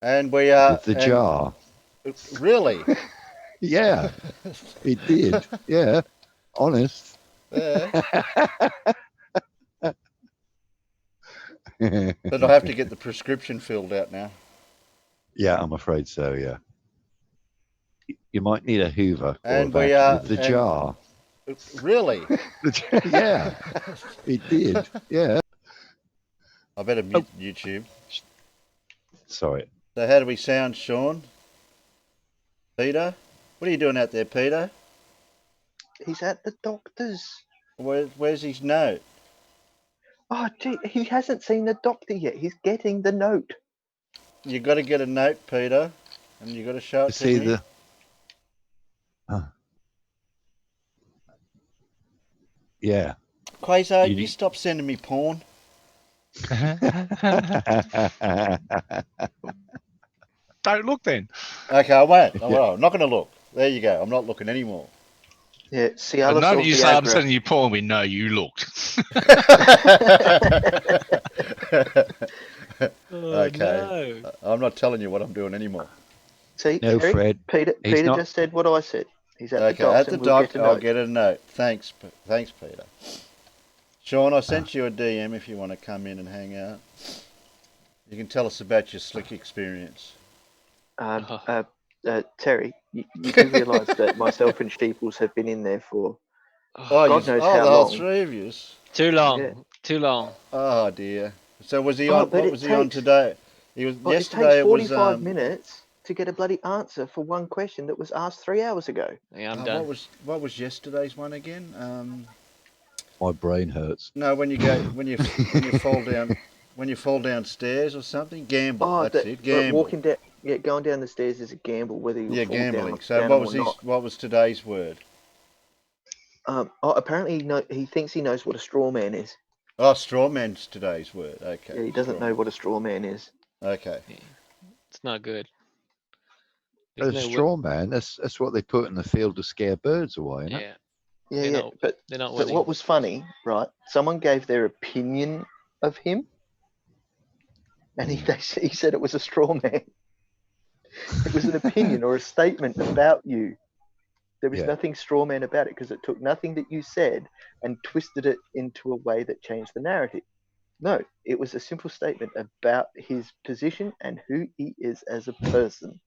And we are... With the jar. Really? Yeah, it did. Yeah, honest. Yeah. But I have to get the prescription filled out now. Yeah, I'm afraid so, yeah. You might need a Hoover And or a we vacuum. are... With the jar. Really? Yeah, it did. Yeah. I better mute YouTube. Sorry. So how do we sound, Sean? Peter? What are you doing out there, Peter? He's at the doctor's. Where's his note? Oh, gee, he hasn't seen the doctor yet. He's getting the note. You got to get a note, Peter, and you got to show it to me. The... Yeah. Quasar, you stop sending me porn. Don't look then. Okay, I won't. I'm not going to look. There you go. I'm not looking anymore. Yeah, The moment you start sending you porn, we know you looked. Okay. No. I'm not telling you what I'm doing anymore. See, no, Fred. Peter just said what I said. He's at the doctor. At the doctor, I'll get a note. Thanks, Peter. Sean, I sent you a DM if you want to come in and hang out. You can tell us about your slick experience. Terry, you do realise that myself and Steeples have been in there for God knows how long. All three of you. Too long. Yeah. Too long. Oh dear. So was he on? What was he on today? He was yesterday. It takes 45 minutes to get a bloody answer for one question that was asked 3 hours ago. Yeah, I'm done. What was yesterday's one again? My brain hurts. No, when you fall downstairs or something, gamble. Oh, that's it. Gamble. Walking down, going down the stairs is a gamble. Whether you fall gambling. Down, so down what was today's word? Apparently he thinks he knows what a straw man is. Oh, straw man's today's word. Okay. Yeah, he doesn't know what a straw man is. Okay. Yeah. It's not good. A straw man, that's what they put in the field to scare birds away, isn't it? Yeah. But what was funny, right? Someone gave their opinion of him, and he said it was a straw man. It was an opinion or a statement about you. There was nothing straw man about it because it took nothing that you said and twisted it into a way that changed the narrative. No, it was a simple statement about his position and who he is as a person.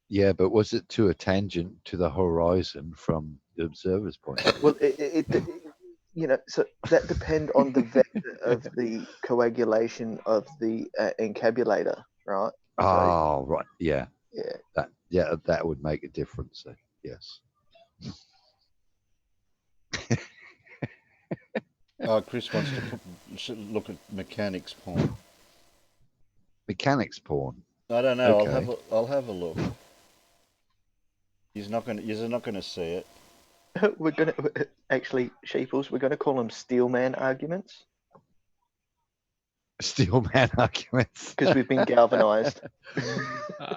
Yeah, but was it to a tangent to the horizon from the observer's point? Well, so that depend on the vector of the coagulation of the encabulator, right? Oh, right. Yeah. Yeah. That would make a difference. Yes. Chris wants to look at mechanics porn. Mechanics porn. I don't know. Okay. I'll have a look. You're not gonna see it. We're gonna actually, Sheeples. We're gonna call them steelman arguments. Steelman arguments. Because we've been galvanized.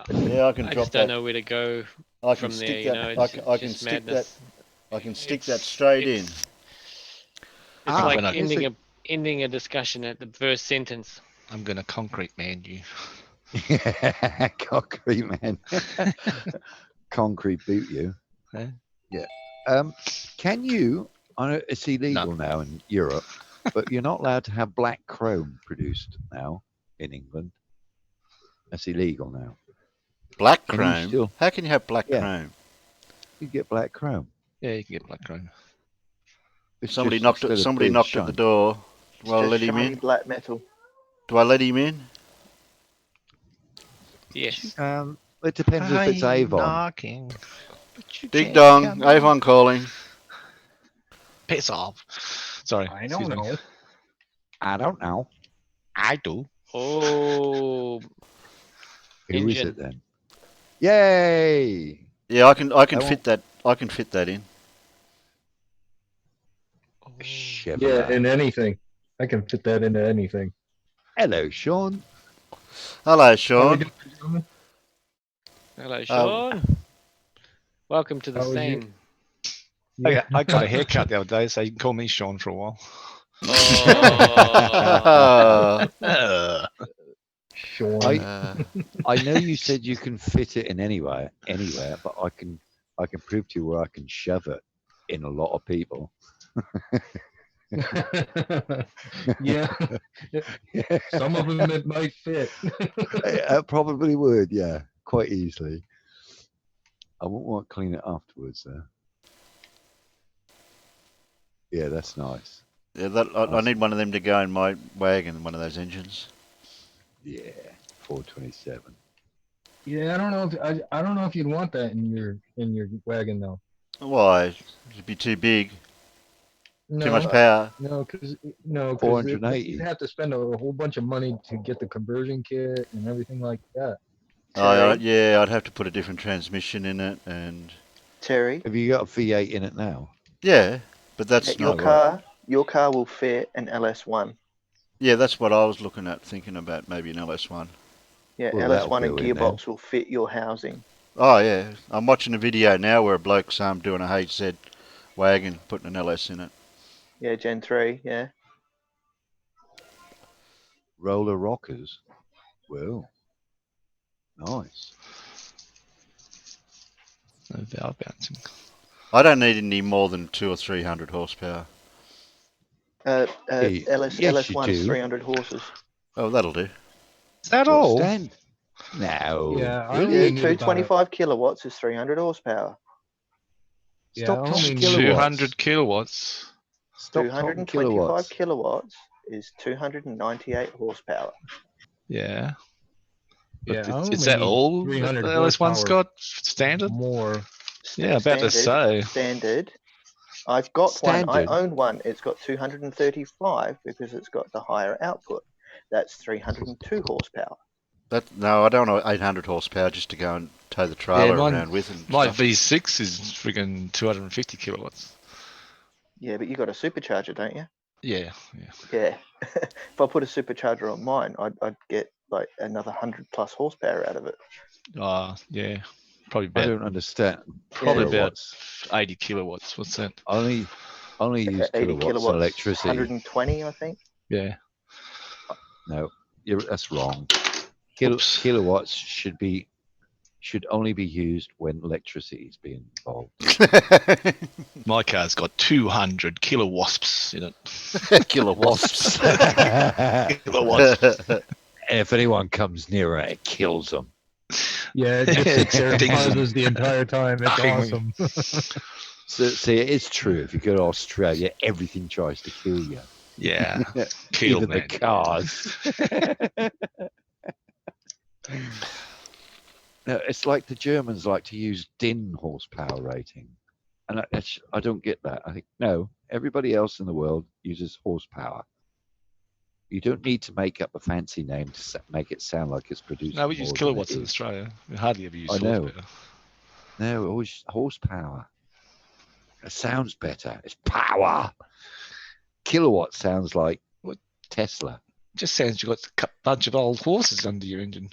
Yeah, I can drop that. I just don't know where to go from there. You know, I can stick that. I can stick that straight in. It's like ending a discussion at the first sentence. I'm gonna concrete man you. Yeah, concrete man. Concrete boot you. Huh? Yeah. Can you? I know it's illegal now in Europe, but you're not allowed to have black chrome produced now in England. That's illegal now. Black chrome? How can you have black chrome? You get black chrome. Yeah, you can get black chrome. Somebody knocked at the door. Do I let him in? Black metal. Do I let him in? Yes. It depends if it's Avon. Knocking, Ding dong, Avon calling. Piss off. Sorry. I don't know. I don't know. I do. Oh. Who is it then? Yay! Yeah, I can fit that. I can fit that in. Yeah, in anything. I can fit that into anything. Hello, Sean. Hello, Sean. Hello, Sean. Welcome to the scene. I got a haircut the other day, so you can call me Sean for a while. Oh. Sean. I know you said you can fit it in anywhere, but I can prove to you where I can shove it in a lot of people. Yeah. Some of them it might fit. It probably would, yeah, quite easily. I won't want to clean it afterwards, though. Yeah, that's nice. Yeah, I need one of them to go in my wagon, one of those engines. Yeah, 427. Yeah, I don't know if I don't know if you'd want that in your wagon though. Why? It'd be too big. No, Too much power. No, because 480. you'd have to spend a whole bunch of money to get the conversion kit and everything like that. Yeah, I'd have to put a different transmission in it, and Terry, Have you got a V8 in it now? yeah, but that's your not car. Your car will fit an LS1. Yeah, that's what I was looking at, thinking about maybe an LS1. Yeah, Well, LS1 that'll and go in gearbox will fit your housing. Oh yeah, I'm watching a video now where a bloke's doing a HZ wagon, putting an LS in it. Yeah, Gen 3, yeah. Roller rockers. Well, nice. No valve bouncing. I don't need any more than 200 or 300 horsepower. Yes, LS1 you is do. 300 horses. Oh, that'll do. Is that What all? stand? No. Yeah, I really? only Yeah, need about 225 kilowatts is 300 horsepower. Stop I talking only need- kilowatts. 200 kilowatts. Stop talking 225 kilowatts. kilowatts is 298 horsepower. Yeah. But Yeah, I only is that need all that 300 the LS1's horsepower got standard? more. Yeah, about to say. Standard. I've got one. Standard? I own one. It's got 235 because it's got the higher output. That's 302 horsepower. No, I don't want 800 horsepower just to go and tow the trailer around with. And my stuff. V6 is freaking 250 kilowatts. Yeah, but you got a supercharger, don't you? Yeah. Yeah. If I put a supercharger on mine, I'd get like another 100 plus horsepower out of it. Yeah. Probably I about, don't understand. probably about Kilowatts. 80 kilowatts. What's that? Only use 80 kilowatts, kilowatts, electricity. 120, I think. Yeah. No, that's wrong. Oops. Kilowatts should only be used when electricity is being involved. My car's got 200 kilowasps in it. Kilowatts. Kilowatts. If anyone comes near it, it kills them. Yeah, it just sits there and Dings. pauses the entire time. It's Ding. awesome. So, see, it is true. If you go to Australia, everything tries to kill you. Yeah. Kill, Even man. the cars. No, it's like the Germans like to use DIN horsepower rating. And I don't get that. I think, no, everybody else in the world uses horsepower. You don't need to make up a fancy name to make it sound like it's produced. No, we use more than kilowatts it in is. Australia. We hardly ever use I know. horsepower. No, always horsepower. It sounds better. It's power. Kilowatt sounds like What? Tesla. Just sounds you've got a bunch of old horses under your engine.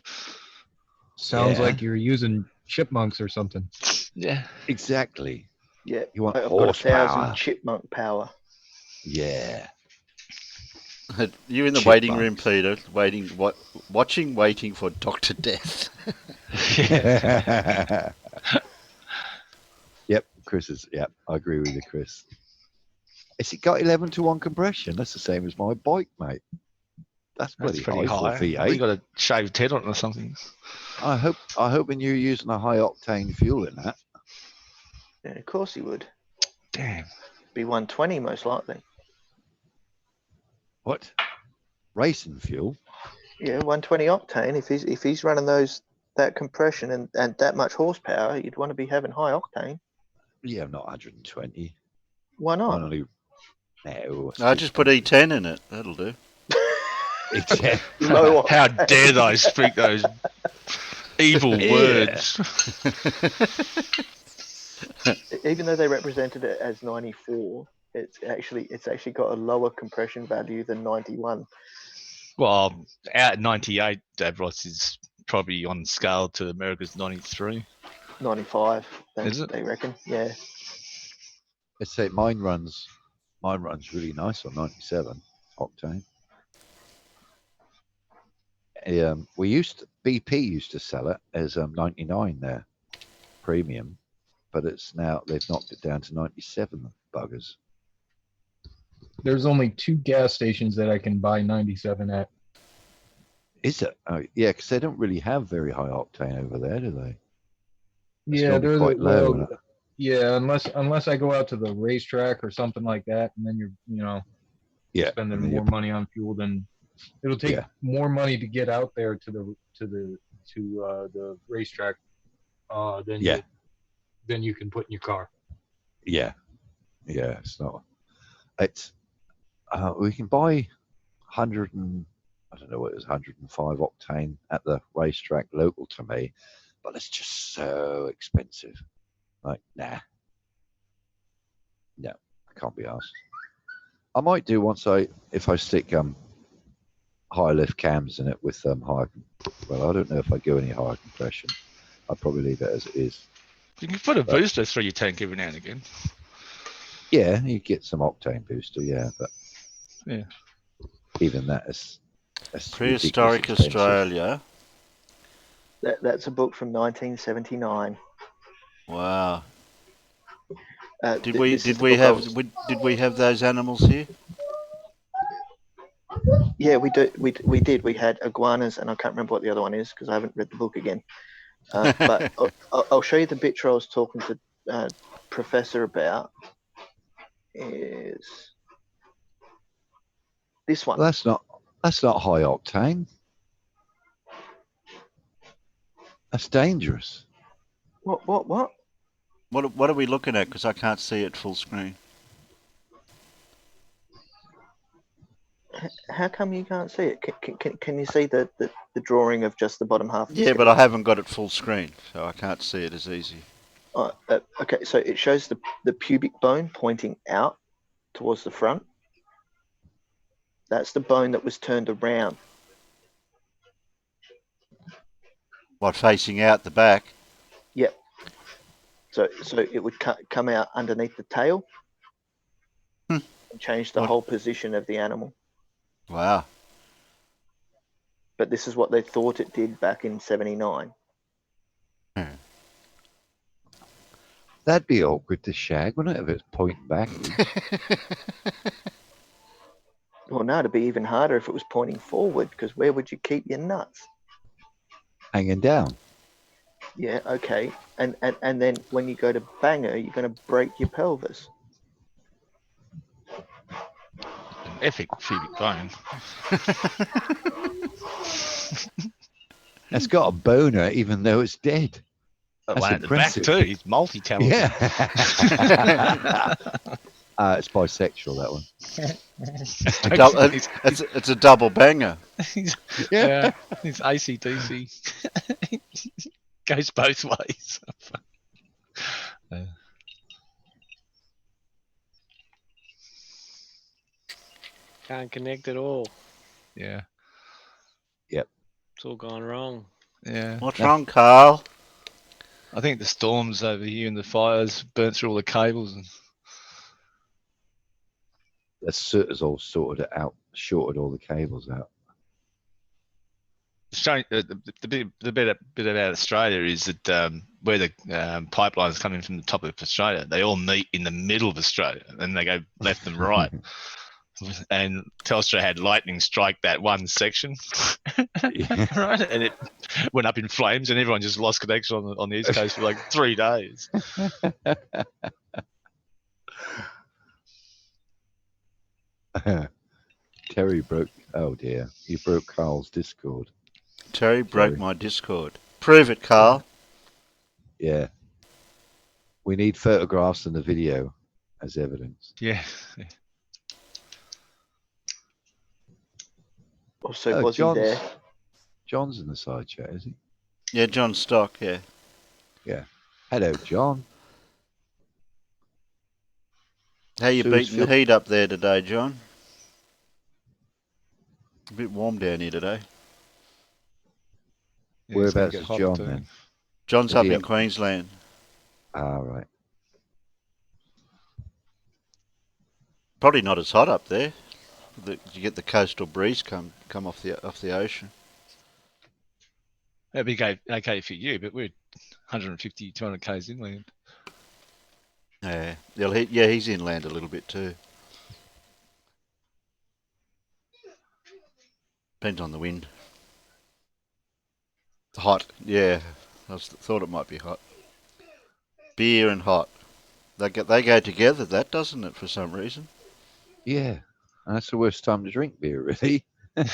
Sounds Yeah. like you're using chipmunks or something. Yeah. Exactly. Yeah, You want I've got horsepower. 1,000 chipmunk power. Yeah. You in the waiting room, Peter, waiting for Dr. Death. Yep, Chris is. Yep, I agree with you, Chris. Has it got 11-to-1 compression? That's the same as my bike, mate. That's That's pretty pretty high high. for a You V8. got a shaved head on it or something. I hope when you're using a high octane fuel in that. Yeah, of course he would. Damn. Be 120 most likely. What? Racing fuel? Yeah, 120 octane. If he's running that compression and that much horsepower, you'd want to be having high octane. Yeah, not 120. Why not? Only. No. I just put E10 in it. That'll do. Low How octane. dare they speak those evil Yeah. words? Even though they represented it as 94, it's actually got a lower compression value than 91. Well, our 98 Davros is probably on scale to America's 93. 95. Is it? They reckon. Yeah. Let's say mine runs really nice on 97 octane. BP used to sell it as 99 there, premium, but they've knocked it down to 97 buggers. There's only 2 gas stations that I can buy 97 at. Is it? Oh, yeah, because they don't really have very high octane over there, do they? Yeah, they're quite low. Well, yeah, unless I go out to the racetrack or something like that, and then you're spending more money on fuel, then it'll take more money to get out there to the racetrack than you can put in your car. Yeah, it's not. It's we can buy 100 and I don't know what it is, 105 octane at the racetrack local to me, but it's just so expensive. Like, nah, no, I can't be asked. I might do if I stick high lift cams in it with higher. Well, I don't know if I go any higher compression. I'd probably leave it as it is. You can put a booster through your tank every now and again. Yeah, you get some octane booster, but even that is Prehistoric Australia. That's a book from 1979. Wow. Did we have those animals here? Yeah, we did. We had iguanas, and I can't remember what the other one is because I haven't read the book again. But I'll show you the picture I was talking to Professor about. Is this one? That's not high octane. That's dangerous. What? What are we looking at? Because I can't see it full screen. How come you can't see it? Can you see the drawing of just the bottom half? Yeah, but I haven't got it full screen, so I can't see it as easy. Okay, so it shows the pubic bone pointing out towards the front. That's the bone that was turned around. What, facing out the back? Yep. So it would come out underneath the tail and change the whole position of the animal. Wow. But this is what they thought it did back in 79. That'd be awkward to shag, wouldn't it, if it's pointing back? Well, no, it'd be even harder if it was pointing forward, because where would you keep your nuts? Hanging down. Yeah, okay. And then when you go to bang her, you're going to break your pelvis. An epic pubic bone. It's got a boner even though it's dead. That's one at the back too. He's multi-talented. Yeah. It's bisexual, that one. It's a double banger. Yeah. It's ACDC. Goes both ways. Can't connect at all. Yeah. Yep. It's all gone wrong. Yeah. What's wrong, Carl? I think the storms over here and the fires burnt through all the cables. And the soot has all sorted it out, shorted all the cables out. The bit about Australia is that where the pipelines come in from the top of Australia, they all meet in the middle of Australia, and they go left and right. And Telstra had lightning strike that one section, right? And it went up in flames, and everyone just lost connection on the east coast for like 3 days. Terry broke. Oh dear, you broke Carl's Discord. Terry broke my Discord. Prove it, Carl. Yeah. We need photographs and the video as evidence. Yeah. Also, was he there? John's in the side chat, is he? Yeah, John Stock, yeah. Yeah. Hello, John. How you beating the heat up there today, John? A bit warm down here today. Yeah, whereabouts is John then? John's up in Queensland. Ah, right. Probably not as hot up there. You get the coastal breeze come off the ocean. That'd be okay for you, but we're 150, 200 k's inland. Yeah, he's inland a little bit too. Depends on the wind. Hot, yeah. Thought it might be hot. Beer and hot. They go together, that doesn't it, for some reason? Yeah, and that's the worst time to drink beer, really. Well,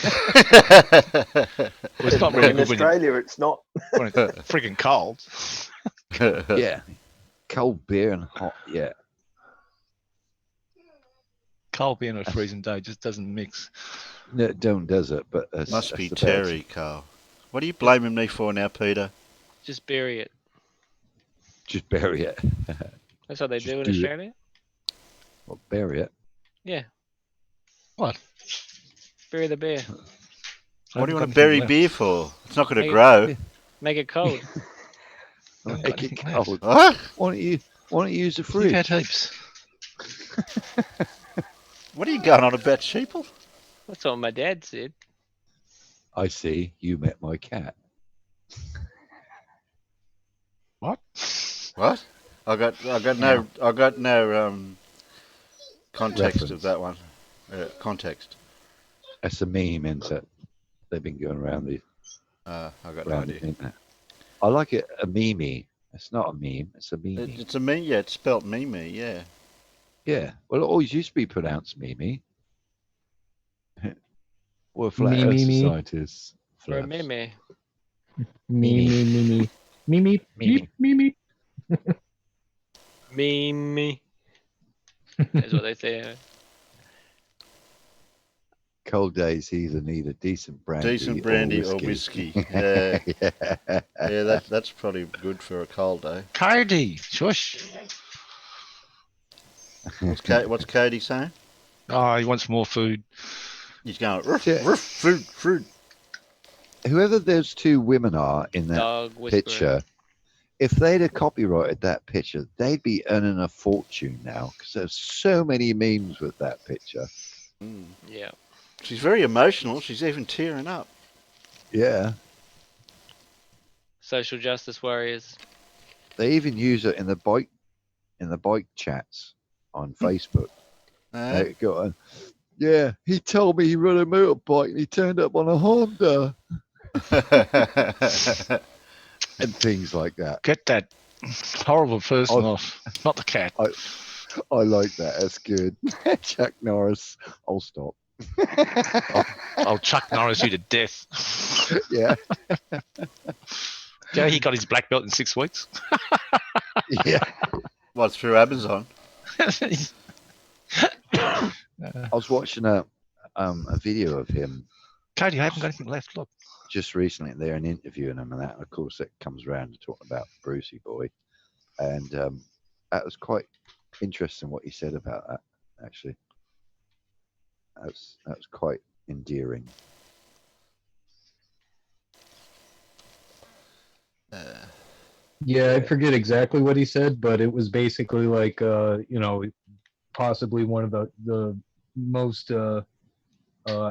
it's not really in good Australia. It's not. when it's freaking cold. Yeah, cold beer and hot. Yeah, Cold beer on a freezing day just doesn't mix. no, it don't, does it? But Must be the Terry, Carl. What are you blaming me for now, Peter? Just bury it. Just bury it. That's what they Just do in do it. Australia. Well, bury it. Yeah, What? bury the beer. What do you want to bury beer for? It's not going to Hey, grow. Make it cold. Make it cold. What? Why don't you use the You've fridge? had heaps. What are you going on about, sheeple? That's what my dad said. I see. You met my cat. What? What? I got no context Reference. of that one. Context. That's a meme, isn't it? They've been going around the I got no idea. internet. I like it. A meme. It's not a meme. It's a meme. It's a meme. Yeah, it's spelt meme. Yeah. Yeah. Well, it always used to be pronounced meme. We're flat Me, Earth me, me. scientists. Or a Flat. meme. Me, me, me, me. Me, me, me, me, me. Meme. That's what they say. Cold days either need a decent brandy, or whiskey. Yeah. Yeah, that's probably good for a cold day. Cody, shush. What's Cody saying? Oh, he wants more food. He's going, ruff, Yeah. ruff, food. Whoever those two women are in that Dog whisperer. picture, if they'd have copyrighted that picture, they'd be earning a fortune now because there's so many memes with that picture. Mm. Yeah. She's very emotional. She's even tearing up. Yeah, Social justice warriors. they even use it in the bike chats on Facebook. They go on, yeah, he told me he rode a motorbike and he turned up on a Honda and things like that. Get that horrible person off. Not the cat. I like that. That's good. Chuck Norris. I'll stop. I'll Chuck Norris you to death. Yeah. Yeah, he got his black belt in 6 weeks. Yeah. What, through Amazon? I was watching a video of him Cody, I haven't got anything left. Look. just recently. They're interviewing him, and that, of course, it comes around to talk about Brucey Boy, and that was quite interesting what he said about that. Actually, that was quite endearing. Yeah, I forget exactly what he said, but it was basically like, possibly one of the most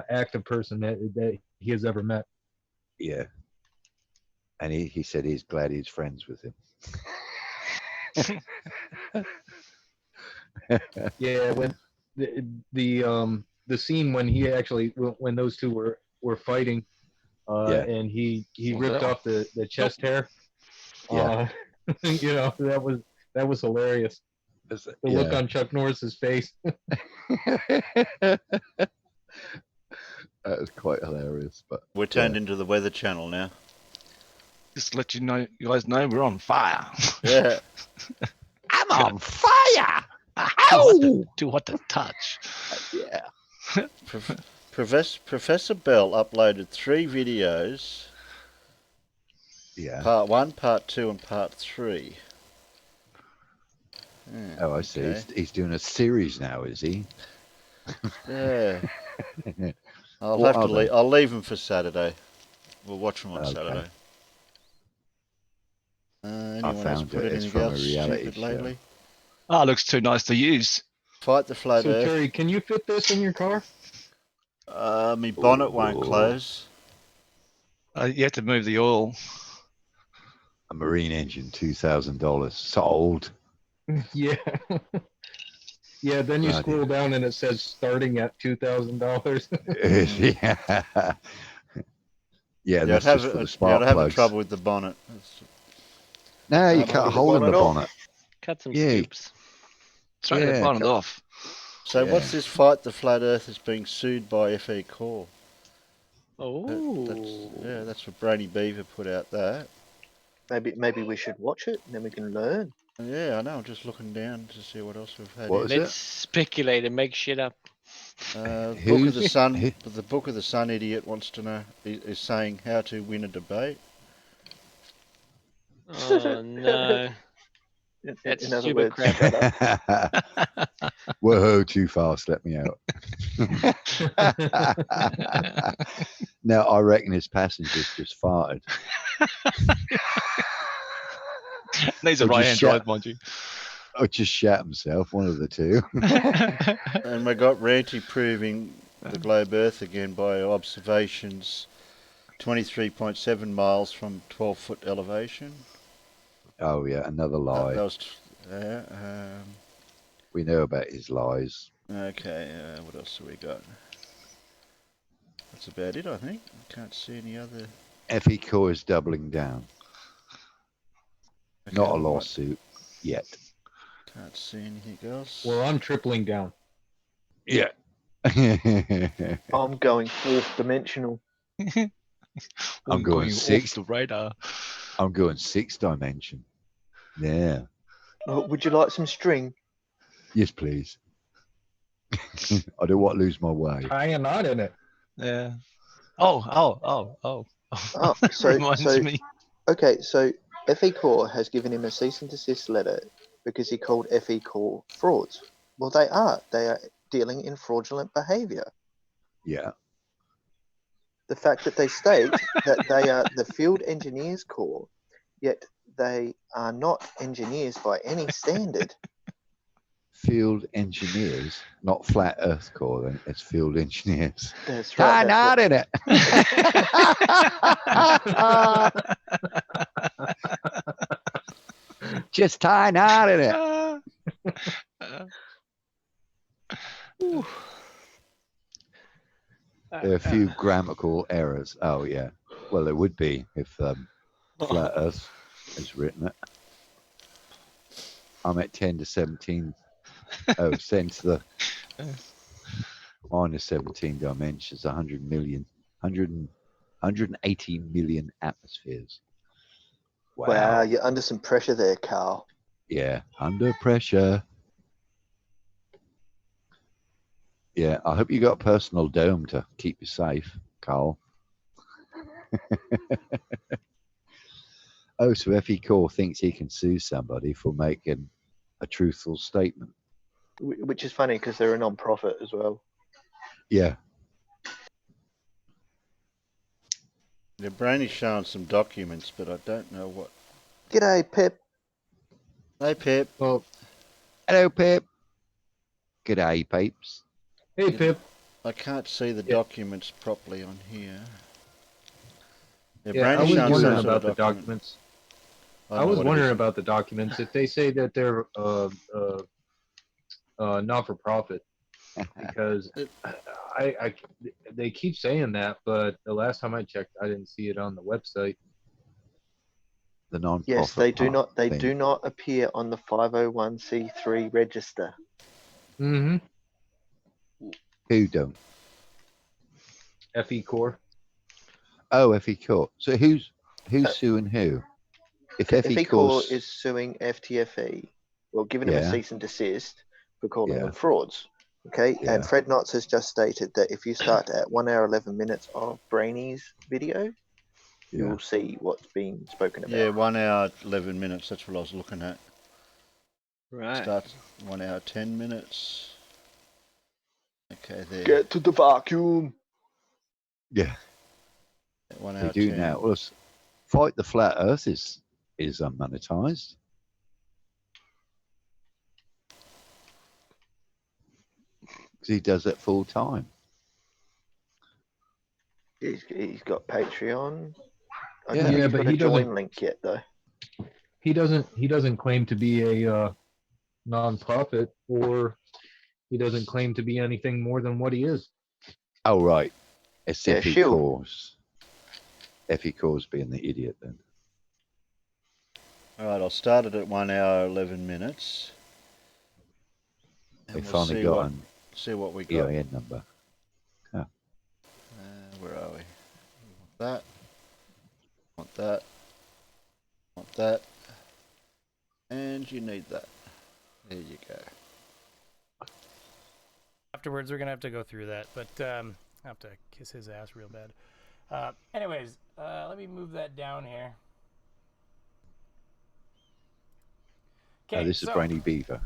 active person that he has ever met. Yeah. And he said he's glad he's friends with him. Yeah, when the scene when he actually when those two were fighting, and he ripped off the chest hair. Yeah. That was hilarious. The look on Chuck Norris's face. That was quite hilarious. But We're turned into the Weather Channel now. Just to let you guys know we're on fire. Yeah. I'm on fire. Too hot to touch. Yeah. Professor Bell uploaded 3 videos. Yeah. Part 1, Part 2, and Part 3. Yeah, Oh, I see. okay. He's doing a series now, is he? Yeah. What I'll are they? I'll leave them for Saturday. We'll watch them on Okay. Saturday. Anyone else found put it. It's anything from a else reality stupid show. lately? Oh, it looks too nice to use. Fight the Flat So Earth. Terry, can you fit this in your car? My bonnet won't Ooh. close. You have to move the oil. A marine engine, $2,000 sold. Yeah. Yeah, then you scroll down and it says starting at $2,000. Yeah. Yeah, that's just for the spark I'd have plugs. trouble with the bonnet. No, you cut a hole in the bonnet. Cut some scoops. Throw the bonnet off. So what's this fight? The flat Earth is being sued by FE Core. Oh. That's what Brainy Beaver put out there. Maybe we should watch it and then we can learn. Yeah, I know. I'm just looking down to see what else we've had. Let's speculate and make shit up. Book of the Sun. The Book of the Sun idiot wants to know. Is saying how to win a debate. Oh no. That's super crap. Whoa, too fast. Let me out. No, I reckon his passengers just farted. Needs a right-hand drive, mind you. Or just shat himself, one of the two. And we got Ranty proving the globe Earth again by observations 23.7 miles from 12-foot elevation. Oh, yeah, another lie. That was, we know about his lies. Okay, what else have we got? That's about it, I think. I can't see any other... FE Core is doubling down. Okay, not a lawsuit yet. Can't see anything else. Well, I'm tripling down. Yeah. I'm going fourth dimensional. I'm going sixth. Off the radar. I'm going sixth dimension. Yeah. Would you like some string? Yes, please. I don't want to lose my way. Tie a knot in it. Yeah. Oh. So reminds me. Okay, so FE Core has given him a cease and desist letter because he called FE Core frauds. Well, they are. They are dealing in fraudulent behaviour. Yeah. The fact that they state that they are the Field Engineers Corps, yet they are not engineers by any standard. Field engineers, not flat Earth Core. Then it's field engineers. That's right. Tie knot in it. Just tie a knot in it. There are a few grammatical errors. Oh yeah. Well, there would be if flat Earth has written it. I'm at 10 to 17. Oh, send to the minus 17 dimensions, 100 million, 180 million atmospheres. Wow, you're under some pressure there, Carl. Yeah, under pressure. Yeah, I hope you got a personal dome to keep you safe, Carl. Oh, so FE Core thinks he can sue somebody for making a truthful statement. Which is funny because they're a non-profit as well. Yeah. The brain is showing some documents, but I don't know what. G'day, Pip. Hey, Pip. Well, hello, Pip. G'day, Peeps. Hey, Pip. I can't see the documents properly on here. Yeah, I was wondering about the documents. I was wondering about the documents. If they say that they're not for profit, because they keep saying that, but the last time I checked, I didn't see it on the website. The non-profit. Yes, they do not. They do not appear on the 501c3 register. Mm-hmm. Who don't? FE Core. Oh, FE Core. So who's suing who? If FE Core is suing FTFE, well, giving them a cease and desist for calling them frauds. Okay, and Fred Knotts has just stated that if you start at 1 hour 11 minutes of Brainy's video, you will see what's being spoken about. Yeah, 1 hour 11 minutes. That's what I was looking at. Right. Starts 1 hour 10 minutes. Okay, there. Get to the vacuum. Yeah. 1 They hour do 10. now. Well, Fight the Flat Earth is unmonetized. Because he does it full time. He's He's got Patreon. I Yeah. don't think Yeah, he's but got he a join doesn't. link yet, though. He doesn't claim to be a non-profit, or he doesn't claim to be anything more than what he is. Oh, right. It's Yeah, FE shield. Cores. FE Cores being the idiot then. All right, I'll start it at 1 hour 11 minutes. And They we'll finally got see what we an got. EIN number. Where are we? Want that. Want that. Want that. And you need that. There you go. Afterwards, we're going to have to go through that, but I have to kiss his ass real bad. Anyways, let me move that down here. Okay, This is Brainy Beaver.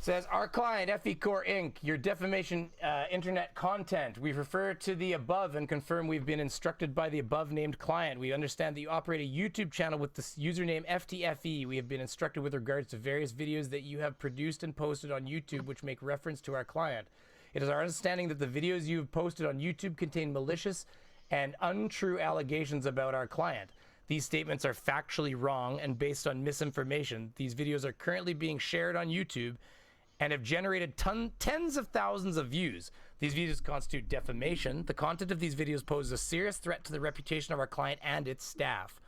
Says, our client, FE Core Inc., your defamation internet content. We refer to the above and confirm we've been instructed by the above named client. We understand that you operate a YouTube channel with the username FTFE. We have been instructed with regards to various videos that you have produced and posted on YouTube which make reference to our client. It is our understanding that the videos you have posted on YouTube contain malicious and untrue allegations about our client. These statements are factually wrong and based on misinformation. These videos are currently being shared on YouTube and have generated tens of thousands of views. These videos constitute defamation. The content of these videos poses a serious threat to the reputation of our client and its staff.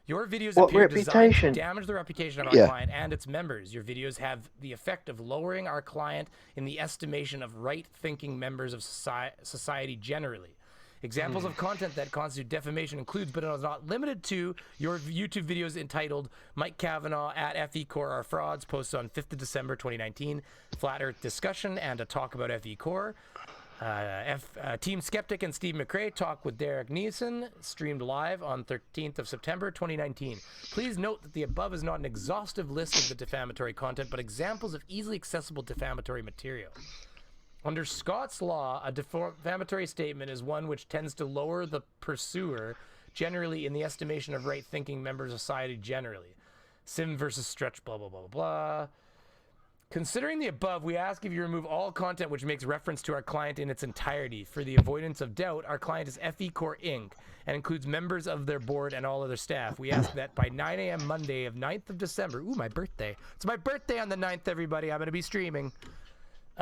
Your videos appear designed to damage the reputation of our client and its members. Your videos have the effect of lowering our client in the estimation of right-thinking members of society generally. Examples of content that constitute defamation includes, but is not limited to, your YouTube videos entitled Mike Kavanaugh at FE Core are frauds, posted on 5th of December 2019, Flat Earth discussion and a talk about FE Core. Team Skeptic and Steve McRae talk with Derek Neeson, streamed live on 13th of September 2019. Please note that the above is not an exhaustive list of the defamatory content, but examples of easily accessible defamatory material. Under Scots law, a defamatory statement is one which tends to lower the pursuer, generally in the estimation of right-thinking members of society generally. Sim versus Stretch, blah, blah, blah, blah. Considering the above, we ask if you remove all content which makes reference to our client in its entirety. For the avoidance of doubt, our client is FE Core Inc. and includes members of their board and all other staff. We ask that by 9 a.m. Monday of 9th of December, ooh, my birthday. It's my birthday on the 9th, everybody. I'm going to be streaming.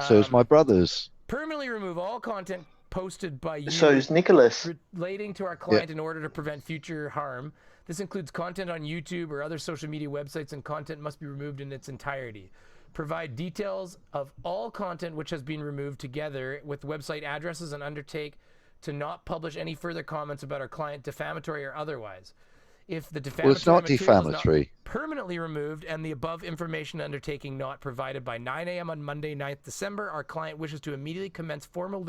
So is my brother's. Permanently remove all content posted by you. So is Nicholas. Relating to our client in order to prevent future harm. This includes content on YouTube or other social media websites, and content must be removed in its entirety. Provide details of all content which has been removed together with website addresses, and undertake to not publish any further comments about our client, defamatory or otherwise. If the defamatory it's not defamatory. Is not permanently removed and the above information undertaking not provided by 9 a.m. on Monday, 9th December, our client wishes to immediately commence formal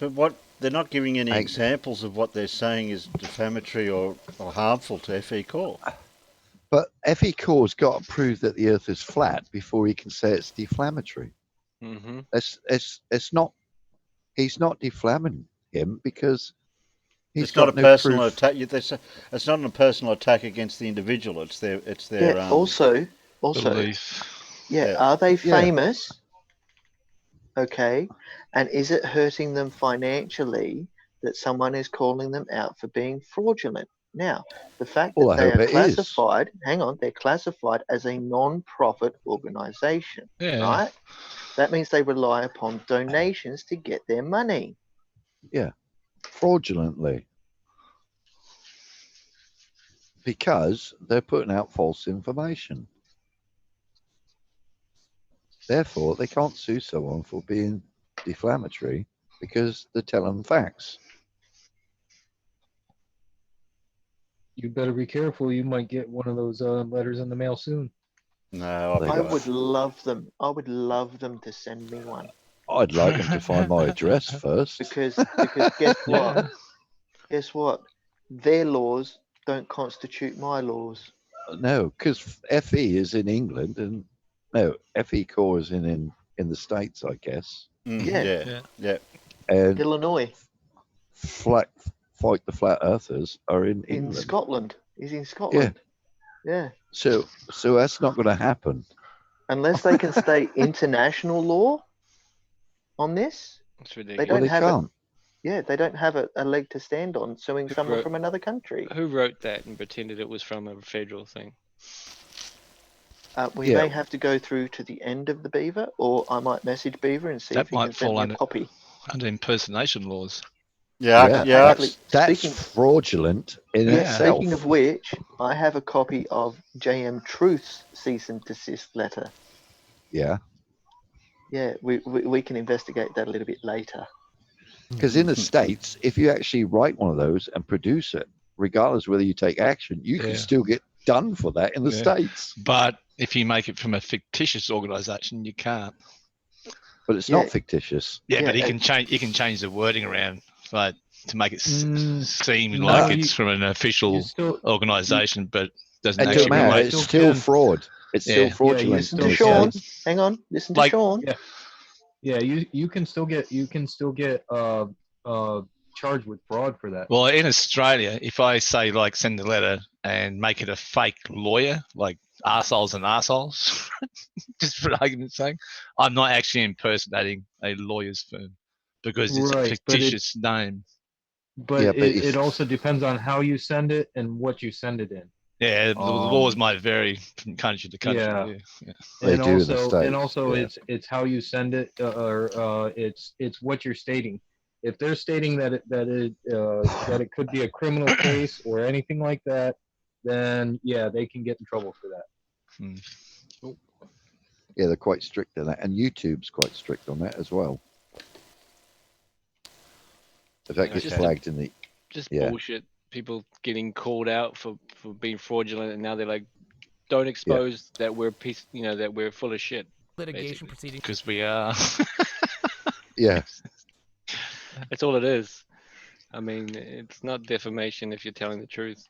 But they're not giving any examples of what they're saying is defamatory or harmful to FE Core. But FE Core's got to prove that the Earth is flat before he can say it's deflammatory. Mm-hmm. It's not. He's not defaming him because it's not a personal attack. It's not a personal attack against the individual. It's their. Also, belief. Are they famous? Okay, and is it hurting them financially that someone is calling them out for being fraudulent? Now, the fact that they are classified, they're classified as a non-profit organization, right? That means they rely upon donations to get their money. Yeah, fraudulently. Because they're putting out false information. Therefore, they can't sue someone for being defamatory because they're telling facts. You better be careful. You might get one of those letters in the mail soon. No, I would love them. I would love them to send me one. I'd like them to find my address first. Because guess what? Guess what? Their laws don't constitute my laws. No, because FE is in England and FE Core is in the States, I guess. Yeah. And Illinois. Fight the Flat Earthers are in England. In Scotland. He's in Scotland. Yeah. So that's not going to happen. Unless they can state international law on this. It's ridiculous. They don't have can't. Yeah, they don't have a leg to stand on suing someone from another country. Who wrote that and pretended it was from a federal thing? We may have to go through to the end of the Beaver, or I might message Beaver and see if he can send me a copy. Under impersonation laws. Yeah. Actually, that's fraudulent in itself. Speaking of which, I have a copy of JM Truth's cease and desist letter. Yeah. Yeah, we can investigate that a little bit later. Because in the States, if you actually write one of those and produce it, regardless whether you take action, you can still get done for that in the States. But if you make it from a fictitious organisation, you can't. But it's not fictitious. Yeah, but you can change the wording around, like, to make it seem like it's from an official organisation, but doesn't actually matter. It's still fraud. It's still fraudulent. Listen to Sean. Hang on. Listen to Sean. Yeah, you can still get charged with fraud for that. Well, in Australia, if I say, like, send a letter and make it a fake lawyer, like arseholes and arseholes, just for argument's sake, I'm not actually impersonating a lawyer's firm because it's a fictitious name. But it also depends on how you send it and what you send it in. Yeah, the laws might vary from country to country. Yeah. And also it's how you send it, or it's what you're stating. If they're stating that it could be a criminal case or anything like that, then they can get in trouble for that. Yeah, they're quite strict on that, and YouTube's quite strict on that as well. If that gets flagged in the bullshit. People getting called out for being fraudulent, and now they're like, don't expose that we're that we're full of shit. Litigation proceedings. Because we are. Yeah. That's all it is. I mean, it's not defamation if you're telling the truth.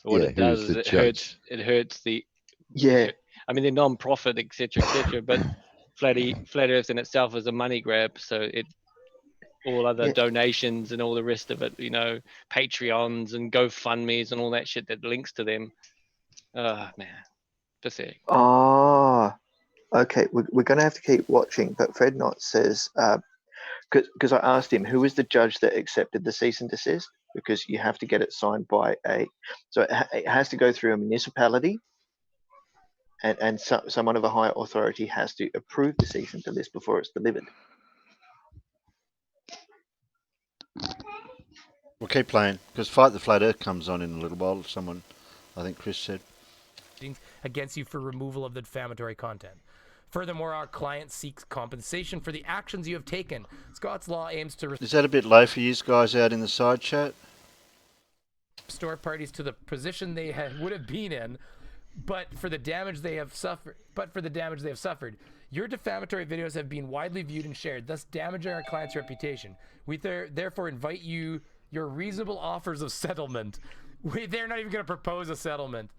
What it does is it hurts the. Yeah. I mean, they're non-profit, etc., but Flat Earth in itself is a money grab, so all other donations and all the rest of it, Patreons and GoFundMes and all that shit that links to them. Oh, man. Pathetic. Okay. We're going to have to keep watching, but Fred Knott says, because I asked him, who was the judge that accepted the cease and desist? Because you have to get it signed by so it has to go through a municipality, and someone of a higher authority has to approve the cease and desist before it's delivered. We'll keep playing, because Fight the Flat Earth comes on in a little while. Someone, I think Chris said. Against you for removal of the defamatory content. Furthermore, our client seeks compensation for the actions you have taken. Scott's Law aims to... Is that a bit low for you guys out in the side chat? Restore parties to the position they would have been in, but for the damage they have suffered. Your defamatory videos have been widely viewed and shared, thus damaging our client's reputation. We therefore invite you your reasonable offers of settlement. They're not even going to propose a settlement.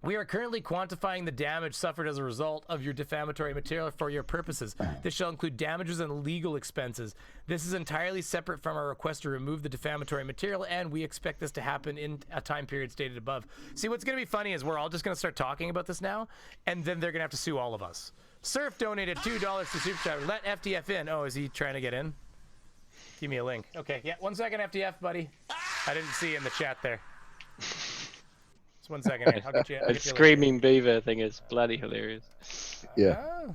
We are currently quantifying the damage suffered as a result of your defamatory material for your purposes. This shall include damages and legal expenses. This is entirely separate from our request to remove the defamatory material, and we expect this to happen in a time period stated above. See, what's going to be funny is we're all just going to start talking about this now, and then they're going to have to sue all of us. Surf donated $2 to Super Chat. Let FDF in. Oh, is he trying to get in? Give me a link. Okay, yeah, 1 second, FDF, buddy. I didn't see in the chat there. Just 1 second here. I'll get you. The screaming beaver thing is bloody hilarious. Yeah.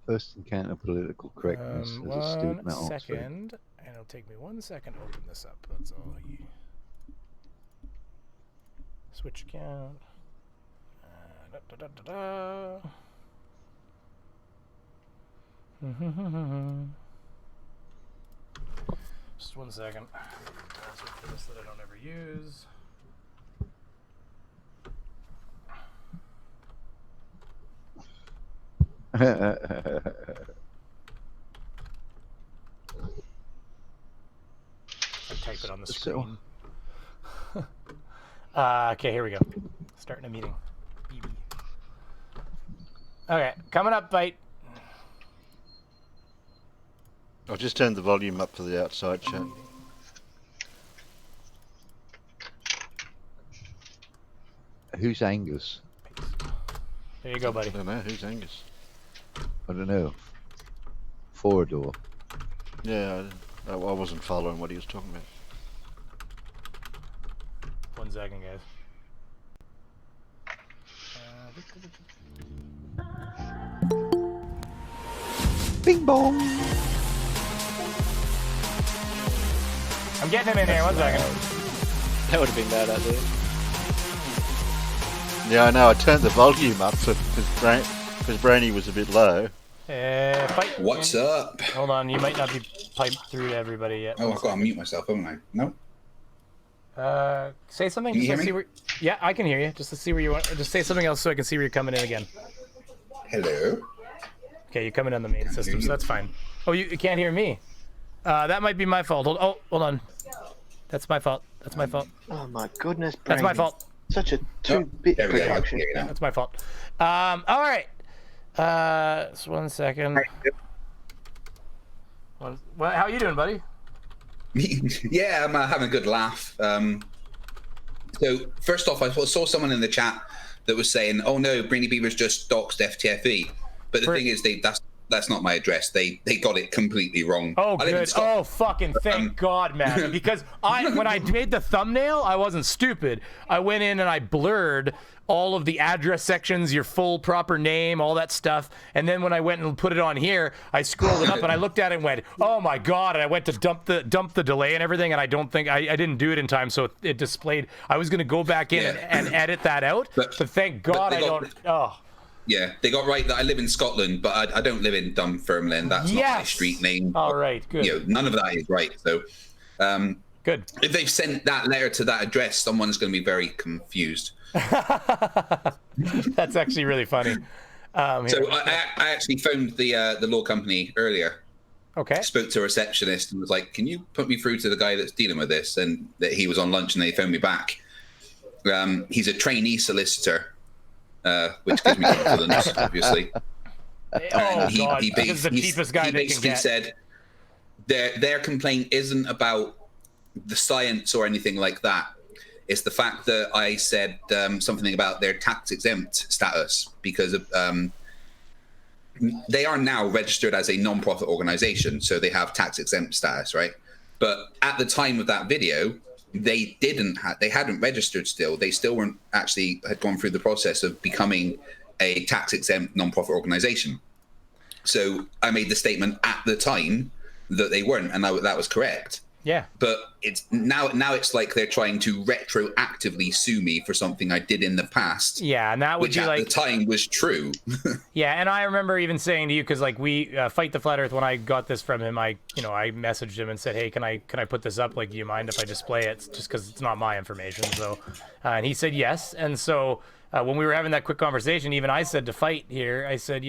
First encounter political correctness as a student at Oxford. 1 second, and it'll take me 1 second to open this up. That's all. Switch account. Just 1 second. Password for this that I don't ever use. I'll type it on the screen. Okay, here we go. Starting a meeting. Okay, coming up, Bite. I'll just turn the volume up for the outside chat. Who's Angus? There you go, buddy. I don't know. Who's Angus? I don't know. before a door. Yeah, I wasn't following what he was talking about. 1 second, guys. Bing bong. I'm getting him in here. 1 second. That would have been bad idea. Yeah, I know. I turned the volume up so because Brainy was a bit low. Fight. What's up? Hold on, you might not be piped through to everybody yet. Oh, I've got to mute myself, haven't I? No. Say something. Can you just hear to see me? where. Yeah, I can hear you. Just to see where you want. Just say something else so I can see where you're coming in again. Hello. Okay, you're coming on the main system, so that's fine. Oh, you can't hear me. That might be my fault. Hold on. That's my fault. That's my fault. Oh my goodness, That's my fault. Such a two-bit There we go. production. Yeah. That's my fault. All right. Just 1 second. Well, how you doing, buddy? Yeah, I'm having a good laugh. So first off, I saw someone in the chat that was saying, "Oh no, Brainy Beaver's just doxed FTFE," but the thing is, that's not my address. They got it completely wrong. Oh, good. Oh, fucking thank God, man. Because when I made the thumbnail, I wasn't stupid. I went in and I blurred all of the address sections, your full proper name, all that stuff. And then when I went and put it on here, I scrolled it up and I looked at it and went, "Oh my God!" And I went to dump the delay and everything. And I don't think I didn't do it in time, so it displayed. I was gonna go back in and edit that out, but thank God I don't. Oh. Yeah, they got right that I live in Scotland, but I don't live in Dunfermline. That's not my street name. All right, good. You know, none of that is right. So, good. If they've sent that letter to that address, someone's going to be very confused. That's actually really funny. So I actually phoned the law company earlier. Okay. Spoke to a receptionist and was like, "Can you put me through to the guy that's dealing with this?" And that he was on lunch, and they phoned me back. He's a trainee solicitor. Which gives me confidence, obviously. Oh, God. This is the cheapest guy they can get. He basically said their complaint isn't about the science or anything like that. It's the fact that I said something about their tax-exempt status because of, they are now registered as a non-profit organization, so they have tax-exempt status, right? But at the time of that video, they hadn't registered still. They still weren't actually had gone through the process of becoming a tax-exempt non-profit organization. So I made the statement at the time that they weren't, and that was correct. Yeah. But it's now it's like they're trying to retroactively sue me for something I did in the past. Yeah, and that would which be at like the time was true. Yeah, and I remember even saying to you, because like we Fight the Flat Earth, when I got this from him, I messaged him and said, "Hey, can I put this up? Like, do you mind if I display it? Just because it's not my information." So, and he said yes. And so when we were having that quick conversation, even I said to Fight here, I said,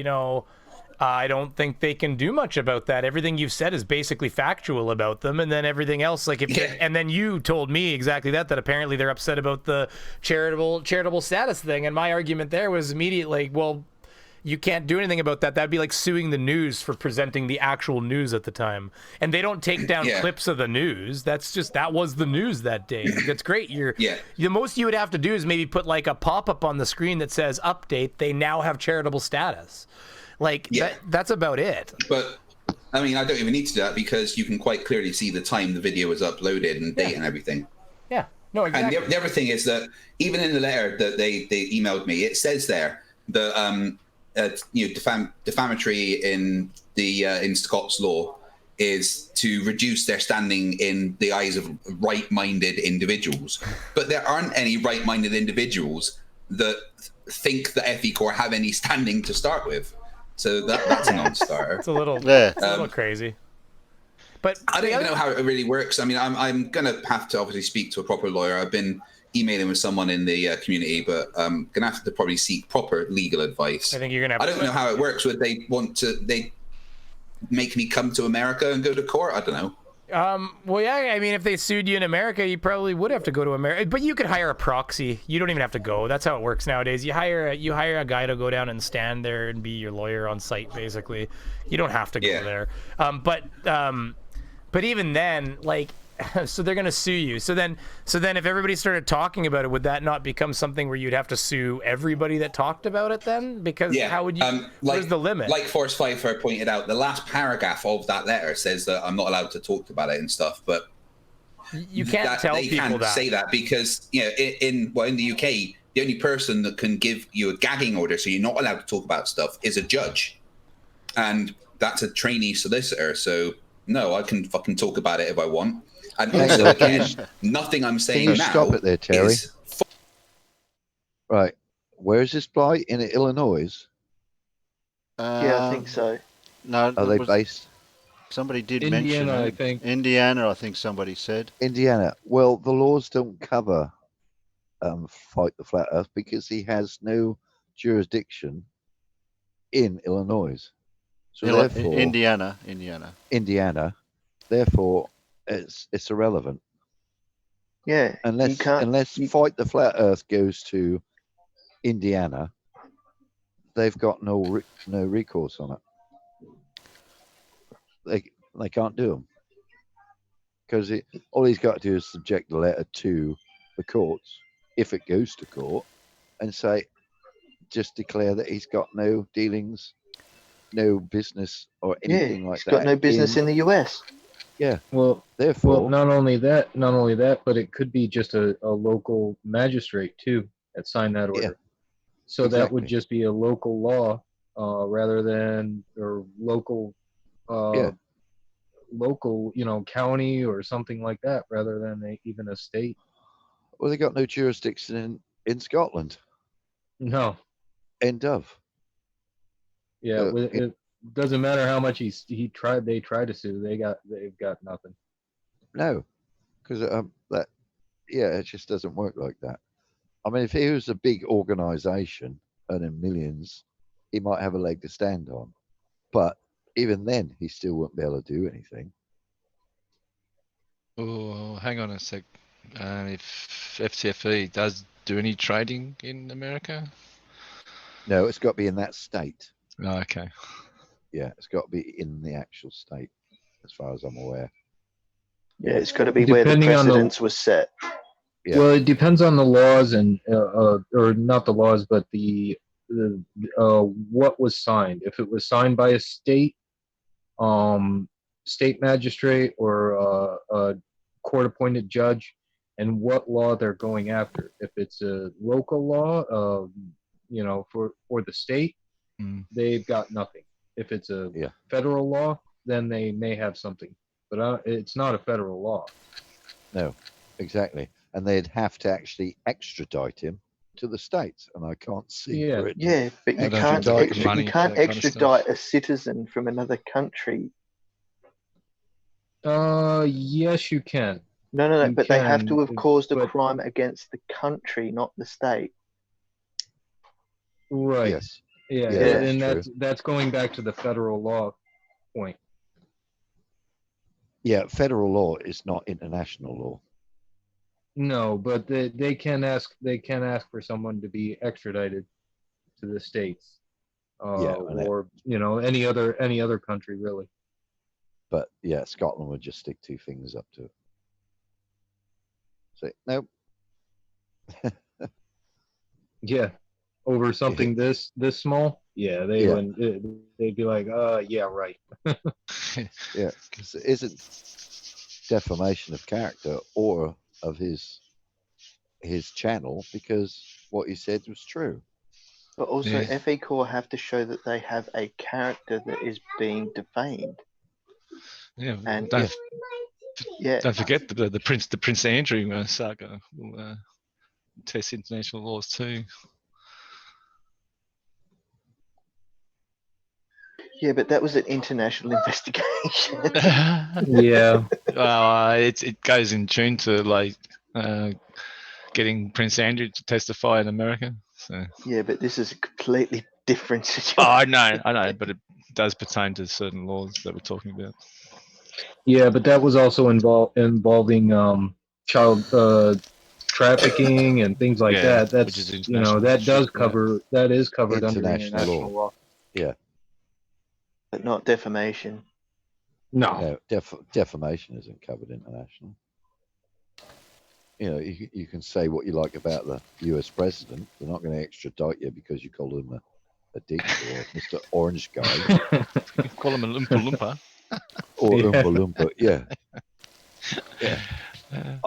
I don't think they can do much about that. Everything you've said is basically factual about them, and then everything else, and then you told me exactly that apparently they're upset about the charitable status thing, and my argument there was immediately, well, you can't do anything about that. That'd be like suing the news for presenting the actual news at the time, and they don't take down clips of the news. That was the news that day. That's great. The most you would have to do is maybe put like a pop-up on the screen that says "Update. They now have charitable status." That's about it. But I mean, I don't even need to do that because you can quite clearly see the time the video was uploaded and date and everything. Yeah, no, exactly. And the other thing is that even in the letter that they emailed me, it says there that defamatory in the in Scots law is to reduce their standing in the eyes of right-minded individuals. But there aren't any right-minded individuals that think that FE Corps have any standing to start with. So that's a non-starter. It's a little crazy. But I don't even know how it really works. I mean, I'm going to have to obviously speak to a proper lawyer. I've been emailing with someone in the community, but I'm going to have to probably seek proper legal advice. I think you're going to have I don't know how it works. Would they make me come to America and go to court? I don't know. Well, yeah, I mean, if they sued you in America, you probably would have to go to America, but you could hire a proxy. You don't even have to go. That's how it works nowadays. You hire a guy to go down and stand there and be your lawyer on site, basically. You don't have to go there. But even then, like, So they're going to sue you. So then if everybody started talking about it, would that not become something where you'd have to sue everybody that talked about it then? Because how would you, where's the limit? Like Force Pfeiffer pointed out, the last paragraph of that letter says that I'm not allowed to talk about it and stuff, but you can't tell they people can't that. say that because, you know, in the UK, the only person that can give you a gagging order, so you're not allowed to talk about stuff, is a judge. And that's a trainee solicitor, so no, I can fucking talk about it if I want. And also, again, nothing I'm saying now. Stop it there, Terry. Is right. Where is this flight? In Illinois? Yeah, I think so. No. Are they based? Somebody did Indiana, mention I think. Indiana, I think somebody said. Indiana. Well, the laws don't cover Fight the Flat Earth because he has no jurisdiction in Illinois. So therefore, Indiana. Therefore, it's irrelevant. Yeah, unless Fight the Flat Earth goes to Indiana, they've got no recourse on it. They can't do them because all he's got to do is subject the letter to the courts if it goes to court, and just declare that he's got no dealings, no business or anything like that. He's got no business in the US. Yeah. Well, therefore, not only that, but it could be just a local magistrate too that signed that order. Yeah, so that would just be a local law, rather than local, county or something like that, rather than even a state. Well, they got no jurisdiction in Scotland. No. End of. Yeah, it doesn't matter how much they tried to sue. They've got nothing. No, because it just doesn't work like that. I mean, if he was a big organization earning millions, he might have a leg to stand on. But even then, he still wouldn't be able to do anything. Oh, hang on a sec. If FTFE does do any trading in America? No, it's got to be in that state. Oh, okay. Yeah, it's got to be in the actual state, as far as I'm aware. Yeah, it's got to be where the precedence was set. Yeah. Well, it depends on the laws and or not the laws, but the what was signed. If it was signed by a state magistrate or a court-appointed judge, and what law they're going after. If it's a local law, for the state, they've got nothing. If it's a federal law, then they may have something. But it's not a federal law. No, exactly. And they'd have to actually extradite him to the States, and I can't see. Yeah, but you can't extradite a citizen from another country. Yes, you can. No, but they have to have caused a crime against the country, not the state. Right. Yes. Yeah, and that's going back to the federal law point. Yeah, federal law is not international law. No, but they can ask for someone to be extradited to the states, or any other country really. But yeah, Scotland would just stick two fingers up to it. Say nope. Yeah, over something this small. Yeah, wouldn't. They'd be like, yeah, right. Yeah, because it isn't defamation of character or of his channel, because what he said was true. But also, FE Corps have to show that they have a character that is being defamed. Yeah, and don't forget the Prince Andrew saga will test international laws too. Yeah, but that was an international investigation. Yeah. It goes in tune to getting Prince Andrew to testify in America. So. Yeah, but this is a completely different situation. Oh, I know, but it does pertain to certain laws that we're talking about. Yeah, but that was also involving child trafficking and things like that. That's that is covered under international law. Yeah, but not defamation. No, defamation isn't covered international. you can say what you like about the U.S. president. They're not going to extradite you because you called him a dick or Mr. Orange Guy. You call him a Loompa Loompa. Or Oompa Loompa, yeah.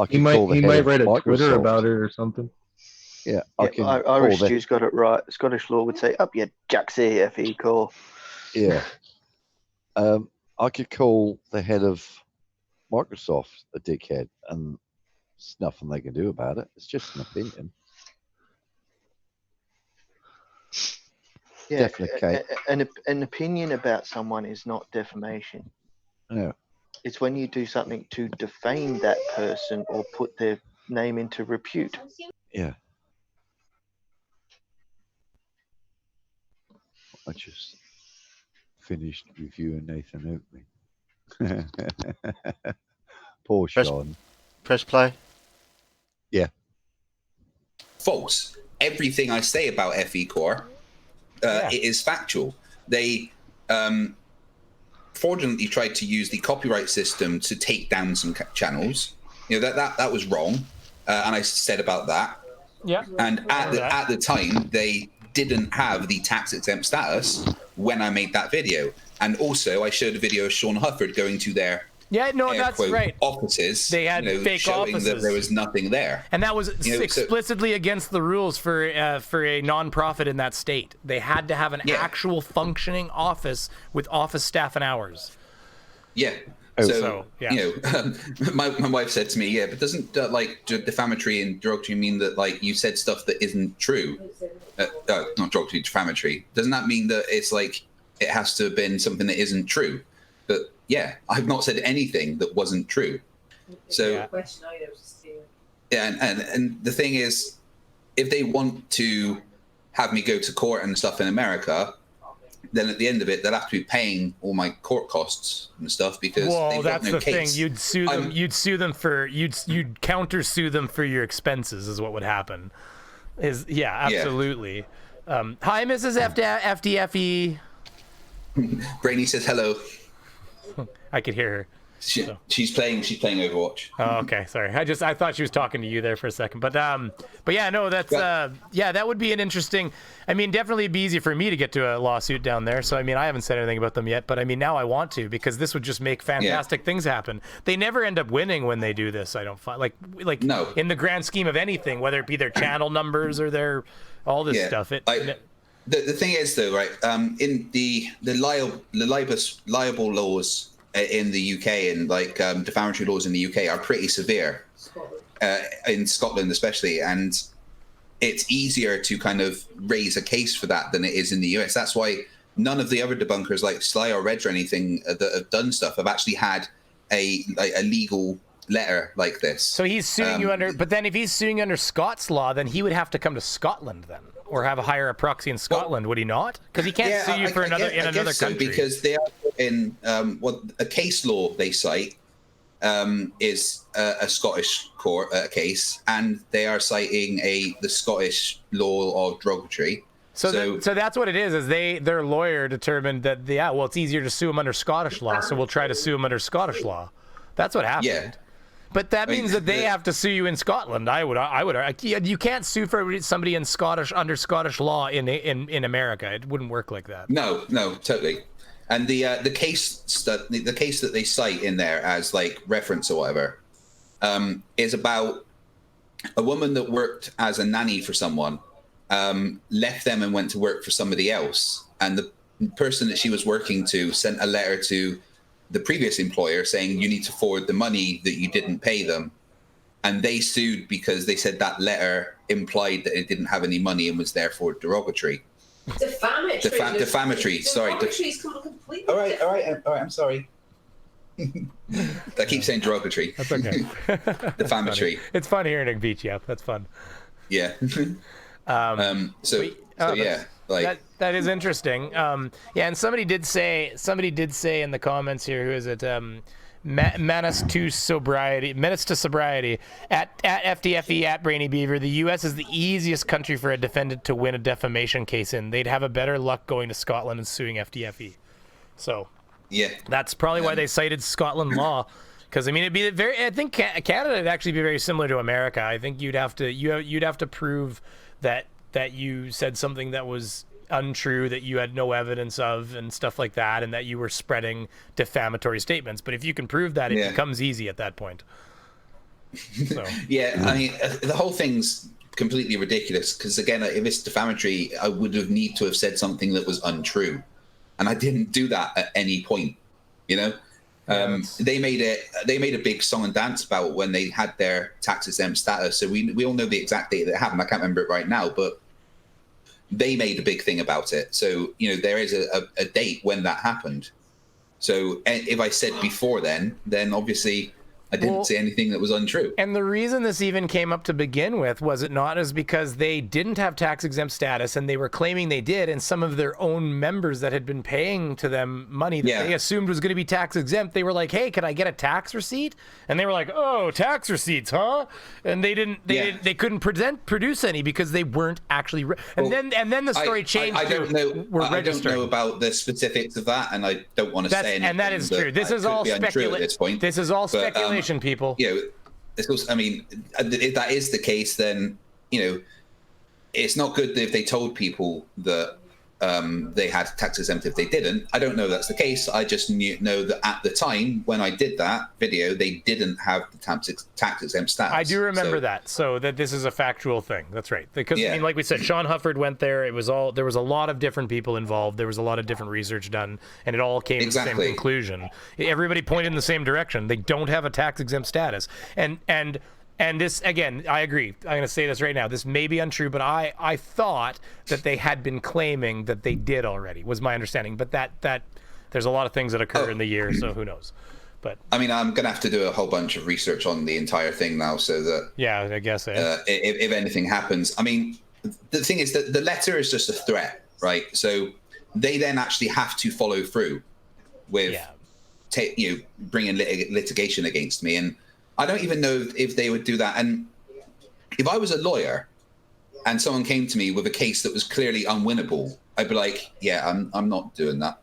He might write a Twitter about it or something. Yeah, Irish Stew's got it right. Scottish law would say, "Up your jacksy, FE call." Yeah. I could call the head of Microsoft a dickhead, and there's nothing they can do about it. It's just an opinion. Yeah, Definitely. an opinion about someone is not defamation. No. It's when you do something to defame that person or put their name into repute. Yeah. I just finished reviewing Nathan Oakley. Poor Sean. Press play. Yeah. False. Everything I say about FE Core, it is factual. They fraudulently tried to use the copyright system to take down some channels. That was wrong, and I said about that. Yeah. And at the time, they didn't have the tax exempt status when I made that video. And also, I showed a video of Sean Hufford going to their that's right. offices. They had fake showing offices. that there was nothing there, and that was explicitly against the rules for a nonprofit in that state. They had to have an actual functioning office with office staff and hours. Yeah. My wife said to me, but doesn't defamatory and derogatory mean that you said stuff that isn't true? Not derogatory, defamatory. Doesn't that mean that it's it has to have been something that isn't true? But I've not said anything that wasn't true. So and the thing is, if they want to have me go to court and stuff in America, then at the end of it, they'll have to be paying all my court costs and stuff because they've got no case. Thing. You'd sue them. You'd countersue them for your expenses. Is what would happen. Absolutely. Hi, Mrs. FDFE. Brainy says hello. I could hear her. She's playing Overwatch. Oh, okay. Sorry. I thought she was talking to you there for a second. But yeah, no, that's that would be an interesting. I mean, definitely it'd be easy for me to get to a lawsuit down there. So I mean, I haven't said anything about them yet, but I mean, now I want to because this would just make fantastic things happen. They never end up winning when they do this. I don't find like no. In the grand scheme of anything, whether it be their channel numbers or their all this stuff. The thing is though, right? In the liable laws in the UK and defamatory laws in the UK are pretty severe, in Scotland especially, and it's easier to kind of raise a case for that than it is in the US. That's why none of the other debunkers like Sly or Reg or anything that have done stuff have actually had a legal letter like this. So he's suing you under, but then if he's suing under Scots law, then he would have to come to Scotland then, or hire a proxy in Scotland, would he not? Because he can't sue you for another country. Because they are in a case law they cite is a Scottish court case, and they are citing the Scottish law of derogatory. So that's what it is their lawyer determined that it's easier to sue him under Scottish law, so we'll try to sue him under Scottish law. That's what happened. Yeah. But that means that they have to sue you in Scotland. I would. You can't sue for somebody in under Scottish law in America. It wouldn't work like that. No, totally. And the case that they cite in there as reference or whatever is about a woman that worked as a nanny for someone, left them and went to work for somebody else, and the person that she was working to sent a letter to the previous employer saying you need to forward the money that you didn't pay them, and they sued because they said that letter implied that it didn't have any money and was therefore derogatory. Defamatory. Sorry. All right. I'm sorry. I keep saying derogatory. That's okay. Defamatory. It's fun hearing it beat you up. That's fun. Yeah. That is interesting. And somebody did say in the comments here, who is it? Menace to Sobriety at FDFE at Brainy Beaver. The U.S. is the easiest country for a defendant to win a defamation case in. They'd have a better luck going to Scotland and suing FDFE. So yeah, that's probably why they cited Scotland law. Because I mean, it'd be very. I think Canada would actually be very similar to America. I think you'd have to prove that you said something that was untrue, that you had no evidence of, and stuff like that, and that you were spreading defamatory statements. But if you can prove that, it becomes easy at that point. So. Yeah, I mean, the whole thing's completely ridiculous because, again, if it's defamatory, I would have need to have said something that was untrue, and I didn't do that at any point. You know, they made a big song and dance about when they had their tax exempt status. So we all know the exact date that it happened. I can't remember it right now, but they made a big thing about it. So, you know, there is a date when that happened. So if I said before then obviously I didn't say anything that was untrue. And the reason this even came up to begin with, was it not, is because they didn't have tax exempt status and they were claiming they did, and some of their own members that had been paying to them money that they assumed was going to be tax exempt, they were like, hey, can I get a tax receipt? And they were like, oh, tax receipts, huh? And they couldn't produce any because they weren't actually and then the story changed. I don't know about the specifics of that, and I don't want to say anything. And that is true. This is all speculation at this point. This is all speculation. People, you know, I mean, if that is the case, then, you know, it's not good if they told people that they had tax exempt if they didn't. I don't know if that's the case. I just know that at the time when I did that video, they didn't have the tax exempt status. I do remember that. So that this is a factual thing. That's right. Because I mean, like we said, Sean Hufford went there. There was a lot of different people involved. There was a lot of different research done, and it all came to the same conclusion. Everybody pointed in the same direction. They don't have a tax exempt status. And this, again, I agree. I'm going to say this right now. This may be untrue, but I thought that they had been claiming that they did already, was my understanding. But that there's a lot of things that occur in the year, so who knows. But I mean, I'm going to have to do a whole bunch of research on the entire thing now, so that I guess if anything happens. I mean, the thing is that the letter is just a threat, right? So they then actually have to follow through with bringing litigation against me, and I don't even know if they would do that. And if I was a lawyer and someone came to me with a case that was clearly unwinnable, I'd be like, I'm not doing that.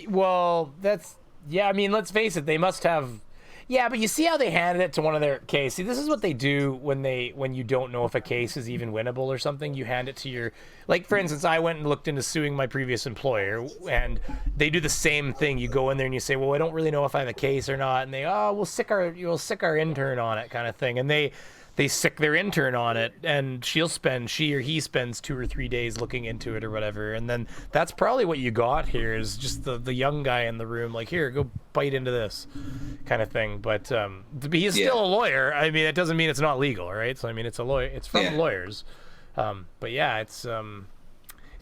Well, I mean, let's face it, they must have. Yeah, but you see how they handed it to one of their case. See, this is what they do when you don't know if a case is even winnable or something. You hand it to your, like, for instance, I went and looked into suing my previous employer, and they do the same thing. You go in there and you say, well, I don't really know if I have a case or not, and they, we'll sick our intern on it, kind of thing, and they sick their intern on it, and she or he spends 2 or 3 days looking into it or whatever, and then that's probably what you got here, is just the young guy in the room, like, here, go bite into this kind of thing. But he's still a lawyer. I mean, that doesn't mean it's not legal, right? So I mean, it's a lawyer. It's from lawyers. But yeah, it's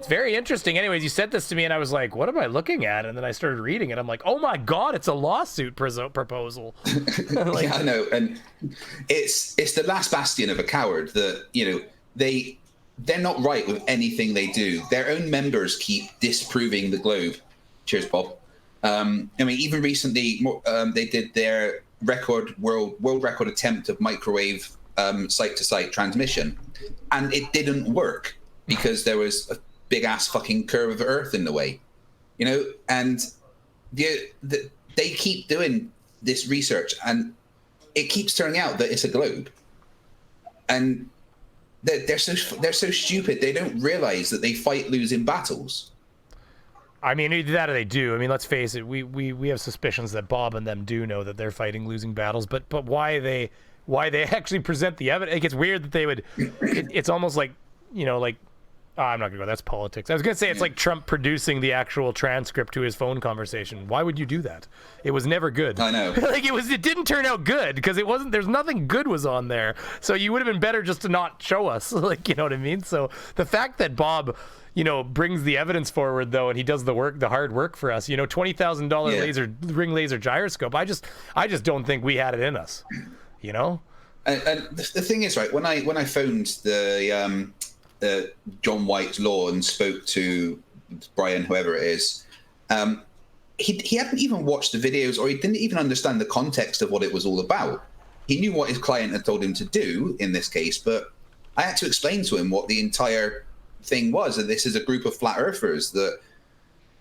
very interesting. Anyways, you sent this to me, and I was like, what am I looking at? And then I started reading it. I'm like, oh my God, it's a lawsuit proposal. Like, yeah, I know. And it's the last bastion of a coward that, you know, they're not right with anything they do. Their own members keep disproving the globe. Cheers, Bob. I mean, even recently, they did their world record attempt of microwave site-to-site transmission, and it didn't work because there was a big ass fucking curve of Earth in the way, you know. And they keep doing this research, and it keeps turning out that it's a globe. And they're so stupid. They don't realize that they fight losing battles. I mean, either that or they do. I mean, let's face it. We have suspicions that Bob and them do know that they're fighting losing battles. But why they actually present the evidence? It gets weird that they would. It's almost like, you know, like. I'm not gonna go. That's politics. I was gonna say it's like Trump producing the actual transcript to his phone conversation. Why would you do that? It was never good. I know. Like it didn't turn out good because it wasn't. There's nothing good was on there. So you would have been better just to not show us. Like, you know what I mean? So the fact that Bob, you know, brings the evidence forward though, and he does the hard work for us. You know, $20,000 ring laser gyroscope. I just don't think we had it in us. You know. And the thing is, right, when I phoned the John White's Law and spoke to Brian, whoever it is, he hadn't even watched the videos, or he didn't even understand the context of what it was all about. He knew what his client had told him to do in this case, but I had to explain to him what the entire thing was. And this is a group of flat earthers that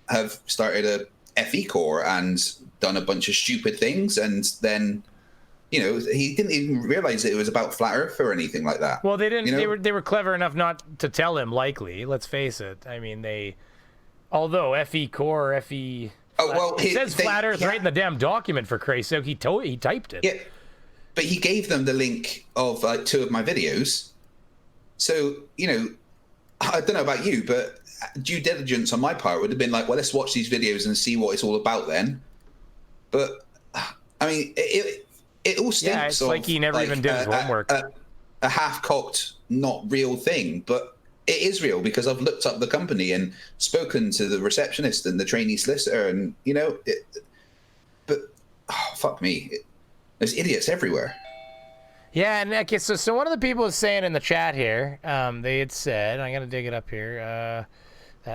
have started FE Corps and done a bunch of stupid things, and then he didn't even realize that it was about flat Earth or anything like that. Well, they didn't. They were clever enough not to tell him. Likely, let's face it. I mean, although FE Corps, FE. Oh well, it says flat Earth right in the damn document. For Christ's sake, he typed it. Yeah, but he gave them the link of 2 of my videos. So I don't know about you, but due diligence on my part would have been like, well, let's watch these videos and see what it's all about then. But I mean, it all stinks. Yeah, it's like he never even did his homework. A half-cocked, not real thing, but it is real because I've looked up the company and spoken to the receptionist and the trainee solicitor, and but fuck me, there's idiots everywhere. Yeah, and okay, so one of the people was saying in the chat here, they had said, I gotta dig it up here.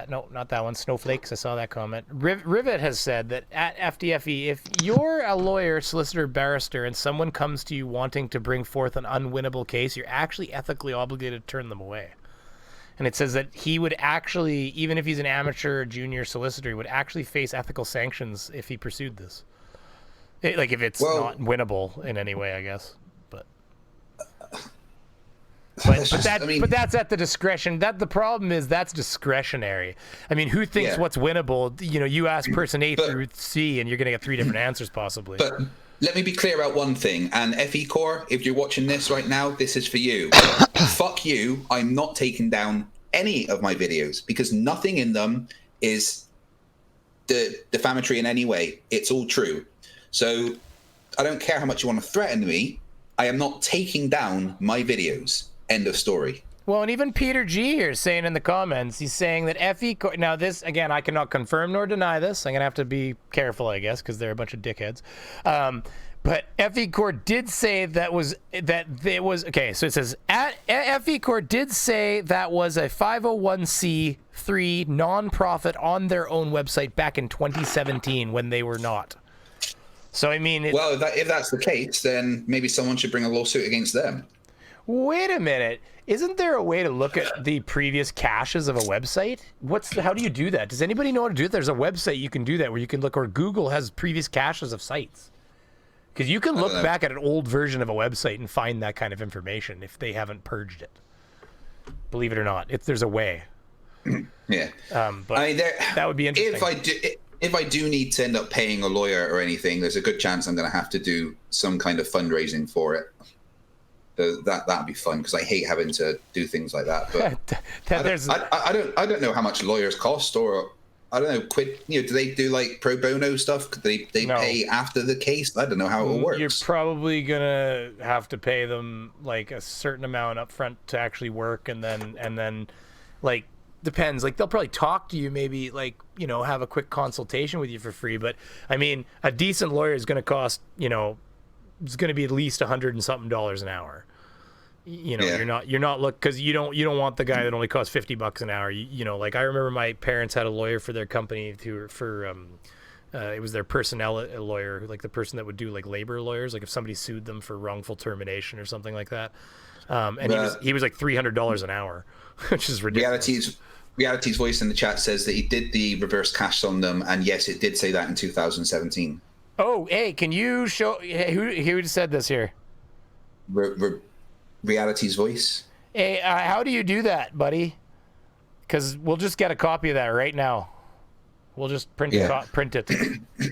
No, not that one. Snowflakes. I saw that comment. Rivet has said that at FDFE, if you're a lawyer, solicitor, barrister, and someone comes to you wanting to bring forth an unwinnable case, you're actually ethically obligated to turn them away. And it says that he would actually, even if he's an amateur or junior solicitor, he would actually face ethical sanctions if he pursued this. Like if it's not winnable in any way, I guess. But that's at the discretion. The problem is that's discretionary. I mean, who thinks what's winnable? You ask person A through C, and you're going to get 3 different answers possibly. But let me be clear about one thing. And FE Corps, if you're watching this right now, this is for you. Fuck you. I'm not taking down any of my videos because nothing in them is defamatory in any way. It's all true. So I don't care how much you want to threaten me. I am not taking down my videos. End of story. Well, and even Peter G here is saying in the comments, he's saying that FE Corps, now this, again, I cannot confirm nor deny this. I'm going to have to be careful, I guess, because they're a bunch of dickheads. But FE Corps did say okay, so it says, FE Corps did say that was a 501c3 non-profit on their own website back in 2017 when they were not. So, I mean... if that's the case, then maybe someone should bring a lawsuit against them. Wait a minute. Isn't there a way to look at the previous caches of a website? How do you do that? Does anybody know how to do it? There's a website you can do that where you can look, or Google has previous caches of sites. Because you can look back at an old version of a website and find that kind of information if they haven't purged it. Believe it or not, there's a way. Yeah. But that would be interesting. If I do need to end up paying a lawyer or anything, there's a good chance I'm going to have to do some kind of fundraising for it. That'd be fun because I hate having to do things like that. But I don't know how much lawyers cost, or I don't know. Do they do like pro bono stuff? Could they pay after the case? I don't know how it works. You're probably gonna have to pay them like a certain amount up front to actually work, and then like depends. Like they'll probably talk to you, maybe like have a quick consultation with you for free. But I mean, a decent lawyer is going to cost it's going to be at least $100 and something an hour. You're not because you don't want the guy that only costs $50 an hour. Like I remember my parents had a lawyer for their company it was their personnel lawyer, like the person that would do like labor lawyers, like if somebody sued them for wrongful termination or something like that. And he was like $300 an hour, which is ridiculous. Reality's voice in the chat says that he did the reverse cache on them, and yes, it did say that in 2017. Oh, hey, can you show who said this here? Reality's voice. Hey, how do you do that, buddy? Because we'll just get a copy of that right now. We'll just print it.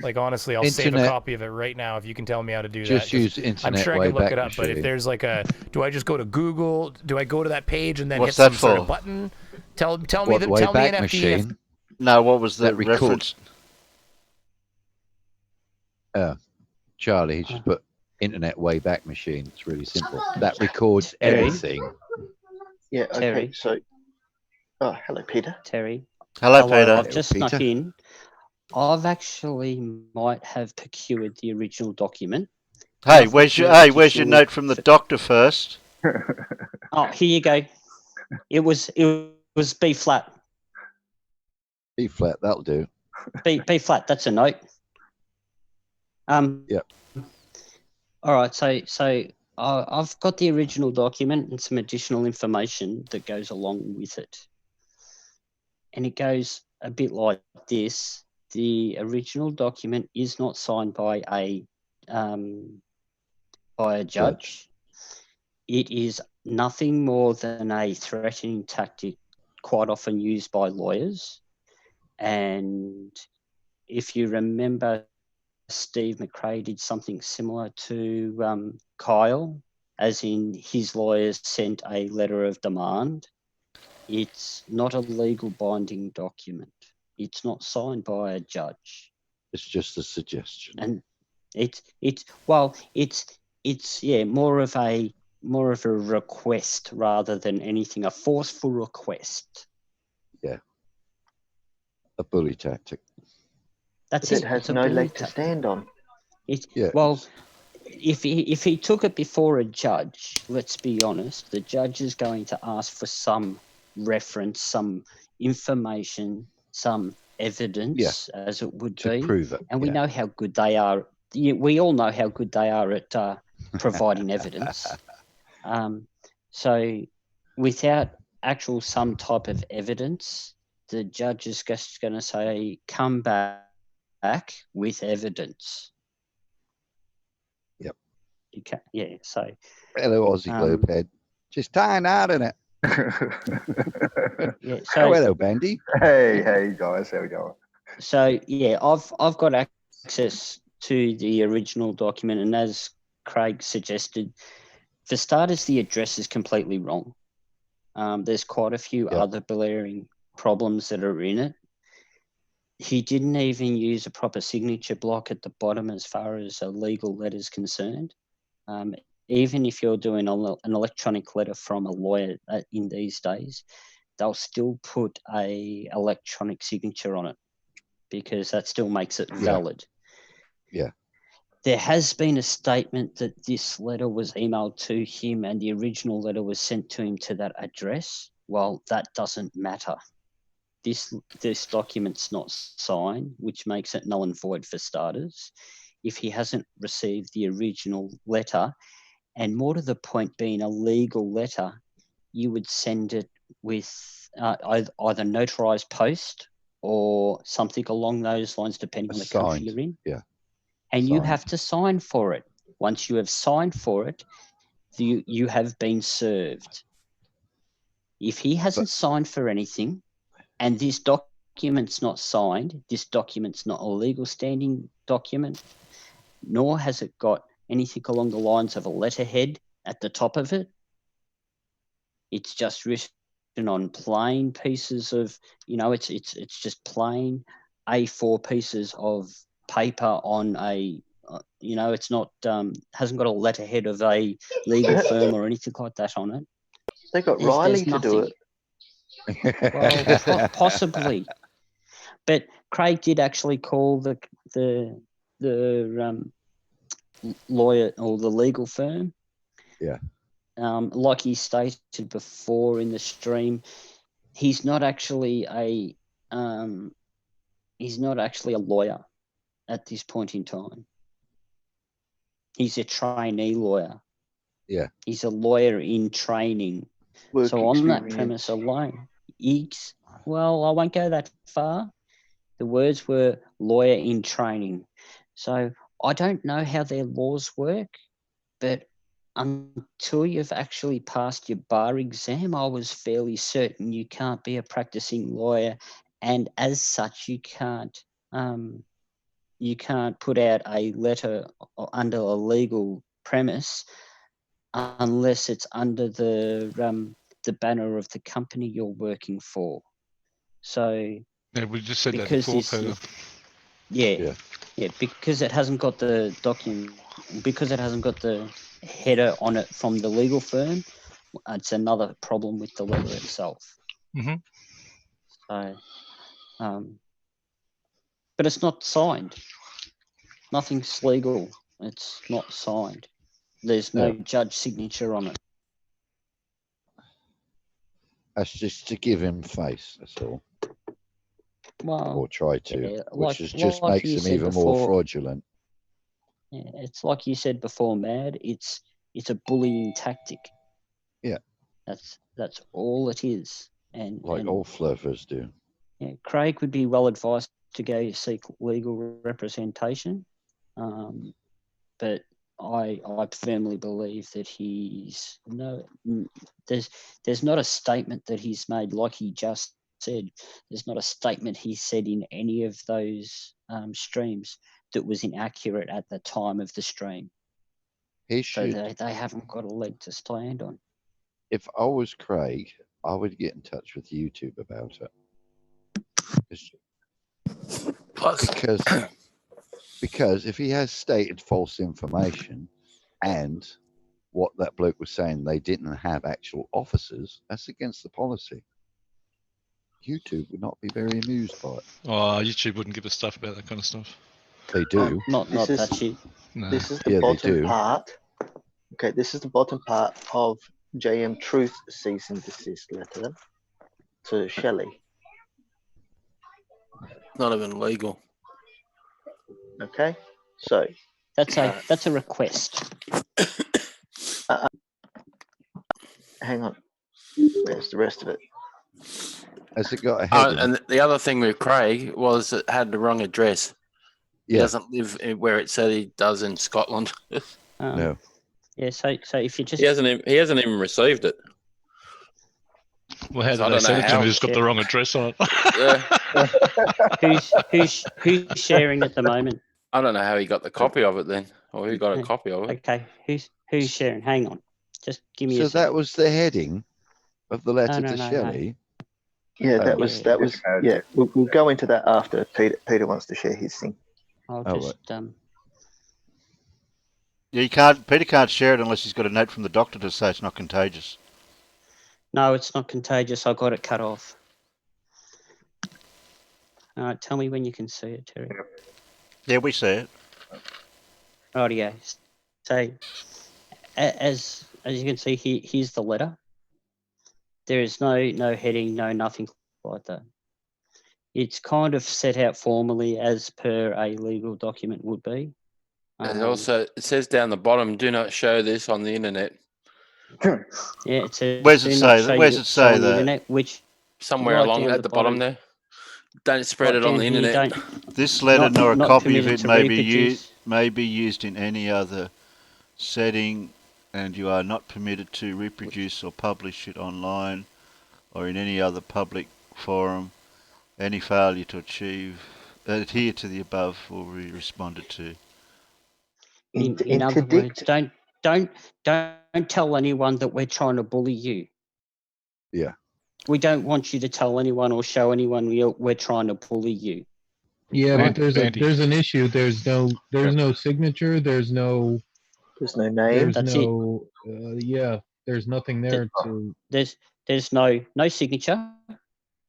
Like honestly, I'll save a copy of it right now if you can tell me how to do that. Just use internet. I'm sure I can look it up, but if there's like do I just go to Google? Do I go to that page and then What's hit some that sort for? of button? Tell me an FD. No, what was the reference? Charlie, he just put Internet Wayback Machine. It's really simple. That records everything. Yeah, okay. Terry. So, hello, Peter. Terry. Hello, Peter. I've just snuck in. I've actually might have procured the original document. Hey, where's your note from the doctor first? Oh, here you go. It was B flat. B flat, that'll do. B flat. That's a note. Yep. All right. So I've got the original document and some additional information that goes along with it, and it goes a bit like this. the original document is not signed by a judge. It is nothing more than a threatening tactic, quite often used by lawyers. And if you remember, Steve McRae did something similar to Kyle, as in his lawyers sent a letter of demand. It's not a legal binding document. It's not signed by a judge. It's just a suggestion. And it's more of a request rather than anything, a forceful request. Yeah. A bully tactic. That's it. It has no leg to stand on. Well, if he took it before a judge, let's be honest, the judge is going to ask for some reference, some information, some evidence, as it would to be. prove it. And we know how good they are. We all know how good they are at providing evidence. So without actual some type of evidence, the judge is just going to say, come back with evidence. Yep. You can, so. Hello, Aussie Globehead. Just tying out in it. So, hello, Bendy. Hey guys, how we going? So I've got access to the original document, and as Craig suggested, for starters, the address is completely wrong. There's quite a few other blaring problems that are in it. He didn't even use a proper signature block at the bottom as far as a legal letter is concerned. Even if you're doing an electronic letter from a lawyer in these days, they'll still put a electronic signature on it because that still makes it valid. Yeah. There has been a statement that this letter was emailed to him and the original letter was sent to him to that address. Well, that doesn't matter. This document's not signed, which makes it null and void for starters. If he hasn't received the original letter, and more to the point being a legal letter, you would send it with either notarized post or something along those lines, depending on the country you're in. Yeah. And you have to sign for it. Once you have signed for it, you have been served. If he hasn't signed for anything, and this document's not signed, this document's not a legal standing document, nor has it got anything along the lines of a letterhead at the top of it. It's just written on plain pieces of, it's just plain A4 pieces of paper on a, it's not, hasn't got a letterhead of a legal firm or anything like that on it. They got Riley to do it. Well, possibly. But Craig did actually call the lawyer or the legal firm. Yeah. Like he stated before in the stream, he's not actually a lawyer at this point in time. He's a trainee lawyer. Yeah. He's a lawyer in training. So on that premise alone, I won't go that far. The words were lawyer in training. So I don't know how their laws work, but until you've actually passed your bar exam, I was fairly certain you can't be a practicing lawyer, and as such, you can't put out a letter under a legal premise unless it's under the banner of the company you're working for. So we just said that before, Peter. Because it hasn't got the document, because it hasn't got the header on it from the legal firm, it's another problem with the letter itself. Mm-hmm. So, but it's not signed. Nothing's legal. It's not signed. There's no judge signature on it. That's just to give him face, that's all. Well, or try to, which just like makes him even more fraudulent. Yeah, it's like you said before, Mad. It's a bullying tactic. Yeah, that's all it is. And all flirters do. Yeah, Craig would be well advised to go seek legal representation. But I firmly believe that there's not a statement that he's made, like he just said. There's not a statement he said in any of those streams that was inaccurate at the time of the stream. He So should. they haven't got a leg to stand on. If I was Craig, I would get in touch with YouTube about it. Because if he has stated false information and what that bloke was saying, they didn't have actual officers, that's against the policy. YouTube would not be very amused by it. Oh, YouTube wouldn't give a stuff about that kind of stuff. They do. Not that shit. No. This is the bottom part. Okay, this is the bottom part of JM Truth cease and desist letter to Shelley. Not even legal. Okay, so that's a request. Hang on. Where's the rest of it? Has it got a heading? And the other thing with Craig was it had the wrong address. He doesn't live where it said he does in Scotland. No. Yeah, so if you just he hasn't even received it. Well, how did they send it to him? He's got the wrong address on it. Who's sharing at the moment? I don't know how he got the copy of it then, or who got a copy of it. Okay, who's sharing? Hang on, just give me. So that was the heading of the letter to Shelley. Yeah, that was. Yeah, we'll go into that after Peter wants to share his thing. I'll just Yeah, Peter can't share it unless he's got a note from the doctor to say it's not contagious. No, it's not contagious. I got it cut off. All right, tell me when you can see it, Terry. Yeah, we see it. Rightio. So, as you can see, here's the letter. There is no heading, no nothing like that. It's kind of set out formally as per a legal document would be. And also, it says down the bottom, "Do not show this on the internet." Yeah, it says. Where's it say that? Where's it say that? Internet, which somewhere right along at the bottom there. Don't spread it on the internet. This letter nor a copy of it may be used in any other setting, and you are not permitted to reproduce or publish it online or in any other public forum. Any failure to adhere to the above will be responded to. In other words, don't tell anyone that we're trying to bully you. Yeah. We don't want you to tell anyone or show anyone we're trying to bully you. Yeah, but there's an issue. There's no signature. There's no name. There's there's nothing there to. There's no signature.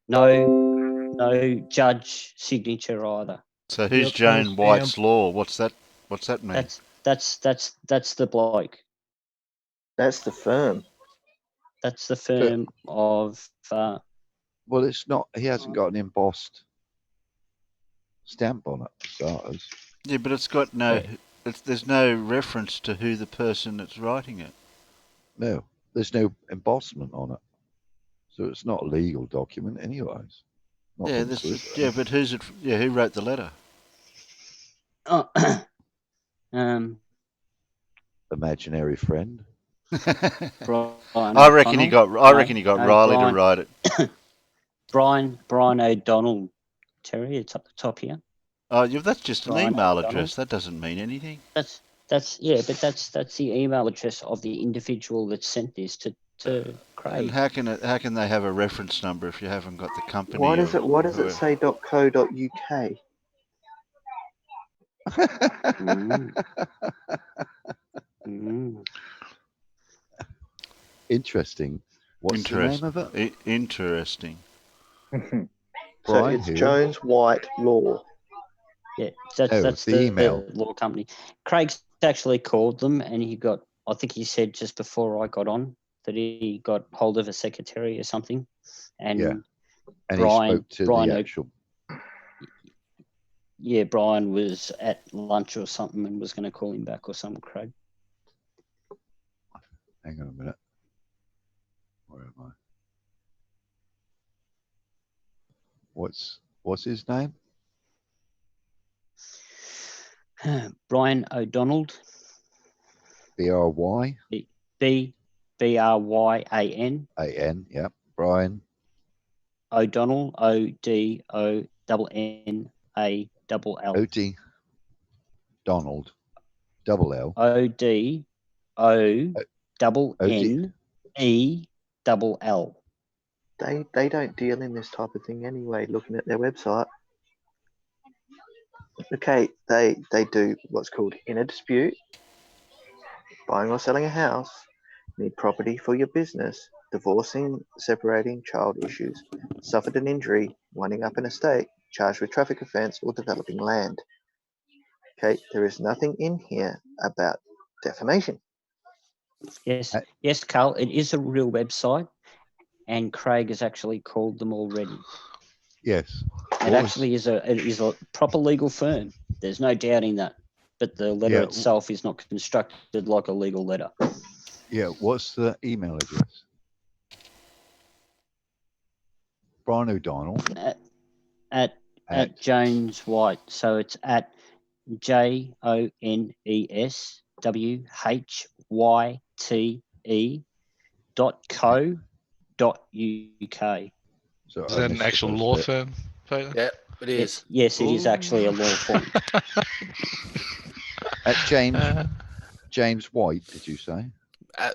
No judge signature either. So who's Jane White's law? What's that mean? That's the bloke. That's the firm. That's the firm of. Well, it's not. He hasn't got an embossed stamp on it, for starters. Yeah, but it's got no. There's no reference to who the person that's writing it. No, there's no embossment on it, so it's not a legal document, anyways. Yeah, but who's it? Yeah, who wrote the letter? Oh, imaginary friend. I reckon he got Riley to write it. Brian O'Donnell, Terry. It's up the top here. Oh, that's just an email address. That doesn't mean anything. That's the email address of the individual that sent this to Craig. And how can they have a reference number if you haven't got the company? What does it say? .co.uk. Interesting. What's the name of it? Interesting. So it's Jones White Law. Yeah, that's the email law company. Craig's actually called them, and I think he said just before I got on that he got hold of a secretary or something, and Brian, he spoke to the actual. Yeah, Brian was at lunch or something and was going to call him back or something, Craig. Hang on a minute. Where am I? What's his name? Brian O'Donnell. B-R-Y? B-R-Y-A-N. A-N, yeah. Brian. O'Donnell, O-D-O-N-N-A-L-L. O-D. Donald. Double L. O-D-O-N-N-E-L-L. They don't deal in this type of thing anyway, looking at their website. Okay, they do what's called in a dispute, buying or selling a house, need property for your business, divorcing, separating, child issues, suffered an injury, winding up an estate, charged with traffic offence, or developing land. Okay, there is nothing in here about defamation. Yes, yes, Carl, it is a real website, and Craig has actually called them already. Yes. It actually is a proper legal firm. There's no doubting that. But the letter itself is not constructed like a legal letter. Yeah, what's the email address? Brian O'Donnell. At Jones White. So it's at JONESWHYTE.co.uk. So is that an actual law firm, Peter? Yeah, it is. Yes, it is actually a law firm. At James White, did you say?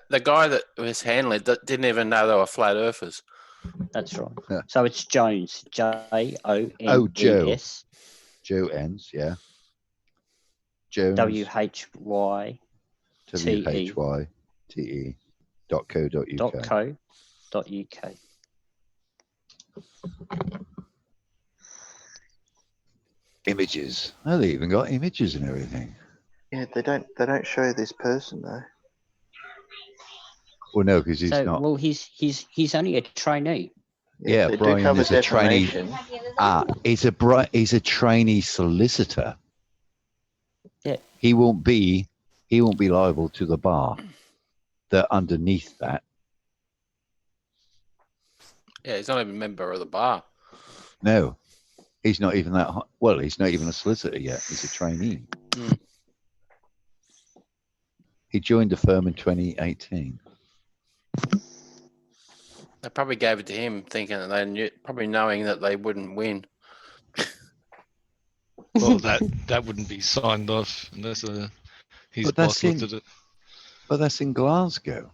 The guy that was handling it didn't even know they were flat earthers. That's right. Yeah. So it's Jones, J-O-N-E-S. Oh, Joe. Joe Ends, yeah. Jones. W-H-Y-T-E. W-H-Y-T-E.co.uk. Images. Oh, they even got images and everything. Yeah, they don't show this person though. Well, no, because he's not. Well, he's only a trainee. Yeah, Brian is a trainee. He's a trainee solicitor. Yeah. He won't be liable to the bar. They're underneath that. Yeah, he's not even a member of the bar. No, he's not even that. Well, he's not even a solicitor yet. He's a trainee. Mm. He joined the firm in 2018. They probably gave it to him thinking that they knew, probably knowing that they wouldn't win. Well, that wouldn't be signed off unless his boss looked at it. But that's in Glasgow.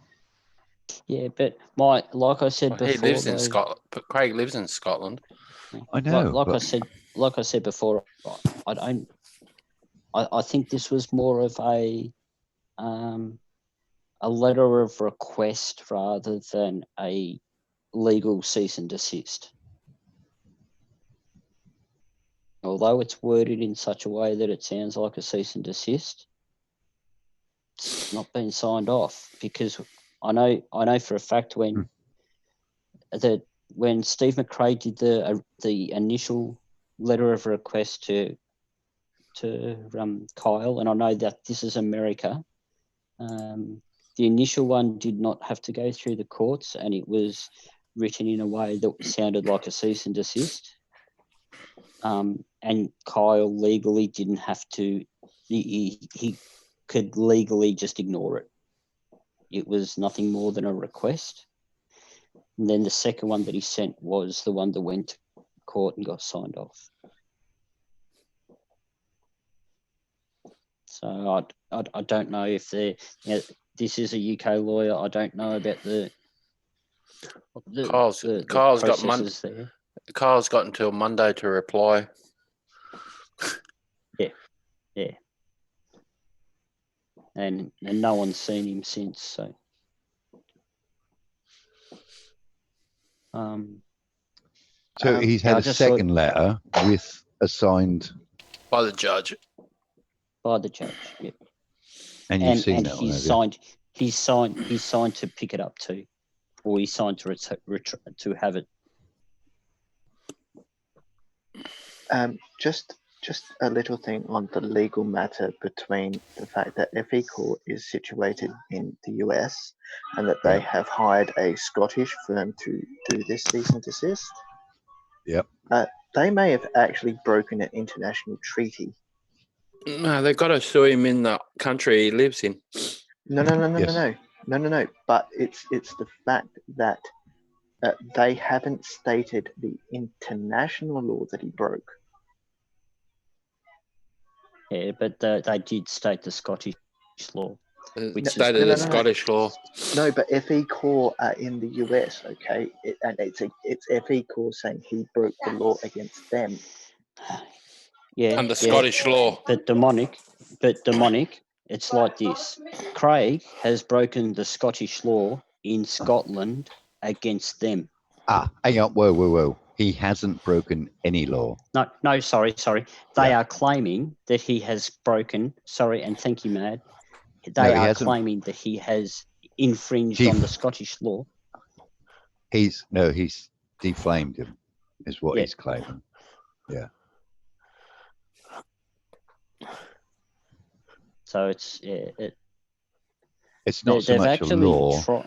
Yeah, but like I said before, he lives in Scotland. But Craig lives in Scotland. I know. Like I said before, I think this was more of a letter of request rather than a legal cease and desist. Although it's worded in such a way that it sounds like a cease and desist, it's not been signed off, because I know for a fact when Steve McRae did the initial letter of request to Kyle, and I know that this is America. The initial one did not have to go through the courts, and it was written in a way that sounded like a cease and desist. And Kyle legally didn't have to. He could legally just ignore it. It was nothing more than a request. And then the second one that he sent was the one that went to court and got signed off. So I don't know if this is a UK lawyer. I don't know about Kyle's got until Monday to reply. Yeah. And no one's seen him since. So. So he's had a second letter with a signed by the judge. By the judge, yeah. And you've seen that already. He's signed to pick it up too, or he signed to have it. Just a little thing on the legal matter between the fact that FE Court is situated in the US and that they have hired a Scottish firm to do this cease and desist. Yep. They may have actually broken an international treaty No, they've got to sue him in the country he lives in. No. But it's the fact that they haven't stated the international law that he broke. Yeah, but they did state the Scottish law. Which stated the Scottish law. No, but FE Corps in the US, okay, and it's FE Corps saying he broke the law against them. Yeah, under Scottish law. But demonic, it's like this. Craig has broken the Scottish law in Scotland against them. Hang on, whoa. He hasn't broken any law. No, sorry. They are claiming that he has broken, and thank you, Mad. They are claiming that he has infringed on the Scottish law. He's deflamed him, is what he's claiming. Yeah. So it's not so much a law.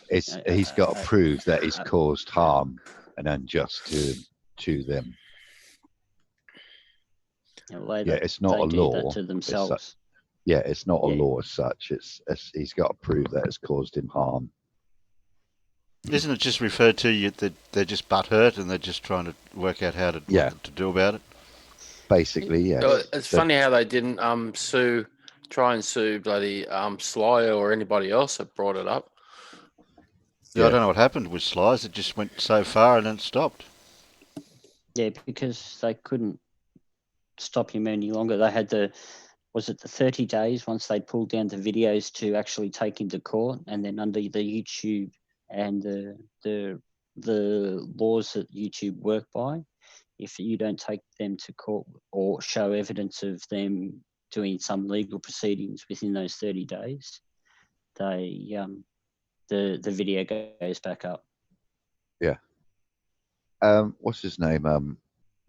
He's got to prove that he's caused harm and unjust to them. It's not a law to themselves. It's not a law as such. He's got to prove that it's caused him harm. Isn't it just referred to that they're just butthurt and they're just trying to work out how to do about it? Basically, yeah. It's funny how they didn't try and sue bloody Sly or anybody else that brought it up. Yeah, I don't know what happened with Sly's. It just went so far and then stopped. Yeah, because they couldn't stop him any longer. They had the 30 days once they pulled down the videos to actually take him to court, and then under the YouTube and the laws that YouTube work by, if you don't take them to court or show evidence of them doing some legal proceedings within those 30 days, the video goes back up. Yeah. What's his name?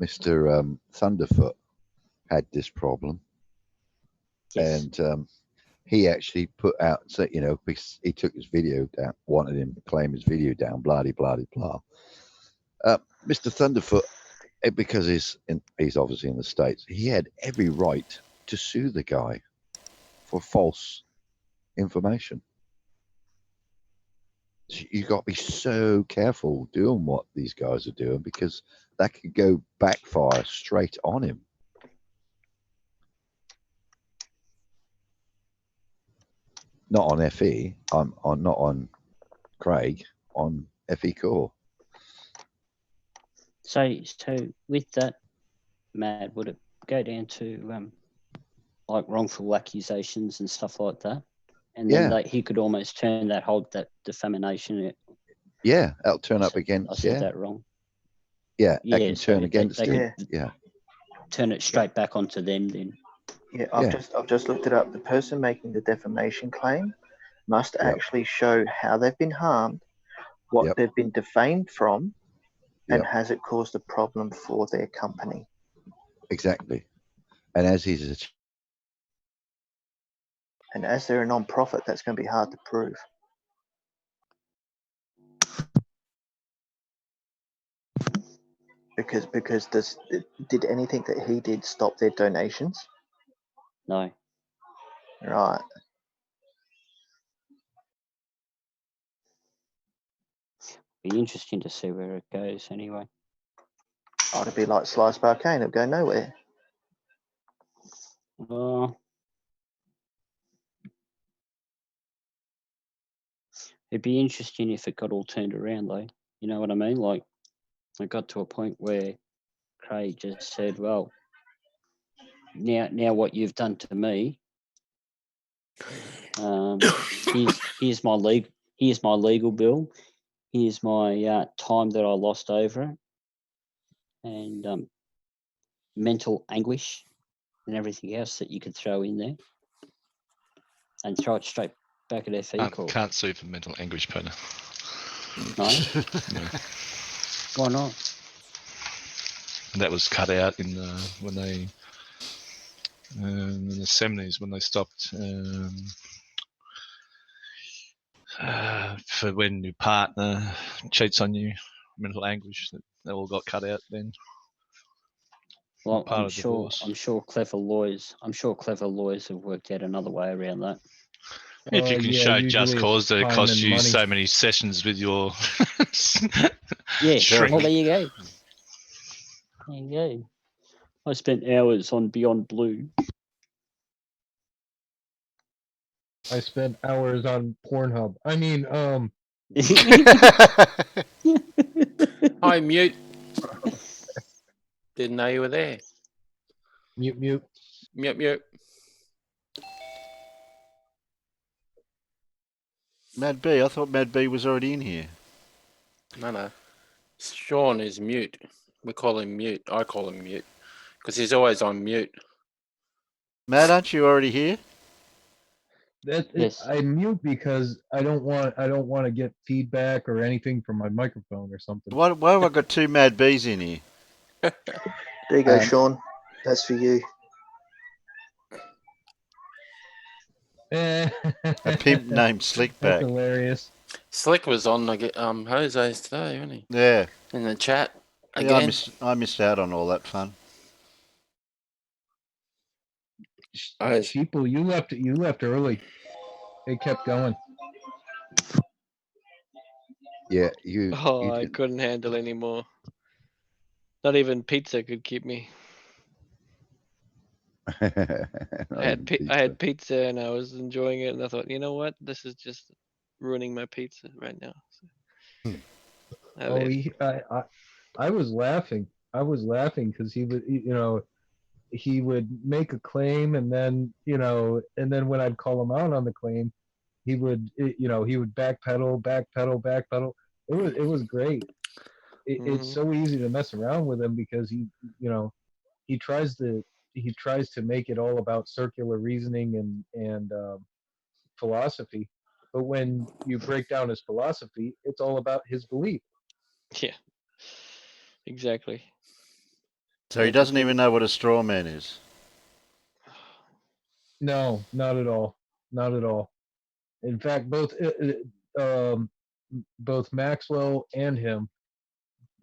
Mr. Thunderfoot had this problem. Yes. And he actually put out, because he took his video down, wanted him to claim his video down, blah, blah, blah. Mr. Thunderfoot, because he's obviously in the States, he had every right to sue the guy for false information. You got to be so careful doing what these guys are doing, because that could go backfire straight on him. Not on FE, not on Craig, on FE Core. So with that, Matt, would it go down to like wrongful accusations and stuff like that? And then he could almost turn that defamation. Yeah, that'll turn up against. I said that wrong. Yeah, that can turn against him. Turn it straight back onto them then. Yeah, I've just looked it up. The person making the defamation claim must actually show how they've been harmed, what they've been defamed from, and has it caused a problem for their company. Exactly. And as they're a non-profit, that's going to be hard to prove. Because did anything that he did stop their donations? No. Right. Be interesting to see where it goes anyway. Oh, it'd be like Slice Barcane, it'll go nowhere. It'd be interesting if it got all turned around though. You know what I mean? Like, it got to a point where Craig just said, well, now what you've done to me, here's my legal bill, here's my time that I lost over it, and mental anguish and everything else that you could throw in there, and throw it straight back at FE Corp. Can't sue for mental anguish, Peter. No? No. Why not? And that was cut out in when they in the 70s when they stopped for when your partner cheats on you, mental anguish. That all got cut out then. Well, Part I'm of sure. divorce. I'm sure clever lawyers. I'm sure clever lawyers have worked out another way around that. If you can Yeah, show just usually it's cause that it time costs and you money. so many sessions with your Yeah. shrink. Well, there you go. There you go. I spent hours on Beyond Blue. I spent hours on Pornhub. I mean, Hi, mute. Didn't know you were there. mute. Mute, mute. Mad B, I thought Mad B was already in here. No. Sean is mute. We call him mute. I call him mute because he's always on mute. Mad, aren't you already here? Yes. I mute because I don't want to get feedback or anything from my microphone or something. Why have I got two Mad Bs in here? There you go, Sean. That's for you. A pimp named That's Slickback. hilarious. Slick was on Jose's today, wasn't he? Yeah. In the chat Yeah, again. I missed out on all that fun. Sheeple, you left early. It kept going. Yeah, I couldn't handle anymore. Not even pizza could keep me. I had pizza and I was enjoying it, and I thought, you know what, this is just ruining my pizza right now. So I was laughing. I was laughing because he would, he would make a claim, and then when I'd call him out on the claim, he would backpedal. It was great. It's so easy to mess around with him because he tries to make it all about circular reasoning and philosophy, but when you break down his philosophy, it's all about his belief. Yeah, exactly. So he doesn't even know what a straw man is. No, not at all. Not at all. In fact, both Maxwell and him,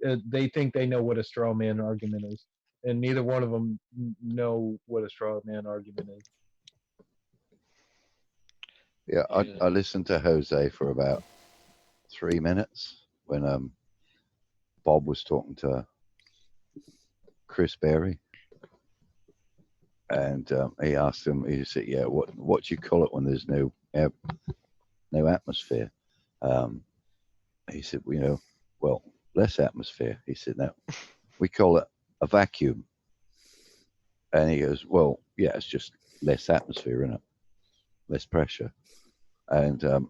they think they know what a straw man argument is, and neither one of them know what a straw man argument is. Yeah, I listened to Jose for about 3 minutes when Bob was talking to Chris Berry, and he asked him. He said, "Yeah, what do you call it when there's no atmosphere?" He said, "Well, less atmosphere." He said, "No, we call it a vacuum." And he goes, "Well, yeah, it's just less atmosphere, isn't it? Less pressure." And and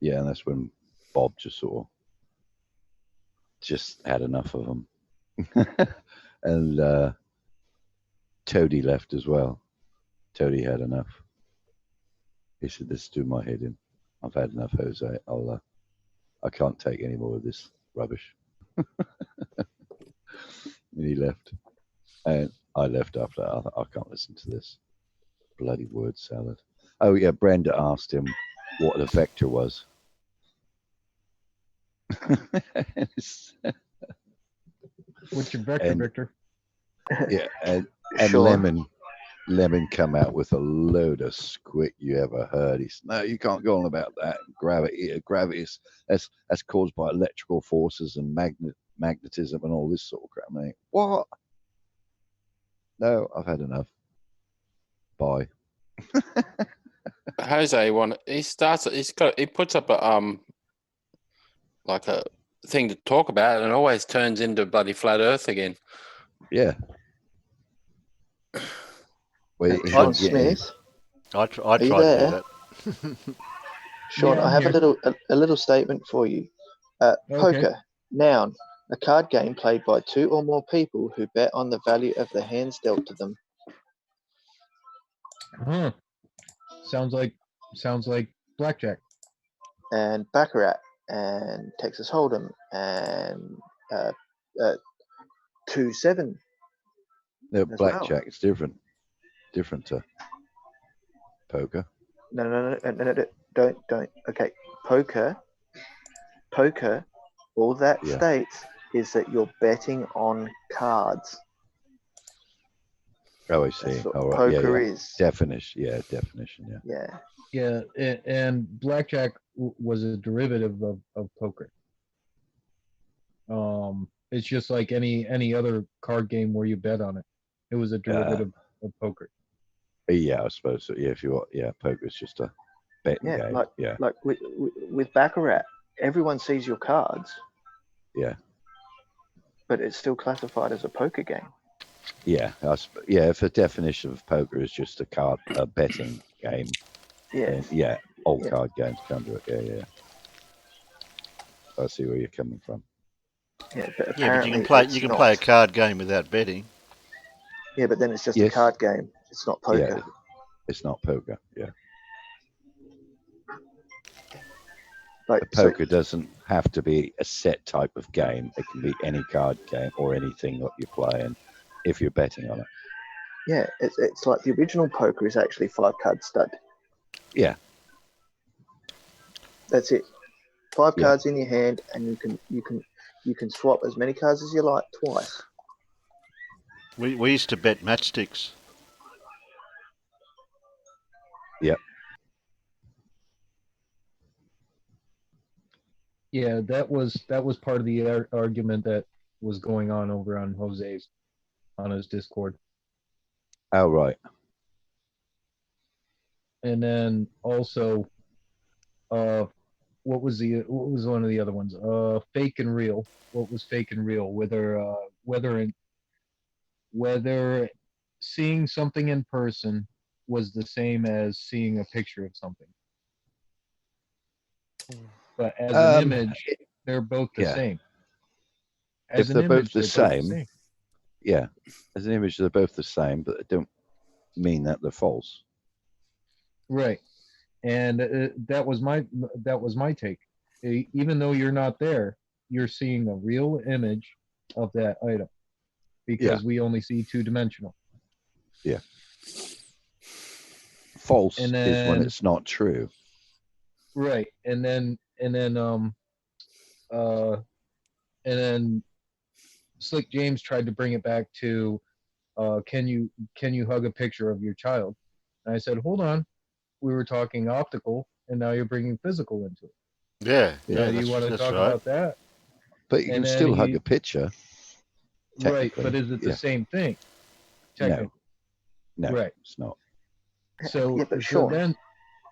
that's when Bob just had enough of them. And Toady left as well. Toady had enough. He said, "This is doing my head in. I've had enough, Jose. I can't take any more of this rubbish." And he left. And I left after that. I can't listen to this bloody word salad. Oh yeah, Brenda asked him what a vector was. What's your vector, Victor? Yeah, and Lemon come out with a load of squid you ever heard. He said, "No, you can't go on about that. Gravity is that's caused by electrical forces and magnetism and all this sort of crap." I'm like, what? No, I've had enough. Bye. Jose he puts up a like a thing to talk about, and it always turns into bloody flat Earth again. Yeah. Well, Sean Smith, I try to do that. Sean, I have a little statement for you. Poker, noun, a card game played by two or more people who bet on the value of the hands dealt to them. Sounds like blackjack. And Baccarat, and Texas Hold'em, and 2-7. No, blackjack is different to poker. No, don't. Okay, poker. All that states is that you're betting on cards. Oh, I see. That's what All right. poker yeah. is. Definition. Yeah, definition. Yeah. Yeah. Yeah, and blackjack was a derivative of poker. It's just like any other card game where you bet on it. It was a derivative of poker. Yeah, I suppose so. Yeah, if you poker's just a betting game. Like with baccarat, everyone sees your cards. Yeah. But it's still classified as a poker game. Yeah, if the definition of poker is just a betting game, yes. then card games come to it. Yeah. I see where you're coming from. Yeah, but you can play a card game without betting. Yeah, but then it's just a card game. It's not poker. Yeah, it's not poker. Yeah. Like, poker doesn't have to be a set type of game. It can be any card game or anything that you're playing if you're betting on it. Yeah, it's like the original poker is actually 5-card stud. Yeah. That's it. 5 cards in your hand, and you can swap as many cards as you like twice. We used to bet matchsticks. Yep. Yeah, that was part of the argument that was going on over on Jose's on his Discord. Oh, right. And then also, what was one of the other ones? Fake and real. What was fake and real? Whether seeing something in person was the same as seeing a picture of something. But as an image, they're both the same. If they're both the same, yeah, as an image, they're both the same, but they don't mean that they're false. Right, and that was my take. Even though you're not there, you're seeing a real image of that item because we only see 2-dimensional. Yeah. False is when it's not true. Right, and then Slick James tried to bring it back to, can you hug a picture of your child? And I said, hold on, we were talking optical, and now you're bringing physical into it. Yeah. Do you want to talk about that? But you can still hug a picture. Right, but is it the same thing? No, right, it's not. So, but sure.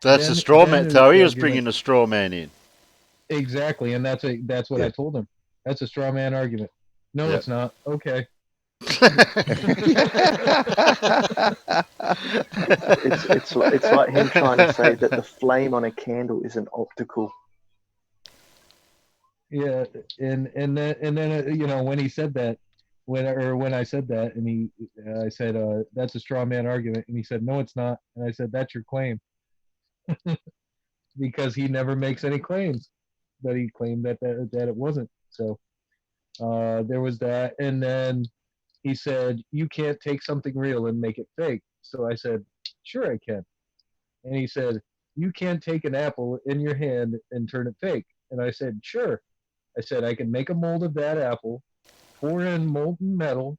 That's a straw man. So he was bringing a straw man in. Exactly, and that's what I told him. That's a straw man argument. No, it's not. Okay. it's like him trying to say that the flame on a candle isn't optical. Yeah, and then when he said that, when I said that, and I said that's a straw man argument, and he said no, it's not, and I said that's your claim, because he never makes any claims that he claimed that it wasn't. So there was that, and then he said you can't take something real and make it fake. So I said sure I can, and he said you can't take an apple in your hand and turn it fake, and I said sure. I said I can make a mold of that apple, pour in molten metal,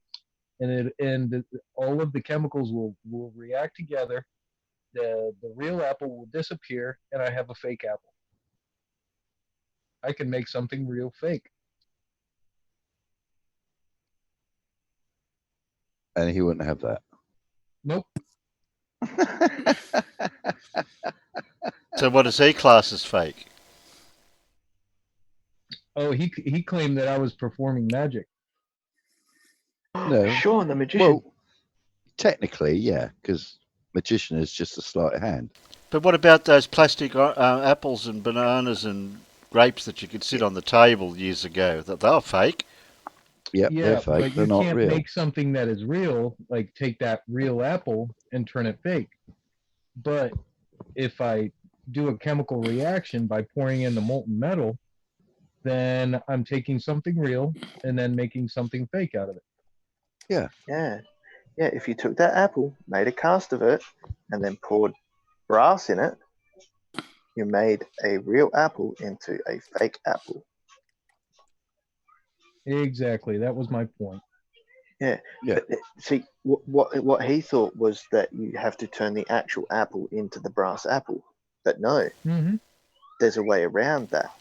and all of the chemicals will react together. The real apple will disappear, and I have a fake apple. I can make something real fake. And he wouldn't have that. Nope. So what does he class as fake? Oh, he claimed that I was performing magic. No. Sean, the magician. Well, technically, yeah, because magician is just a sleight of hand. But what about those plastic apples and bananas and grapes that you could sit on the table years ago? They were fake. Yep, yeah, they're fake. But they're you not can't real. make something that is real, like take that real apple and turn it fake. But if I do a chemical reaction by pouring in the molten metal, then I'm taking something real and then making something fake out of it. Yeah. Yeah. Yeah, if you took that apple, made a cast of it, and then poured brass in it, you made a real apple into a fake apple. Exactly. That was my point. Yeah. Yeah. But, see, what he thought was that you have to turn the actual apple into the brass apple, but no, there's a way around that.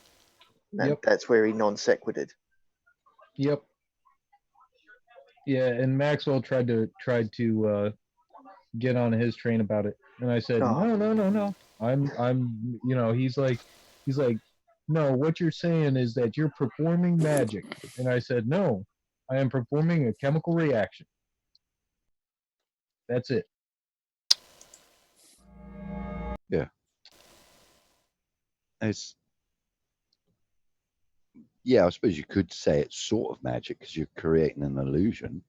And that's where he non sequitured. Yep. Yeah, and Maxwell tried to get on his train about it, and I said, no. I'm he's like, no, what you're saying is that you're performing magic, and I said, no, I am performing a chemical reaction. That's it. Yeah. It's. Yeah, I suppose you could say it's sort of magic because you're creating an illusion.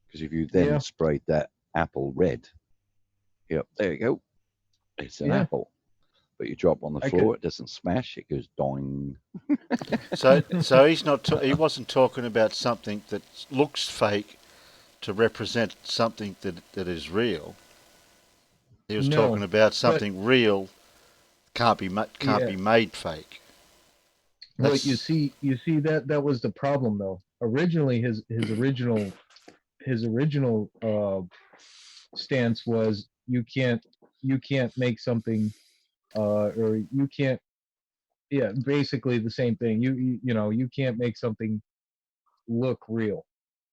Because if you then sprayed that apple red, there you go. It's an apple. But you drop on the floor, it doesn't smash, it goes doing. So he's not. He wasn't talking about something that looks fake to represent something that is real. He was talking about something real can't be made fake. Well, you see that was the problem though. Originally, his original stance was you can't make something, or you can't. Yeah, basically the same thing. You can't make something look real.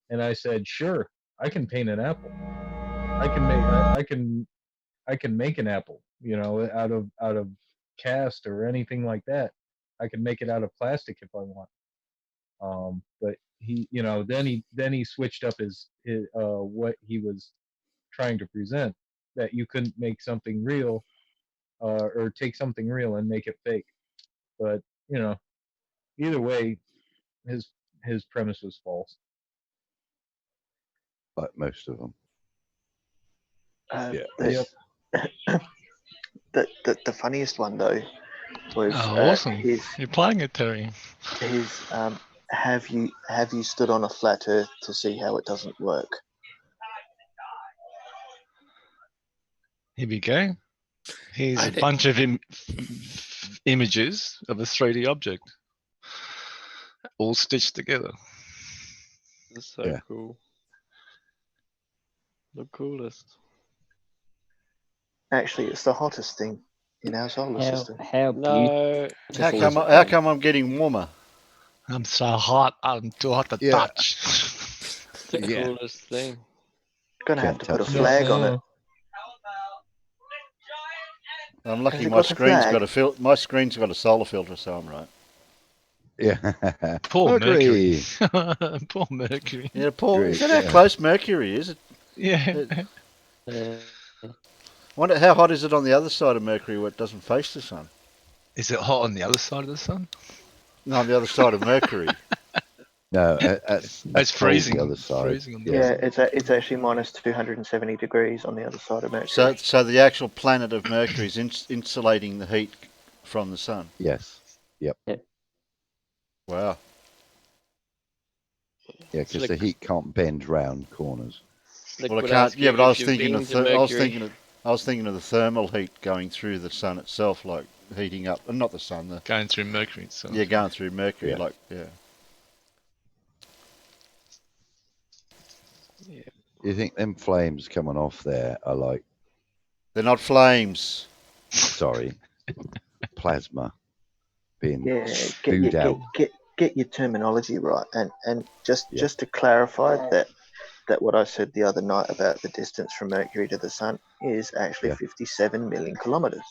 And I said, sure, I can paint an apple. I can make an apple, out of cast or anything like that. I can make it out of plastic if I want. But he, then he switched up his what he was trying to present, that you couldn't make something real, or take something real and make it fake. But either way, his premise was false. Like most of them. The funniest one though was awesome. You're playing it, Terry. His have you stood on a flat Earth to see how it doesn't work? Here we go. Here's a bunch of images of a 3D object, all stitched together. That's so cool. The coolest. Actually, it's the hottest thing in our solar system. How come I'm getting warmer? I'm so hot. I'm too hot to touch. It's the coolest thing. Gonna have to put a flag on it. I'm lucky my screen's got a solar filter, so I'm right. Yeah. Poor Mercury. Poor Mercury. Yeah, is that how close Mercury is? Yeah. Wonder how hot is it on the other side of Mercury where it doesn't face the sun? Is it hot on the other side of the sun? No, on the other side of Mercury. No, it's freezing. The other side. Freezing on the other side. It's actually minus 270 degrees on the other side of Mercury. So the actual planet of Mercury is insulating the heat from the sun. Yes. Yep. Wow. Yeah, because the heat can't bend round corners. Well, it can't. Yeah, but I was thinking of the thermal heat going through the sun itself, like heating up, and not the sun. Going through Mercury itself. Yeah, going through Mercury, You think them flames coming off there are like? They're not flames. Sorry, plasma being spewed out. Get your terminology right, and just to clarify that what I said the other night about the distance from Mercury to the Sun is actually 57 million kilometers.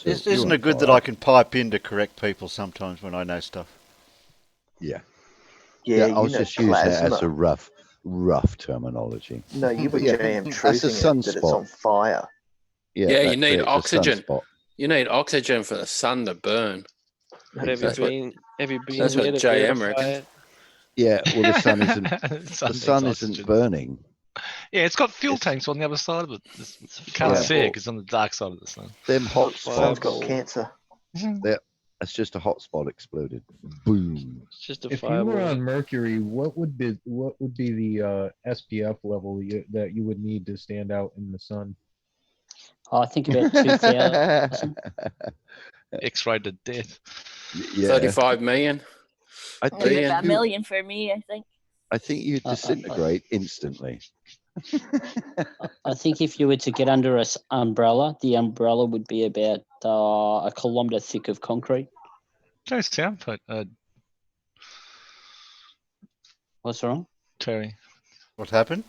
Isn't it good that I can pipe in to correct people sometimes when I know stuff? Yeah. I was just using it as a rough terminology. No, you were JM truthing that it's on fire. Yeah, you need oxygen. You need oxygen for the sun to burn. Have you been that's what JM reckons. Yeah, well, the sun isn't. The sun isn't burning. Yeah, it's got fuel tanks on the other side of it. You can't see it because it's on the dark side of the sun. Them hot spots got cancer. It's just a hot spot exploded. Boom. It's just if you were on Mercury, what would be the SPF level that you would need to stand out in the sun? I think about 2,000. X-ray to death. Yeah. 35 million. About a million for me, I think. I think you'd disintegrate instantly. I think if you were to get under an umbrella, the umbrella would be about a kilometre thick of concrete. No sound, What's wrong? Terry. What happened?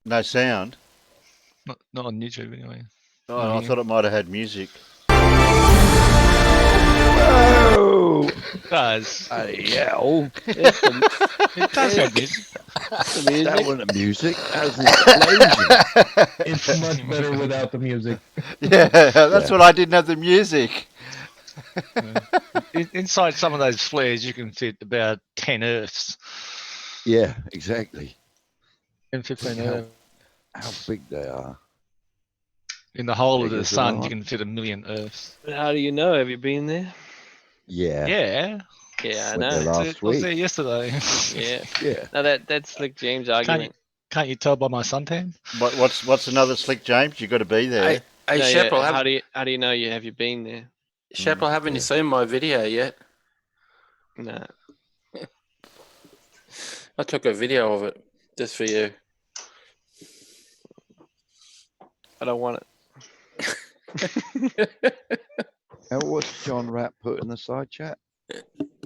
No sound? Not on YouTube anyway. Oh, I thought it might have had music. Whoa! It does. Yell. It does have music. That wasn't music. That was an explosion. It's much better without the music. Yeah, that's what I didn't have the music. Inside some of those flares, you can fit about 10 Earths. Yeah, exactly. 10, 15 Earths. How big they are. In the whole of Big the as sun, an you can fit 1,000,000 Earths. But how do you know? Have you been there? Yeah. Yeah. Yeah, I Went there know. last I was week. there yesterday. Yeah. Yeah. No, that's Slick James' argument. Can't you tell by my suntan? What's another Slick James? You got to be there. Hey, No, Sheppel, how do you know have you been there? Sheppel, haven't you seen my video yet? No. I took a video of it just for you. I don't want it. And what's John Rapp put in the side chat?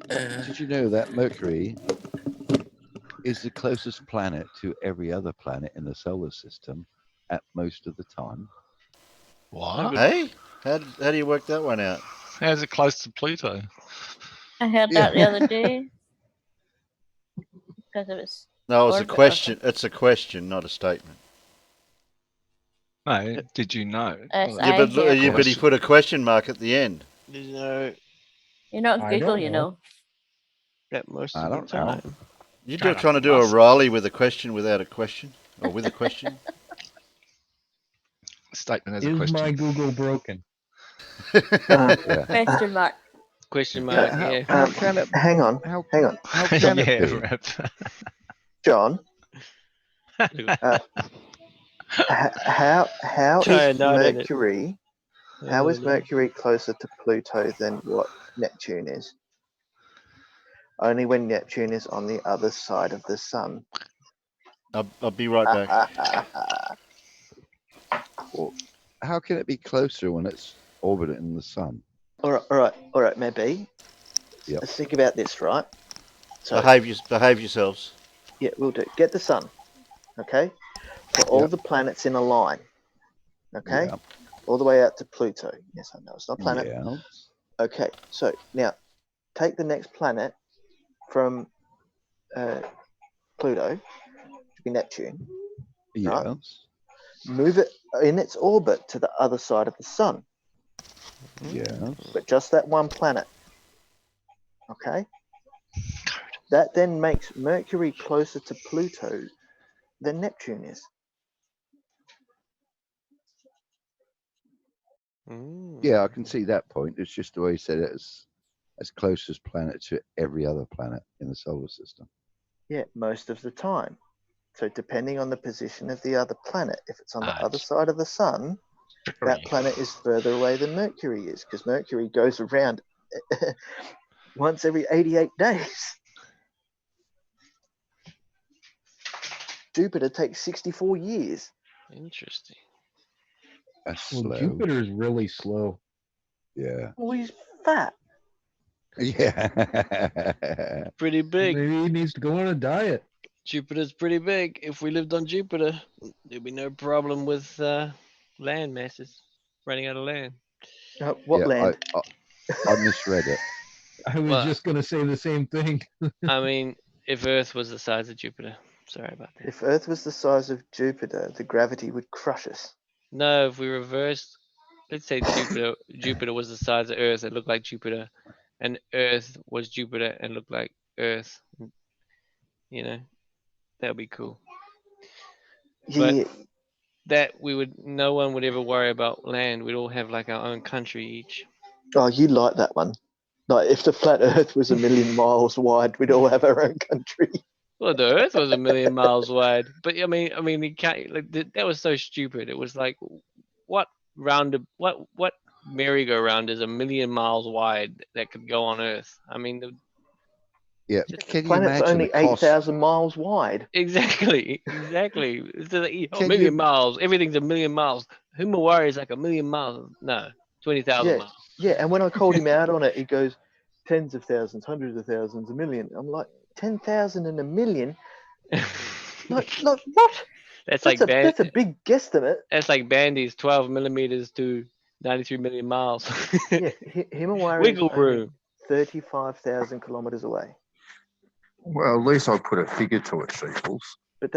Did you know that Mercury is the closest planet to every other planet in the solar system at most of the time? What? Hey? How do you work that one out? How's it close to Pluto? I heard that the other day. Because it was. No, it's a question. It's a question, not a statement. No, did you know? But he put a question mark at the end. There's no. You're not Google, you know. That most I of the don't know. time. You're trying to do a Riley with a question without a question, or with a question. Statement as a Is question. my Google broken? Question mark. Question mark. Yeah. How can it? Hang on. How Hang on. can it be? Rep. John, how Try is not in it. Mercury? How is Mercury closer to Pluto than what Neptune is? Only when Neptune is on the other side of the sun. I'll be right back. Well, how can it be closer when it's orbiting the sun? All right, maybe. Yep. Let's think about this, right? So, Behave yourselves. yeah, we'll do. Get the sun, okay? Put all the planets in a line, okay? Yep. All the way out to Pluto. Yes, I know it's not a planet. Yeah. Okay, so now take the next planet from Pluto, to be Neptune. Yes. Right? Move it in its orbit to the other side of the sun. Yes. But just that one planet. Okay? That then makes Mercury closer to Pluto than Neptune is. Yeah, I can see that point. It's just the way he said it as closest planet to every other planet in the solar system. Yeah, most of the time. So depending on the position of the other planet, if it's on the other side of the sun, that planet is further away than Mercury is, because Mercury goes around once every 88 days. Jupiter takes 64 years. Interesting. That's Well, slow. Jupiter's really slow. Yeah. Well, he's fat. Yeah. Pretty big. Maybe he needs to go on a diet. Jupiter's pretty big. If we lived on Jupiter, there'd be no problem with land masses running out of land. What land? I misread it. I was just going to say the same thing. I mean, if Earth was the size of Jupiter. Sorry about that. If Earth was the size of Jupiter, the gravity would crush us. No, if we reversed, let's say Jupiter was the size of Earth, it looked like Jupiter, and Earth was Jupiter and looked like Earth. You know, that would be cool. Yeah. But that no one would ever worry about land. We'd all have like our own country each. Oh, you like that one. Like, if the flat Earth was 1,000,000 miles wide, we'd all have our own country. Well, the Earth was 1,000,000 miles wide, but I mean, you can't. Like, that was so stupid. It was like, what merry-go-round is 1 million miles wide that could go on Earth. I mean, yeah. The Can you planet's imagine only the cost? 8,000 miles wide. exactly. It's a Can million you- miles. Everything's 1 million miles. Himawari is like 1 million miles. No, 20,000 Yeah, miles. yeah. And when I called him out on it, he goes, tens of thousands, hundreds of thousands, a million. I'm like, 10,000 and a million? Like what? That's That's a big guesstimate. That's like Bandy's 12 millimeters to 93 million miles. Yeah, Himawari is Wiggle only room. 35,000 kilometers away. Well, at least I put a figure to it, Sheeples. But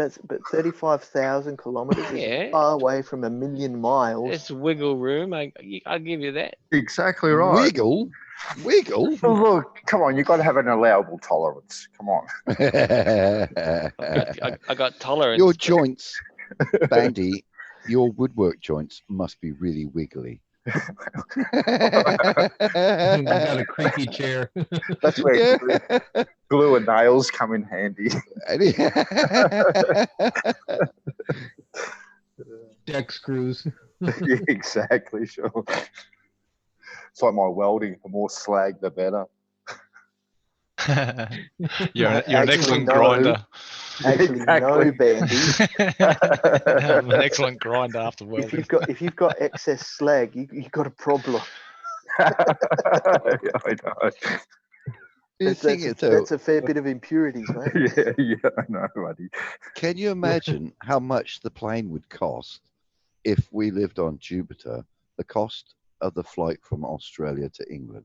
35,000 kilometers Yeah. is far away from 1 million miles. It's wiggle room. I'll give you that. Exactly right. Wiggle. Oh, look, come on, you've got to have an allowable tolerance. Come on. I got tolerance. Your joints, Bandy, your woodwork joints must be really wiggly. You got a creaky chair. That's where glue and nails come in handy. Deck screws. Yeah, exactly, sure. It's like my welding. The more slag, the better. You're an Actually, excellent no. grinder. Actually, no, Bandy. I'm an excellent grinder after welding. If you've got excess slag, you've got a problem. Yeah, I know. That's a fair bit of impurities, mate. Yeah, I know, buddy. Can you imagine how much the plane would cost if we lived on Jupiter? The cost of the flight from Australia to England.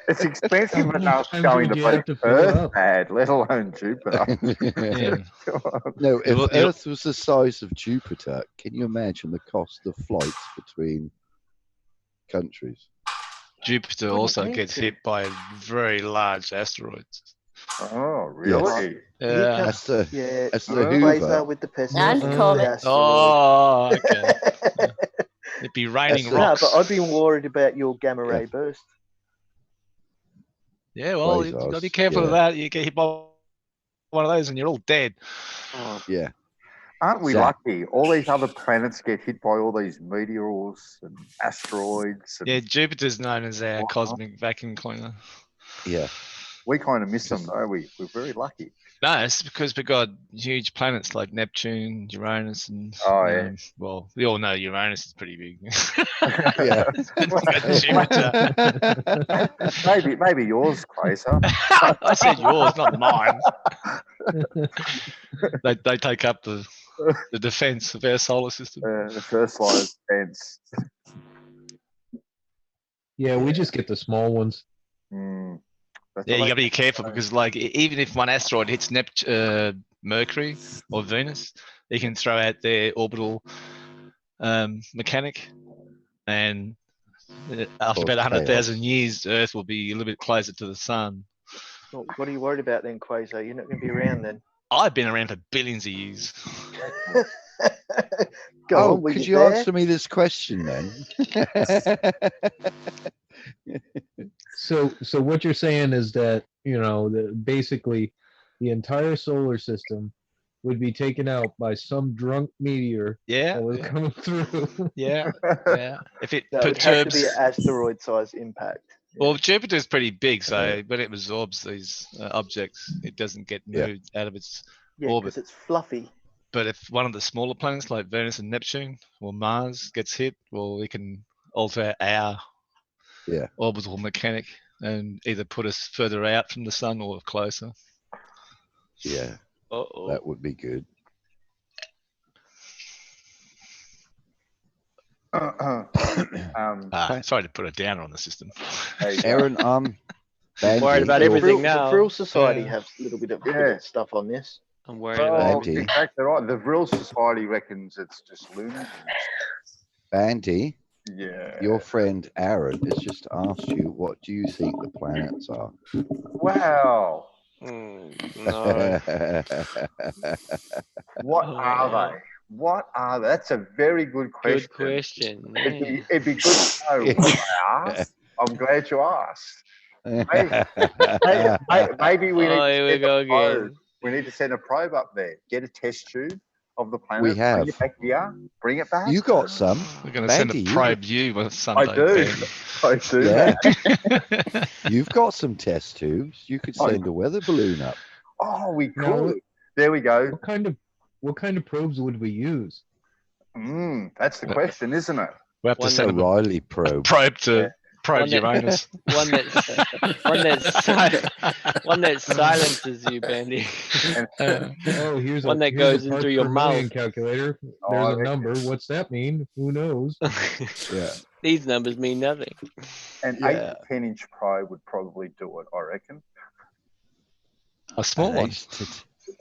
It's expensive enough times going would to you have like to fill it Earth, up? pad, let alone Jupiter. No, if You'll- Earth was the size of Jupiter, can you imagine the cost of flights between countries? Jupiter What also an gets answer. hit by very large asteroids. Oh, really? Yeah. That's the Yeah, that's the Quasar Hoover. with the And pessimism. comet. Oh, okay. It'd be raining That's the- No, rocks. but I'd be worried about your gamma ray burst. Yeah, well, you've got to be Quasars, careful of yeah. that. You get hit by one of those and you're all dead. Oh, Yeah. Aren't we Zach. lucky? All these other planets get hit by all these meteors and asteroids. And Yeah, Jupiter's known as our cosmic vacuum cleaner. Yeah. we kind of miss them, don't we? We're very lucky. No, it's because we've got huge planets like Neptune, Uranus, and Oh, yeah. well, we all know Uranus is pretty big. Yeah. Jupiter. maybe yours, Quasar. I said yours, not mine. They take up the defense of our solar system. The first line of defense. Yeah, we just get the small ones. That's Yeah, what you got to I- be careful because, like, even if one asteroid hits Mercury or Venus, they can throw out their orbital mechanic, and after about 100,000 years, Earth will be a little bit closer to the sun. well, what are you worried about then, Quasar? You're not going to be around then. I've been around for billions of years. Go on, were could you you there? answer me this question then? So what you're saying is that, basically the entire solar system would be taken out by some drunk meteor Yeah, that was coming through. yeah. If it No, it would have to perturbs, be an asteroid-sized impact. well, Jupiter's pretty big, so when it absorbs these objects, it doesn't get moved out of its Yeah, orbit. because it's fluffy. But if one of the smaller planets like Venus and Neptune or Mars gets hit, well, we can alter our orbital mechanic and either put us further out from the sun or closer. Yeah. That would be good. Sorry to put a downer on the system. Aaron, worried about everything now. The Vril Society have a little bit of stuff on this. I'm worried about it. Exactly right. The Vril Society reckons it's just lunar. Bandy, Yeah. your friend Aaron has just asked you, what do you think the planets are? Wow. No. What are they? What are they? That's a very good question. Good question. It'd be good to know what I asked. I'm glad you asked. Maybe we need Oh, here we to send go a probe. again. We need to send a probe up there. Get a test tube. of the planet. We have. Bring it back here. Bring it back. You got some. We're going to send a Bandy, probe you someday. I do. Ben. I do. Yeah. Man. You've got some test tubes. You could send a weather balloon up. Oh, we could. No. There we go. What kind of probes would we use? That's the question, isn't it? We have to A send a Riley probe. probe to probe Uranus. One that silences you, Bandy. Here's one that here's goes a in parts through your per million mouth. calculator. I There's a reckon. number. What's that mean? Who knows? Yeah. These numbers mean nothing. An 8 to 10 inch probe would probably do it, I reckon. A small one.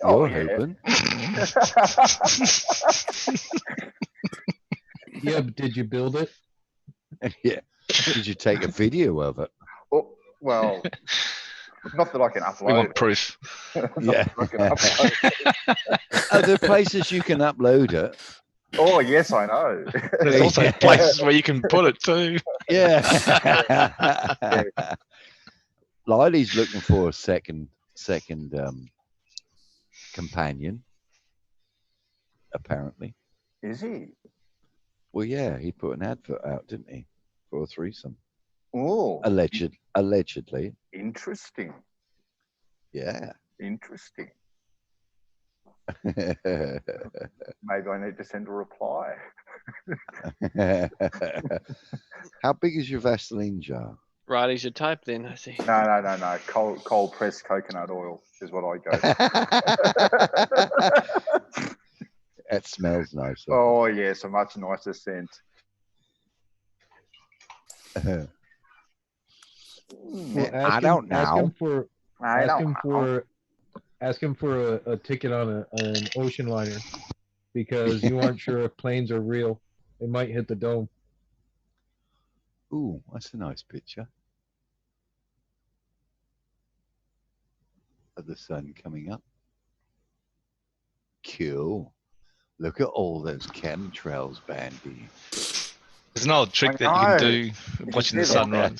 You're hoping. Yeah, but did you build it? Yeah. Did you take a video of it? Oh, well, not that I can upload. We want proof. Yeah. I can upload. Are there places you can upload it? Oh, yes, I know. There's also places where you can put it too. Yeah. Liley's looking for a second companion, apparently. Is he? Well, yeah, he put an advert out, didn't he, for a threesome? Oh, Allegedly. interesting. Yeah. Interesting. Maybe I need to send a reply. How big is your Vaseline jar? Riley's your type then, I see. No. Cold pressed coconut oil is what I go. That smells nice. Oh yes, a much nicer scent. I don't know. Ask him for a ticket on an ocean liner because you aren't sure if planes are real. They might hit the dome. Ooh, that's a nice picture of the sun coming up. Cool. Look at all those chemtrails, Bandy. There's an old trick that you can do watching the sunrise.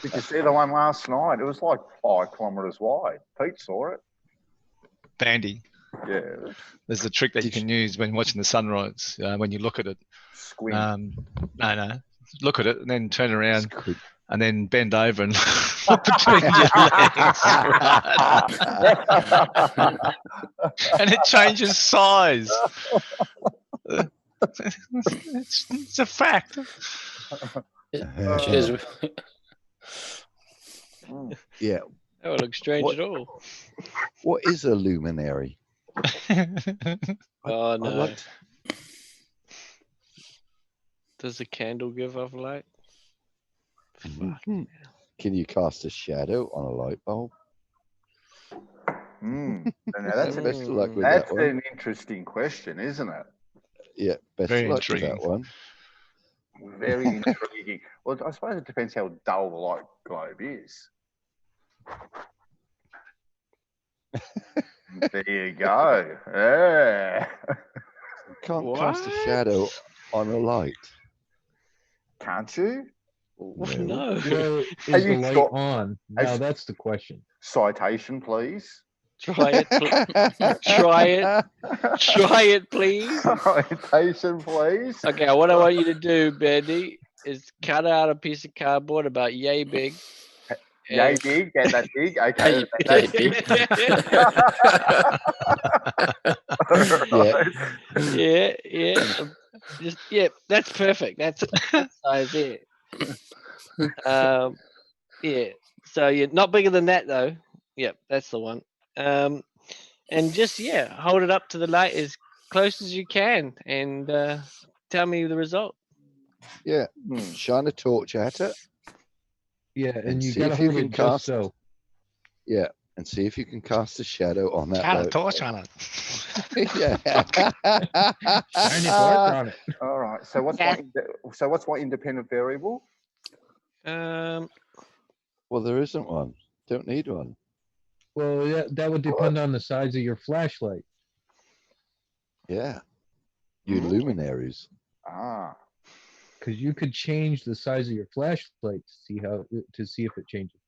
Did you see the one last night? It was like 5 kilometers wide. Pete saw it. Bandy. Yeah. There's a trick that you can use when watching the sunrise. When you look at it. Squint. No. Look at it and then turn around and then bend over and look between your legs. Right? And it changes size. It's a fact. Yeah. That would look strange at all. What is a luminary? Oh no. Like Does a candle give off light? Can you cast a shadow on a light bulb? Now that's Best of luck with that one. an interesting question, isn't it? Yeah, best Very of luck with intriguing. that one. Very intriguing. Well, I suppose it depends how dull the light globe is. There you go. Yeah. You can't cast a shadow on a light. Can't you? No. Well, is Are the you light sure? on? Now that's the question. Citation, please. Try it. Try it. Try it, please. Citation, please. Okay, what I want you to do, Bandy, is cut out a piece of cardboard about yay big. Yay big, yeah, that big. Okay. Yeah. Just that's perfect. That's size there. Yeah. So you're not bigger than that though. Yep, that's the one. And just hold it up to the light as close as you can, and tell me the result. Yeah, shine a torch at it. Yeah, and you see gotta if you hold can it just cast. so. Yeah, and see if you can cast a shadow on that. Shine a torch on it. Yeah. Shine a torch on it. All right. So what's my independent variable? Well, there isn't one. Don't need one. Well, that would depend on the size of your flashlight. Yeah. You luminaries. Because you could change the size of your flashlight to see if it changes.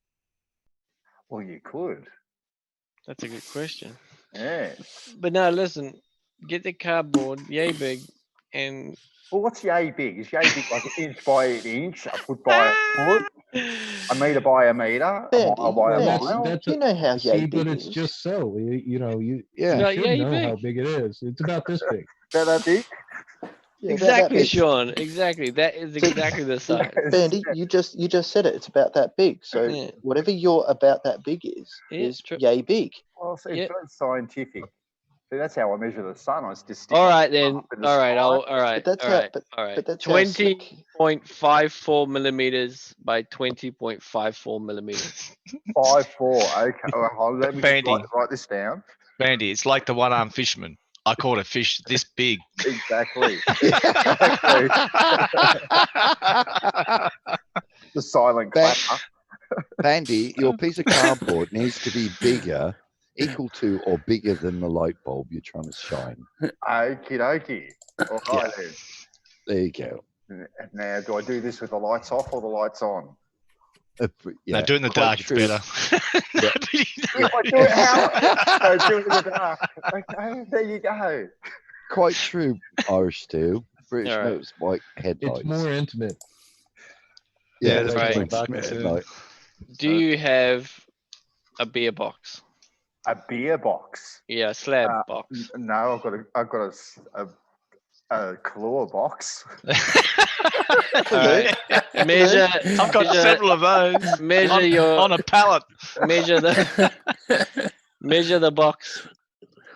Well, you could. That's a good question. Yeah. But no, listen, get the cardboard, yay big, and. Well, what's yay big? Is yay big like an inch by an inch, a foot by a foot, a meter by a meter, a mile by a mile? You know how yay big but it's is. just so. You about should yay know big. how big it is. It's about this big. About that big? Yeah, Exactly, Sean. Exactly. That is exactly the size. Bandy, you just said it. It's about that big. So Yeah. whatever your about that big is yay big. Well, see, it's very scientific. See, that's how I measure the sun. I just stick All my right then. thumb up in the All right. sky. All right. But that's all how- right. but- all right. but that's how slick- 20.54 millimeters by 20.54 millimeters. 5'4". Okay, well, let me just Bandy. write this down. Bandy, it's like the one-armed fisherman. I caught a fish this big. Exactly. Exactly. The silent clapper. Bandy, your piece of cardboard needs to be bigger, equal to or bigger than the light bulb you're trying to shine. Okie dokie. All right then. There you go. Now, do I do this with the lights off or the lights on? No, do it in the quite dark. true. It's better. I do it how? No, do it in the dark. Okay, there you go. Quite true, Irish stew. British All right. notes white headlights. It's more intimate. Yeah, that's it's right. more Darkness, intimate yeah. at night. Do you have a beer box? A beer box. Yeah, a slab box. No, I've got a claw box. All right. Measure. I've got several of those. Measure on, your on a pallet. Measure the. Measure the box.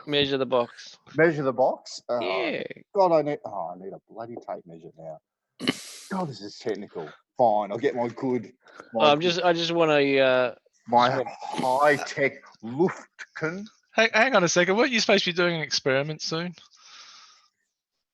Measure the box. Measure the box. Yeah. God, I need a bloody tape measure now. God, this is technical. Fine, I'll get my good. I just want to. My high tech Luftken. Hang on a second. Weren't you supposed to be doing an experiment soon?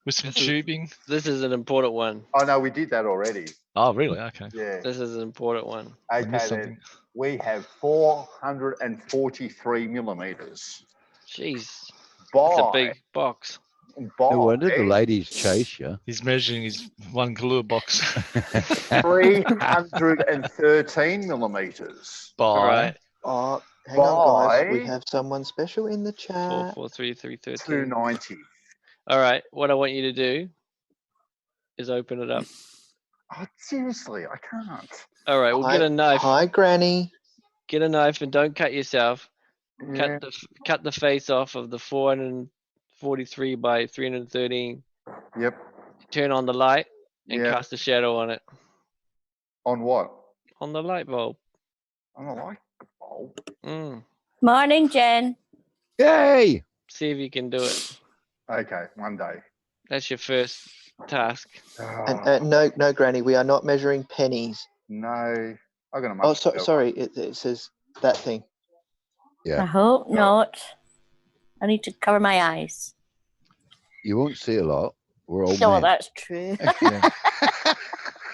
With some tubing? This is an important one. Oh no, we did that already. Oh, really? Okay. Yeah. This is an important one. Okay, then we have 443 millimeters. Jeez. By, That's a big box. By No wonder the ladies chase you. He's measuring his one glue box. 313 millimeters. All right. Oh, hang on, guys. We By have someone special in the chat. 443 290. All right. What I want you to do is open it up. Oh, seriously, I can't. All right. We'll get a knife. Hi, Granny. Get a knife and don't cut yourself. Yeah. Cut the face off of the 443 by 313. Yep. Turn on the light and Yeah. cast a shadow on it. On what? On the light bulb. On a light bulb. Morning, Jen. Yay! See if you can do it. Okay, one day. That's your first task. And, no, Granny. We are not measuring pennies. No, I'm gonna. Oh, sorry. It says that thing. Yeah. I hope not. I need to cover my eyes. You won't see a lot. We're all Oh, men. that's true.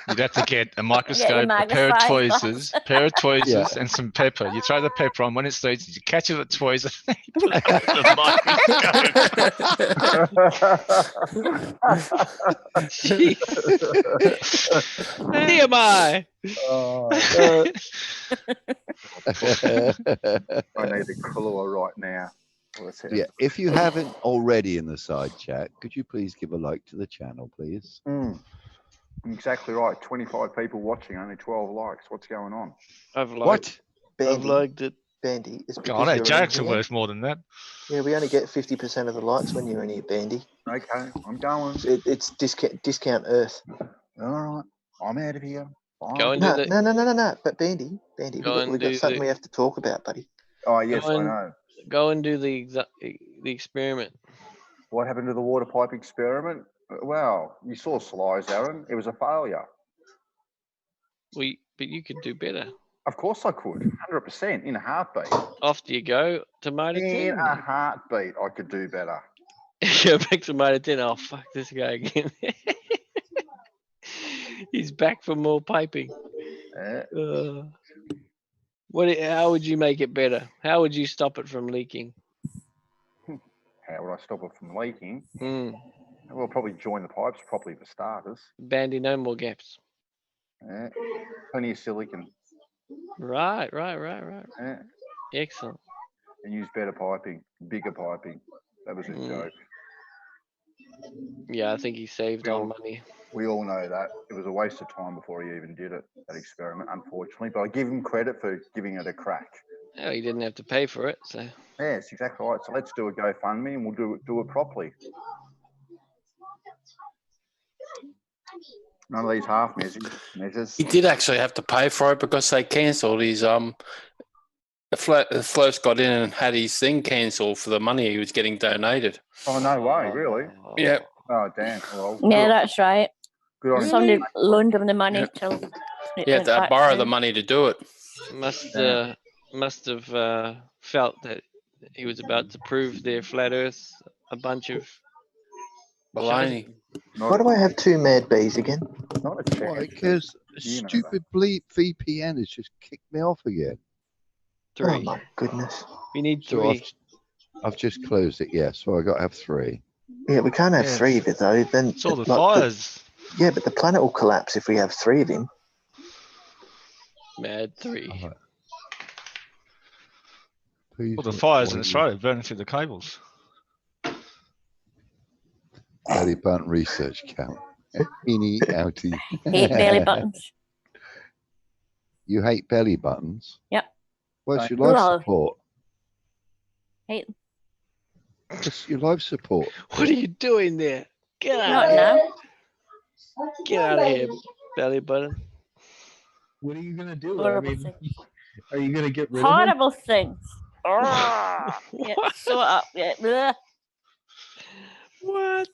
You'd have to get a microscope, a pair of tweezers, and some pepper. You throw the pepper on. When it starts, you catch it with tweezers. You put it in the microscope. TMI. I need a claw right now. Yeah, if you haven't already in the side chat, could you please give a like to the channel, please? Exactly right. 25 people watching, only 12 likes. What's going on? I've liked What? Bandy, I've liked it. Bandy. It's God, because hey, you're jokes in are here. worth more than that. Yeah, we only get 50% of the likes when you're in here, Bandy. Okay, I'm going. It's discount Earth. All right, I'm out of here. Bye. Go and do the. No. But Bandy, we got something we have to talk about, buddy. Oh yes, Go I and- know. Go and do the experiment. What happened to the water pipe experiment? Well, you saw Slice, Aaron. It was a failure. But you could do better. Of course I could. 100% in a heartbeat. Off you go. Tomato In 10. a heartbeat, I could do better. Go back to tomato 10. Oh, fuck this guy again. He's back for more piping. How would you make it better? How would you stop it from leaking? How would I stop it from leaking? Mm. We'll probably join the pipes properly for starters. Bandy, no more gaps. Plenty of silicon. Right. Excellent. And use better piping, bigger piping. That was a joke. Yeah, I think he saved on money. We all know that. It was a waste of time before he even did it, that experiment, unfortunately. But I give him credit for giving it a crack. Oh, he didn't have to pay for it, so. Yes, exactly right. So let's do a GoFundMe and we'll do it properly. None of these half measures. He did actually have to pay for it because they cancelled his the Floats got in and had his thing cancelled for the money he was getting donated. Oh no way, really? Yeah. Oh damn. Well, Yeah, that's right. good on Somebody him. loaned him the money till He had to borrow the money to do it. Must have felt that he was about to prove their flat Earth a bunch of baloney. Why do I have 2 mad bees again? Not a chance. Why? Because stupid bleep VPN has just kicked me off again. 3. Oh my goodness. We need So 3. I've just closed it, yes. So I got to have 3. Yeah, we can't have 3 of it though. Then It's all the fires. Yeah, but the planet will collapse if we have 3 of him. Mad 3. Well, the fires in Australia burning through the cables. Belly button research count. Mini outie. Hate belly buttons. You hate belly buttons? Yep. What's your life support? Hate them. It's your life support. What are you doing there? Get out Not of here. now. Get out of here, belly button. What are you gonna do? Horrible I mean, thing. are you gonna get rid of Horrible things. Yeah, so up. Yeah. Bleh. What?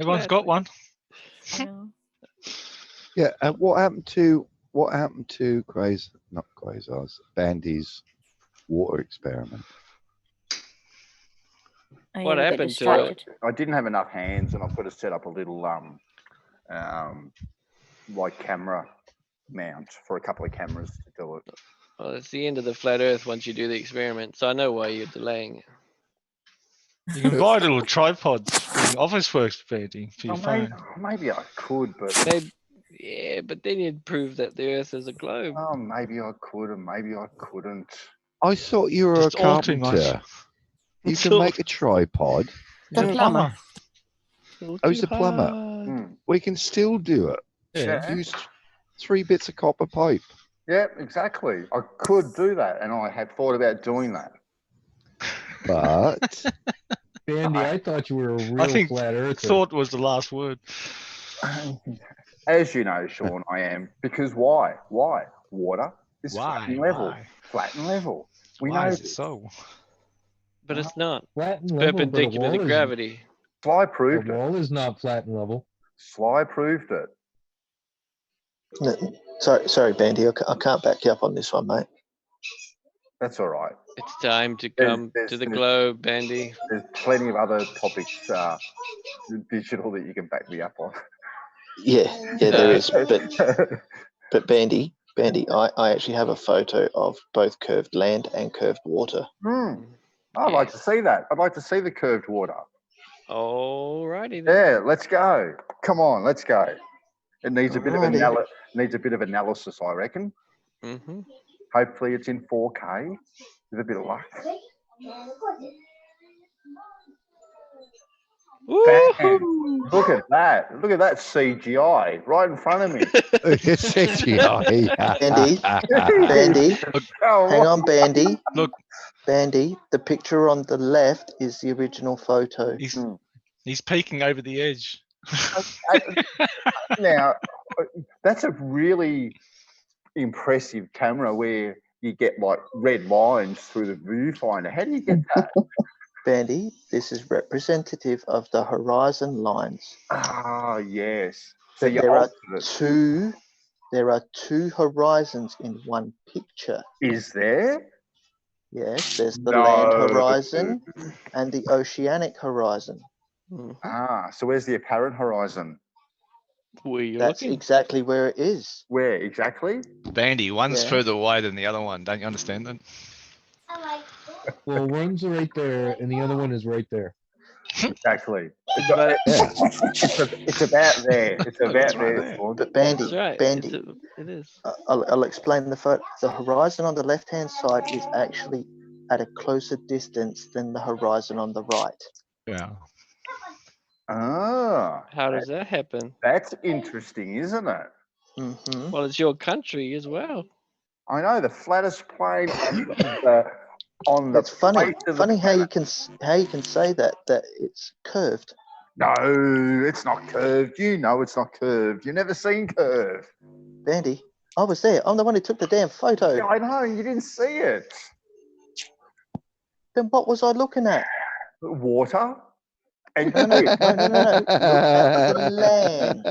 Everyone's got one. I know. Yeah, and what happened to Quasar's Bandy's water experiment? Oh, What yeah, we get happened to it? distracted. I didn't have enough hands, and I've got to set up a little like camera mount for a couple of cameras to do it. Well, it's the end of the flat Earth once you do the experiment, so I know why you're delaying it. You can buy little tripods from Office Works, Betty, for your phone. Maybe I could, but Yeah, but then you'd prove that the Earth is a globe. oh, maybe I could, and maybe I couldn't. I thought you were Just a all too much. carpenter. You It's can all- make a tripod. The He's a plumber. Oh, he's a plumber. Hard. We can still do it. Yeah. Use 3 bits of copper pipe. Yeah, exactly. I could do that, and I had thought about doing that. But Bandy, I thought you were a real I think flat earther. thought was the last word. As you know, Sean, I am. Because why? Why? Water is Why? flat and level. Why? Flat and level. We Why know is it this. so? But it's not. Flat and It's level, but a perpendicular to wall is- gravity. Sly A proved it. wall is not flat and level. Sly proved it. No, sorry, Bandy. I can't back you up on this one, mate. That's all right. It's time to come to the globe, Bandy. There's plenty of other topics digital that you can back me up on. Yeah, there is. But Bandy, I actually have a photo of both curved land and curved water. I'd like to see that. I'd like to see the curved water. Alrighty then. Yeah, let's go. Come on, let's go. It needs a bit of Alrighty. needs a bit of analysis, I reckon. Mm-hmm. Hopefully, it's in 4K with a bit of luck. Bam. Look at that! Look at that CGI right in front of me. CGI. Bandy, Oh, hang on, Bandy. Look. Bandy, the picture on the left is the original photo. He's peeking over the edge. Now, that's a really impressive camera where you get like red lines through the viewfinder. How do you get that? Bandy, this is representative of the horizon lines. Ah, yes. So But you there are two horizons in one picture. Is there? Yes, there's the No. land horizon and the oceanic horizon. Ah, so where's the apparent horizon? Where you That's looking? exactly where it is. Where exactly? Bandy, one's Yeah. further away than the other one. Don't you understand that? Well, one's right there, and the other one is right there. Exactly. But It's about there. It's about there. Sean. But Bandy, that's right. Bandy, It is. I'll explain the photo. The horizon on the left-hand side is actually at a closer distance than the horizon on the right. Yeah. Ah. How does that happen? That's interesting, isn't it? Mm-hmm. Well, it's your country as well. I know the flattest plane on the It's funny. face of the Funny how you planet. can say that it's curved. No, it's not curved. You know it's not curved. You've never seen curve. Bandy, I was there. I'm the one who took the damn photo. Yeah, I know. You didn't see it. Then what was I looking at? Water. And No. Look at the land.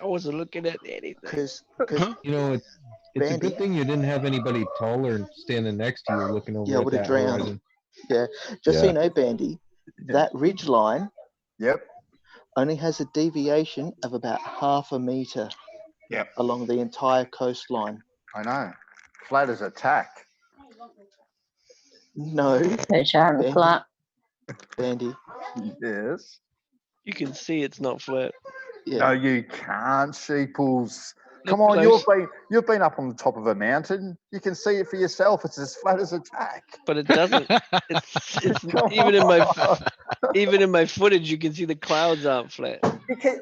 I wasn't looking at anything. Because You know, it's a Bandy. good thing you didn't have anybody taller standing next to you looking over Yeah, I at would have that drowned. horizon. Yeah, just so you know, Bandy, that ridge line only has a deviation of about 0.5 meter along the entire coastline. I know. Flat as a tack. No. It's flat. Bandy. Yes. You can see it's not flat. Yeah. No, you can't, sheeples. Look Come on, close. you've been up on the top of a mountain. You can see it for yourself. It's as flat as a tack. But it doesn't. It's even in my footage, you can see the clouds aren't flat.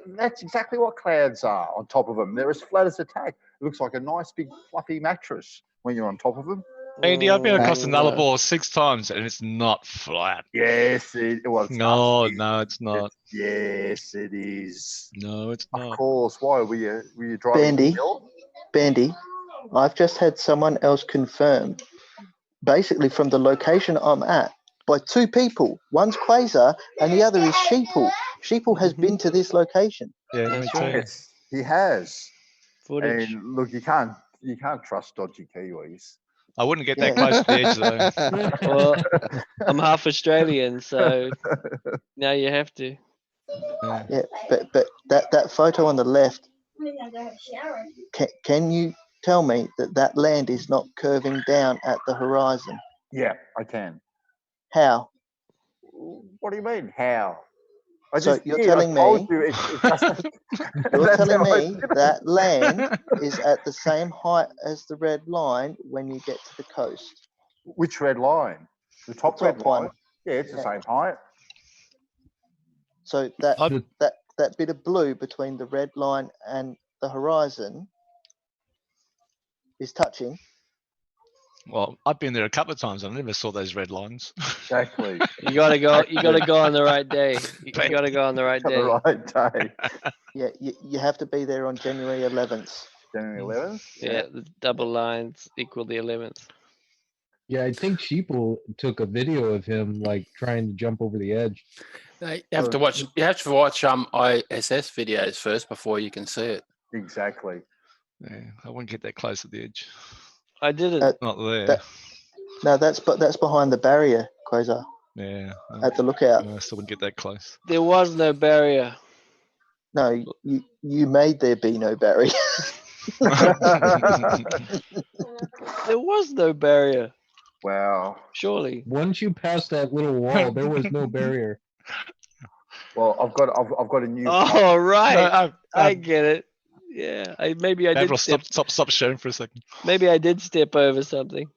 That's exactly what clouds are on top of them. They're as flat as a tack. It looks like a nice big fluffy mattress when you're on top of them. Andy, I've been across the no. Nullarbor 6 times and it's not flat. Yes, it was. No, it's not. Yes, it is. No, it's not. Of course. Why were you driving? Bandy, I've just had someone else confirm, basically from the location I'm at, by 2 people. One's Quasar and the other is Sheeple. Sheeple has been to this location. Yeah, That's me too. right. Yes, he has. Footage. And look, you can't trust dodgy Kiwis. I wouldn't get that close to the edge though. Well, I'm half Australian, so now you have to. Yeah, but that photo on the left, can you tell me that land is not curving down at the horizon? Yeah, I can. How? What do you mean? How? So you're telling me you're telling me that land is at the same height as the red line when you get to the coast? Which red line? The top red line? Yeah, it's the same height. So that bit of blue between the red line and the horizon is touching. Well, I've been there a couple of times. I never saw those red lines. Exactly. You gotta go. You gotta go on the right day. You gotta go on the right day. The right day. Yeah, you have to be there on January 11th. January 11th. Yeah, the double lines equal the 11th. Yeah, I think Sheeple took a video of him like trying to jump over the edge. You have to watch. You have to watch ISS videos first before you can see it. Exactly. Yeah, I wouldn't get that close at the edge. I didn't. Not there. No, that's behind the barrier, Quasar. Yeah. At the lookout. I still wouldn't get that close. There was no barrier. No, you made there be no barrier. There was no barrier. Wow. Surely. Once you pass that little wall, there was no barrier. Well, I've got a new. Oh right, I get it. Yeah, maybe I did. Stop sharing for a second. Maybe I did step over something.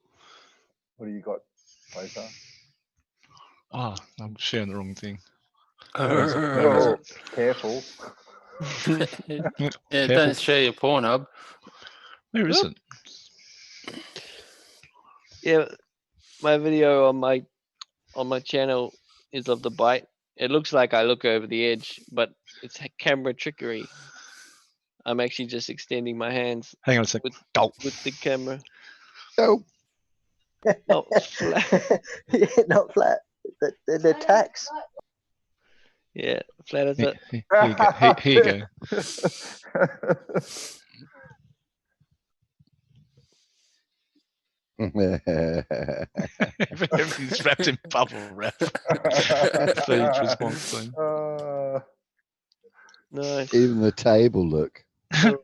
What do you got, Quasar? Oh, I'm sharing the wrong thing. Oh, careful. Yeah, don't share your Pornhub. Where is it? Yeah, my video on my channel is of the bite. It looks like I look over the edge, but it's camera trickery. I'm actually just extending my hands. Hang on a second. With the camera. Go. Not flat. Yeah, not flat. They're tacks. Yeah, flat as it. Here you go. Everything's wrapped in bubble wrap. That's the response thing. Nice. Even the table look. The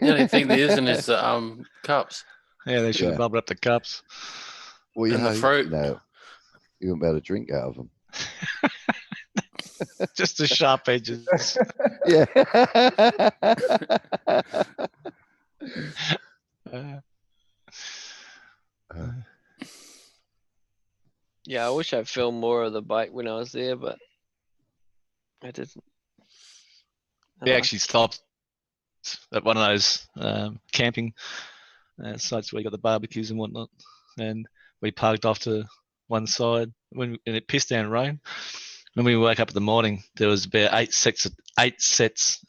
only thing there isn't is cups. Yeah, they should have bubbled up the cups. Well, and the fruit. You won't be able to drink out of them. Just the sharp edges. Yeah. Yeah, I wish I filmed more of the bike when I was there, but I didn't. We actually stopped at one of those camping sites where you got the barbecues and whatnot, and we parked off to one side and it pissed down rain. When we woke up in the morning, there was about eight sets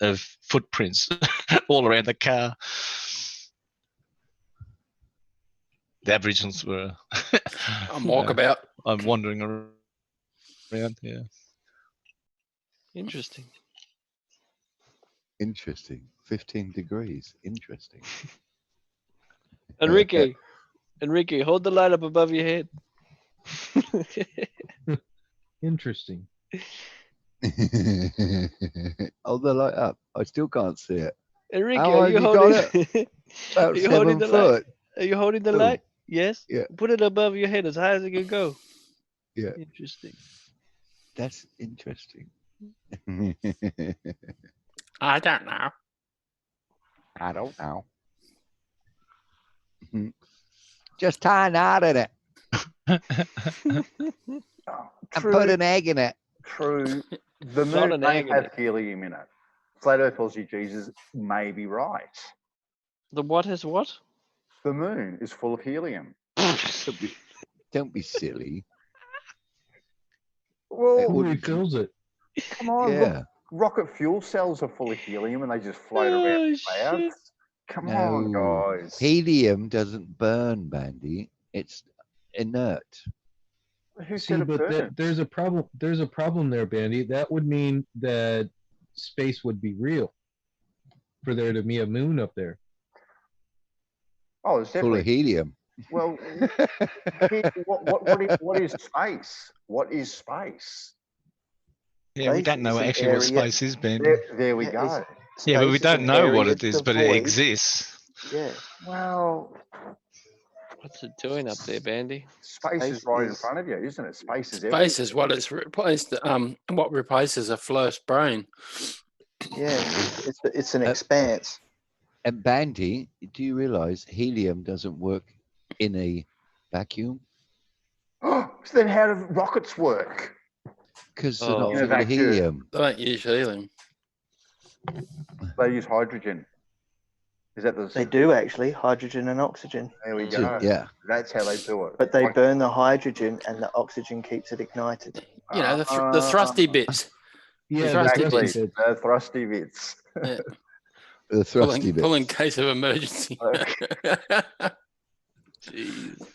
of footprints all around the car. The Aboriginals were. I'm walkabout. I'm wandering around. Yeah. Interesting. Interesting. 15 degrees. Interesting. Enrique, hold the light up above your head. Interesting. Hold the light up. I still can't see it. Enrique, How are high you have you holding? got it? Are About you holding 7 the foot. light? Are you holding the Oh, light? Yes. yeah. Put it above your head as high as it can go. Yeah. Interesting. That's interesting. I don't know. I don't know. Just tie a knot in it and put an egg in it. True. The Not moon an may egg in have it. helium in it. Flat Earth Aussie Jesus may be right. The what has what? The moon is full of helium. Don't be silly. Well, Who refills it? come on. Yeah. Look, rocket fuel cells are full of helium and they just float around in clouds. Come on, guys. Helium doesn't burn, Bandy. It's inert. Who See, said it but burns? there's a problem. There's a problem there, Bandy. That would mean that space would be real for there to be a moon up there. Oh, it's Full of definitely. helium. Well, what is space? What is space? Yeah, we don't know actually what space is, Ben. There we go. Yeah, but we Space is don't an know what area it is, but it devoid- exists. Yeah. Well, What's it doing up there, Bandy? space is right in front of you, isn't it? Space is Space is what it's replaced. What replaces a first brain. Yeah, it's an expanse. And Bandy, do you realize helium doesn't work in a vacuum? So then how do rockets work? Because they're not In a full of vacuum. helium. They don't use helium. They use hydrogen. Is that the? They do actually, hydrogen and oxygen. There we go. Yeah. That's how they do it. But they burn the hydrogen and the oxygen keeps it ignited. You know, the thrusty bits. Yeah, the thrusty exactly. bits. The thrusty bits. Yeah. The thrusty Pull in bits. case of emergency. Jeez.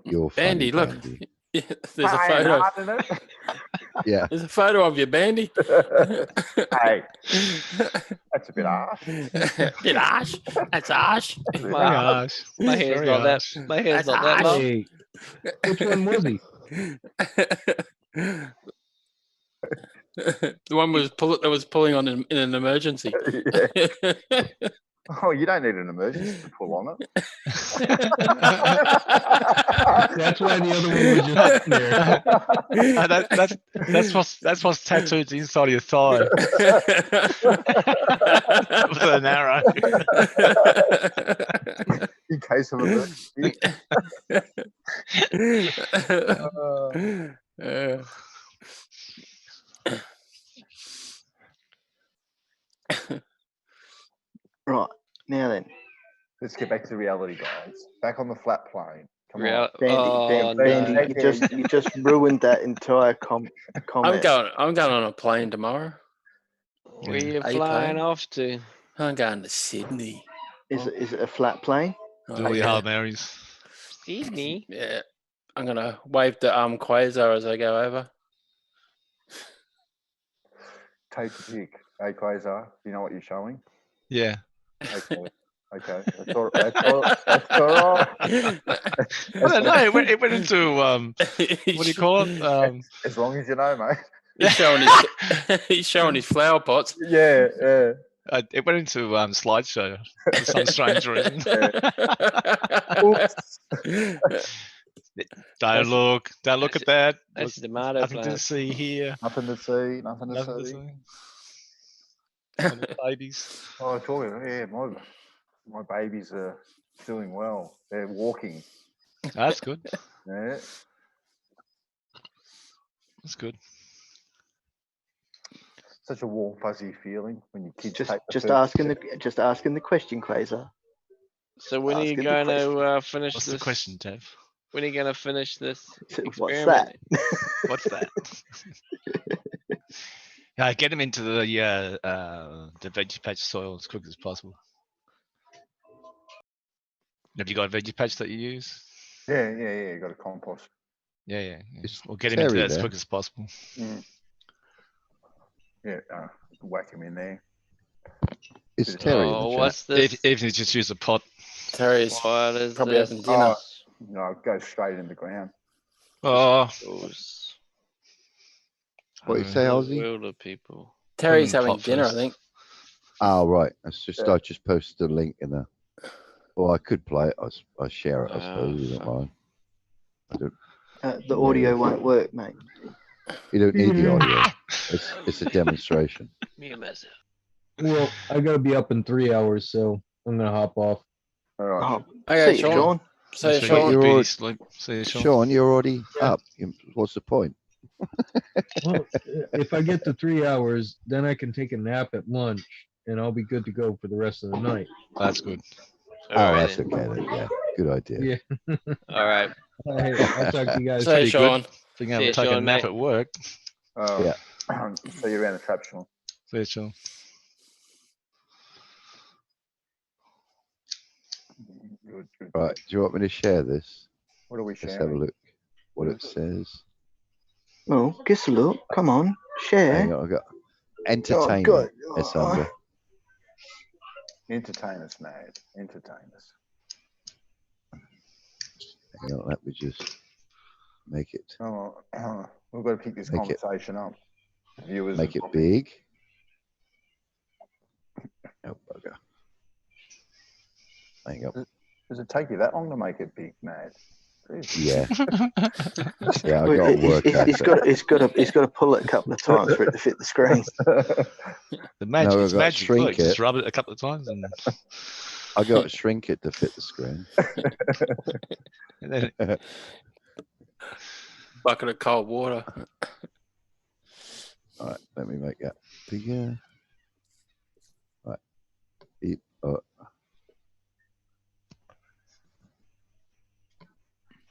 You're funny, Bandy, look. Bandy. Yeah, there's a photo. Yeah. There's a photo of you, Bandy. Hey, that's a bit harsh. Bit harsh. That's harsh. My hair's Very not harsh. that. My hair's That's not that long. Hey, which one was he? The one that was pulling on in an emergency. Oh, you don't need an emergency to pull on it. That's why the other one was just there. That's what's tattooed inside of your thigh with an arrow. In case of emergency. Right, now then. Let's get back to reality, guys. Back on the flat plane. Come on. Bandy, you just ruined that entire comment. I'm going on a plane tomorrow. Where you flying off to? I'm going to Sydney. Is it a flat plane? Do all your Hail Marys. Sydney? Yeah. I'm gonna wave to Quasar as I go over. Take a pic. Hey, Quasar, you know what you're showing? Yeah. Okay. That's all right. That's all right. I don't know. It went into what do you call it? As long as you know, mate. He's showing his flower pots. Yeah. It went into slideshow for some strange reason. Don't look at that. That's the tomato Nothing plant. to see here. Nothing to see. Nothing to see. And the babies. Oh, talking. Yeah, my. My babies are doing well. They're walking. That's good. Yeah. That's good. Such a warm, fuzzy feeling when your kids take the Just first asking the question, Quasar. So when are you going to finish What's this? the question, Tev? When are you going to finish this What's experiment? that? What's that? Yeah, get them into the veggie patch soil as quick as possible. Have you got a veggie patch that you use? Yeah. You got a compost. Yeah. Or get him into that as quick as possible. Yeah, whack him in there. Is Terry in the chat? What's this? If you just use a pot. Terry's What is probably this? having dinner. No, go straight in the ground. Oh, What you say, Ozzie? World of people. Terry's having dinner, I think. Oh, right. That's just I just posted a link in there. Well, I could play it. I share it, I suppose. You don't mind. I don't. The audio won't work, mate. You don't need the audio. It's a demonstration. Me and myself. Well, I gotta be up in 3 hours, so I'm gonna hop off. All right. Okay, See you, Sean. So, Sean, you're already up. What's the point? Well, if I get to 3 hours, then I can take a nap at lunch, and I'll be good to go for the rest of the night. That's good. That's okay then. Yeah, good idea. Yeah. All right. I'll talk to you guys. Say, Sean. Think I'm taking a nap at work. Yeah. So you're around the trap, Sean. See you, Sean. Good. Right. Do you want me to share this? What are we sharing? Let's have a look what it says. Oh, guess a look. Come on, share. Hang on, I got entertainment. It's under. Entertain us, mate. Entertain us. Hang on, let me just make it. We've got to pick this conversation up. Viewers, make it big. Oh, bugger. Hang on. Does it take you that long to make it big, mate? Yeah. Yeah, I got to work out. It's got to pull it a couple of times for it to fit the screen. The magic, No, it's magic. Shrink Look, just rub it a couple of times and I got to shrink it to fit the screen. and then Bucket of cold water. All right, let me make that bigger. Right. All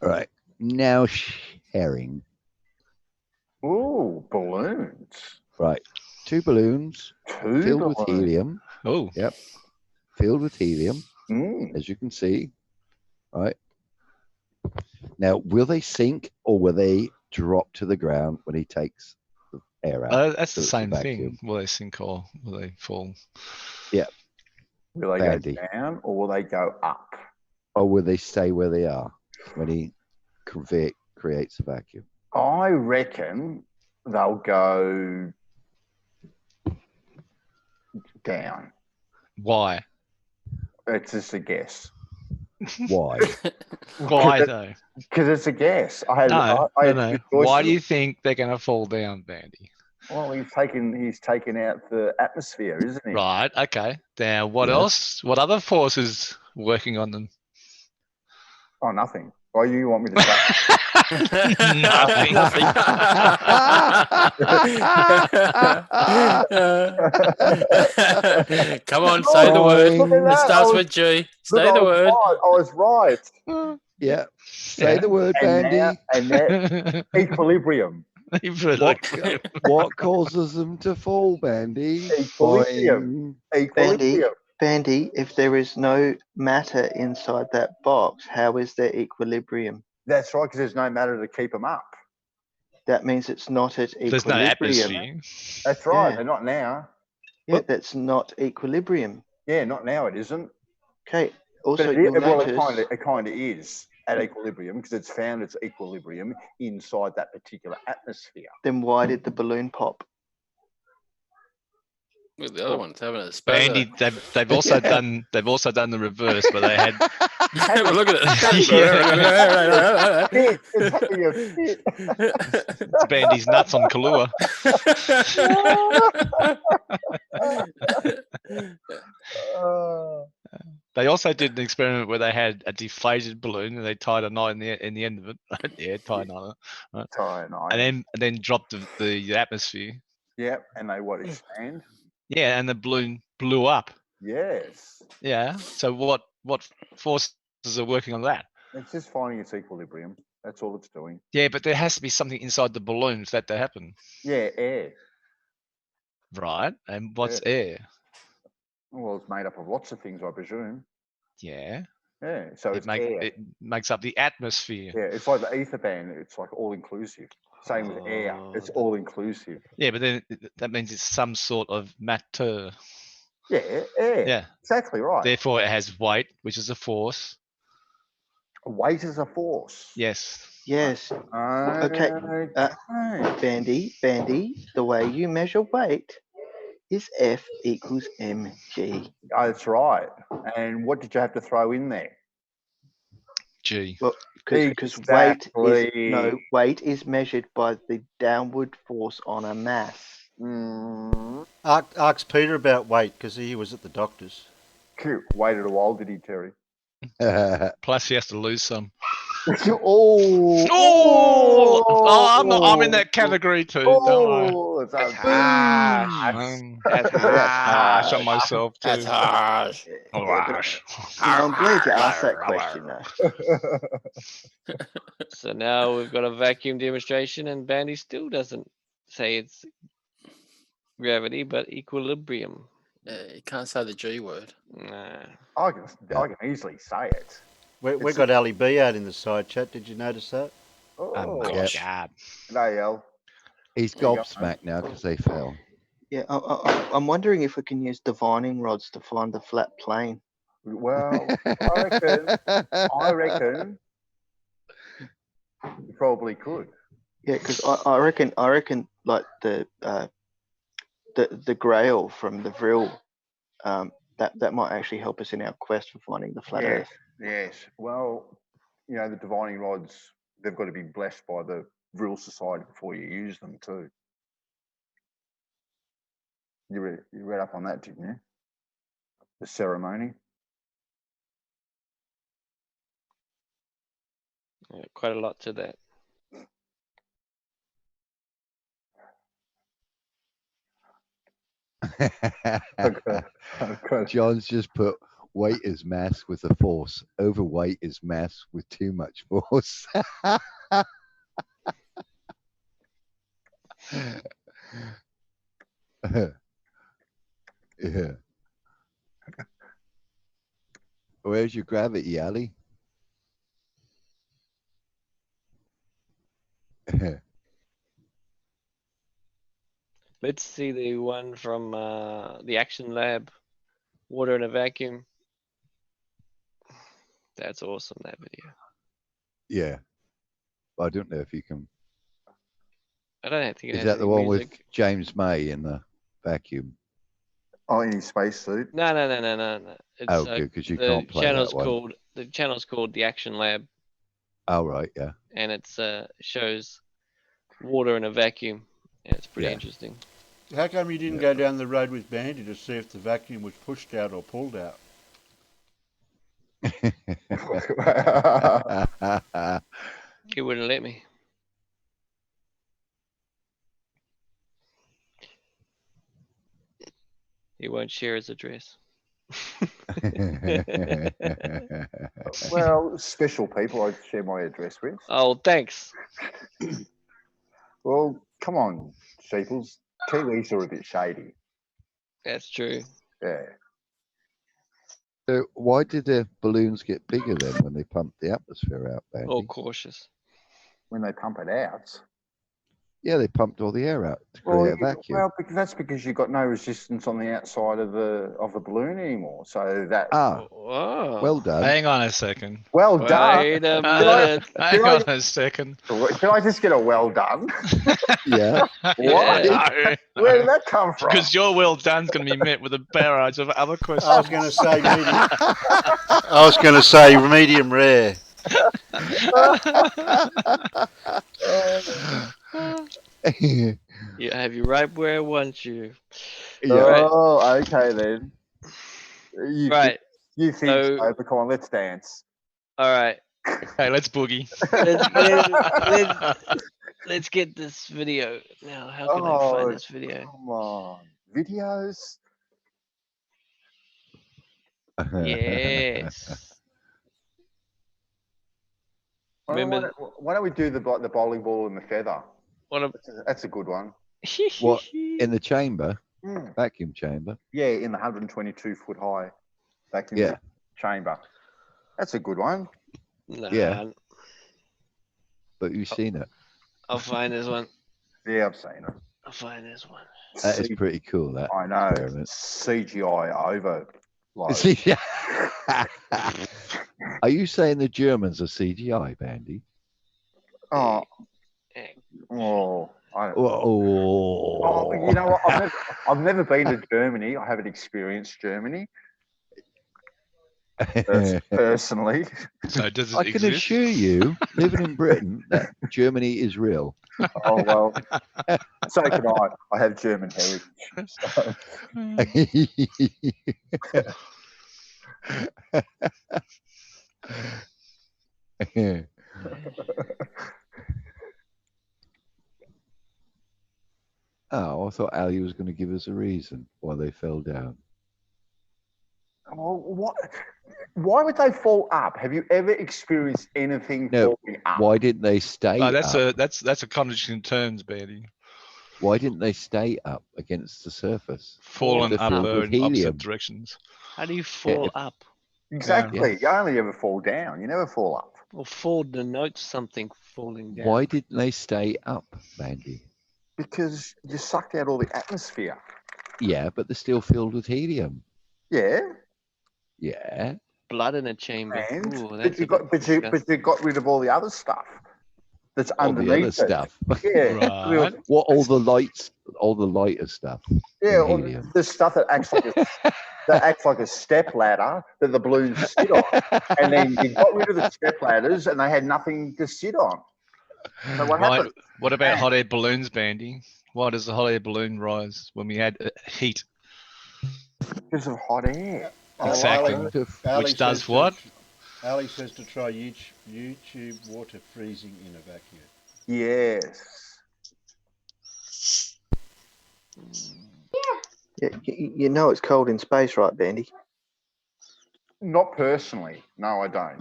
right, now sharing. Ooh, balloons. Right, 2 balloons filled with helium. Oh, yep, filled with helium, as you can see. Right. Now, will they sink or will they drop to the ground when he takes the air out? that's the same thing. Will they sink or will they fall? Yeah. Will they go down or will they go up? Or will they stay where they are when he creates a vacuum? I reckon they'll go down. Why? It's just a guess. Why? Why though? Because it's a guess. No. Why do you think they're going to fall down, Bandy? Well, he's taken out the atmosphere, isn't he? Right. Okay. Now, what else? What other forces working on them? Oh, nothing. Why you want me to say? Nothing. Come on, say the word. It starts with G. Say the word. I was right. Yeah. Say the word, Bandy. And that equilibrium. What causes them to fall, Bandy? Equilibrium. Bandy, if there is no matter inside that box, how is there equilibrium? That's right, because there's no matter to keep them up. That means it's not at equilibrium. There's no atmosphere. That's right. Yeah. They're not now. Yeah, that's not equilibrium. Yeah, not now. It isn't. Okay. Also, it kind of is at equilibrium because it's found its equilibrium inside that particular atmosphere. Then why did the balloon pop? Well, the other one's having a Bandy, they've also done the reverse, but they had. Look at it. It's Bandy's nuts on Kahlua. They also did an experiment where they had a deflated balloon and they tied a knot in the end of it. Right? Yeah, tie a knot. Right? Tie a knot. And then dropped the atmosphere. Yep, and they expand. Yeah, and the balloon blew up. Yes. Yeah. So what forces are working on that? It's just finding its equilibrium. That's all it's doing. Yeah, but there has to be something inside the balloon for that to happen. Yeah, air. Right. And what's air? Well, it's made up of lots of things, I presume. Yeah. Yeah. So it's air. It makes up the atmosphere. Yeah, it's like the ether band. It's like all inclusive. Same with air. It's all inclusive. Yeah, but then that means it's some sort of matter. Yeah, air. Yeah. Exactly right. Therefore, it has weight, which is a force. Weight is a force. Yes. Yes. Okay. Bandy, the way you measure weight is F equals mg. Oh, that's right. And what did you have to throw in there? G. Well, because weight is measured by the downward force on a mass. Ask Peter about weight because he was at the doctor's. Waited a while, did he, Terry? Plus, he has to lose some. I'm in that category too. Don't worry. That's harsh on myself too. That's harsh. I'm glad you asked that question though. So now we've got a vacuum demonstration, and Bandy still doesn't say it's gravity, but equilibrium. You can't say the G word. Nah. I can easily say it. We've got Ali B out in the side chat. Did you notice that? Oh my Yep. God. G'day, El. He's gobsmacked now because they fell. Yeah, I'm wondering if we can use divining rods to find the flat plane. Well, I reckon you probably could. Yeah, because I reckon like the Grail from the Vril, that might actually help us in our quest for finding the flat Earth. Yes. Well, the divining rods, they've got to be blessed by the Vril Society before you use them too. You read up on that, didn't you? The ceremony. Yeah, quite a lot to that. Okay. John's just put weight is mass with a force. Overweight is mass with too much force. Yeah. Where's your gravity, Ali? Let's see the one from the Action Lab, water in a vacuum. That's awesome, that video. Yeah. I don't know if you can. I don't think it Is has that the any one music. with James May in the vacuum? Oh, in his spacesuit? No. It's, Oh, good, because you can't play that one. The channel's called the Action Lab, Oh, right, yeah. and it's shows water in a vacuum. Yeah, it's pretty interesting. How come you didn't go down the road with Bandy to see if the vacuum was pushed out or pulled out? He wouldn't let me. He won't share his address. Well, special people I share my address with. Oh, thanks. Well, come on, sheeples. Kiwis are a bit shady. That's true. Yeah. So why did the balloons get bigger then when they pumped the atmosphere out, Bandy? Oh, cautious. When they pump it out. Yeah, they pumped all the air out to create a vacuum. Well, that's because you've got no resistance on the outside of the balloon anymore. So that. Well done. Hang on a second. Well done. Wait a minute. Hang on a second. Can I just get a well done? Yeah. What? No. Where did that come from? Because your well done's going to be met with a barrage of other questions. I was going to say medium. I was going to say medium rare. You have you right where I want you. Oh, okay then. Right. You think so, but come on, let's dance. All right. Hey, let's boogie. Let's get this video. Now, how can I find this video? Come on. Videos? Yes. Remember, why don't we do the bowling ball and the feather? That's a good one. What, in the chamber? Vacuum chamber? Yeah, in the 122-foot high vacuum chamber. That's a good one. Nah, yeah. But you've seen it. I'll find this one. Yeah, I've seen it. I'll find this one. That is pretty cool, that. I know. Experiment. CGI over. Are you saying the Germans are CGI, Bandy? Oh. I don't know. You know what? I've never been to Germany. I haven't experienced Germany personally. So does it I can assure you, living in Britain, that Germany is real. Oh well, so can I. I have German heritage. So. Oh, I thought Ali was going to give us a reason why they fell down. Oh, what? Why would they fall up? Have you ever experienced anything falling up? Why didn't they stay up? That's a contradiction in terms, Bandy. Why didn't they stay up against the surface? Falling up in opposite directions. How do you fall up? Exactly. You only ever fall down. You never fall up. Well, fall denotes something falling down. Why didn't they stay up, Bandy? Because you sucked out all the atmosphere. Yeah, but they're still filled with helium. Yeah. Yeah. Blood in a chamber. But you got rid of all the other stuff that's underneath the other stuff. Yeah. Right. What, all the lighter stuff? Yeah, the stuff that acts like a step ladder that the balloons sit on. And then you got rid of the step ladders and they had nothing to sit on. So what happened? What about hot air balloons, Bandy? Why does the hot air balloon rise when we had heat? Because of hot air. Exactly. Which does what? Ali says to try YouTube water freezing in a vacuum. Yes. Yeah, you know it's cold in space, right, Bandy? Not personally. No, I don't.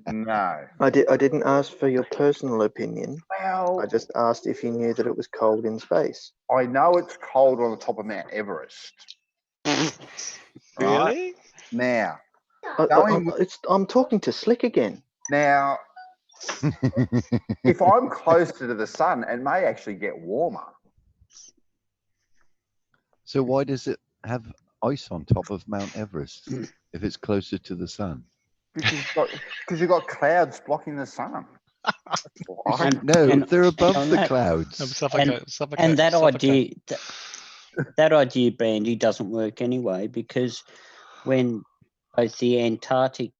No. I didn't ask for your personal opinion. Well, I just asked if you knew that it was cold in space. I know it's cold on the top of Mount Everest. Really? Now, I'm talking to Slick again. Now, if I'm closer to the sun, it may actually get warmer. So why does it have ice on top of Mount Everest if it's closer to the sun? Because you've got clouds blocking the sun. They're above the clouds. And that idea, Bandy, doesn't work anyway, because when both the Antarctic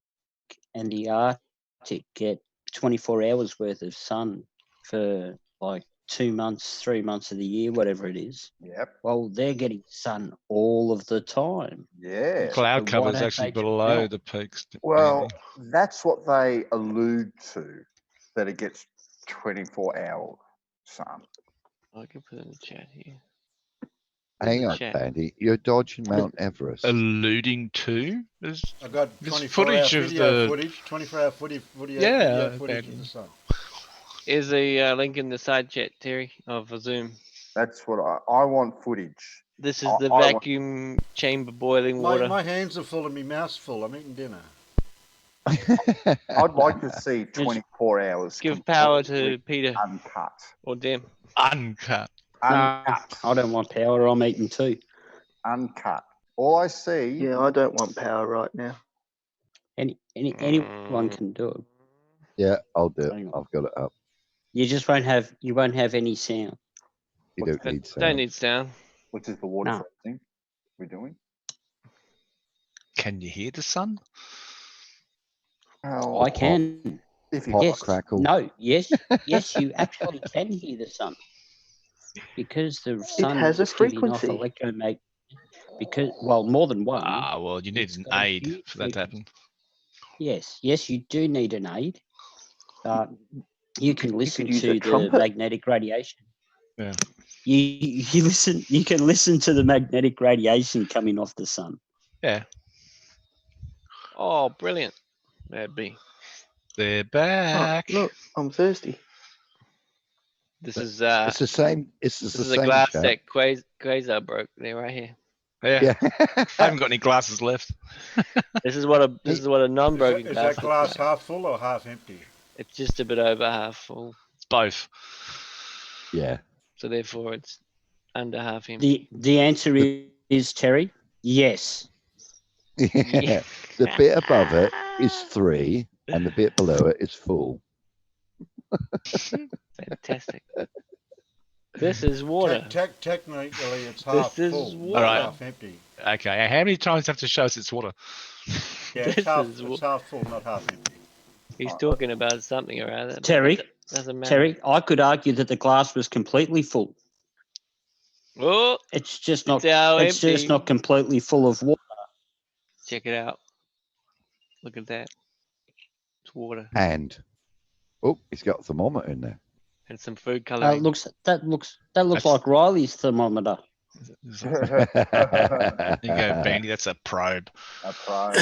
and the Arctic get 24 hours worth of sun for like 2 months, 3 months of the year, whatever it is. Yep. Well, they're getting sun all of the time. Yeah. Cloud cover is actually below the peaks. Well, that's what they allude to, that it gets 24-hour sun. I can put it in the chat here. Hang on, Bandy. You're dodging Mount Everest. Alluding to? I got 24-hour footage. 24-hour footage of the sun. Is a link in the side chat, Terry, of a Zoom. That's what I want footage. This is the vacuum chamber boiling water. My hands are full and my mouth's full. I'm eating dinner. I'd like to see 24 hours. Give power to Peter. Uncut. Or Dem. Uncut. I don't want power. I'm eating too. Uncut. All I see. Yeah, I don't want power right now. Anyone can do it. Yeah, I'll do it. I've got it up. You just won't have any sound. You don't need sound. Don't need sound. Which is the water thing we're doing. Can you hear the sun? Oh, I can. If you yes. Crackle. No. Yes. Yes, you actually can hear the sun, because the sun has a is giving off frequency. Because, well, more than one. Well, you need an aid for that to happen. Yes, you do need an aid. You can listen use to a the trumpet. magnetic radiation. Yeah. You listen. You can listen to the magnetic radiation coming off the sun. Yeah. Oh, brilliant. That'd be. They're back. Oh, look, I'm thirsty. This is It's the same. This this the is a same glass chap. that Quasar broke there right here. Yeah. I haven't got any glasses left. This is what a non-broken Is glass that looks glass like. half full or half empty? It's just a bit over half full. It's both. Yeah. So therefore it's under half empty. The answer is Terry. Yes. Yeah. The bit above it is 3, and the bit below it is full. Fantastic. This is water. Technically, it's half This is full, water. not half empty. Okay. How many times do you have to show us it's water? Yeah, This it's half full, not half empty. He's talking about something or other. but Terry, it doesn't matter. Terry, I could argue that the glass was completely full. Oh, It's just not. now It's just empty. not completely full of water. Check it out. Look at that. It's water And he's got a thermometer in there. and some food coloring. That looks like Riley's thermometer. There you go, Bandy. That's a probe. A probe.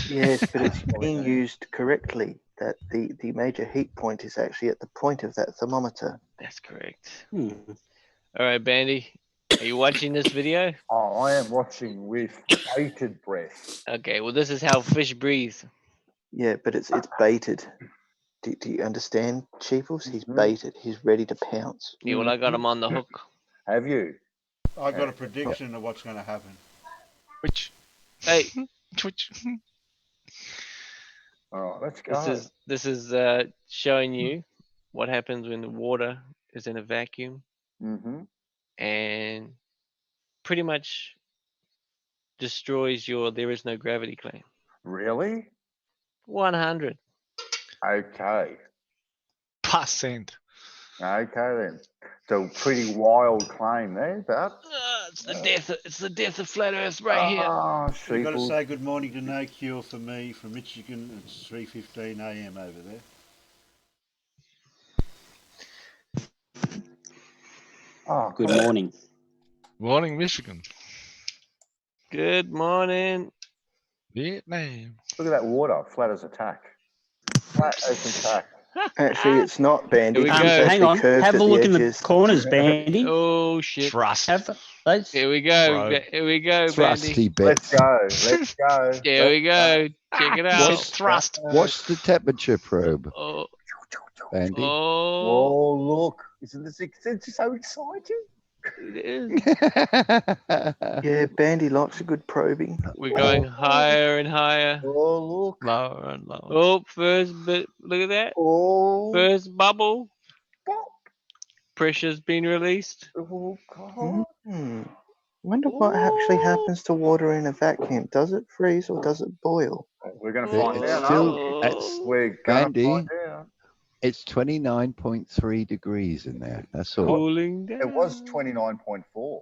Yes, but it's being used correctly. That the major heat point is actually at the point of that thermometer. That's correct. All right, Bandy. Are you watching this video? Oh, I am watching with bated breath. Okay, well, this is how fish breathe. Yeah, but it's baited. Do you understand, Cheeples? He's baited. He's ready to pounce. Yeah, well, I got him on the hook. Have you? I got a prediction of what's going to happen. Which? Hey, Which? All right, let's go. this is showing you what happens when the water is in a vacuum and pretty much destroys your there is no gravity claim. Really? 100. Okay. %. Okay then. So pretty wild claim there, but It's the death of flat Earth right here. You've got to say good morning to No Cure for me from Michigan. It's 3:15 a.m. over there. Oh, Good morning. Morning, Michigan. Good morning, Vietnam. Look at that water, flat as a tack. Flat as a tack. Actually, it's not, Bandy. Here we It's go. actually Hang on. curved Have at a look in the edges. corners, Bandy. Oh shit! Trust. Here we go. Bro. Here we go, Thrusty Bandy. bits. Let's go. Let's go. Here we go. Check it out. Thrust. What's the temperature probe, Oh, Bandy? oh, Oh, look. Isn't this so exciting? it is. Yeah, Bandy likes a good probing. We're going higher and higher. Oh, look. Lower and lower. Oh, first bit. Look at that. Oh, First bubble. pop. Pressure's been released. Oh, God. Wonder what actually happens to water in a vacuum. Does it freeze or does it boil? We're going to find It's out. still- aren't we? it's- We're going Bandy. to find out. It's 29.3 degrees in there. That's all. Cooling down. It was 29.4.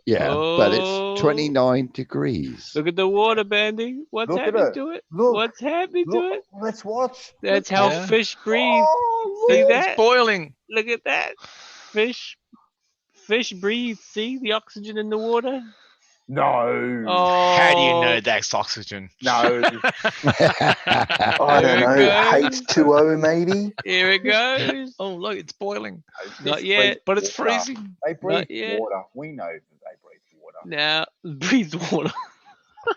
Yeah, but Oh. it's 29 degrees. Look at the water, Bandy. What's Look at happening it. to it? Look. What's happening to Look, it? let's watch. That's how Yeah. fish breathe. Oh, See look. that? It's boiling. Look at that. Fish breathe. See the oxygen in the water? No. Oh. How do you know that's oxygen? No. I don't Here know. it goes. H2O maybe? Here it goes. Oh, look, it's boiling. Not Fish yet. breathe But it's water. freezing. They breathe Not yet. water. We know that they breathe water. Now, breathe water.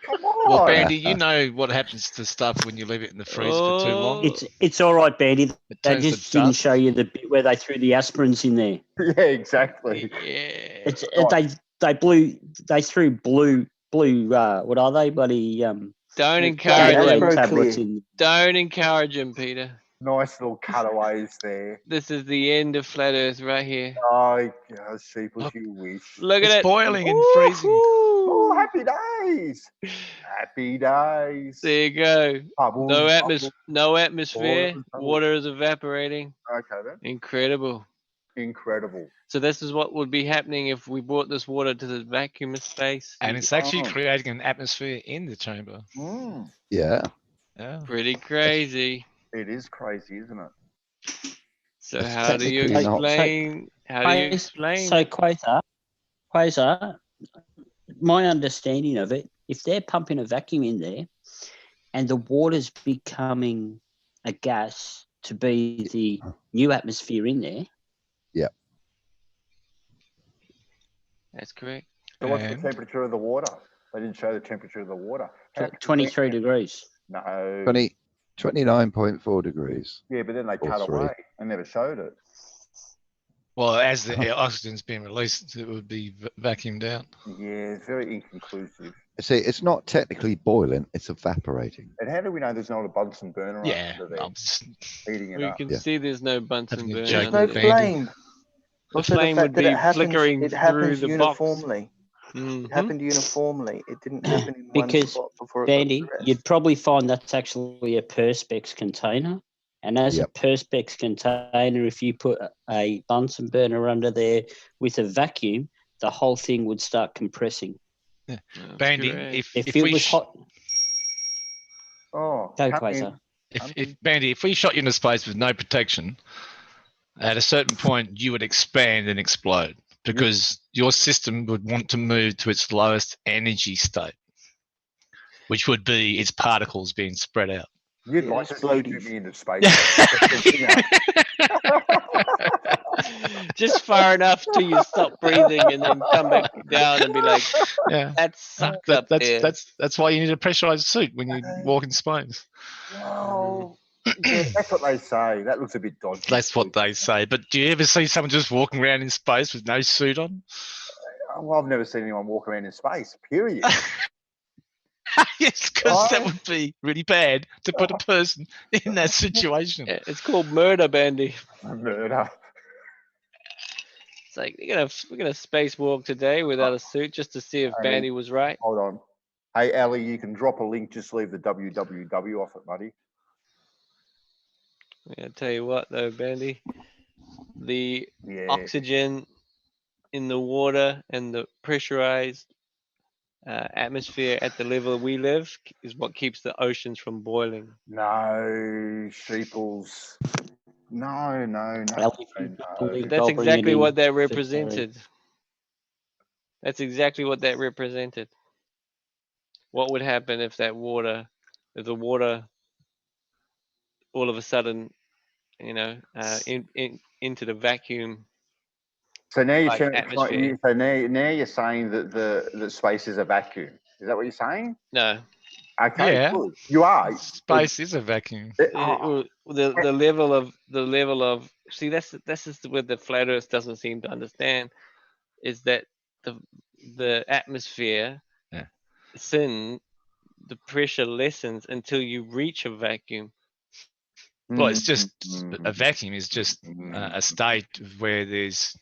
Come on. Well, Bandy, you know what happens to stuff when you leave it in the freezer for too long. It's all right, Bandy. It They turns to just didn't dust. show you the bit where they threw the aspirins in there. Yeah, exactly. Yeah. It's they threw blue what are they, buddy? Don't Yeah, encourage Gatorade him. tablets clear. in. Don't encourage him, Peter. Nice little cutaways there. This is the end of flat Earth right here. Oh, sheep as Look. you wish. Look at It's it. boiling and freezing. Oh, happy days. Happy days. There you go. Bubbles, No atmosphere. Bubbles. Water is evaporating. Okay then. Incredible. Incredible. So this is what would be happening if we brought this water to the vacuum space. And it's actually creating an atmosphere in the chamber. Yeah. Yeah. Pretty crazy. It is crazy, isn't it? So It's how do you technically not. explain? How do you explain? So Quasar, my understanding of it, if they're pumping a vacuum in there and the water's becoming a gas to be the new atmosphere in there. Yeah. That's correct. So what's the temperature of the water? They didn't show the temperature of the water. 23 degrees. No. 29.4 degrees. Yeah, but then they Or cut 3. away and never showed it. Well, as the oxygen's being released, it would be vacuumed out. Yeah, it's very inconclusive. See, it's not technically boiling; it's evaporating. And how do we know there's not a Bunsen burner under there heating it up? We can see there's no Bunsen burner. There's no flame. The Also, flame the would fact that be it happens, flickering it happens through the box. uniformly. It happened uniformly. It didn't happen in one Because, spot before it Bandy, got to the rest. you'd probably find that's actually a Perspex container. And as a Perspex container, if you put a Bunsen burner under there with a vacuum, the whole thing would start compressing. Yeah. Bandy, if it we was hot. Oh, go Quasar. If Bandy, if we shot you into space with no protection, at a certain point you would expand and explode because your system would want to move to its lowest energy state, which would be its particles being spread out. You'd like to shoot me into space. Just far enough till you stop breathing and then come back down and be like, that sucked up there. That's why you need a pressurized suit when you walk in space. Well, yeah, that's what they say. That looks a bit dodgy. That's what they say. But do you ever see someone just walking around in space with no suit on? Well, I've never seen anyone walk around in space, period. Yes, because that would be really bad to put a person in that situation. Yeah, it's called murder, Bandy. Murder. It's like we're gonna spacewalk today without a suit just to see if Bandy was right. Hold on. Hey, Ali, you can drop a link. Just leave the www off it, buddy. Yeah, I tell you what, though, Bandy, the oxygen in the water and the pressurized atmosphere at the level we live is what keeps the oceans from boiling. No, sheeples. No. That's exactly what that represented. That's exactly what that represented. What would happen if the water all of a sudden, into the vacuum? So now you're now you're saying that space is a vacuum. Is that what you're saying? No. Okay, yeah. Good. You are. Space is a vacuum. The level of see that's is where the flat Earth doesn't seem to understand is that the atmosphere thin, the pressure lessens until you reach a vacuum. Well, it's just a vacuum is just a state where there's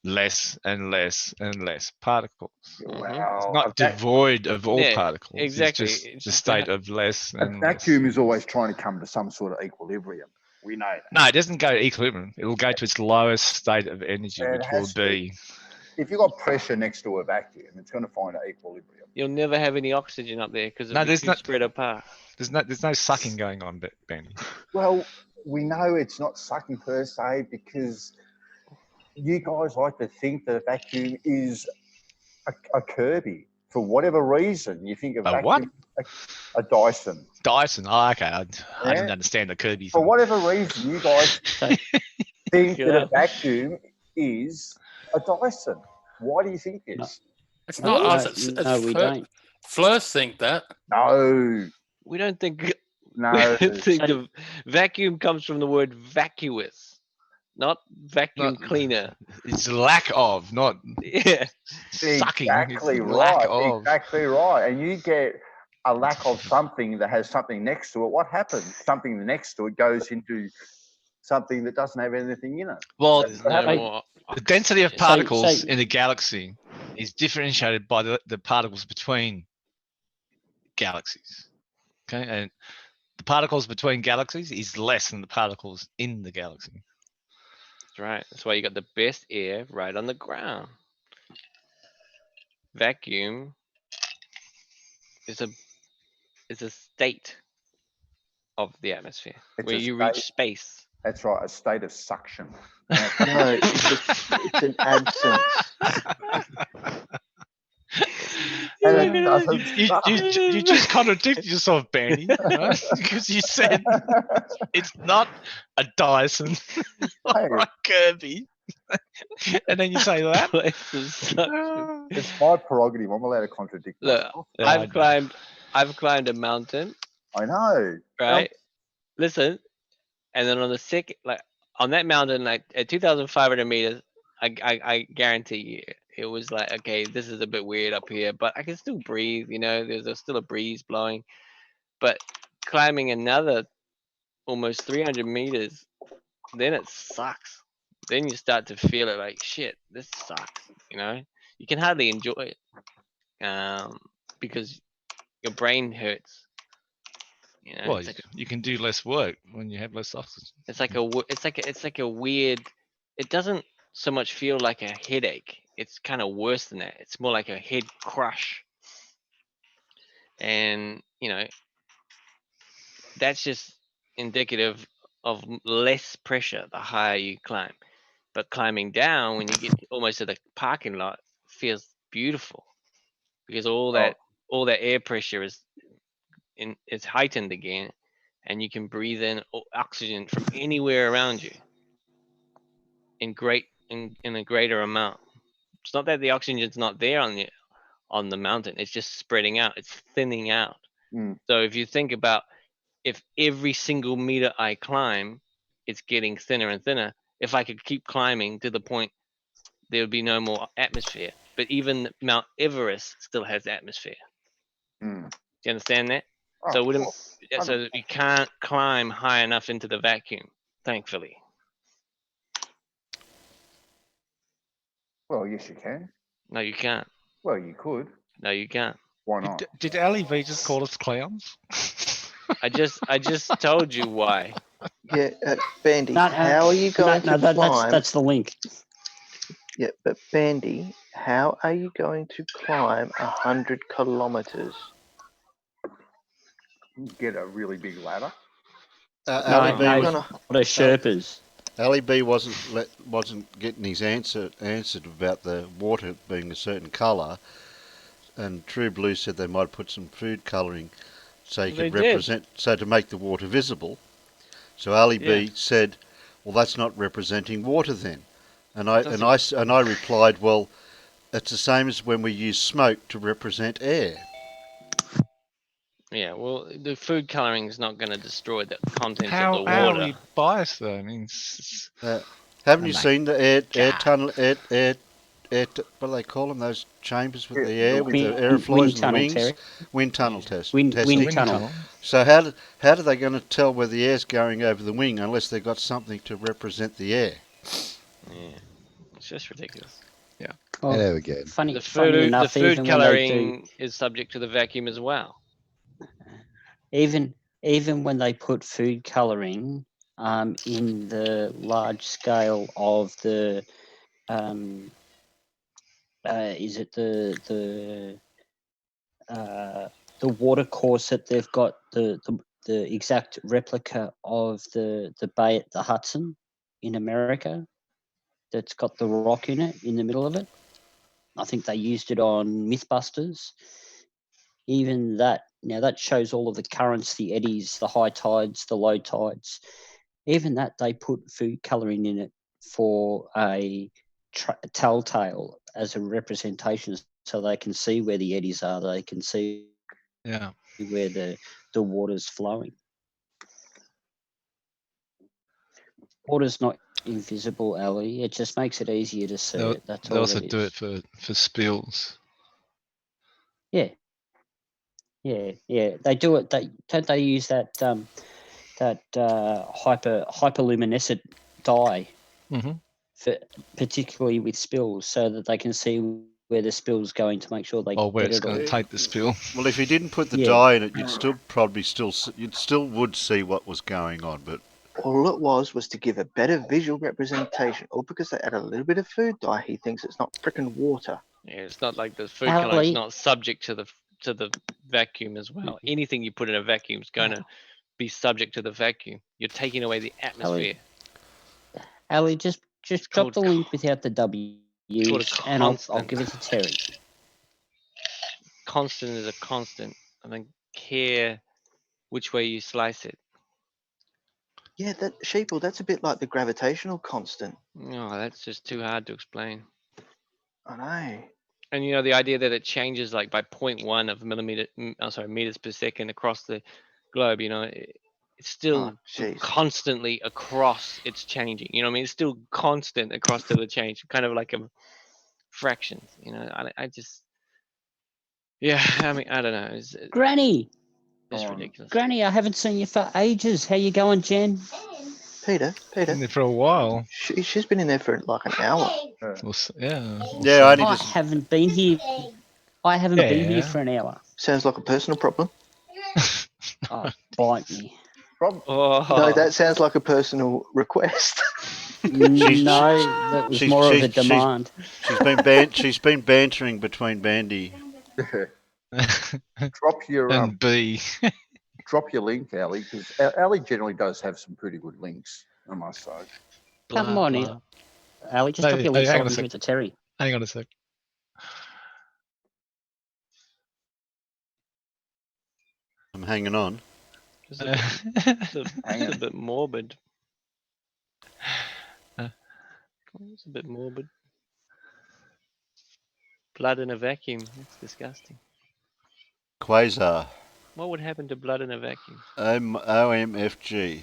less and less and less particles. Wow. It's not devoid of all particles. Exactly. It's just the state of less and vacuum is always trying to come to some sort of equilibrium. We know that. No, it doesn't go to equilibrium. It will go to its lowest state of energy, which will be. If you've got pressure next to a vacuum, it's going to find an equilibrium. You'll never have any oxygen up there because it's too spread apart. There's no sucking going on, Benny. Well, we know it's not sucking per se because you guys like to think that a vacuum is a Kirby. For whatever reason, you think of vacuum, a Dyson. Dyson. Oh, okay. I didn't understand the Kirby thing. For whatever reason, you guys think that a vacuum is a Dyson. Why do you think this? It's not us. No, we don't. Flirts think that. No. We don't think. No. We think the vacuum comes from the word vacuous, not vacuum cleaner. It's lack of, not sucking. Exactly it's right. Lack of. Exactly right. And you get a lack of something that has something next to it. What happens? Something next to it goes into something that doesn't have anything in it. Well, the density of particles in a galaxy is differentiated by the particles between galaxies. Okay, and the particles between galaxies is less than the particles in the galaxy. That's right. That's why you got the best air right on the ground. Vacuum is a state of the atmosphere where you reach space. That's right, a state of suction. No, it's an absence. You just contradicted yourself, Benny, right? Because you said it's not a Dyson or a Kirby. And then you say that. It's my prerogative. I'm allowed to contradict myself. Look, I've climbed a mountain. I know. Right? Listen, and then on the second, like on that mountain, like at 2,500 meters, I guarantee you, it was like, okay, this is a bit weird up here, but I can still breathe. You know, there's still a breeze blowing. But climbing another almost 300 meters, then it sucks. Then you start to feel it like, shit, this sucks. You know, you can hardly enjoy it because your brain hurts. You know, well, you can do less work when you have less oxygen. It's like a weird. It doesn't so much feel like a headache. It's kind of worse than that. It's more like a head crush. And you know, that's just indicative of less pressure the higher you climb. But climbing down, when you get almost to the parking lot, feels beautiful because all that air pressure is heightened again, and you can breathe in oxygen from anywhere around you in a greater amount. It's not that the oxygen's not there on the mountain. It's just spreading out. It's thinning out. So if you think about if every single meter I climb, it's getting thinner and thinner. If I could keep climbing to the point there would be no more atmosphere. But even Mount Everest still has atmosphere. Do you understand that? So you can't climb high enough into the vacuum, thankfully. Well, yes, you can. No, you can't. Well, you could. No, you can't. Why not? Did Ali V just call us clowns? I just told you why. Yeah, Bandy, how are you going to climb? That's the link. Yeah, but Bandy, how are you going to climb 100 kilometers? Get a really big ladder. Ali B was the Sherpas. Ali B wasn't getting his answered about the water being a certain colour, and True Blue said they might put some food colouring so you could represent, so to make the water visible. So Ali B said, "Well, that's not representing water then," and I replied, "Well, it's the same as when we use smoke to represent air." Yeah, well, the food colouring is not going to destroy the contents of the water. How are we biased though? I mean, haven't you seen the air tunnel, what do they call them? Those chambers with the air, with the airflows and the wings? Wind tunnel test. Wind tunnel. So how are they going to tell where the air's going over the wing unless they've got something to represent the air? Yeah, it's just ridiculous. Yeah. Well, there we go. Funny, the enough, food colouring is subject to the vacuum as well. Even when they put food colouring in the large scale of the is it the water course that they've got the exact replica of the bay at the Hudson in America that's got the rock in it in the middle of it. I think they used it on Mythbusters. Even that, now that shows all of the currents, the eddies, the high tides, the low tides. Even that, they put food colouring in it for a telltale as a representation, so they can see where the eddies are. They can see where the water's flowing. Water's not invisible, Ali. It just makes it easier to see it. That's all. They also do it for spills. Yeah. They do it. They use that hyperluminescent dye, for particularly with spills, so that they can see where the spill's going to make sure they. Where it's going to take the spill. Well, if you didn't put the dye in it, you'd still would see what was going on, but All it was to give a better visual representation. All because they add a little bit of food dye, he thinks it's not frickin' water. Yeah, it's not like the food coloring is not subject to the vacuum as well. Anything you put in a vacuum is going to be subject to the vacuum. You're taking away the atmosphere. Ali, just drop the link without the W, and I'll give it to Terry. Constant is a constant. I don't care which way you slice it. Yeah, Sheeple, that's a bit like the gravitational constant. No, that's just too hard to explain. I know. And you know the idea that it changes like by 0.1 of meters per second across the globe. You know, it's still constantly across. It's changing. You know what I mean? It's still constant across to the change, kind of like a fractions. You know, I just, yeah. I mean, I don't know. Granny. It's ridiculous. Granny, I haven't seen you for ages. How you going, Jen? Peter. Been there for a while. She's been in there for like an hour. I haven't been here. I haven't been here for an hour. Sounds like a personal problem. Oh, bite me. No, that sounds like a personal request. No, that was more of a demand. She's been bantering between Bandy. Drop your and B. Drop your link, Ali, because Ali generally does have some pretty good links, I must say. Come on in. Ali, just drop your link so I can give it to Terry. Hang on a sec. I'm hanging on. It's a bit morbid. It's a bit morbid. Blood in a vacuum. That's disgusting. Quasar. What would happen to blood in a vacuum? OMFG.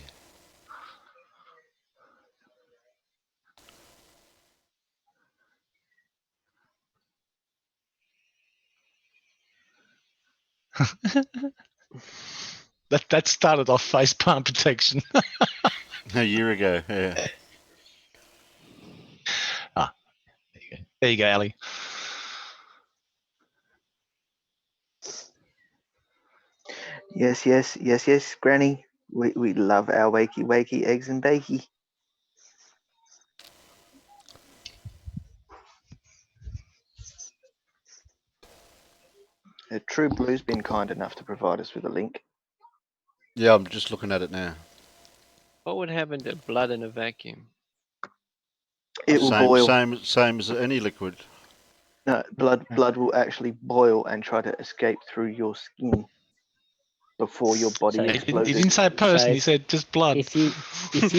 That started off face palm protection. A year ago, yeah. There you go, Ali. Yes, Granny. We love our wakey eggs and bakey. True Blue's been kind enough to provide us with a link. Yeah, I'm just looking at it now. What would happen to blood in a vacuum? It will boil. Same as any liquid. No, blood will actually boil and try to escape through your skin before your body explodes. He didn't say a person. He said just blood. If you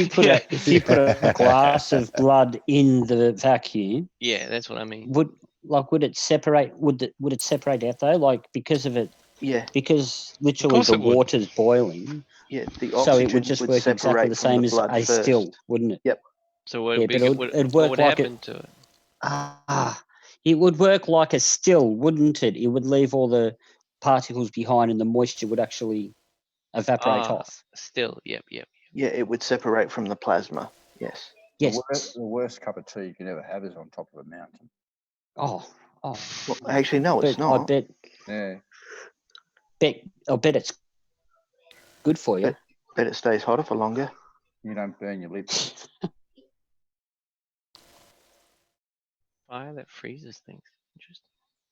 put a glass of blood in the vacuum, yeah, that's what I mean. Would it separate? Would it separate out though? Like because of it? Yeah. Because literally the water's boiling. Yeah, the so it would just work exactly the same as a still, wouldn't it? Yep. So what would happen to it? It would work like a still, wouldn't it? It would leave all the particles behind, and the moisture would actually evaporate off. Still, yep. Yeah, it would separate from the plasma. Yes. Yes. The worst cup of tea you could ever have is on top of a mountain. Oh. Well, actually, no, it's not. I bet. Yeah. I bet it's good for you. Bet it stays hotter for longer. You don't burn your lips. Fire that freezes things. Interesting.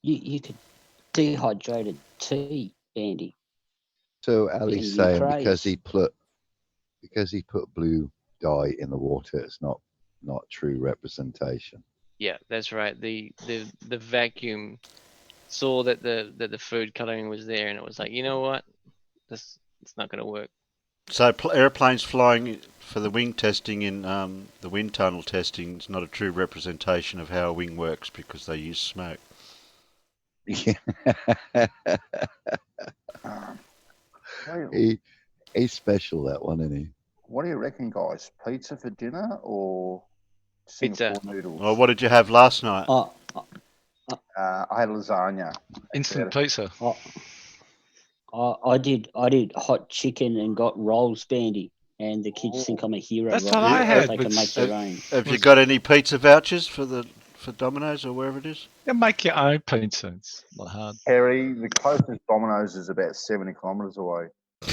You could dehydrated tea, Andy. So Ali's saying because he put blue dye in the water, it's not true representation. Yeah, that's right. The vacuum saw that the food coloring was there, and it was like, you know what, it's not going to work. So airplanes flying for the wing testing in the wind tunnel testing is not a true representation of how a wing works because they use smoke. Yeah. He's special, that one, isn't he? What do you reckon, guys? Pizza for dinner or Singapore noodles? Well, what did you have last night? I had lasagna. Instant pizza. I did hot chicken and got rolls, Bandy, and the kids think I'm a hero. That's what I had. They can make their own. Have you got any pizza vouchers for Domino's or wherever it is? You make your own pizza. It's not hard. Harry, the closest Domino's is about 70 kilometres away. Go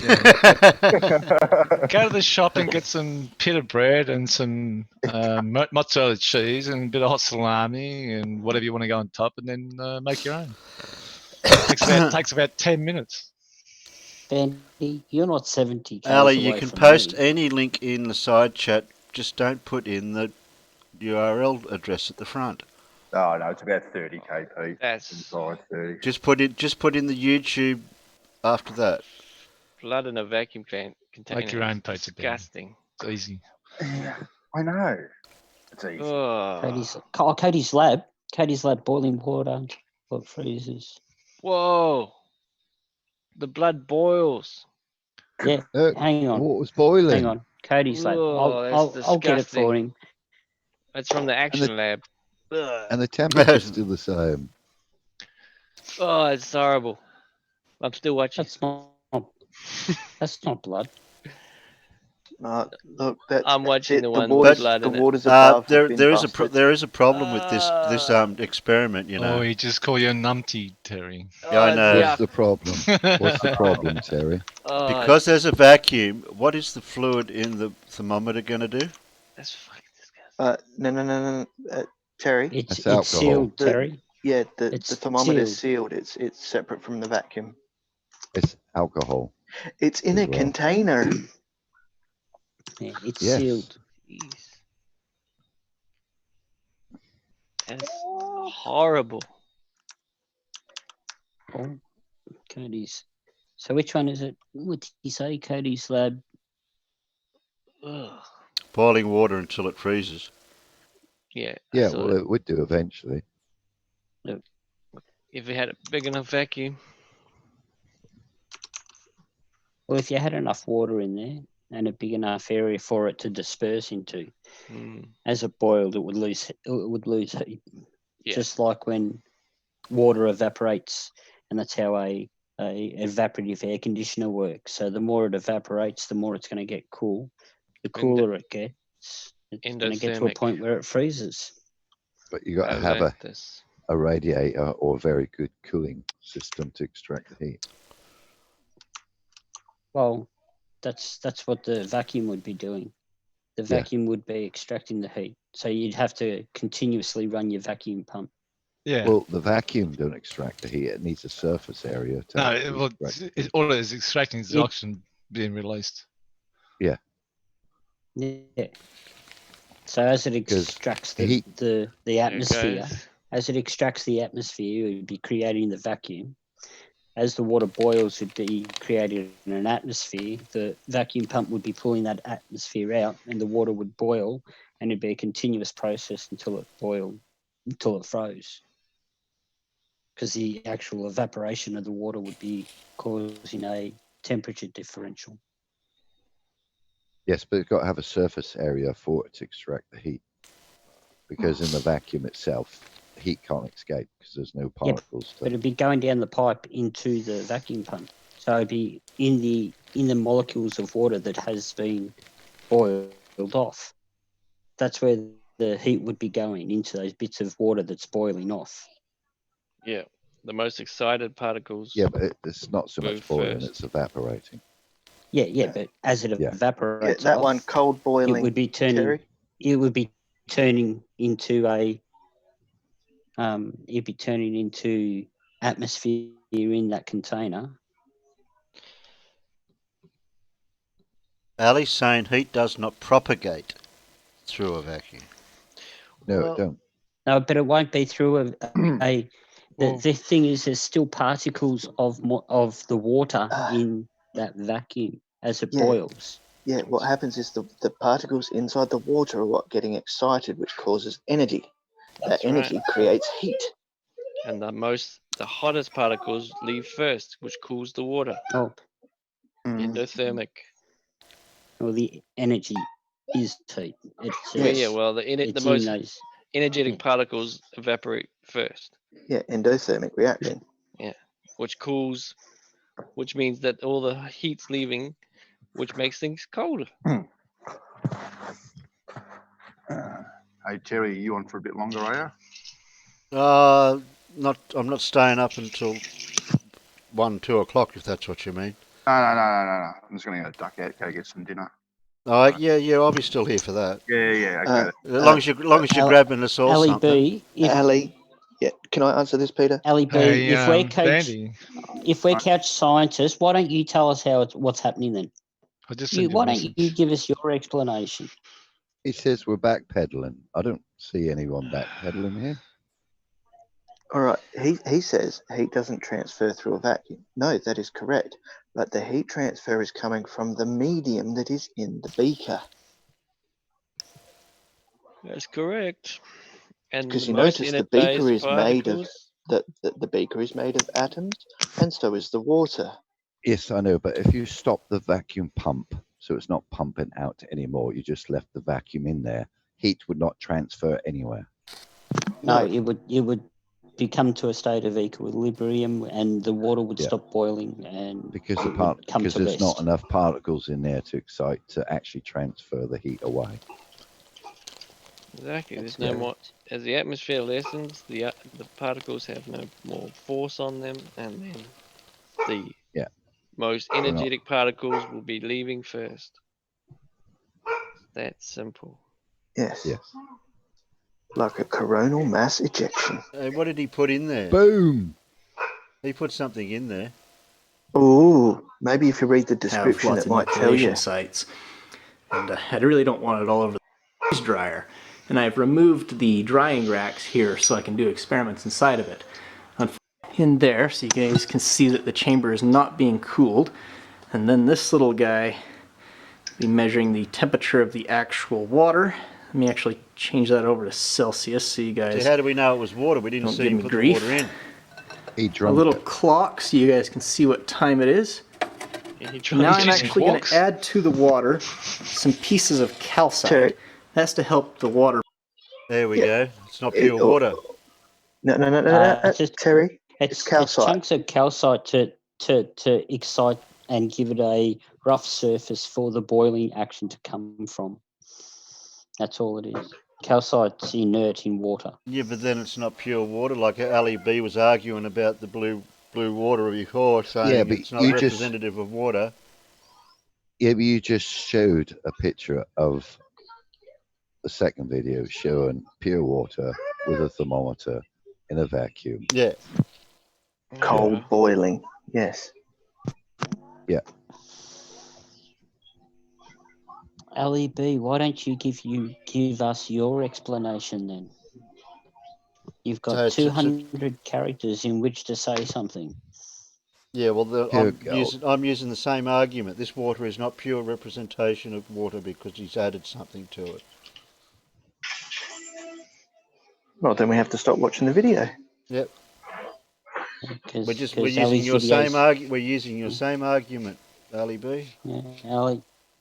to the shop and get some pita bread and some mozzarella cheese and a bit of hot salami and whatever you want to go on top, and then make your own. Takes about 10 minutes. Bendy, you're not 70 k's Ali, away you can from post me. any link in the side chat. Just don't put in the URL address at the front. Oh no, it's about 30 kp. That's inside 30. Just put in the YouTube after that. blood in a vacuum container. Make your own pizza. Disgusting. It's easy. Yeah, I know. It's easy. Cody's lab. Cody's lab, boiling water until it freezes. Whoa. The blood boils. Yeah, hang on. Water's boiling. Hang on. Cody's lab. I'll get it for him. That's from the action lab. Ugh. And the temperature's still the same. Oh, it's horrible. I'm still watching. That's not blood. Look, I'm watching the one with blood the in it. water's above. There is a problem with this experiment. You know. Oh, he just call you a numpty, Terry. Yeah, I know. What's the problem? What's the problem, Terry? Because there's a vacuum. What is the fluid in the thermometer going to do? That's fucking disgusting. No, Terry. It's sealed, Terry. The thermometer is sealed. It's separate from the vacuum. It's alcohol. It's in a container. Yeah, it's sealed. Jeez. That's horrible. Oh, Cody's. So which one is it? What did you say? Cody's lab. Ugh. Boiling water until it freezes. Yeah. Yeah, well, it would do eventually. Look, if it had a big enough vacuum. Well, if you had enough water in there and a big enough area for it to disperse into, as it boiled, it would lose heat. Yeah. Just like when water evaporates, and that's how a evaporative air conditioner works. So the more it evaporates, the more it's going to get cool. The cooler it gets, it's going to get to a point where it freezes. But you got to have a radiator or a very good cooling system to extract the heat. Well, that's what the vacuum would be doing. The vacuum would be extracting the heat. So you'd have to continuously run your vacuum pump. Yeah. Well, the vacuum don't extract the heat. It needs a surface area to. No, all it is extracting is the oxygen being released. Yeah. Yeah. So as it extracts the atmosphere, as it extracts the atmosphere, it would be creating the vacuum. As the water boils, it would be creating an atmosphere. The vacuum pump would be pulling that atmosphere out, and the water would boil, and it'd be a continuous process until it boiled, until it froze. Because the actual evaporation of the water would be causing a temperature differential. Yes, but it's got to have a surface area for it to extract the heat. Because in the vacuum itself, the heat can't escape because there's no particles. But it'd be going down the pipe into the vacuum pump. So it'd be in the molecules of water that has been boiled off. That's where the heat would be going, into those bits of water that's boiling off. Yeah, the most excited particles. Yeah, but it's not so much boiling; it's evaporating. Yeah, but as it evaporates, that one cold boiling. It would be turning. Terry? It would be turning into a. It'd be turning into atmosphere in that container. Ali's saying heat does not propagate through a vacuum. No, it don't. No, but it won't be through the thing is, there's still particles of the water in that vacuum as it boils. Yeah, what happens is the particles inside the water are what getting excited, which causes energy. That energy creates heat. And the hottest particles leave first, which cools the water. Oh. Endothermic. Well, the energy is heat. The most energetic particles evaporate first. Yeah, endothermic reaction. Yeah, which cools, which means that all the heat's leaving, which makes things colder. Hey Terry, you on for a bit longer, are you? I'm not staying up until 1, 2 o'clock, if that's what you mean. No. I'm just going to go duck out, go get some dinner. Oh, yeah, I'll be still here for that. Yeah, okay. As long as you're grabbing us all Ali something. B, Ali, yeah, can I answer this, Peter? Ali B, Hey, if we're couch scientists, why don't you tell us what's happening then? I just Why don't you give us your explanation? He says we're backpedaling. I don't see anyone backpedaling here. All right, he says heat doesn't transfer through a vacuum. No, that is correct. But the heat transfer is coming from the medium that is in the beaker. That's correct. And Because the you most notice the beaker inert-based is made of particles. the beaker is made of atoms, and so is the water. Yes, I know, but if you stop the vacuum pump, so it's not pumping out anymore, you just left the vacuum in there, heat would not transfer anywhere. No, it would become to a state of equilibrium, and the water would stop boiling, and because there's not enough particles in there to excite to actually transfer the heat away. Exactly. There's no more. As the atmosphere lessens, the particles have no more force on them, and then the most energetic particles will be leaving first. That's simple. Yes. Like a coronal mass ejection. What did he put in there? Boom! He put something in there. Oh, maybe if you read the description, have lots it of might tell you. sites. And I really don't want it all over the freeze dryer. And I've removed the drying racks here so I can do experiments inside of it. In there, so you guys can see that the chamber is not being cooled. And then this little guy be measuring the temperature of the actual water. Let me actually change that over to Celsius so you guys. So how do we know it was water? We didn't see him put the water in. A little clock so you guys can see what time it is. Now I'm actually going to add to the water some pieces of calcite. That's to help the water. There we go. It's not pure water. No, Terry. It's calcite. It's chunks of calcite to excite and give it a rough surface for the boiling action to come from. That's all it is. Calcite's inert in water. Yeah, but then it's not pure water. Like Ali B was arguing about the blue water of your horse, saying it's not representative of water. Yeah, but you just showed a picture of the second video showing pure water with a thermometer in a vacuum. Yeah. Cold boiling. Yes. Yeah. LEB, why don't you give us your explanation then? You've got 200 characters in which to say something. Yeah, well, I'm using the same argument. This water is not pure representation of water because he's added something to it. Well, then we have to stop watching the video. Yep. We're using your same argument. We're using your same argument, Ali B. Yeah,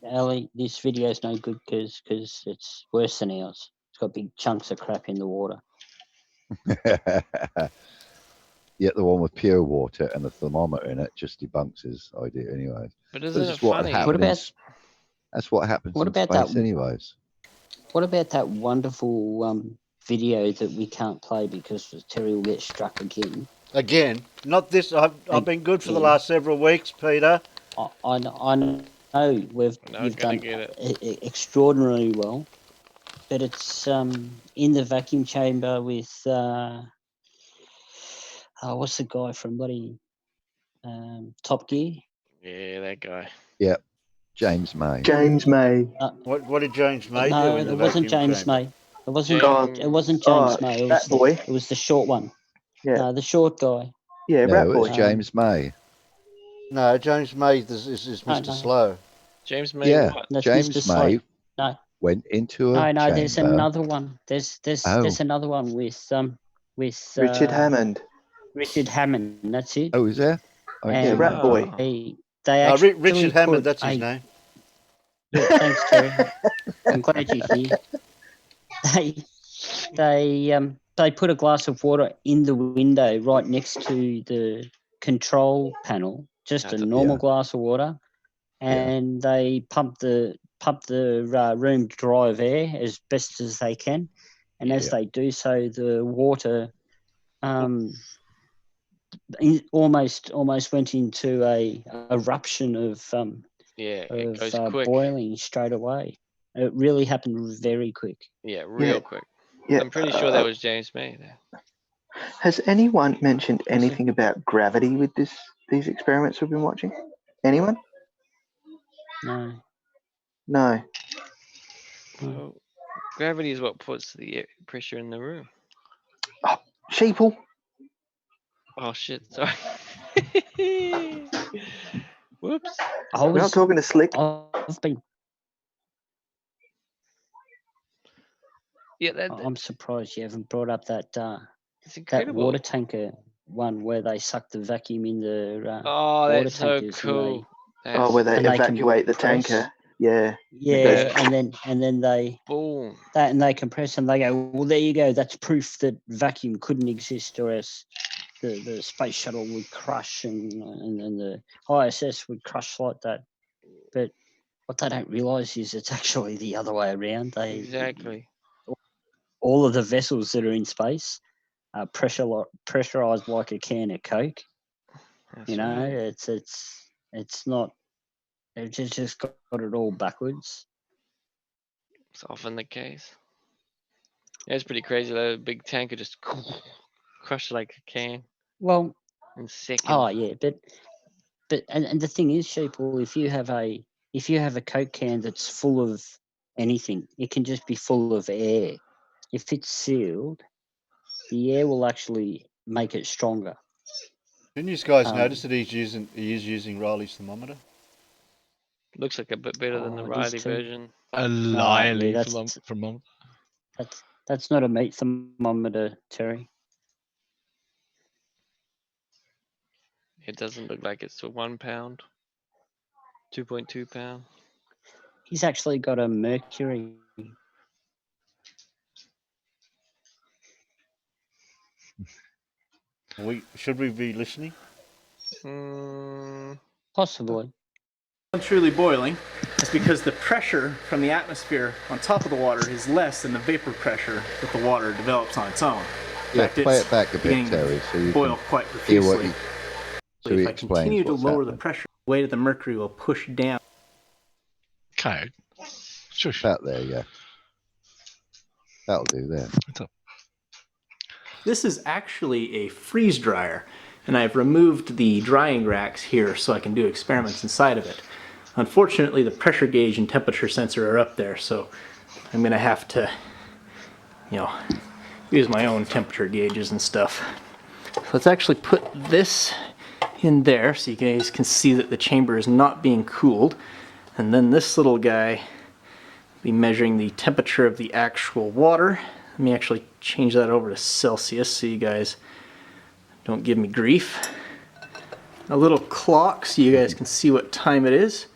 Ali, this video is no good because it's worse than ours. It's got big chunks of crap in the water. Yet the one with pure water and the thermometer in it just debunks his idea, anyways. But isn't it funny? That's what happens in space, anyways. What about that wonderful video that we can't play because Terry will get struck again? Again? Not this. I've been good for the last several weeks, Peter. I know you've done extraordinarily well, but it's in the vacuum chamber with what's the guy from bloody Top Gear? Yeah, that guy. Yep, James May. James May. What did James May do? No, in the it wasn't James chamber? May. It wasn't James May. It was the short one. Yeah, the short guy. Yeah, no, it was James May. No, James May is Mr. Slow. James May. Yeah, That's James Mr. May No. went into a No, chamber. there's another one. There's another one with Richard Hammond. Richard Hammond, that's it. Oh, is there? Yeah, Rat Boy. Richard Hammond, that's his name. Yeah, thanks, Terry. I'm glad you're here. They put a glass of water in the window right next to the control panel, just a normal glass of water, and they pump the room dry of air as best as they can, and as they do so, the water almost went into a eruption of it goes quick. boiling straight away. It really happened very quick. Yeah, real quick. Yeah, I'm pretty sure that was James May there. Has anyone mentioned anything about gravity with these experiments we've been watching? Anyone? No. No. Well, gravity is what puts the air pressure in the room. Oh, sheeple. Oh shit! Sorry. Whoops. We're not talking to Slick. I've been. Yeah, I'm surprised you haven't brought up that it's that incredible. water tanker one where they suck the vacuum in the Oh, water that's so tankers. cool. Where they evacuate the tanker. Yeah. Yeah, and then they boom. And they compress and they go, well, there you go. That's proof that vacuum couldn't exist, or else the space shuttle would crush and the ISS would crush like that. But what they don't realise is it's actually the other way around. Exactly. All of the vessels that are in space are pressurized like a can of Coke. That's you know, right. it's not. They've just got it all backwards. It's often the case. Yeah, it's pretty crazy. That big tanker just crushed like a can. Well, in seconds. Oh yeah, but and the thing is, sheeple, if you have a Coke can that's full of anything, it can just be full of air. If it's sealed, the air will actually make it stronger. Didn't you guys notice that he is using Riley's thermometer? Looks like a bit better than the Riley version. A Riley thermometer. That's not a meat thermometer, Terry. It doesn't look like it's for 1 pound. 2.2 pound. He's actually got a mercury. Should we be listening? Possibly. Truly boiling is because the pressure from the atmosphere on top of the water is less than the vapor pressure that the water develops on its own. Yeah, play it back a bit, Terry, so you boil can quite hear what profusely. so he If I explains continue to what's lower happening. the pressure, the weight of the mercury will push down. Okay. Shush. About there, yeah. That'll do there. This is actually a freeze dryer, and I've removed the drying racks here so I can do experiments inside of it. Unfortunately, the pressure gauge and temperature sensor are up there, so I'm going to have to, use my own temperature gauges and stuff. So let's actually put this in there so you guys can see that the chamber is not being cooled. And then this little guy will be measuring the temperature of the actual water. Let me actually change that over to Celsius so you guys don't give me grief. A little clock so you guys can see what time it is.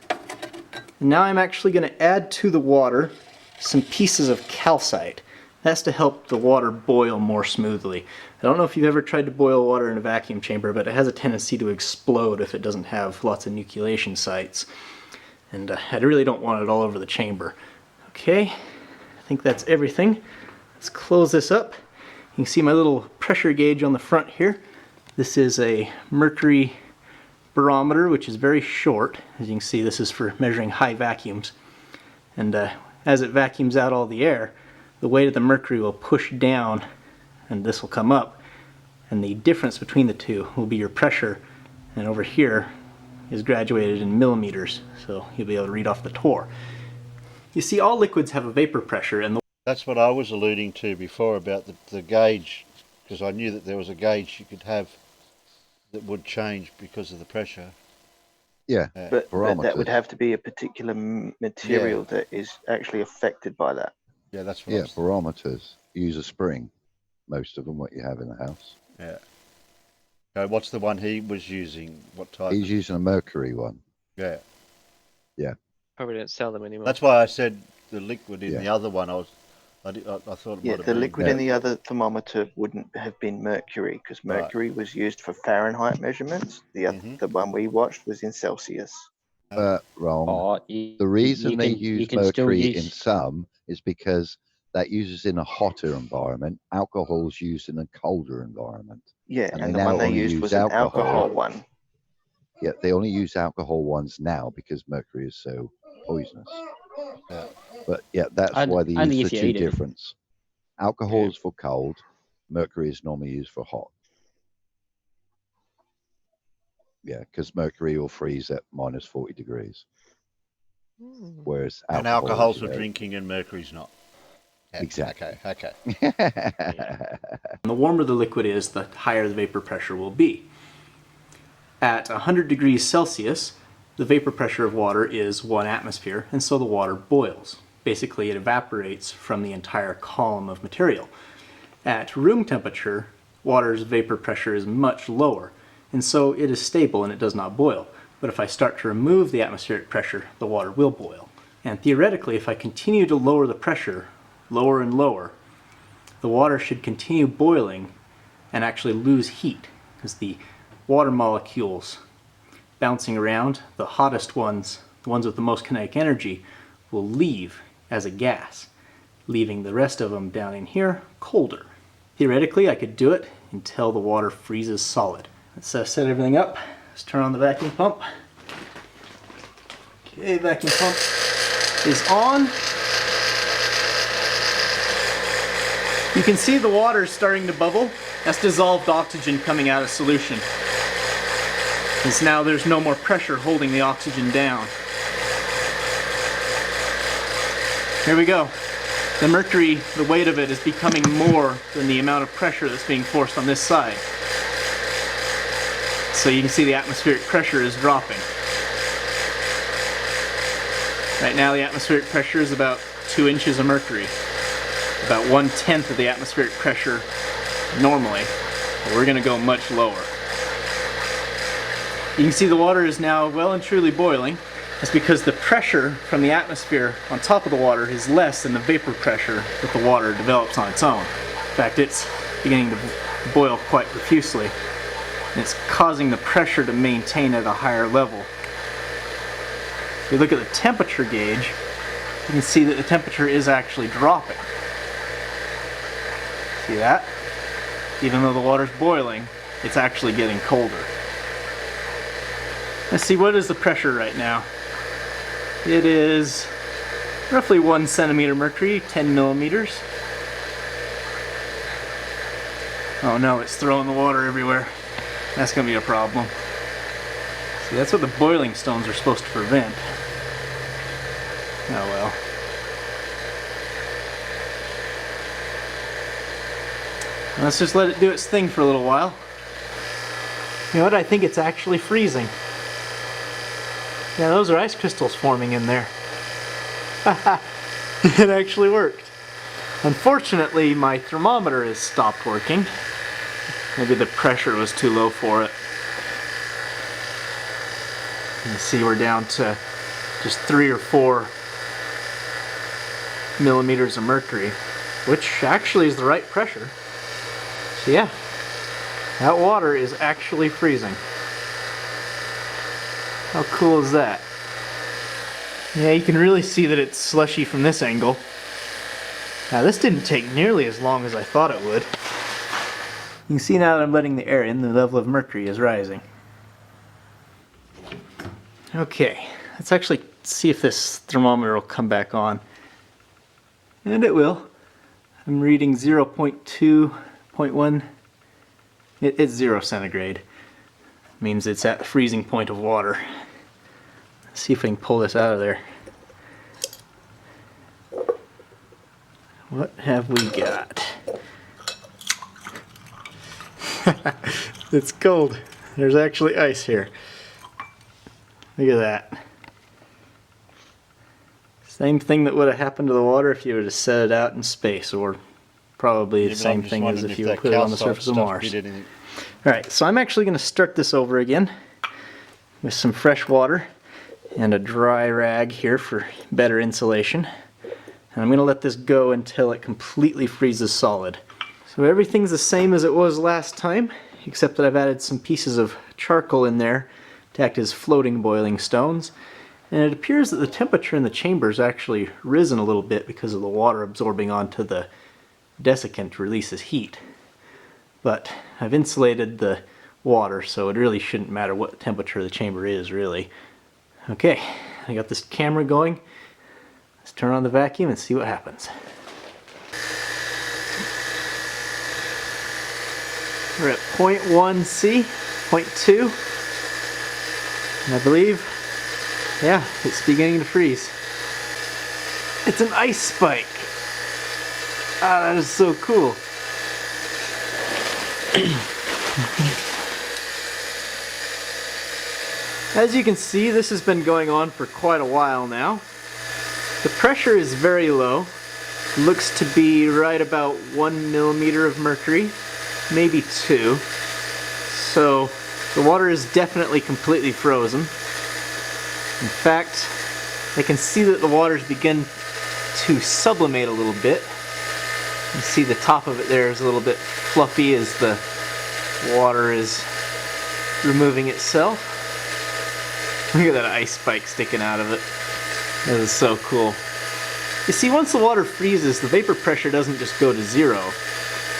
Now I'm actually going to add to the water some pieces of calcite. That's to help the water boil more smoothly. I don't know if you've ever tried to boil water in a vacuum chamber, but it has a tendency to explode if it doesn't have lots of nucleation sites. And I really don't want it all over the chamber. Okay, I think that's everything. Let's close this up. You can see my little pressure gauge on the front here. This is a mercury barometer, which is very short. As you can see, this is for measuring high vacuums. And as it vacuums out all the air, the weight of the mercury will push down and this will come up. And the difference between the two will be your pressure. And over here is graduated in millimeters, so you'll be able to read off the torr. You see, all liquids have a vapor pressure, and that's what I was alluding to before about the gauge, because I knew that there was a gauge you could have that would change because of the pressure. Yeah, but that would have to be a particular material that is actually affected by that. Yeah, that's what. Barometers use a spring. Most of them, what you have in the house. Yeah. So what's the one he was using? What type? He's using a mercury one. Yeah. Yeah. Probably don't sell them anymore. That's why I said the liquid in the other one. I thought it might have the been. liquid in the other thermometer wouldn't have been mercury because mercury was used for Fahrenheit measurements. The one we watched was in Celsius. Wrong. The reason they use mercury in some is because that uses in a hotter environment. Alcohol's used in a colder environment. Yeah, And and they the now one they only used use was an alcohol one. Yeah, they only use alcohol ones now because mercury is so poisonous. Yeah. But yeah, that's why they only use if the you two eat it. difference. Alcohol is for cold. Mercury is normally used for hot. Yeah, because mercury will freeze at minus 40 degrees. Whereas alcohol, and alcohol's for drinking and mercury's not. Yeah, exactly. Okay. The warmer the liquid is, the higher the vapor pressure will be. At 100 degrees Celsius, the vapor pressure of water is 1 atmosphere, and so the water boils. Basically, it evaporates from the entire column of material. At room temperature, water's vapor pressure is much lower, and so it is stable and it does not boil. But if I start to remove the atmospheric pressure, the water will boil. And theoretically, if I continue to lower the pressure, lower and lower, the water should continue boiling and actually lose heat, because the water molecules bouncing around, the hottest ones, the ones with the most kinetic energy, will leave as a gas, leaving the rest of them down in here colder. Theoretically, I could do it until the water freezes solid. Let's set everything up. Let's turn on the vacuum pump. Okay, vacuum pump is on. You can see the water is starting to bubble. That's dissolved oxygen coming out of solution. Since now there's no more pressure holding the oxygen down. Here we go. The mercury, the weight of it is becoming more than the amount of pressure that's being forced on this side. So you can see the atmospheric pressure is dropping. Right now the atmospheric pressure is about 2 inches of mercury. About 1/10 of the atmospheric pressure normally. But we're going to go much lower. You can see the water is now well and truly boiling. That's because the pressure from the atmosphere on top of the water is less than the vapor pressure that the water develops on its own. In fact, it's beginning to boil quite profusely. And it's causing the pressure to maintain at a higher level. If you look at the temperature gauge, you can see that the temperature is actually dropping. See that? Even though the water's boiling, it's actually getting colder. Let's see, what is the pressure right now? It is roughly 1 centimeter mercury, 10 millimeters. Oh no, it's throwing the water everywhere. That's going to be a problem. See, that's what the boiling stones are supposed to prevent. Oh well. Let's just let it do its thing for a little while. You know what? I think it's actually freezing. Yeah, those are ice crystals forming in there. It actually worked. Unfortunately, my thermometer has stopped working. Maybe the pressure was too low for it. You can see we're down to just 3 or 4 millimeters of mercury, which actually is the right pressure. So yeah, that water is actually freezing. How cool is that? Yeah, you can really see that it's slushy from this angle. Now this didn't take nearly as long as I thought it would. You can see now that I'm letting the air in, the level of mercury is rising. Okay, let's actually see if this thermometer will come back on. And it will. I'm reading 0.2.1. It's 0 centigrade. Means it's at the freezing point of water. Let's see if I can pull this out of there. What have we got? It's cold. There's actually ice here. Look at that. Same thing that would have happened to the water if you were to set it out in space, or probably the same thing as if you put it on the surface of Mars. Alright, so I'm actually going to start this over again with some fresh water and a dry rag here for better insulation. And I'm going to let this go until it completely freezes solid. So everything's the same as it was last time, except that I've added some pieces of charcoal in there to act as floating boiling stones. And it appears that the temperature in the chamber has actually risen a little bit because of the water absorbing onto the desiccant releases heat. but I've insulated the water, so it really shouldn't matter what temperature the chamber is, really. Okay, I got this camera going. Let's turn on the vacuum and see what happens. We're at 0.1 C, 0.2, and I believe, yeah, it's beginning to freeze. It's an ice spike. Ah, that is so cool. As you can see, this has been going on for quite a while now. The pressure is very low. It looks to be right about 1 millimeter of mercury, maybe 2. So the water is definitely completely frozen. In fact, I can see that the waters begin to sublimate a little bit. You see the top of it there is a little bit fluffy as the water is removing itself. Look at that ice spike sticking out of it. That is so cool. You see, once the water freezes, the vapor pressure doesn't just go to 0.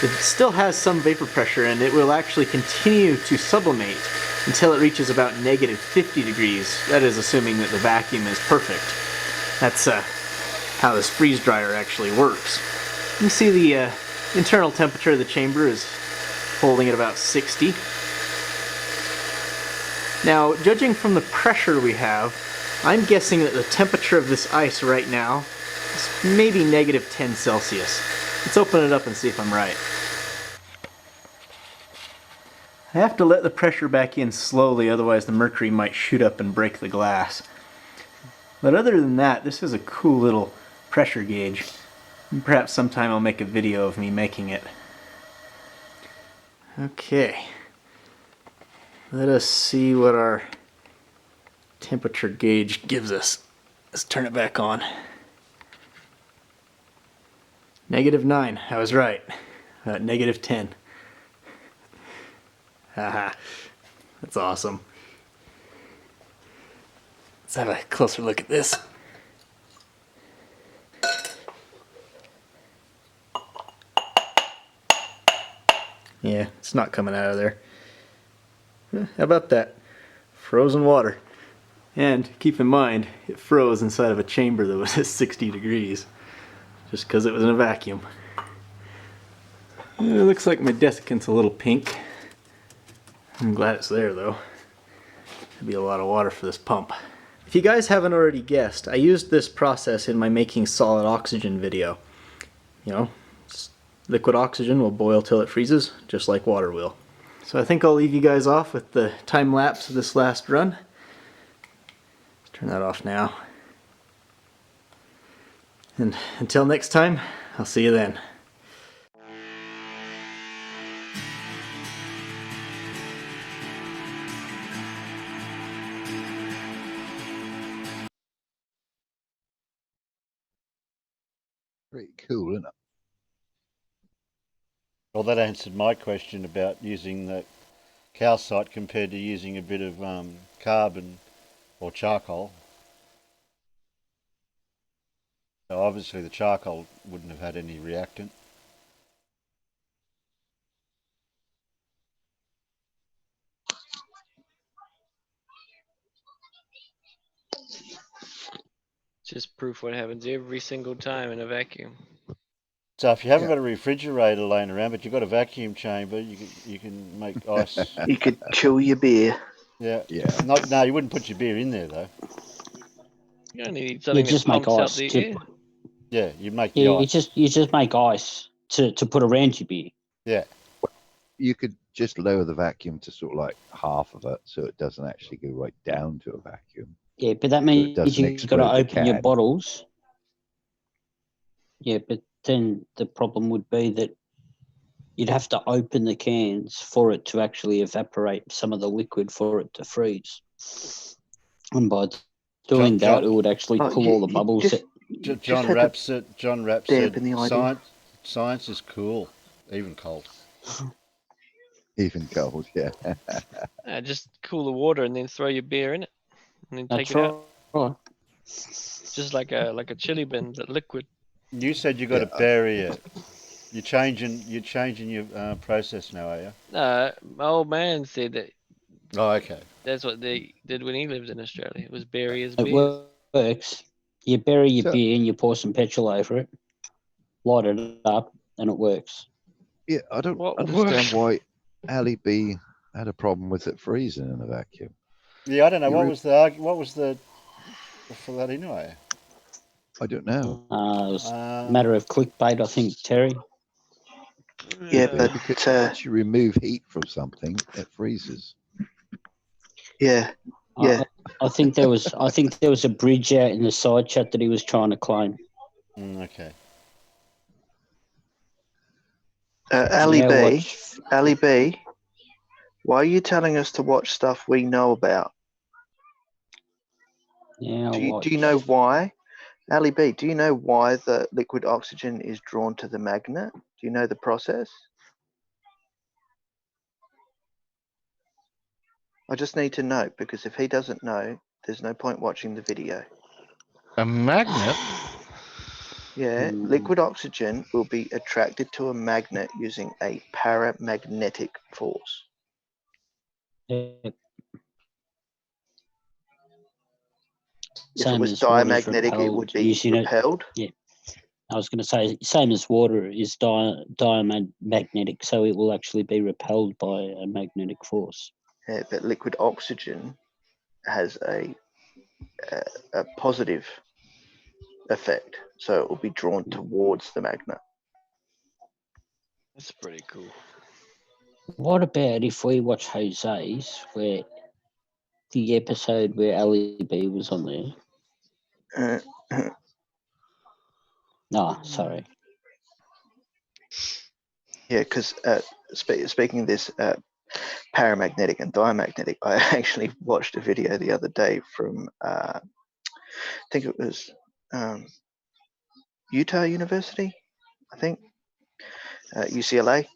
It still has some vapor pressure, and it will actually continue to sublimate until it reaches about -50 degrees. That is assuming that the vacuum is perfect. That's how this freeze dryer actually works. You see the internal temperature of the chamber is holding at about 60. Now, judging from the pressure we have, I'm guessing that the temperature of this ice right now is maybe -10 Celsius. Let's open it up and see if I'm right. I have to let the pressure back in slowly, otherwise the mercury might shoot up and break the glass. But other than that, this is a cool little pressure gauge. Perhaps sometime I'll make a video of me making it. Okay. Let us see what our temperature gauge gives us. Let's turn it back on. -9. I was right. -10. Haha. That's awesome. Let's have a closer look at this. Yeah, it's not coming out of there. How about that? Frozen water. And keep in mind, it froze inside of a chamber that was at 60 degrees. Just because it was in a vacuum. It looks like my desiccant's a little pink. I'm glad it's there though. That'd be a lot of water for this pump. If you guys haven't already guessed, I used this process in my making solid oxygen video. You know, liquid oxygen will boil till it freezes, just like water will. So I think I'll leave you guys off with the time lapse of this last run. Let's turn that off now. And until next time, I'll see you then. Pretty cool, isn't it? Well, that answered my question about using the calcite compared to using a bit of carbon or charcoal. So obviously the charcoal wouldn't have had any reactant. Just proof what happens every single time in a vacuum. So if you haven't got a refrigerator laying around, but you've got a vacuum chamber, you can make ice. You could chill your beer. Yeah. No, you wouldn't put your beer in there though. You only need something You just that make pumps out ice. the air. Yeah, you make the Yeah, ice. you just make ice to put around your beer. Yeah. You could just lower the vacuum to sort of like half of it, so it doesn't actually go right down to a vacuum. Yeah, but that means you've got to open your bottles. Yeah, but then the problem would be that you'd have to open the cans for it to actually evaporate some of the liquid for it to freeze. And by doing that, it would actually pull all the bubbles. John Rapp said science is cool, even cold. Even cold, yeah. Just cool the water and then throw your beer in it, and then take it out. Right. Just like a chili bin, but liquid. You said you got to bury it. You're changing your process now, are you? No, my old man said that. Oh, okay. That's what they did when he lived in Australia. It was bury his It beers. works. You bury your beer and you pour some petrol over it, light it up, and it works. Yeah, I don't What understand works? why Ali B had a problem with it freezing in a vacuum. Yeah, I don't know. What was the for that anyway? I don't know. It was a matter of clickbait, I think, Terry. Yeah, Because but once you remove heat from something, it freezes. yeah. I think there was a bridge out in the side chat that he was trying to claim. Okay. Ali B, why are you telling us to watch stuff we know about? Yeah, do you know why? Ali B, do you know why the liquid oxygen is drawn to the magnet? Do you know the process? I just need to know, because if he doesn't know, there's no point watching the video. A magnet? Yeah, liquid oxygen will be attracted to a magnet using a paramagnetic force. Same If it was as water's diamagnetic, it would be using repelled. Yeah, I was going to say same as water is diamagnetic, so it will actually be repelled by a magnetic force. Yeah, but liquid oxygen has a positive effect, so it will be drawn towards the magnet. That's pretty cool. What about if we watch Jose's, where the episode where Ali B was on there? No, sorry. Yeah, because speaking of this paramagnetic and diamagnetic, I actually watched a video the other day from I think it was Utah University, I think, UCLA,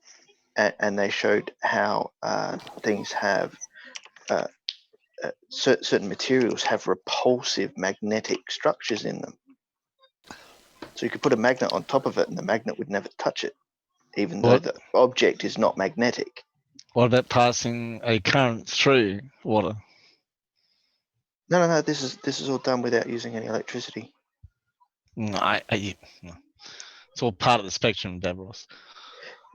and they showed how things have certain materials have repulsive magnetic structures in them. So you could put a magnet on top of it and the magnet would never touch it, even though the object is not magnetic. What about passing a current through water? No. This is all done without using any electricity. No, it's all part of the spectrum, Davros.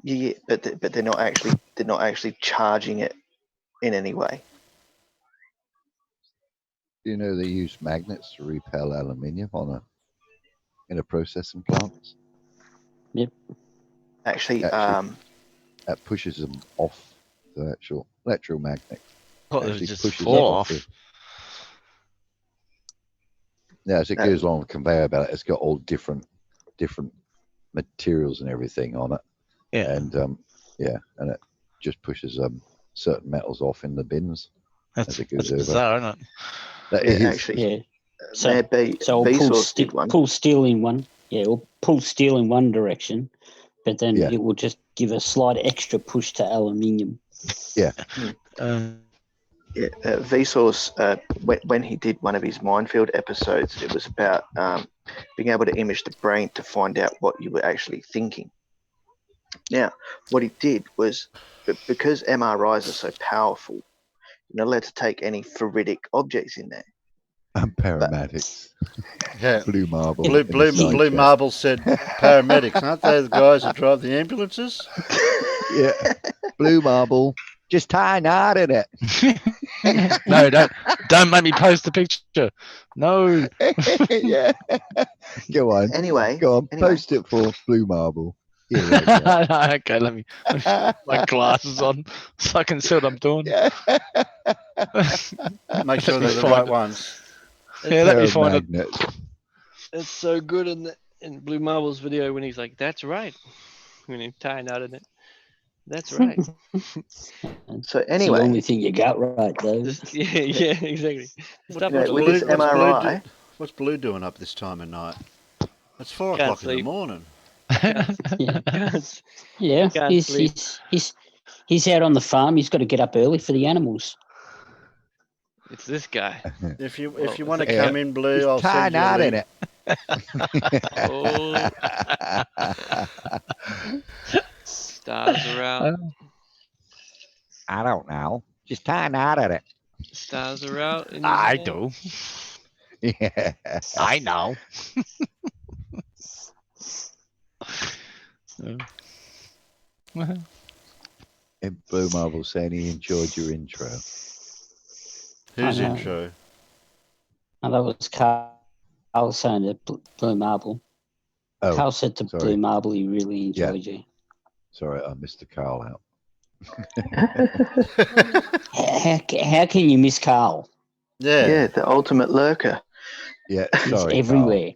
Yeah, but they're not actually charging it in any way. Do you know they use magnets to repel aluminium in a processing plant? Yep. Actually, that pushes them off the actual electromagnet. It just fall off. Yeah, as it goes along the conveyor belt, it's got all different materials and everything on it. Yeah. And and it just pushes certain metals off in the bins as it goes over. Bizarre, isn't it? That is. Actually, yeah. So pull steel in one. Yeah, or pull steel in one direction, but then it will just give a slight extra push to aluminium. Yeah. Vsauce, when he did one of his minefield episodes, it was about being able to image the brain to find out what you were actually thinking. Now, what he did was, because MRIs are so powerful, you're not allowed to take any ferritic objects in there. And paramedics. Yeah. Blue Marble. Blue Marble said paramedics. Aren't they the guys that drive the ambulances? Yeah. Blue Marble. Just tie a knot in it. No, don't make me post the picture. No. Yeah. Go on. Anyway. Post it for Blue Marble. Yeah, okay, let me put my glasses on so I can see what I'm doing. Make sure they're the right ones. Yeah, let me find it. It's so good in Blue Marble's video when he's like, "That's right," when he's tying out in it. That's right. So anyway, it's the only thing you got right, though. Yeah, exactly. What's Blue doing up this time of night? It's 4 o'clock in the morning. Yeah, he's out on the farm. He's got to get up early for the animals. It's this guy. If you want to come in, Blue, I'll send you a link. Oh. Stars are out. I don't know. Just kind of out at it. Stars are out. In I there. do. Yeah. I know. And Blue Marble saying he enjoyed your intro. Whose intro? Oh, that was Carl saying to Blue Marble. Oh, Carl said to sorry. Blue Marble he really enjoyed you. Sorry, I missed the Carl out. How can you miss Carl? Yeah, the ultimate lurker. Yeah, He's sorry, everywhere.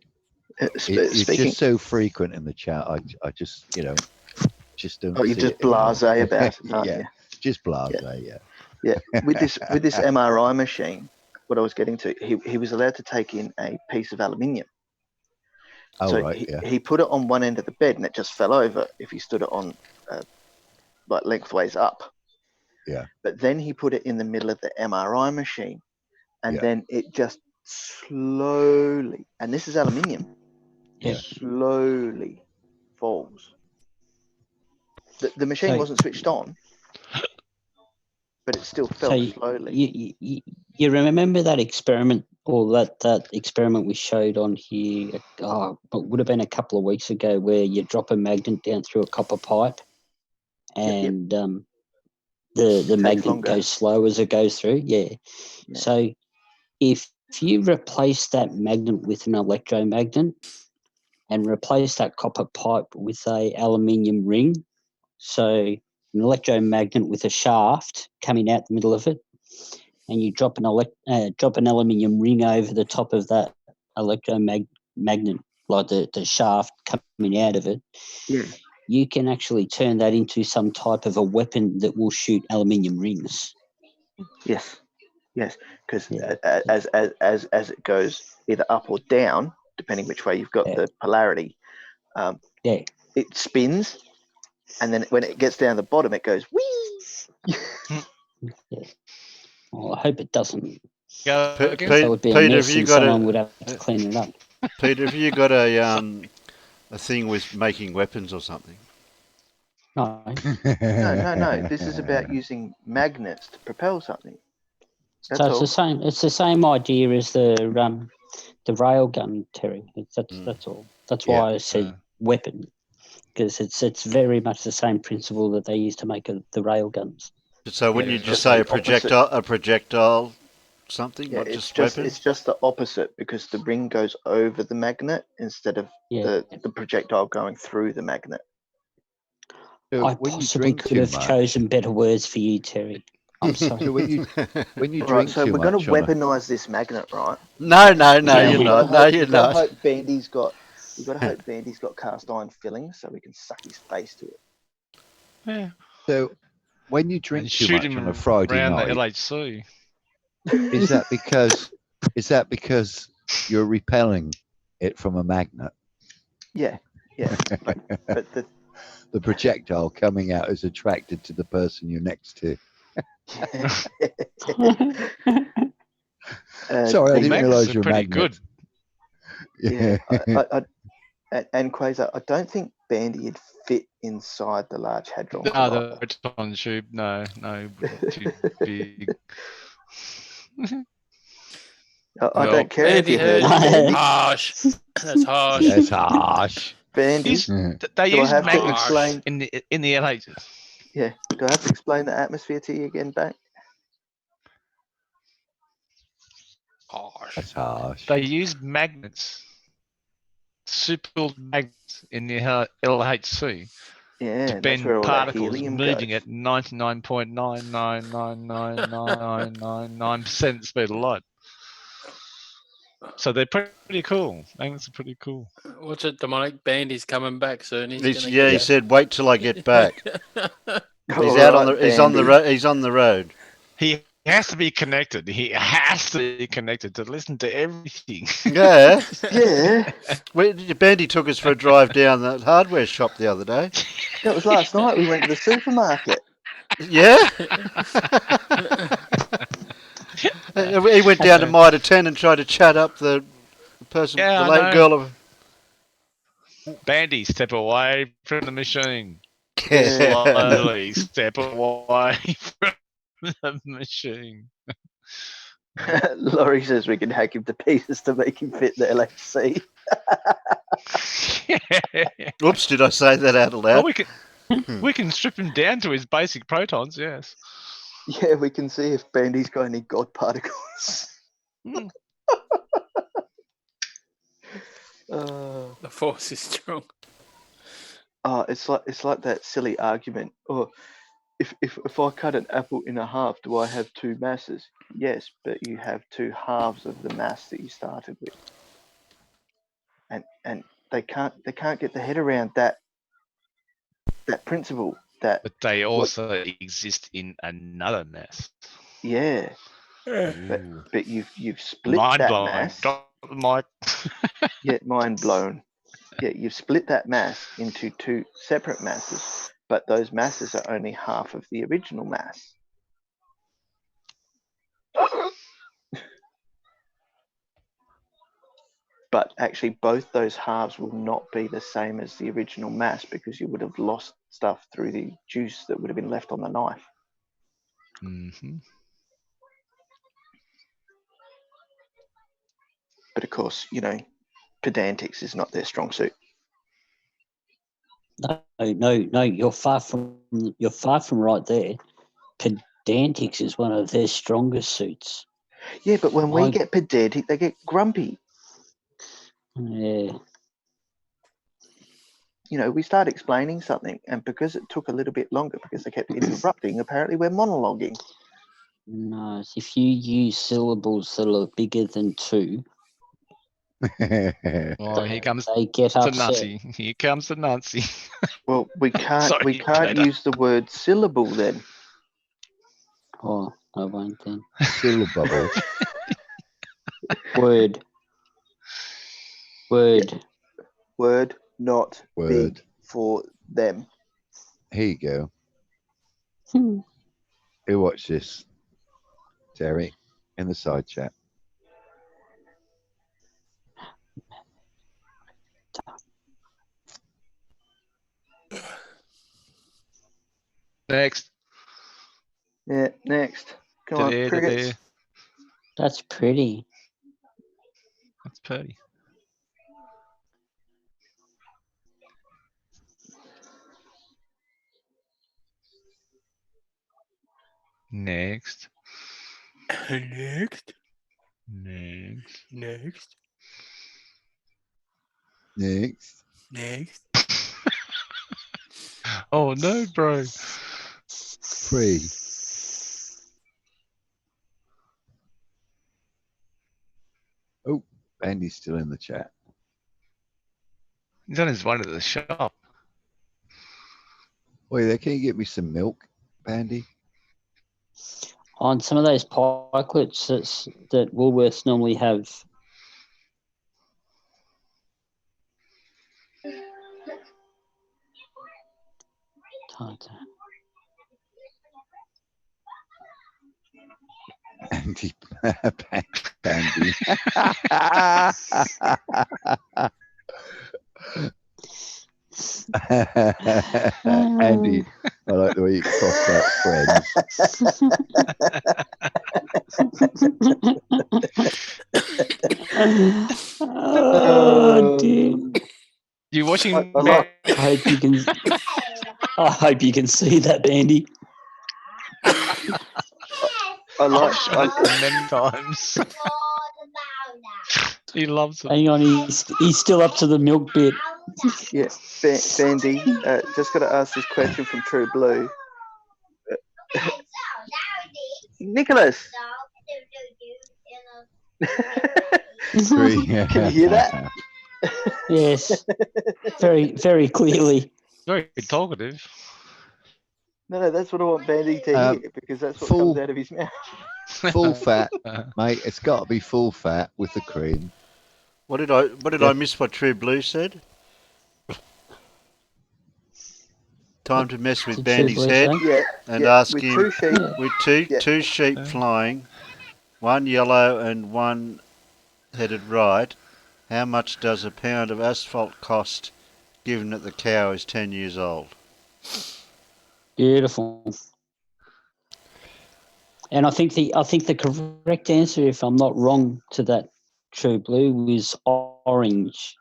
You're just so frequent in the chat. I just, just don't. Oh, you're see just it blasé anymore. about it, aren't Yeah, you? just blasé. Yeah. Yeah, with this MRI machine, what I was getting to, he was allowed to take in a piece of aluminium. Oh, So right, yeah. he put it on one end of the bed and it just fell over if he stood it on like lengthways up. Yeah. But then he put it in the middle of the MRI machine and then it just slowly, and this is aluminium, slowly falls. The machine wasn't switched on, but it still fell slowly. You remember that experiment, or that experiment we showed on here? It would have been a couple of weeks ago, where you drop a magnet down through a copper pipe, and the magnet goes slow as it goes through. Yeah. So if you replace that magnet with an electromagnet, and replace that copper pipe with a aluminium ring, so an electromagnet with a shaft coming out the middle of it, and you drop an aluminium ring over the top of that electromagnet, like the shaft coming out of it, you can actually turn that into some type of a weapon that will shoot aluminium rings. Yes, because as it goes either up or down, depending which way you've got the polarity, it spins, and then when it gets down the bottom, it goes whee. Well, I hope it doesn't. Peter, that would be a Peter, mess, have you and got someone would have to clean it up. Peter, have you got a thing with making weapons or something? No. No. This is about using magnets to propel something. That's So it's all. the same. It's the same idea as the rail gun, Terry. That's all. That's why I said weapon, because it's very much the same principle that they use to make the rail guns. So wouldn't you just say a projectile something, not just weapon? It's just the opposite, because the ring goes over the magnet instead of the projectile going through the magnet. I possibly could have chosen better words for you, Terry. I'm sorry. So when you drink Right, so too we're going much to weaponize this magnet, right? No, you're not. No, you're not. Hope Bandy's got. You've got to hope Bandy's got cast iron fillings so we can suck his face to it. Yeah. So when you drink too shoot much him on a Friday around night, the LHC. is that because you're repelling it from a magnet? Yeah. But the projectile coming out is attracted to the person you're next to. Sorry, I didn't realise you're pretty good. Yeah. And Quasar, I don't think Bandy would fit inside the Large Hadron No, Collider. the proton tube. No, too big. I don't care if you heard Bandy. Harsh. That's harsh. That's harsh. Bandy, They do I use have to magnets explain? in the LHs. Yeah. Do I have to explain the atmosphere to you again, back? Harsh. That's harsh. They use magnets, super magnets in the LHC to bend particles moving at 99.9999999% speed of light. So they're pretty cool. Magnets are pretty cool. What's it, Demonic? Bandy's coming back soon. He said, "Wait till I get back." He's out on the. He's on the road. He's on the road. He has to be connected. He has to be connected to listen to everything. Yeah. Yeah. Bandy took us for a drive down the hardware shop the other day. That was last night. We went to the supermarket. Yeah. He went down to Mitre 10 and tried to chat up the person, Yeah, the I late know. girl of. Bandy, step away from the machine. Yeah. Slowly step away from the machine. Laurie says we can hack him to pieces to make him fit the LHC. Oops, did I say that out Oh, loud? we can strip him down to his basic protons. Yes. Yeah, we can see if Bandy's got any God particles. The force is strong. It's like that silly argument. Oh, if I cut an apple in half, do I have two masses? Yes, but you have two halves of the mass that you started with. And they can't get their head around that principle. But they also exist in another mass. Yeah. But you've split Mind that blown. mass. Drop the mic. Yeah, mind blown. Yeah, you've split that mass into two separate masses, but those masses are only half of the original mass. But actually, both those halves will not be the same as the original mass because you would have lost stuff through the juice that would have been left on the knife. Mm-hmm. But of course, pedantics is not their strong suit. No, you're far from right there. Pedantics is one of their strongest suits. Yeah, but when we get pedantic, they get grumpy. Yeah. We start explaining something, and because it took a little bit longer because they kept interrupting, apparently we're monologuing. No, if you use syllables that are bigger than two, Oh, here comes they get the upset. Nazi. Here comes the Nazi. Well, we can't Sorry, Peter. use the word syllable then. Oh, I won't then. Syllable. Word. Word, not Word. big for them. Here you go. Who watch this? Terry, in the side chat. Next. Yeah, next. Come on, crickets. That's pretty. That's pretty. Next. Next. Next. Next. Next. Next. Oh no, bro. Free. Oh, Andy's still in the chat. He's on his way to the shop. Wait there, can you get me some milk, Bandy? On some of those pikelets that Woolworths normally have. Andy. Bandy. Andy, I like the way you crossed out friends. Oh dear. You watching? I hope you can. I hope you can see that, Bandy. I've shown it many times. He loves it. Hang on, he's still up to the milk bit. Yeah, Bandy, just got to ask this question from True Blue. Nicholas! Can you hear that? Yes, very, very clearly. Very talkative. No, that's what I want Bandy to hear because that's what comes out of his mouth. Full fat, mate. It's got to be full fat with the cream. What did I miss? What True Blue said? Time to mess with Bandy's head and ask him with two sheep flying, one yellow and one headed right. How much does a pound of asphalt cost, given that the cow is 10 years old? Beautiful. And I think the correct answer, if I'm not wrong to that, True Blue, is orange.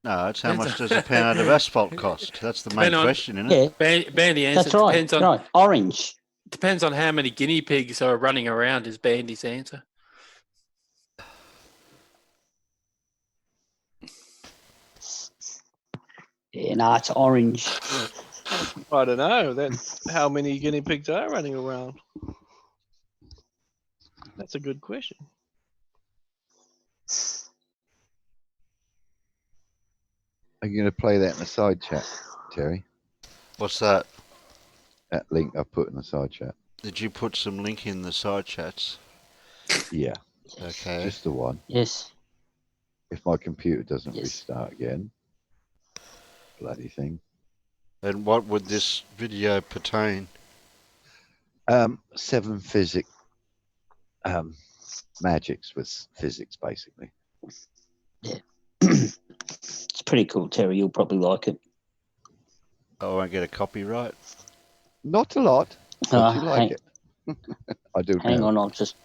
No, it's how much does a pound of asphalt cost? That's the main question, isn't it? Yeah. Bandy answer. That's right. Depends on Right. Orange. depends on how many guinea pigs are running around. Is Bandy's answer. Yeah, no, it's orange. I don't know. Then how many guinea pigs are running around? That's a good question. Are you going to play that in the side chat, Terry? What's that? That link I put in the side chat. Did you put some link in the side chats? Yeah. Okay. Just the one. Yes. If my computer doesn't restart again. Bloody thing. And what would this video pertain? 7 magics with physics, basically. Yeah. It's pretty cool, Terry. You'll probably like it. I won't get a copyright. Not a lot. But you like it. I do. Hang on, I'll just.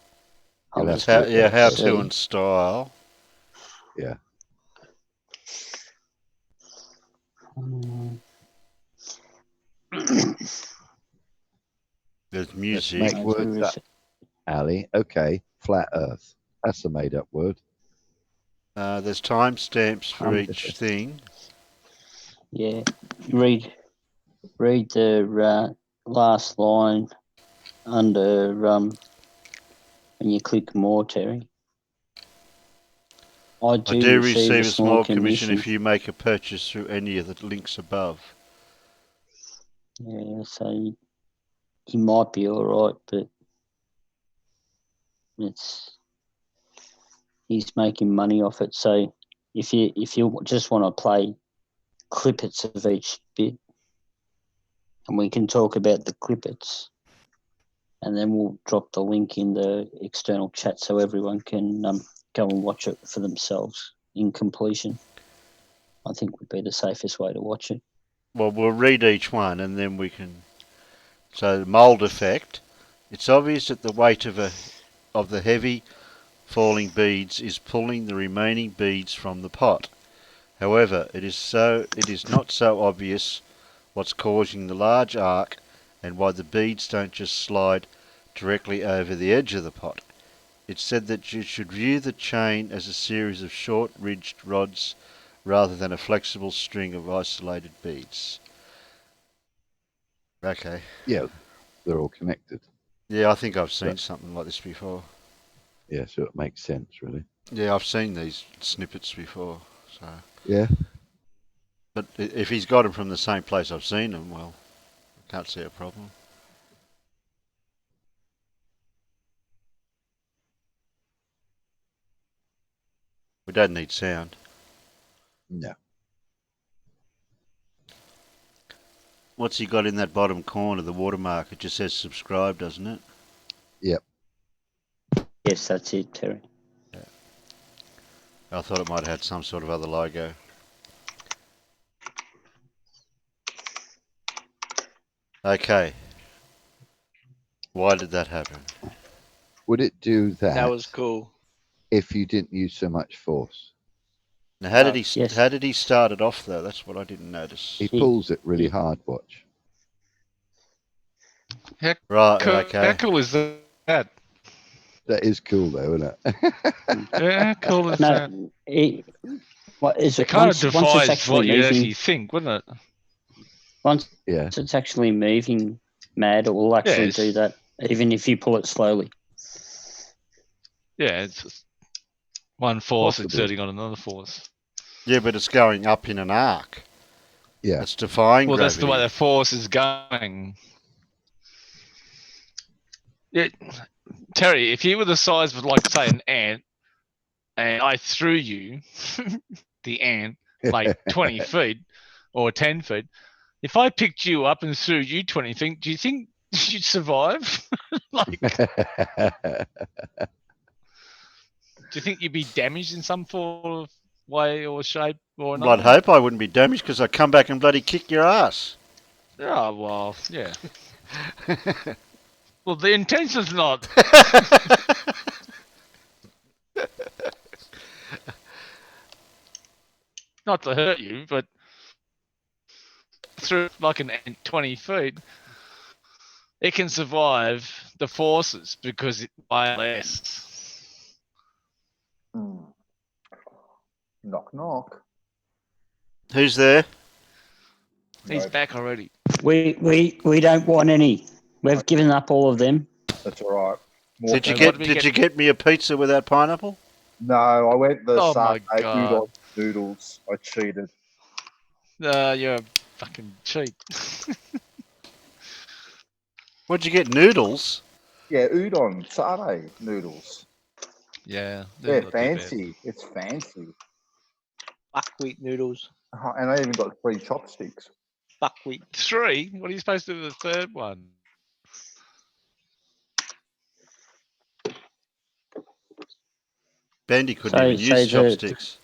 How to and style. Yeah. There's music. Let's make words up, Ali. Okay, flat Earth. That's a made-up word. There's timestamps for each thing. Yeah. Read the last line under when you click more, Terry. I do receive a small commission if you make a purchase through any of the links above. Yeah, so he might be all right, but he's making money off it. So if you just want to play clippets of each bit, and we can talk about the clippets, and then we'll drop the link in the external chat so everyone can go and watch it for themselves in completion. I think would be the safest way to watch it. Well, we'll read each one and then we can. So, the mould effect. It's obvious that the weight of the heavy falling beads is pulling the remaining beads from the pot. However, it is not so obvious what's causing the large arc and why the beads don't just slide directly over the edge of the pot. It's said that you should view the chain as a series of short ridged rods rather than a flexible string of isolated beads. Okay. Yeah, they're all connected. Yeah, I think I've seen something like this before. Yeah, so it makes sense, really. Yeah, I've seen these snippets before. So. Yeah. But if he's got them from the same place I've seen them, well, I can't see a problem. We don't need sound. No. What's he got in that bottom corner, the watermark? It just says subscribe, doesn't it? Yep. Yes, that's it, Terry. Yeah. I thought it might have had some sort of other logo. Okay. Why did that happen? Would it do that? That was cool. If you didn't use so much force. Now, how did he start it off though? That's what I didn't notice. He pulls it really hard. Watch. Right. Okay. How cool is that? That is cool, though, isn't it? Yeah, how cool is that? It kind of defies what you actually think, wouldn't it? Once it's actually moving, Mad, it will actually do that, even if you pull it slowly. Yeah, it's just one force exerting on another force. Yeah, but it's going up in an arc. Yeah. It's defying gravity. That's the way the force is going. Yeah, Terry, if you were the size of, like, say, an ant, and I threw you, the ant, like 20 feet or 10 feet, if I picked you up and threw you 20 feet, do you think you'd survive? you think you'd be damaged in some form of way or shape or I'd another? hope I wouldn't be damaged because I'd come back and bloody kick your ass. Oh, well, yeah. Well, the intention's not. Not to hurt you, but through like an ant 20 feet, it can survive the forces because it weighs less. Knock, knock. Who's there? He's back already. We don't want any. We've given up all of them. That's all right. Did you get me a pizza without pineapple? No, I went the Oh my satay God. udon noodles. I cheated. You're a fucking cheat. What'd you get? Noodles? Yeah, udon satay noodles. Yeah. They're fancy. It's fancy. Buckwheat noodles. And I even got 3 chopsticks. Buckwheat. 3? What are you supposed to do with the third one? Bandy couldn't even use chopsticks.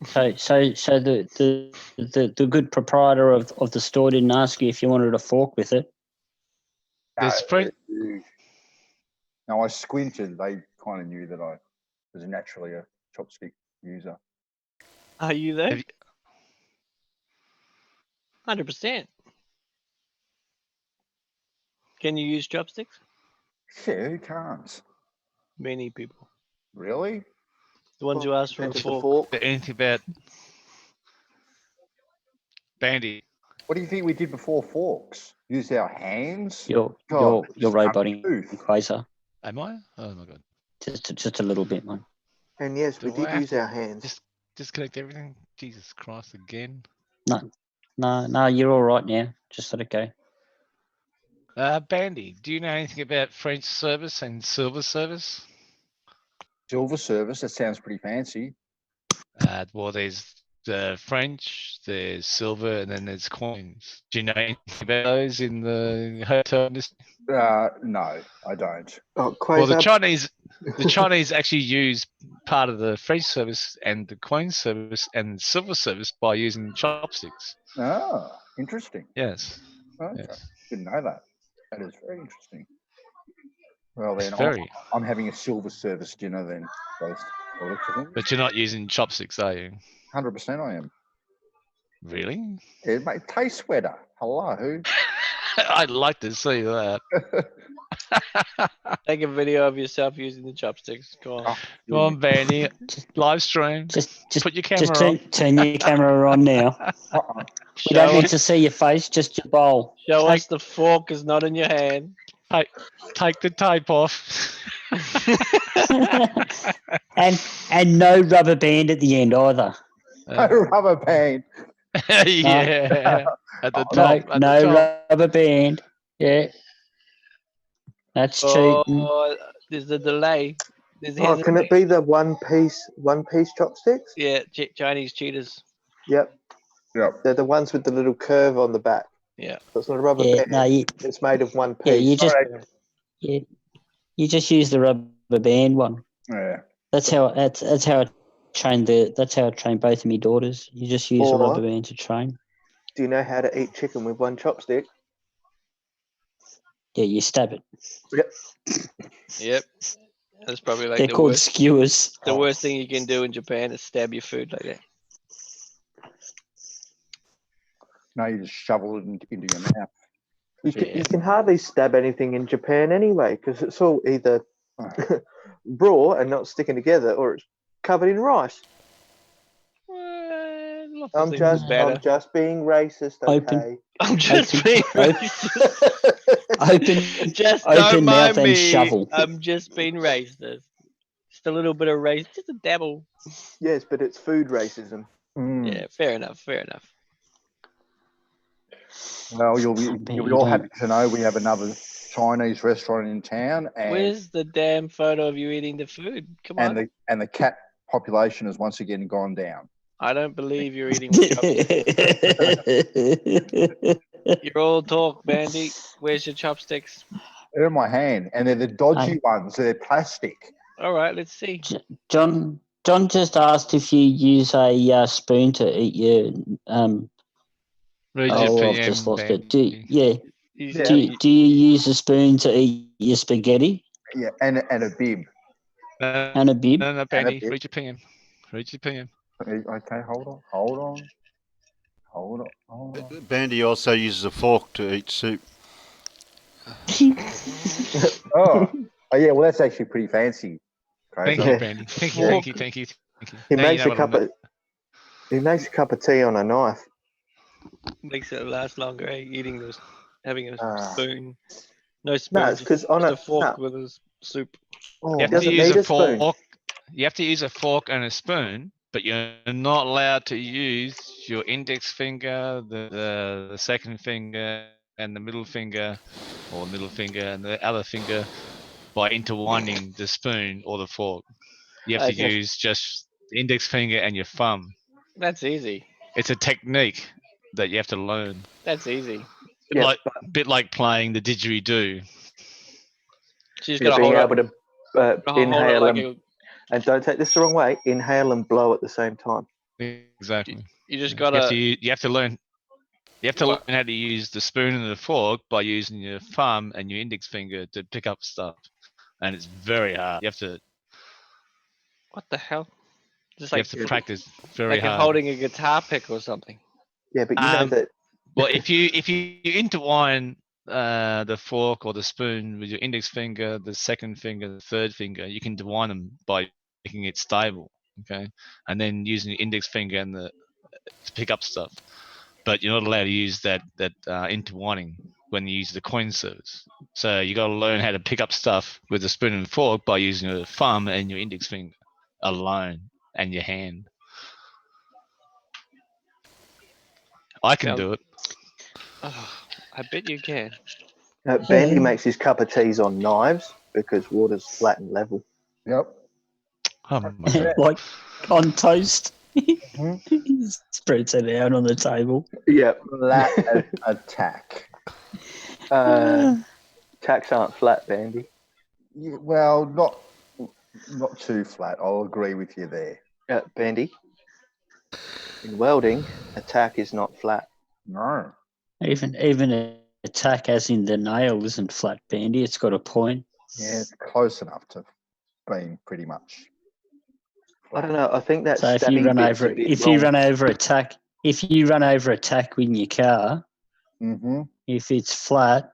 So the good proprietor of the store didn't ask you if you wanted a fork with it. No, I squinted. They kind of knew that I was naturally a chopstick user. Are you there? 100%. Can you use chopsticks? Yeah, who can't? Many people. Really? The ones who asked for a fork. Anything about Bandy? What do you think we did before forks? Use our hands? You're roboting, Quasar. Am I? Oh my God. Just a little bit, man. And yes, we did use our hands. Disconnect everything? Jesus Christ, again. No, you're all right now. Just let it go. Bandy, do you know anything about French service and silver service? Silver service? That sounds pretty fancy. Well, there's French, there's silver, and then there's coins. Do you know anything about those in the hotel industry? No, I don't. Well, the Chinese actually use part of the French service and the coin service and silver service by using chopsticks. Oh, interesting. Yes. Okay. Yes. Didn't know that. That is very interesting. Well, then I'm having a silver service dinner then. But you're not using chopsticks, are you? 100% I am. Really? It might taste sweater. Hello. I'd like to see that. Take a video of yourself using the chopsticks. Go on. Come on, Bandy. Live stream. Just put your camera on. Turn your camera on now. We don't need to see your face, just your bowl. Show us the fork is not in your hand. Take the tape off. and no rubber band at the end either. No rubber band. Yeah. At the top. No rubber band. Yeah. That's cheating. There's a delay. Can it be the one piece chopsticks? Yeah, Chinese cheaters. Yep. They're the ones with the little curve on the back. Yeah. So it's not a rubber band. No, it's made of one piece. You just use the rubber band one. Yeah. That's how I trained both of my daughters. You just use a rubber band to train. Do you know how to eat chicken with one chopstick? Yeah, you stab it. Yep. That's probably like they're called skewers. The worst thing you can do in Japan is stab your food like that. No, you just shovel it into your mouth. You can hardly stab anything in Japan anyway, because it's all either raw and not sticking together, or it's covered in rice. I'm just being racist, okay? I'm just being racist. Open mouth and shovel. I'm just being racist. Just a little bit of race, just a dabble. Yes, but it's food racism. Yeah, fair enough. Well, you'll be all happy to know we have another Chinese restaurant in town. And where's the damn photo of you eating the food? Come on. And the cat population has once again gone down. I don't believe you're eating with chopsticks. You're all talk, Bandy. Where's your chopsticks? They're in my hand, and they're the dodgy ones. They're plastic. All right, let's see. John just asked if you use a spoon to eat your I've just lost it. Do you use a spoon to eat your spaghetti? Yeah, and a bib. And a bib? No, Benny, read your opinion. Okay, hold on. Bandy also uses a fork to eat soup. Oh, yeah. Well, that's actually pretty fancy. Thank you, Brandy. Thank you. He makes a cup of tea on a knife. Makes it last longer. Eating this, having a spoon. No spoon. No, it's because on a fork with a soup. You have to use a fork. You have to use a fork and a spoon, but you're not allowed to use your index finger, the second finger, and the middle finger, or middle finger and the other finger by intertwining the spoon or the fork. You have to use just the index finger and your thumb. That's easy. It's a technique that you have to learn. That's easy. Bit like playing the didgeridoo. She's got to hold able to inhale like and don't take this the wrong way. Inhale and blow at the same time. Exactly. You just gotta. You have to learn. You have to learn how to use the spoon and the fork by using your thumb and your index finger to pick up stuff, and it's very hard. You have to. What the hell? Just you have to practice very hard. Like holding a guitar pick or something. Yeah, but you know that. Well, if you intertwine the fork or the spoon with your index finger, the second finger, the third finger, you can intertwine them by making it stable. Okay, and then using the index finger and to pick up stuff. But you're not allowed to use that intertwining when you use the coin service. So you got to learn how to pick up stuff with a spoon and fork by using your thumb and your index finger alone and your hand. I can do it. Oh, I bet you can. Bandy makes his cup of teas on knives because water's flat and level. Yep. Like on toast. Spreads it out on the table. Yep. Flat attack. Tacks aren't flat, Bandy. Yeah, well, not too flat. I'll agree with you there. Bandy. In welding, a tack is not flat. No. Even a tack as in the nail isn't flat, Bandy. It's got a point. Yeah, it's close enough to being pretty much. I don't know. I think that's so if you run over a tack, in your car, if it's flat,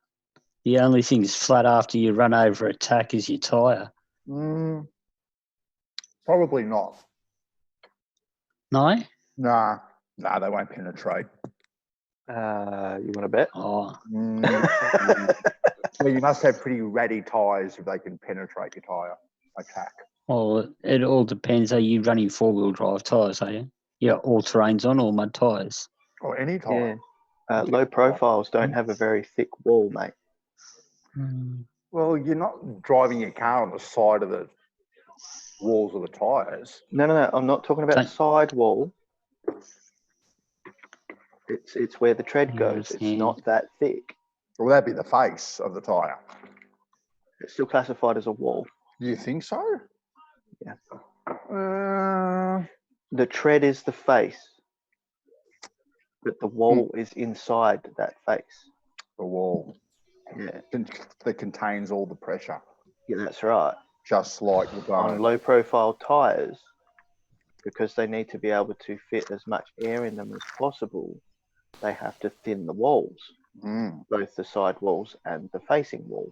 the only thing that's flat after you run over a tack is your tyre. Probably not. No? Nah, they won't penetrate. You want to bet? Oh. Well, you must have pretty ratty tyres if they can penetrate your tyre. A tack. Well, it all depends. Are you running four-wheel drive tyres, are you? Yeah, all terrains on, all mud tyres. Or any tyre. Yeah. Low profiles don't have a very thick wall, mate. Well, you're not driving your car on the side of the walls of the tyres. No. I'm not talking about side wall. It's where the tread goes. It's not that thick. Well, that'd be the face of the tyre. It's still classified as a wall. You think so? Yeah. The tread is the face, but the wall is inside that face. The wall. Yeah. That contains all the pressure. Yeah, that's right. Just like the bone. On low-profile tyres, because they need to be able to fit as much air in them as possible, they have to thin the walls, both the side walls and the facing wall.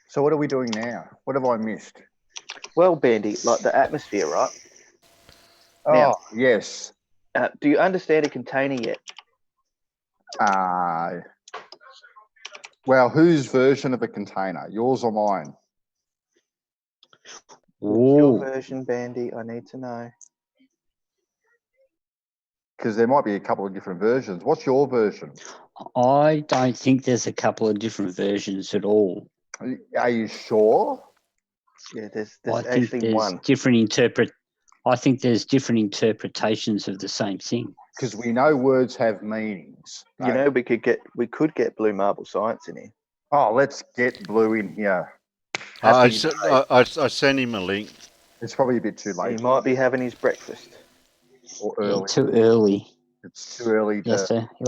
So what are we doing now? What have I missed? Well, Bandy, like the atmosphere, right? Oh, now, yes. Do you understand a container yet? Well, whose version of a container? Yours or mine? What's your version, Bandy? I need to know. Because there might be a couple of different versions. What's your version? I don't think there's a couple of different versions at all. Are you sure? Yeah, there's I think actually there's one. different I think there's different interpretations of the same thing. Because we know words have meanings. You know, we could get blue marble science in here. Oh, let's get Blue in here. I sent him a link. It's probably a bit too late. He might be having his breakfast. Or early. Yeah, too early. It's too early He'll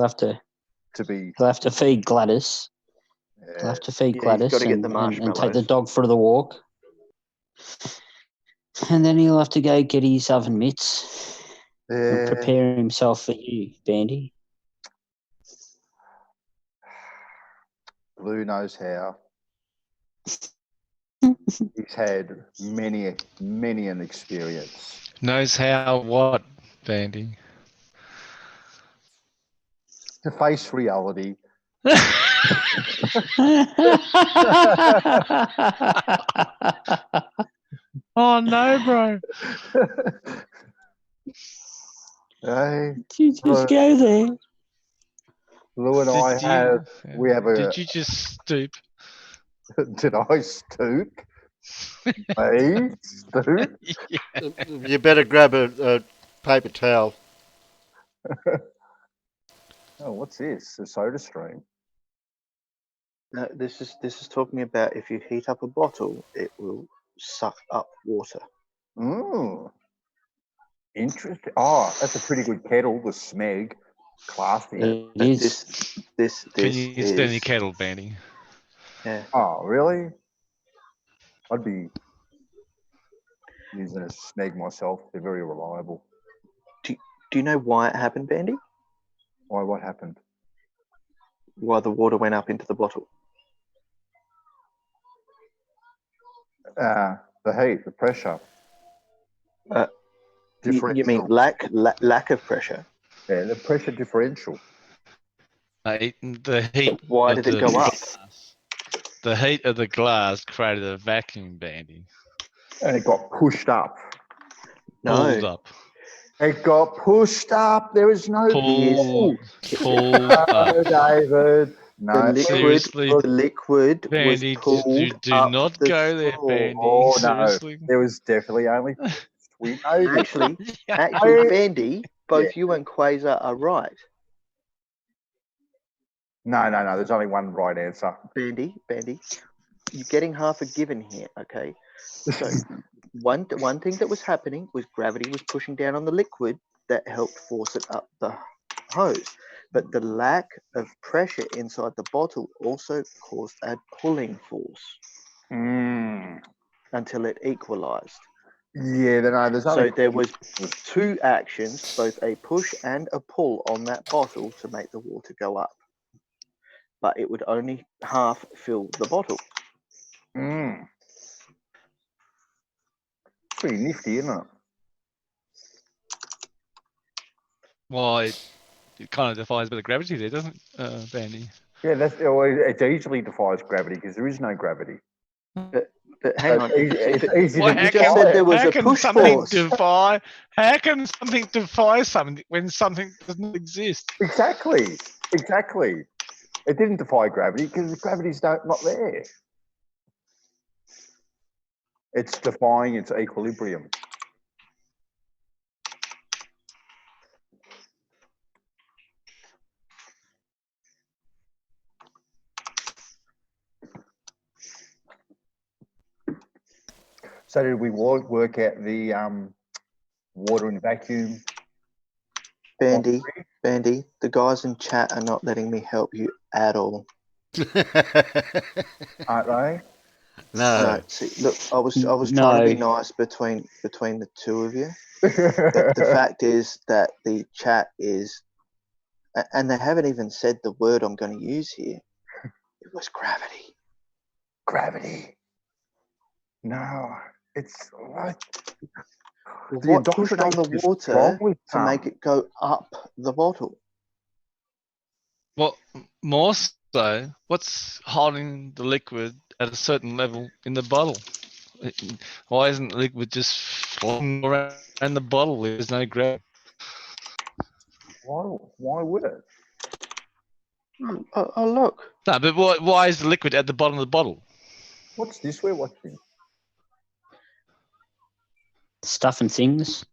have to be. He'll have to feed Gladys. Yeah. He'll have to feed Yeah, Gladys he's got to get and, the and take the marshmallows. dog for the walk. And then he'll have to go get his oven mitts and prepare himself for you, Bandy. Blue knows how. He's had many an experience. Knows how what, Bandy? To face reality. Oh no, bro. Hey, You just go there. Lou and we have a. Did you just stoop? Did I stoop? Me? Stoop? Yeah. You better grab a paper towel. Oh, what's this? A soda stream. No, this is talking about if you heat up a bottle, it will suck up water. Ooh. Interesting. Oh, that's a pretty good kettle, the Smeg. Classy. It is. Can you use any kettle, Bandy? Yeah. Oh, really? I'd be using a Smeg myself. They're very reliable. Do you know why it happened, Bandy? Why? What happened? Why the water went up into the bottle? The heat, the pressure. You mean lack of pressure? Yeah, the pressure differential. The heat. Why did it go up? The heat of the glass created a vacuum, Bandy. And it got pushed up. No. Pulled up. It got pushed up. There is no pulled up. David. No, Seriously, the liquid Bandy, was pulled do up not the go there, straw. Bandy. Oh, Seriously. no. There was definitely only. We know this. Actually, Bandy, both you and Quasar are right. No. There's only one right answer. Bandy, you're getting half a given here, okay? So one thing that was happening was gravity was pushing down on the liquid that helped force it up the hose. But the lack of pressure inside the bottle also caused a pulling force until it equalized. Yeah, there's so there was two actions, both a push and a pull on that bottle to make the water go up. But it would only half fill the bottle. Pretty nifty, isn't it? Well, it kind of defies a bit of gravity there, doesn't it, Bandy? Yeah, it easily defies gravity because there is no gravity. But hang on, it's easy well, to you just said there was a push force. How can something defy something when something doesn't exist? Exactly. It didn't defy gravity because gravity's not there. It's defying its equilibrium. So did we work out the water and vacuum? Bandy, the guys in chat are not letting me help you at all. Aren't they? No. See, look, I was trying to be nice between the two of you. The fact is that the chat is, and they haven't even said the word I'm going to use here. It was gravity. Gravity. No, it's like what pushed on the water to make it go up the bottle? Well, more so, what's holding the liquid at a certain level in the bottle? Why isn't the liquid just floating around the bottle? There's no gravity. Why would it? Oh, look. No, but why is the liquid at the bottom of the bottle? What's this we're watching? stuff and things.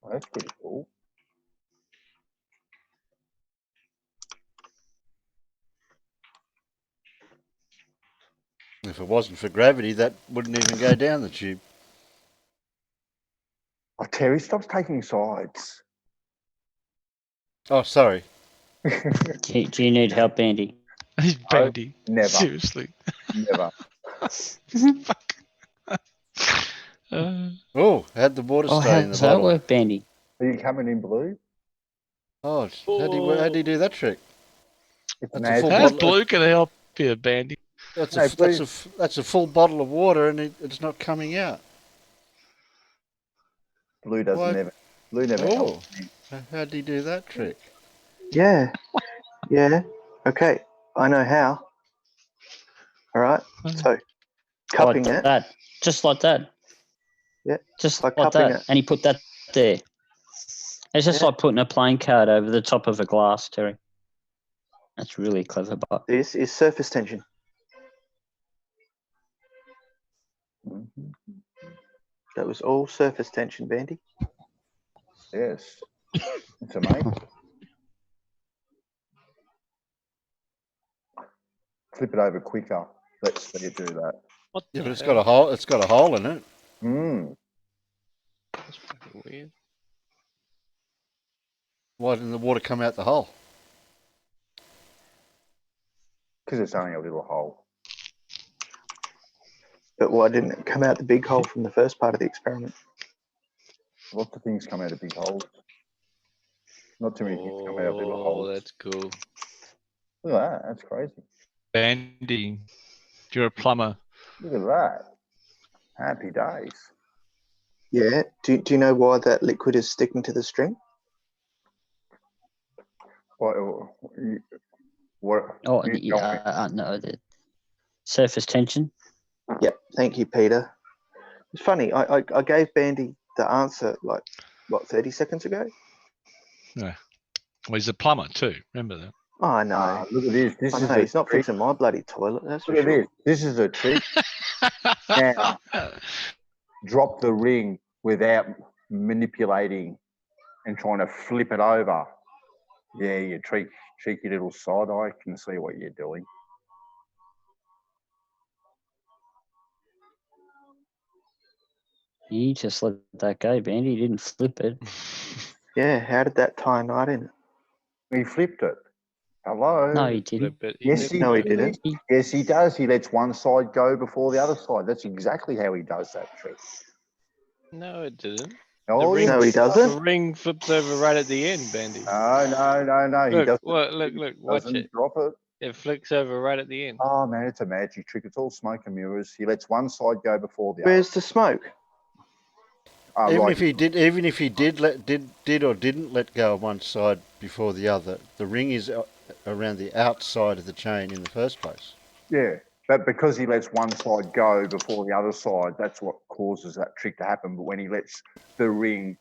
Oh, that's pretty cool. If it wasn't for gravity, that wouldn't even go down the tube. Oh, Terry, stop taking sides. Oh, sorry. Do you need help, Andy? Bandy. Never. Seriously. Never. Oh, how'd the water Oh, stay how in the does that bottle? work, Bandy? Are you coming in blue? Oh, how'd he do that trick? It's That's a full How's bottle. blue can help you, Bandy? That's No, that's a full bottle of water, and it's not coming out. Blue doesn't Why? never. Blue never Oh, helps me. how'd he do that trick? Yeah. Yeah. Okay. I know how. All right. So cupping like it. that. Just like that. Yeah. Just Like like cupping that. it. And he put that there. It's just Yeah. like putting a playing card over the top of a glass, Terry. That's really clever, but This is surface tension. That was all surface tension, Bandy. Yes. It's amazing. Flip it over quicker. Let's see it do that. What Yeah, the but it's hell? got a hole. It's got a hole in it. That's fucking weird. Why didn't the water come out the hole? Because it's only a little hole. But why didn't it come out the big hole from the first part of the experiment? Lots of things come out of big holes. Not too many things come out of little Oh, holes. that's cool. Look at that. That's crazy. Bandy, you're a plumber. Look at that. Happy days. Yeah. Do you know why that liquid is sticking to the string? What? no, the surface tension. Yep. Thank you, Peter. It's funny. I gave Bandy the answer like, what, 30 seconds ago? Yeah. Well, he's a plumber too. Remember that. Oh, I know. Look at this. This I is know. a He's not trick. fixing my bloody toilet. That's for Look at sure. this. This is a trick. Now, drop the ring without manipulating and trying to flip it over. Yeah, you cheeky little side eye can see what you're doing. You just let that go, Bandy. You didn't flip it. Yeah. How did that tie a knot in it? He flipped it. Hello? No, he didn't. Yes, he No, he did. didn't. Yes, he does. He lets one side go before the other side. That's exactly how he does that trick. No, it didn't. Oh, ring, no, he doesn't. The ring flips over right at the end, Bandy. No. He Look, doesn't. look. Watch Doesn't it. drop it. It flicks over right at the end. Oh man, it's a magic trick. It's all smoke and mirrors. He lets one side go before the Where's the smoke? other. Even if he did or didn't let go of one side before the other, the ring is around the outside of the chain in the first place. Yeah, but because he lets one side go before the other side, that's what causes that trick to happen. But when he lets the ring,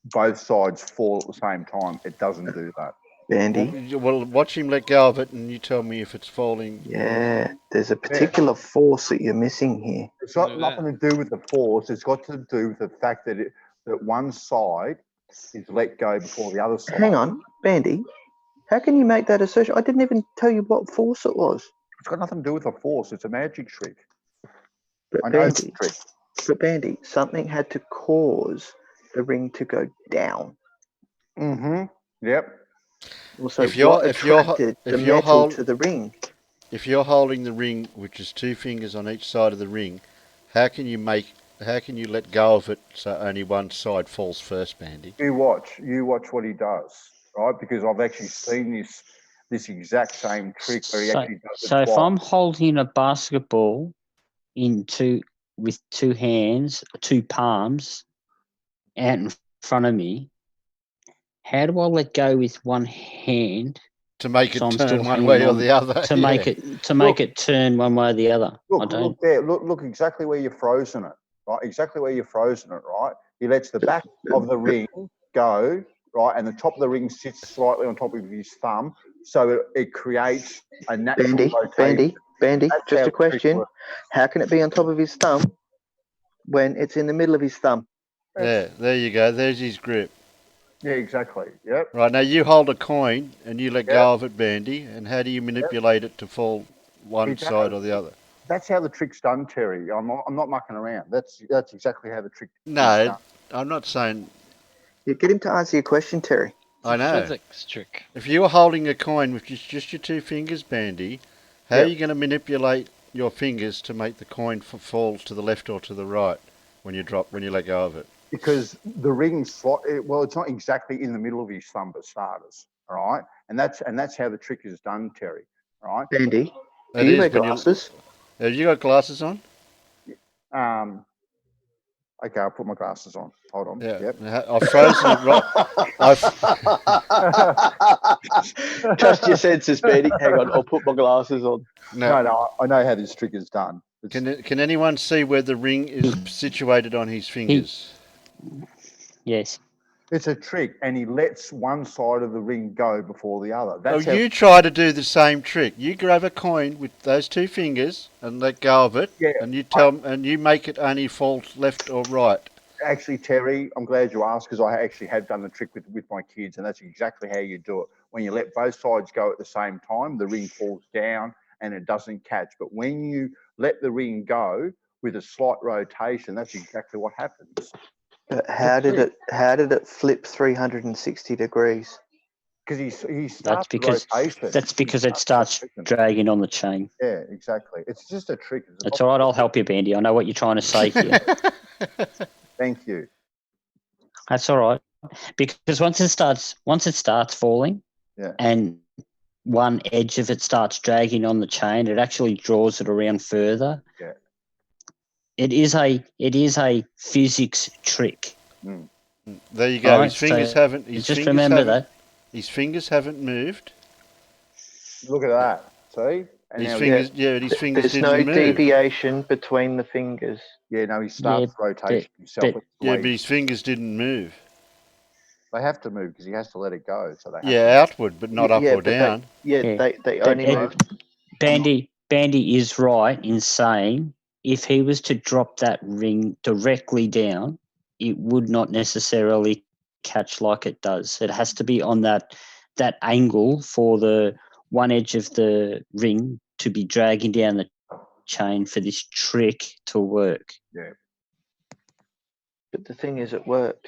both sides fall at the same time, it doesn't do that. Bandy. Well, watch him let go of it, and you tell me if it's falling. Yeah, there's a particular force that you're missing here. It's got nothing to do with the force. It's got to do with the fact that that one side is let go before the other side. Hang on, Bandy. How can you make that assertion? I didn't even tell you what force it was. It's got nothing to do with the force. It's a magic trick. But I know Bandy, the trick. But Bandy, something had to cause the ring to go down. Mm-hmm. Yep. Also, what attracted the metal to the ring? If you're holding the ring, which is two fingers on each side of the ring, how can you let go of it so only one side falls first, Bandy? You watch what he does, right? Because I've actually seen this exact same trick where he actually does it So if twice. I'm holding a basketball with two hands, two palms out in front of me, how do I let go with one hand to make it turn one way or the other? To make it turn one way or the other. Look there. Look exactly where you've frozen it. Right, exactly where you've frozen it. Right. He lets the back of the ring go right? And the top of the ring sits slightly on top of his thumb, so it creates a natural rotation. Bandy, That's just how a question. How can it be on top of his thumb when it's in the middle of his thumb? Yeah, there you go. There's his grip. Yeah, exactly. Yep. Right, now you hold a coin and you let go of it, Bandy, and how do you manipulate it to fall one side or the other? That's how the trick's done, Terry. I'm not mucking around. That's exactly how the trick is No, done. I'm not saying... You get him to answer your question, Terry. I know. Physics trick. If you were holding a coin with just your two fingers, Bandy, how are you going to manipulate your fingers to make the coin fall to the left or to the right when you let go of it? Because the ring's it's not exactly in the middle of his thumb for starters, all right? And that's how the trick is done, Terry. All right? Bandy, do you wear glasses? Have you got glasses on? Okay, I'll put my glasses on. Hold on. Yeah. Yep. I've frozen it right. Trust your senses, Bandy. Hang on, I'll put my glasses on. No, I know how this trick is done. Can anyone see where the ring is situated on his fingers? Yes. It's a trick, and he lets one side of the ring go before the other. That's you try to do the same trick. You grab a coin with those two fingers and let go of it, and you make it only fall left or right. Actually, Terry, I'm glad you asked, because I actually have done the trick with my kids, and that's exactly how you do it. When you let both sides go at the same time, the ring falls down and it doesn't catch. But when you let the ring go with a slight rotation, that's exactly what happens. But how did it flip 360 degrees? Because he starts That's because it starts dragging on the chain. Yeah, exactly. It's just a trick. That's all right. I'll help you, Bandy. I know what you're trying to say here. Thank you. That's all right. Because once it starts falling, and one edge of it starts dragging on the chain, it actually draws it around further. Yeah. It is a physics trick. Mm. There you go. Right, His fingers so haven't. remember that. His fingers haven't moved. Look at that. See? And his fingers didn't There's no deviation between the fingers. Yeah, no, he starts rotating himself. But his fingers didn't move. They have to move because he has to let it go. So they outward, but not up or down. They only move. Bandy is right in saying if he was to drop that ring directly down, it would not necessarily catch like it does. It has to be on that angle for the one edge of the ring to be dragging down the chain for this trick to work. Yeah. But the thing is, it worked.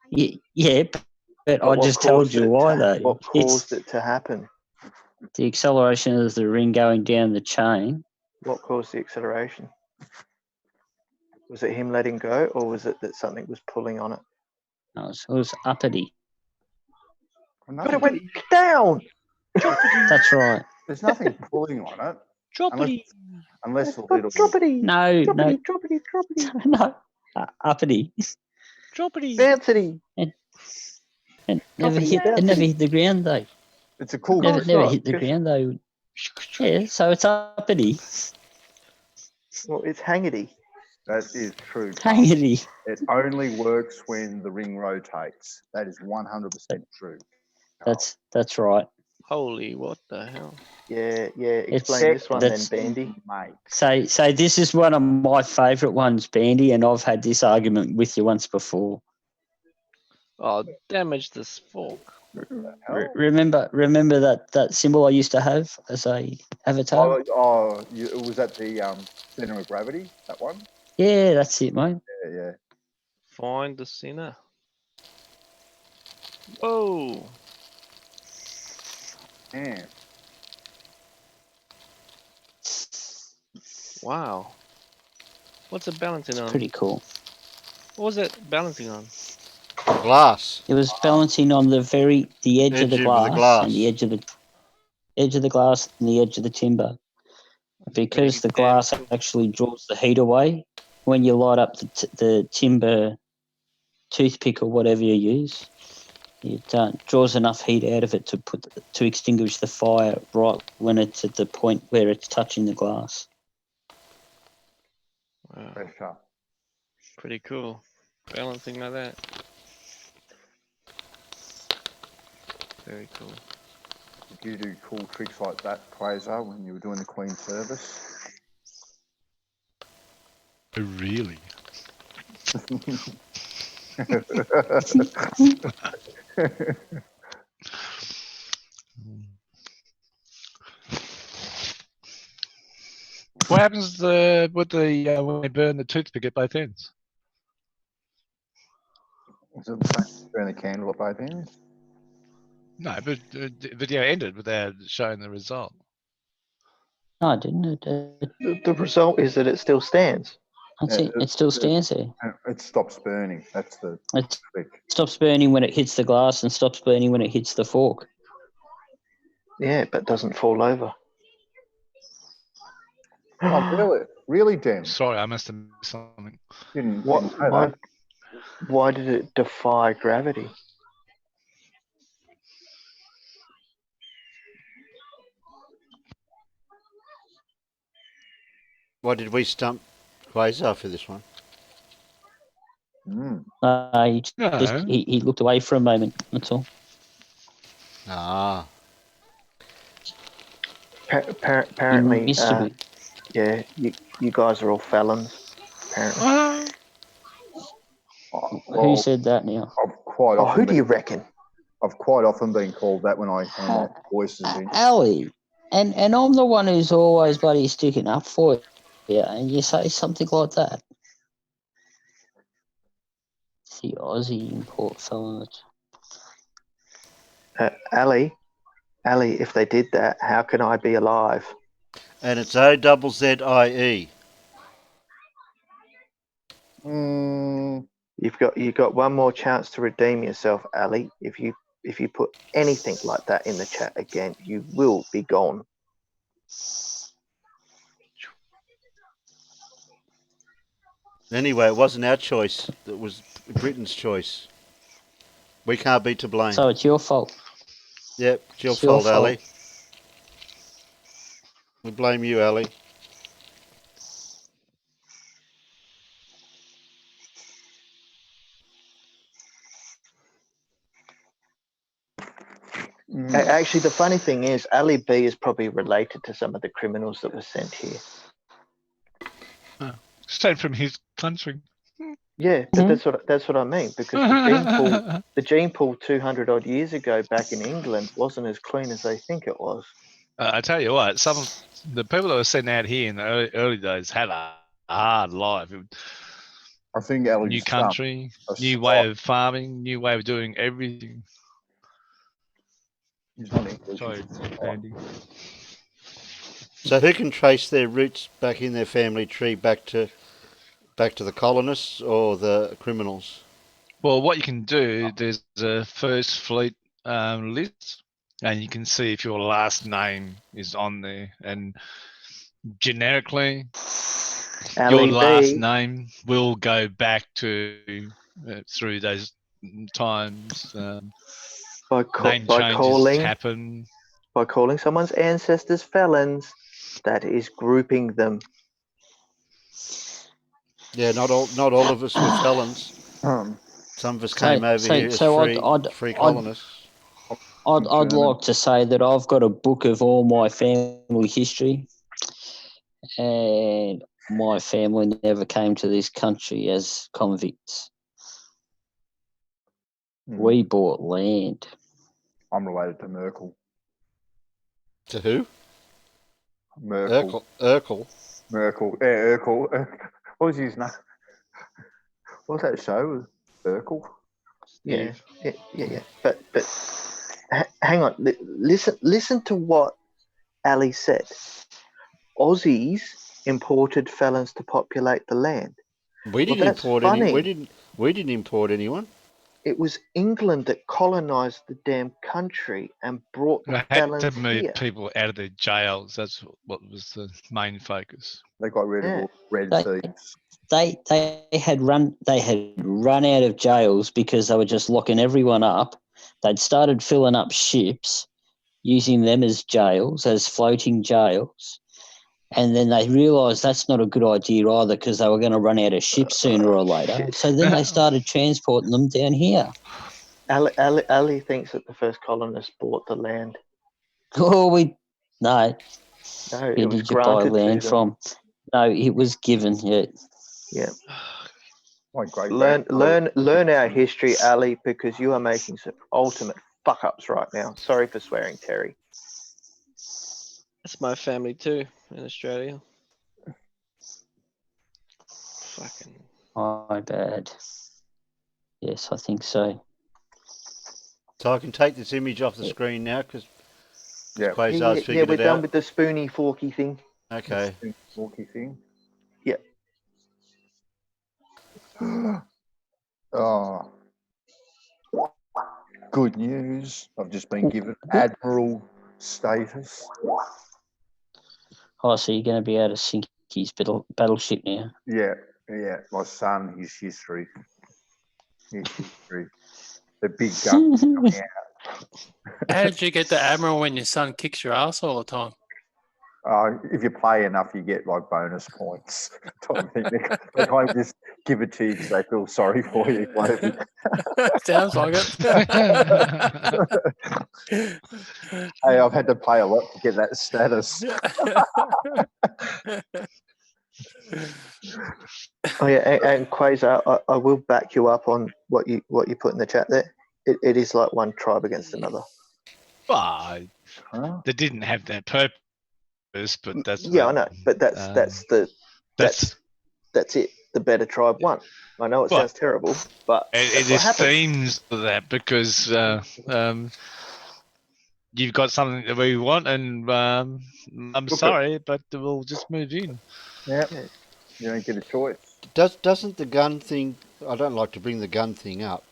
Yeah, but I just told you why, though. What caused it to happen? The acceleration of the ring going down the chain. What caused the acceleration? Was it him letting go, or was it that something was pulling on it? No, it was uppity. But it went down. That's right. There's nothing pulling on it. Droppity. Unless a little. Droppity. No. Droppity. No. Uppity. Droppity. Bouncity. It never hit the ground, though. It's a cool. Never hit the ground, though. Yeah, so it's uppity. Well, it's hangity. That is true. Hangity. It only works when the ring rotates. That is 100% true. That's right. Holy, what the hell? Yeah. Explain this one then, Bandy. Mate. So this is one of my favourite ones, Bandy, and I've had this argument with you once before. Oh, damage this fork. Remember that symbol I used to have as a avatar? Was that the center of gravity? That one? Yeah, that's it, mate. Yeah. Find the center. Whoa. Yeah. Wow. What's it balancing on? Pretty cool. What was it balancing on? Glass. It was balancing on the edge of the glass and the edge of the glass and the edge of the timber. Because the glass actually draws the heat away when you light up the timber toothpick or whatever you use. It draws enough heat out of it to extinguish the fire right when it's at the point where it's touching the glass. Wow. Pressure. Pretty cool. Balancing like that. Very cool. Did you do cool tricks like that, Quasar, when you were doing the Queen service? Really? What happens with the when they burn the toothpick at both ends? Was it the same? Burn a candle at both ends? No, but the video ended without showing the result. No, didn't it? The result is that it still stands. It still stands there. It stops burning. That's the It trick. stops burning when it hits the glass and stops burning when it hits the fork. Yeah, but doesn't fall over. Oh, really? Really, Dan? Sorry, I must have missed something. Didn't know that. Why did it defy gravity? Why did we stump Quasar for this one? He looked away for a moment. That's all. Ah. Apparently, yeah, you guys are all felons. Apparently. Who said that now? Who do you reckon? I've quite often been called that when my voice is in. Ali, and I'm the one who's always bloody sticking up for you, and you say something like that. It's the Aussie import fellas. Ali, if they did that, how can I be alive? And it's OZZIE. You've got one more chance to redeem yourself, Ali. If you put anything like that in the chat again, you will be gone. Anyway, it wasn't our choice. It was Britain's choice. We can't be to blame. So it's your fault. Yep, it's your fault, Ali. We blame you, Ali. Actually, the funny thing is, Ali B is probably related to some of the criminals that were sent here. Sent from his country. Yeah, that's what I mean. Because the gene pool 200 odd years ago back in England wasn't as clean as they think it was. I tell you what, some of the people that were sent out here in the early days had a hard life. I think new country, new way of farming, new way of doing everything. Sorry, Andy. So who can trace their roots back in their family tree back to the colonists or the criminals? Well, what you can do, there's a First Fleet list, and you can see if your last name is on there. And generically, your last name will go back to through those times. Name changes happen. By calling someone's ancestors felons, that is grouping them. Yeah, not all of us were felons. Some of us came over here as free colonists. I'd like to say that I've got a book of all my family history, and my family never came to this country as convicts. We bought land. I'm related to Merkel. To who? Merkel. Urkel. Merkel. Yeah, Urkel. What was his name? What was that show? Urkel? Yeah. But hang on. Listen to what Ali said. Aussies imported felons to populate the land. We didn't import any. We didn't import anyone. It was England that colonised the damn country and brought the felons had to move here. people out of their jails. That's what was the main focus. They got rid of red thieves. They had run out of jails because they were just locking everyone up. They'd started filling up ships, using them as jails, as floating jails. And then they realised that's not a good idea either because they were going to run out of ships sooner or later. So then they started transporting them down here. Ali thinks that the first colonists bought the land. Oh, no. No, Where it was did you buy granted land to them. from? No, it was given. Yeah. Yeah. My great Learn our history, Ali, because you are making some ultimate fuck ups right now. Sorry for swearing, Terry. That's my family too in Australia. Fucking. My bad. Yes, I think so. So I can take this image off the screen now because Quasar's Yeah, figured we're it done out. with the spoony forky thing. Okay. Forky thing. Yeah. Oh, good news. I've just been given admiral status. Oh, so you're going to be able to sink his battleship now? Yeah. My son, his history. The big gun coming out. How did you get the admiral when your son kicks your ass all the time? If you play enough, you get like bonus points. Type of thing. They kind of just give it to you because they feel sorry for you. Sounds like it. Hey, I've had to play a lot to get that status. Oh yeah, and Quasar, I will back you up on what you put in the chat there. It is like one tribe against another. Well, they didn't have that purpose, but that's I know, but that's it. The better tribe won. I know it sounds terrible, but it just seems that because you've got something that we want, and I'm sorry, but we'll just move in. Yeah, you don't get a choice. Doesn't the gun thing? I don't like to bring the gun thing up,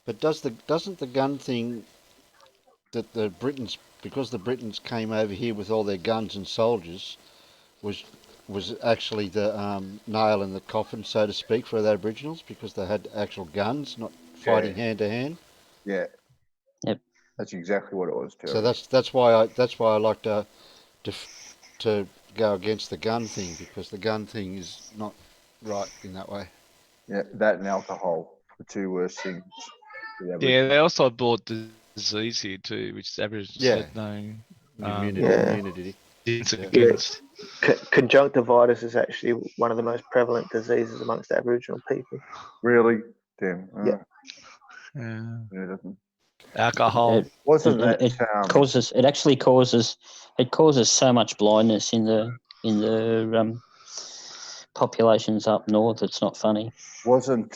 but doesn't the gun thing that the Britons, because the Britons came over here with all their guns and soldiers, was actually the nail in the coffin, so to speak, for the Aboriginals, because they had actual guns, not fighting hand to hand. Yeah. Yep. That's exactly what it was, Terry. So that's why I like to go against the gun thing, because the gun thing is not right in that way. Yeah, that and alcohol, the two worst things. Yeah, they also brought disease here too, which Aboriginals had no immunity against. Conjunctivitis is actually one of the most prevalent diseases amongst Aboriginal people. Really? Damn. Yeah. Alcohol. It actually causes so much blindness in the populations up north. It's not funny. Wasn't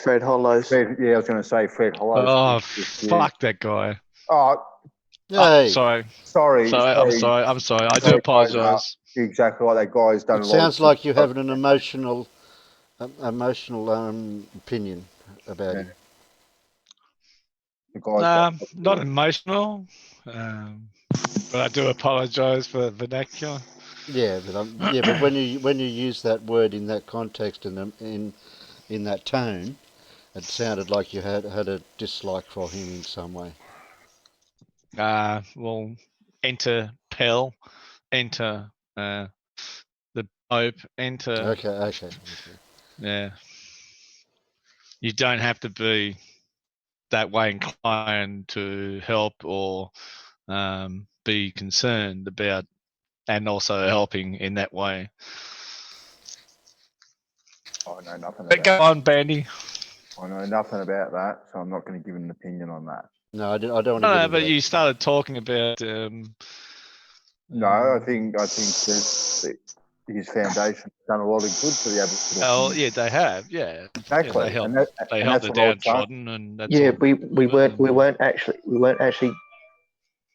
Fred Hollows? I was going to say Fred Hollows. Oh, fuck that guy. Oh, hey. Sorry. I'm sorry. I do apologise. Exactly like that guy's done. It sounds like you have an emotional opinion about him. Not emotional, but I do apologise for the vernacular. Yeah, but when you use that word in that context and in that tone, it sounded like you had a dislike for him in some way. Well, enter Pell, enter the Pope, enter. Okay. Yeah. You don't have to be that way inclined to help or be concerned about, and also helping in that way. I know nothing But go on, Bandy. I know nothing about that, so I'm not going to give an opinion on that. No, I don't want to. No, but you started talking about. No, I think that his foundation's done a lot of good for the Aboriginal. Oh, yeah, they have. Yeah, exactly. Yeah, they help the downtrodden, and that's yeah. all. We weren't actually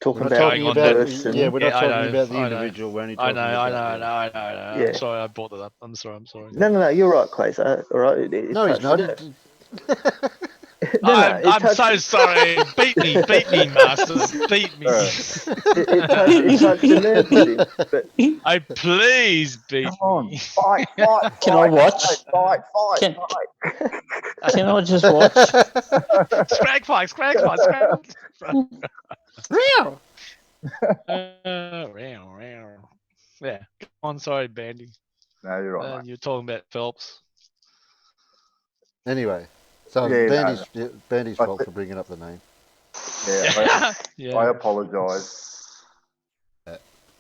talking about talking about person. we're not talking about the individual. We're only talking I about. know. Yeah. I'm sorry, I brought it up. I'm sorry. No. You're right, Quasar. All right. No, he's not. I'm so sorry. Beat me, master. Beat me. It touched the nerve with him. But I please beat me. Fight. Can I watch? Fight. Can I just watch? Scrag fight. Real. Yeah. Come on, sorry, Bandy. No, you're right. You're talking about Phelps. Anyway, So Yeah, Bandy's fault for bringing up the name. Yeah, Yeah. I apologise.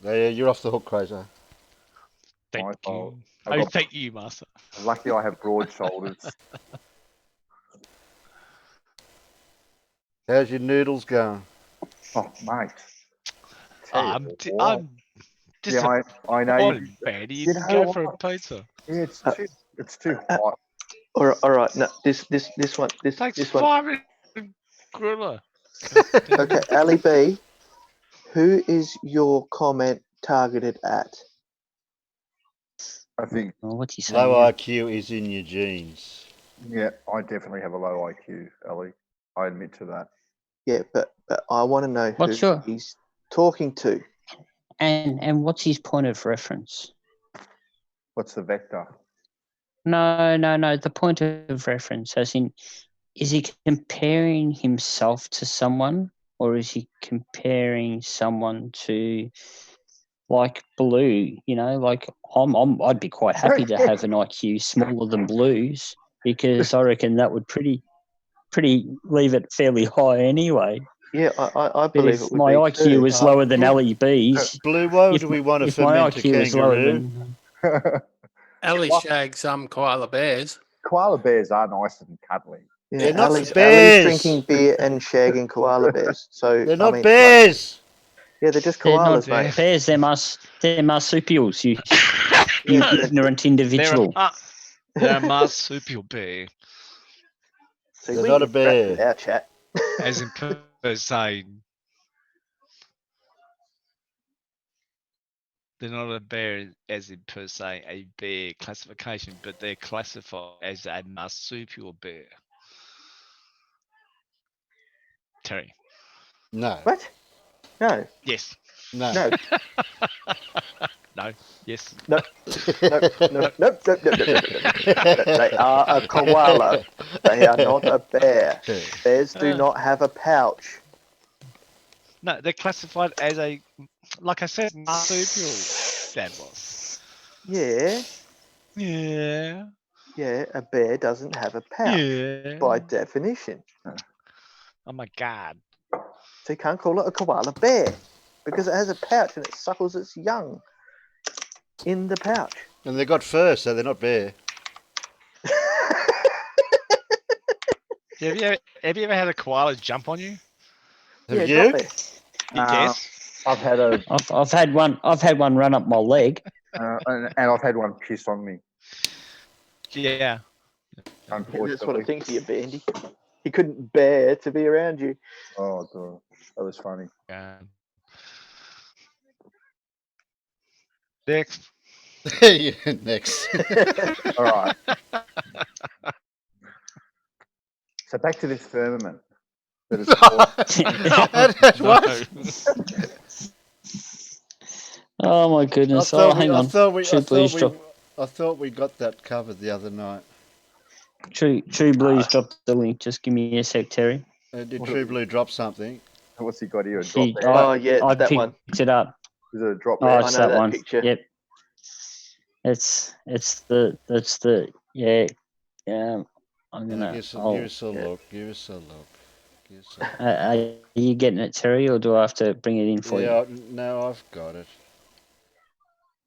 Yeah, you're off the hook, Crazer. My Thank fault. you. I got- thank you, Master. Lucky I have broad shoulders. How's your noodles going? Oh, mate. I'm Yeah, I know. disappointed, Bandy. You didn't go for a pizza. Yeah, it's too hot. All right. No, this one, Takes this one. 5 minutes to griller. Okay, Ali B, who is your comment targeted at? I think what's he Low saying? IQ is in your genes. Yeah, I definitely have a low IQ, Ellie. I admit to that. Yeah, but I want to know What's who your- he's talking to. And what's his point of reference? What's the vector? No. The point of reference, as in, is he comparing himself to someone, or is he comparing someone to, like, Blue? You know, like I'd be quite happy to have an IQ smaller than Blue's, because I reckon that would pretty leave it fairly high anyway. Yeah, I But believe if it would my be IQ too. is lower than Ali B's, Blue, why if, do we want to if my ferment a IQ is lower kangaroo? than Ali shags koala bears. Koala bears are nice and cuddly. Yeah, They're not Ali's bears. drinking beer and shagging koala bears. So They're not I mean, bears. yeah, they're just they're not koalas, mate. bears, they're marsupials, you ignorant individual. They're a marsupial bear. See, They're we not a interacted bear. with our chat. As in per se. They're not a bear as in per se a bear classification, but they're classified as a marsupial bear. Terry. No. What? No. Yes. No. No. No. Yes. No. No. They are a koala. They are not a bear. Bears do not have a pouch. No, they're classified as a, like I said, marsupial. That was. Yeah. Yeah. Yeah, a bear doesn't have a pouch Yeah. by definition. Oh my god. So you can't call it a koala bear because it has a pouch and it suckles its young in the pouch. And they got fur, so they're not bear. Have you ever had a koala jump on you? Have Yeah, you? got there. Yes. I've had I've had one run up my leg. and I've had one piss on me. Yeah. Unfortunately. That's what I think of you, Bandy. He couldn't bear to be around you. Oh, God. That was funny. Yeah. Next. Yeah, next. All right. So back to this firmament. That is What? Oh my goodness! Hang on. I thought we got that covered the other night. True Blues dropped the link. Just give me a sec, Terry. Did True Blue drop something? What's he got here? A drop bear? Oh, yeah, I that picked one. it up. Is it a drop Oh, bear? it's I know that that one. picture. Yep. It's the yeah. I'm gonna. Give us a look. Give us a look. Are you getting it, Terry, or do I have to bring it in for you? No, I've got it.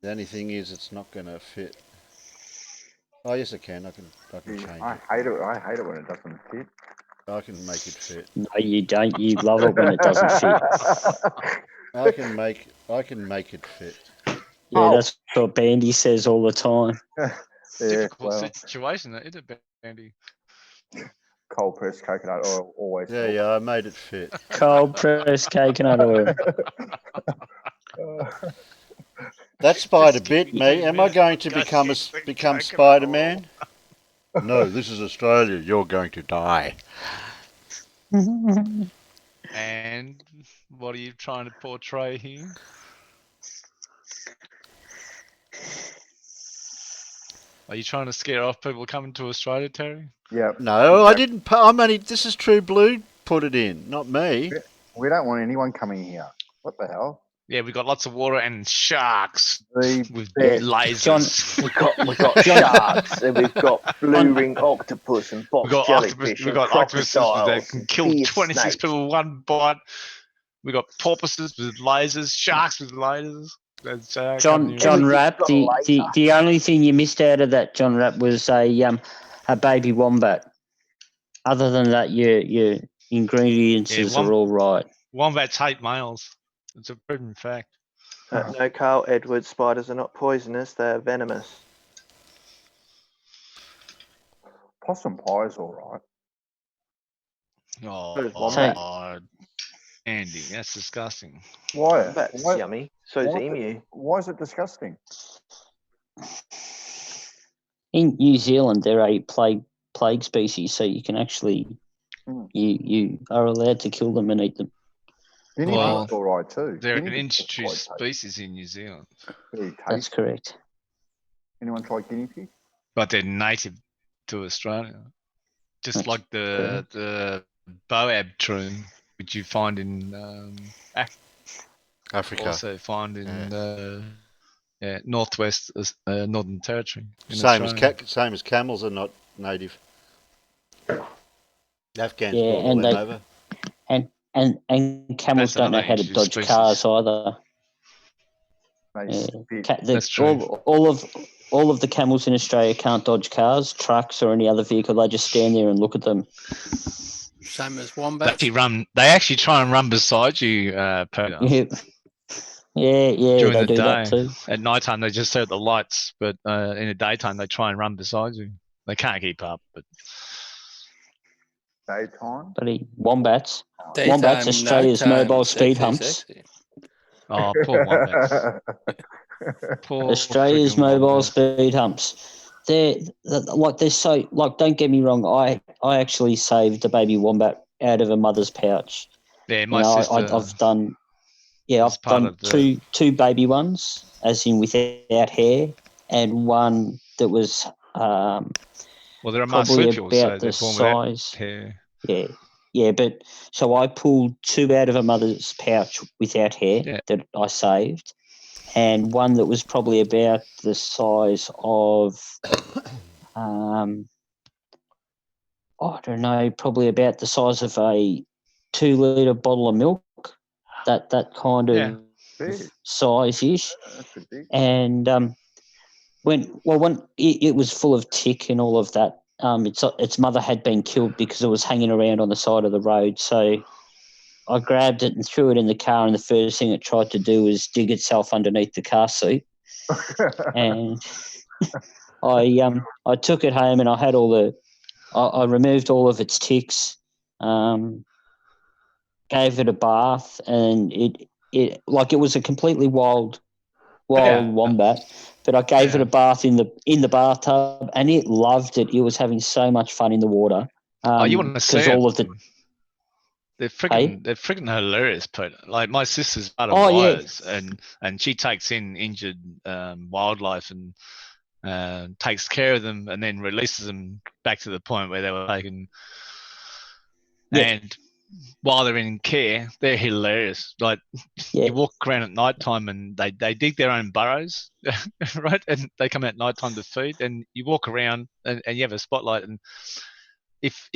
The only thing is, it's not going to fit. Oh yes, I can. I can change it. I hate it when it doesn't fit. I can make it fit. No, you don't. You love it when it doesn't fit. I can make it fit. Yeah, that's what Bandy says all the time. Difficult situation, isn't it, Bandy? Cold pressed coconut oil always. Yeah, I made it fit. Cold pressed coconut oil. That spider bit me. Am I going to become Spider-Man? No, this is Australia. You're going to die. And what are you trying to portray here? Are you trying to scare off people coming to Australia, Terry? Yeah. No, I didn't. This is True Blue put it in, not me. We don't want anyone coming here. What the hell? Yeah, we got lots of water and sharks with lasers. John, we've got sharks and we've got blue ring octopus and box jellyfish. We got octopuses that can kill fierce 26 snakes. people with one bite. We got porpoises with lasers, sharks with lasers. John Rapp, the only thing you missed out of that, John Rapp, was a baby wombat. Other than that, your ingredients are all right. Wombats hate males. It's a proven fact. No, Carl Edwards, spiders are not poisonous, they're venomous. Possum pie is all right. Oh, Andy, that's disgusting. Why? That's yummy. So is emu. Why is it disgusting? In New Zealand, they're a plague species, so you can actually you are allowed to kill them and eat them. Guinea pigs all right too. They're an introduced species in New Zealand. That's correct. Anyone try guinea pig? But they're native to Australia, just like the boab tree, which you find in Africa. Also find in northwest Northern Territory. Same as camels are not native. Afghans brought all them over. And camels don't know how to dodge cars either. That's true. All of the camels in Australia can't dodge cars, trucks, or any other vehicle. They just stand there and look at them. Same as wombats. They actually try and run beside you, Peter. Yeah, During they the do day. that too. At night time, they just set the lights, but in the daytime, they try and run beside you. They can't keep up, but daytime. Wombats, Australia's mobile speed humps. Oh, poor wombats. Australia's mobile speed humps. They're so Don't get me wrong. I actually saved a baby wombat out of a mother's pouch. Yeah, my sister. I've done. Yeah, I've done two baby ones, as in without hair, and one that was well, they're a probably marsupial, about so the size. Hair. Yeah, but so I pulled two out of a mother's pouch without hair that I saved, and one that was probably about the size of, I don't know, probably about the size of a 2-litre bottle of milk. That kind of size-ish. And when it was full of tick and all of that, its mother had been killed because it was hanging around on the side of the road. So I grabbed it and threw it in the car, and the first thing it tried to do was dig itself underneath the car seat. And I took it home, and I had I removed all of its ticks, gave it a bath, and it was a completely wild wombat, but I gave it a bath in the bathtub, and it loved it. It was having so much fun in the water. You want to see all it? of the they're freaking hilarious, Peter. Like my sister's part of wires, and she takes in injured wildlife and takes care of them, and then releases them back to the point where they were taken. And while they're in care, they're hilarious. Like you walk around at night time and they dig their own burrows, right? And they come out at night time to feed, and you walk around and you have a spotlight. And if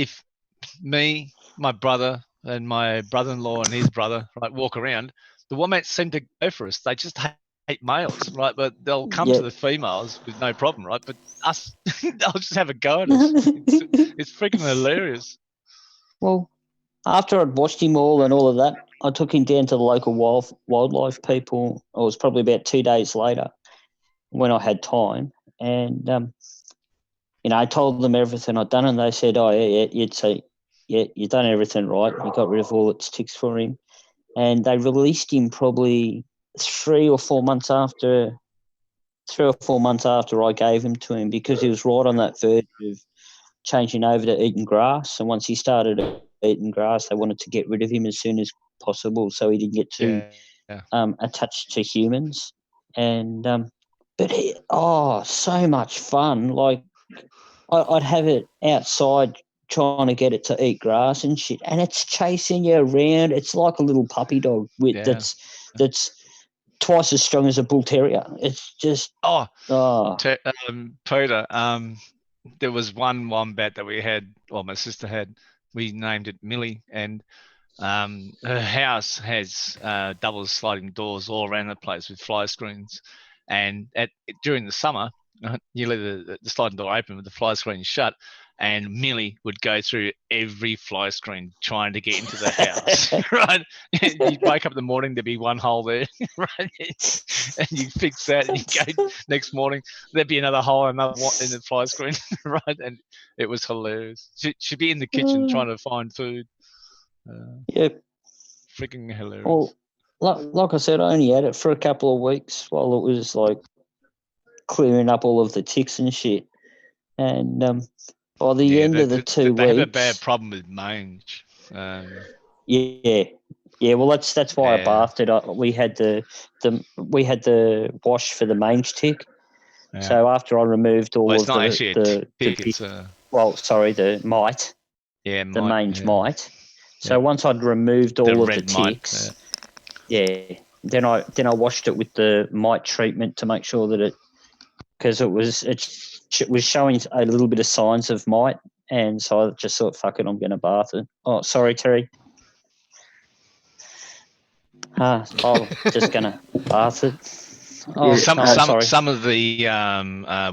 me, my brother, and my brother-in-law and his brother, right, walk around, the wombats seem to go for us. They just hate males, right? But they'll come to the females with no problem, right? But us, they'll just have a go at us. It's freaking hilarious. Well, after I'd washed him all and all of that, I took him down to the local wildlife people. It was probably about 2 days later when I had time. And, I told them everything I'd done, and they said, oh, you'd say, you've done everything right. You got rid of all its ticks for him. And they released him probably 3 or 4 months after I gave him to him, because he was right on that verge of changing over to eating grass. And once he started eating grass, they wanted to get rid of him as soon as possible so he didn't get too attached to humans. And so much fun. Like I'd have it outside trying to get it to eat grass and shit, and it's chasing you around. It's like a little puppy dog that's twice as strong as a bull terrier. It's just Peter. There was one wombat that we had, or my sister had. We named it Millie, and her house has double sliding doors all around the place with fly screens. And during the summer, you leave the sliding door open with the fly screen shut, and Millie would go through every fly screen trying to get into the house. Right? You'd wake up in the morning, there'd be one hole there, right? And you fix that, and you go next morning, there'd be another hole, another one in the fly screen, right? And it was hilarious. She'd be in the kitchen trying to find food. Yep. Freaking hilarious. Well, like I said, I only had it for a couple of weeks while it was like clearing up all of the ticks and shit. And by the end of the 2 weeks, they have a bad problem with mange. Yeah. Well, that's why I bathed it. We had the wash for the mange tick. Yeah. So after I removed all it's of not the actually a tick, it's the mite. Yeah, the mange mite. So Yeah. once I'd removed all of the red mite, ticks, then I washed it with the mite treatment to make sure that because it was showing a little bit of signs of mite, and so I just thought, fuck it, I'm going to bath it. Oh, sorry, Terry. I'm just going to bath it. Oh, sorry. Some of the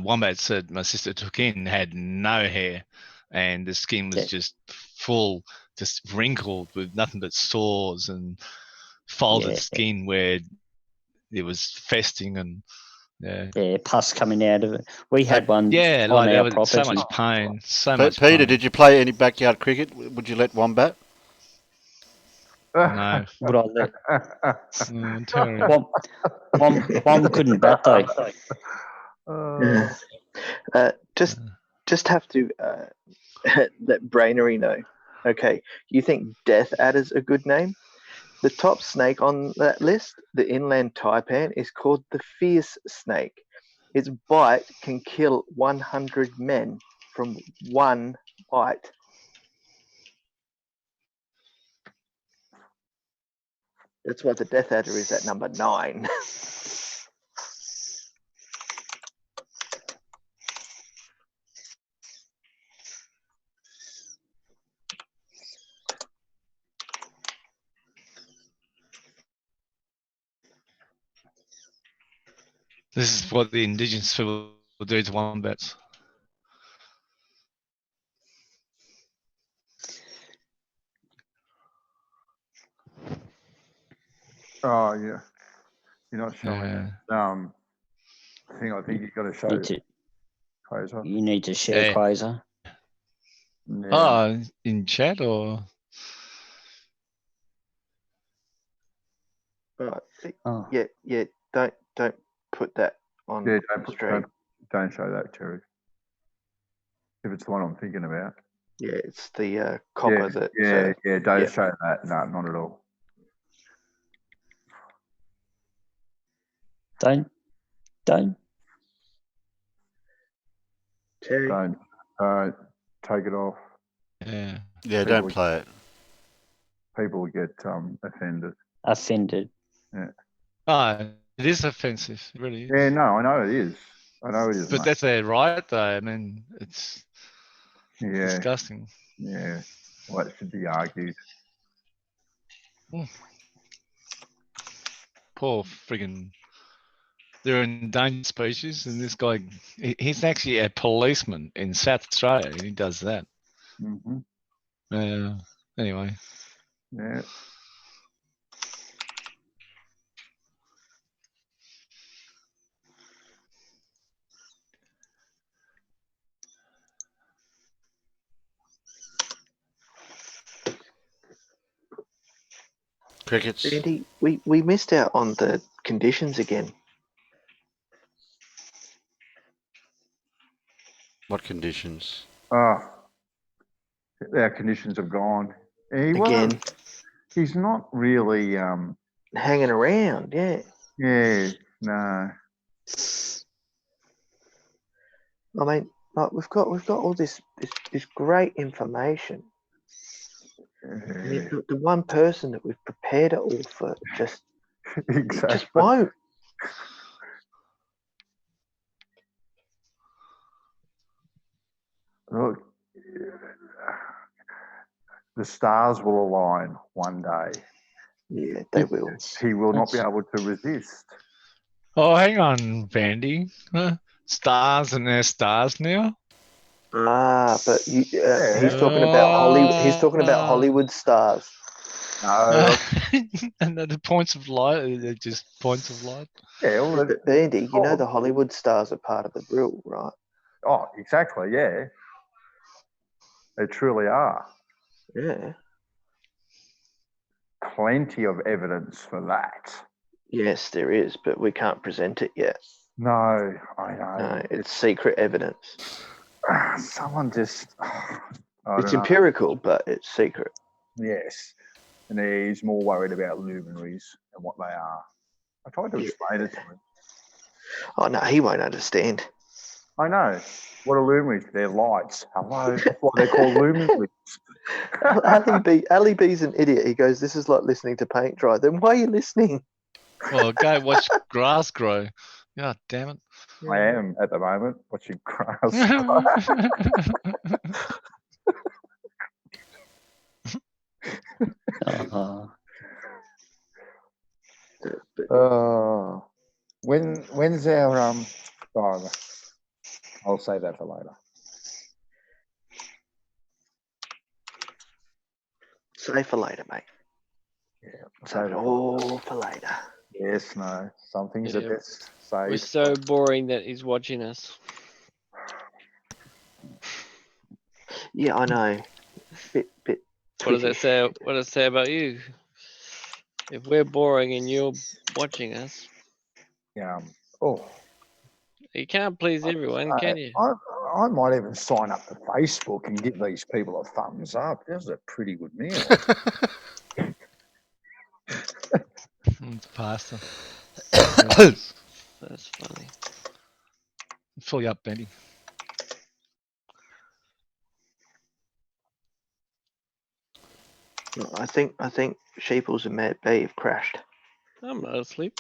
wombats that my sister took in had no hair, and the skin was just full, just wrinkled with nothing but sores and folded skin where it was festing and pus coming out of it. We had one on like our there property. was so much pain, Peter, pain. did you play any backyard cricket? Would you let wombat? No. Would I let? Terry. One couldn't bat though. Just have to let Brainery know. Okay, you think Death Adder's a good name? The top snake on that list, the inland taipan, is called the fierce snake. Its bite can kill 100 men from one bite. That's why the Death Adder is at number 9. This is what the indigenous people do to wombats. Oh yeah, you're not showing it. I think you've got to show Quasar. You need to share Quasar. Yeah. Oh, in chat or? Yeah. Don't put that on. Yeah, stream. Don't show that, Terry. If it's the one I'm thinking about. Yeah, it's the copper that. Don't show that. No, not at all. Don't. Terry. Don't take it off. Yeah. Yeah, don't play it. People will get offended. Yeah. Oh, it is offensive. It really is. Yeah, no, I know it is. But mate. that's their right, though. I mean, it's disgusting. Yeah. Well, it should be argued. Poor friggin'. They're an endangered species, and this guy, he's actually a policeman in South Australia, and he does that. Mm-hmm. Anyway. Yeah. Crickets. Andy, we missed out on the conditions again. What conditions? Our conditions have gone. He's not really hanging around. Yeah. Yeah. No. I mean, like we've got all this great information. The one person that we've prepared it all for just Exactly. Just won't. Look, the stars will align one day. Yeah, they will. He will not be able to resist. Oh, hang on, Vandy. Stars and their stars now. Ah, but he's talking about Hollywood. He's talking about Hollywood stars. No. And the points of light, they're just points of light. Yeah, well, but Bandy, you know the Hollywood stars are part of the grill, right? Oh, exactly. Yeah, they truly are. Yeah. Plenty of evidence for that. Yes, there is, but we can't present it yet. No, I know. No, it's secret evidence. Someone just. It's empirical, but it's secret. Yes. And he's more worried about luminaries and what they are. I tried to explain it to him. Oh, no, he won't understand. I know. What are luminaries? They're lights. Hello. That's why they're called luminaries. Ali B's an idiot. He goes, this is like listening to paint dry. Then why are you listening? Well, go watch grass grow. God damn it. I am at the moment watching grass. When's our oh, I'll save that for later. Save for later, mate. Yeah, save it all for later. Yes, no. Some things are best saved. We're so boring that he's watching us. Yeah, I know. Bit. What does that say? What does it say about you? If we're boring and you're watching us, yeah. You can't please everyone, can you? I might even sign up to Facebook and give these people a thumbs up. This is a pretty good meal. It's pasta. That's funny. Fill you up, Benny. I think Sheeples and Mad B have crashed. I'm not asleep.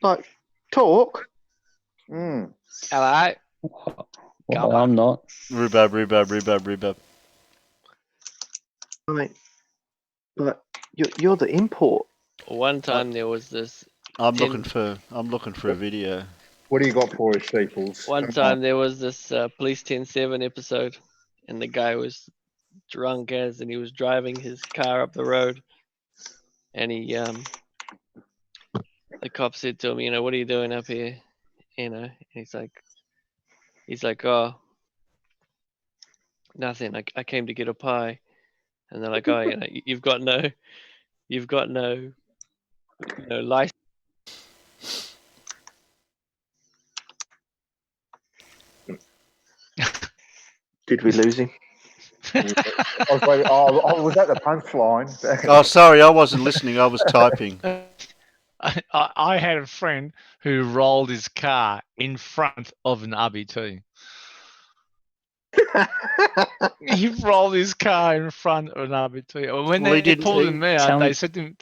Like, talk. Hello. Well, I'm not. Rhubarb. I mean, but you're the import. One time there was this. I'm looking for a video. What do you got for us, Sheeples? One time there was this Police 10-7 episode, and the guy was drunk and he was driving his car up the road, and he the cop said to him, what are you doing up here? And he's like, oh, nothing. I came to get a pie. And they're like, oh, you've got no license. Did we lose him? I was waiting. Oh, was that the punchline? Oh, sorry, I wasn't listening. I was typing. I had a friend who rolled his car in front of an RBT. He rolled his car in front of an RBT. When they pulled him out, they said to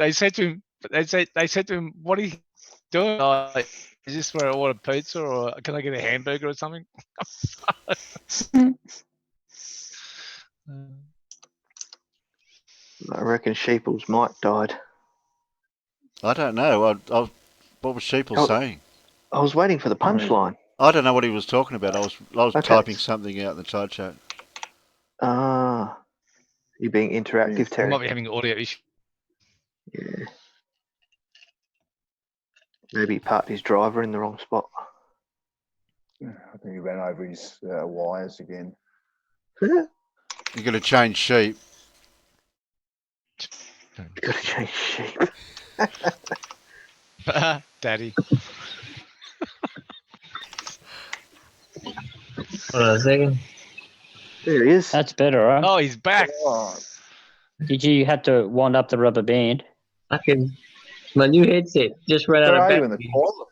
him, "What are you doing? Is this where I order pizza, or can I get a hamburger or something?" I reckon Sheeples Mike died. I don't know. What was Sheeple saying? I was waiting for the punchline. I don't know what he was talking about. I was typing something out in the side chat. Ah, you're being interactive, Terry. You might be having audio issues. Yeah. Maybe he parked his driver in the wrong spot. I think he ran over his wires again. You're going to change sheep. You've got to change sheep. Daddy. Hold on a second. There he is. That's better, right? Oh, he's back. Did you have to wind up the rubber band? My new headset just ran out of battery. You're in the toilet.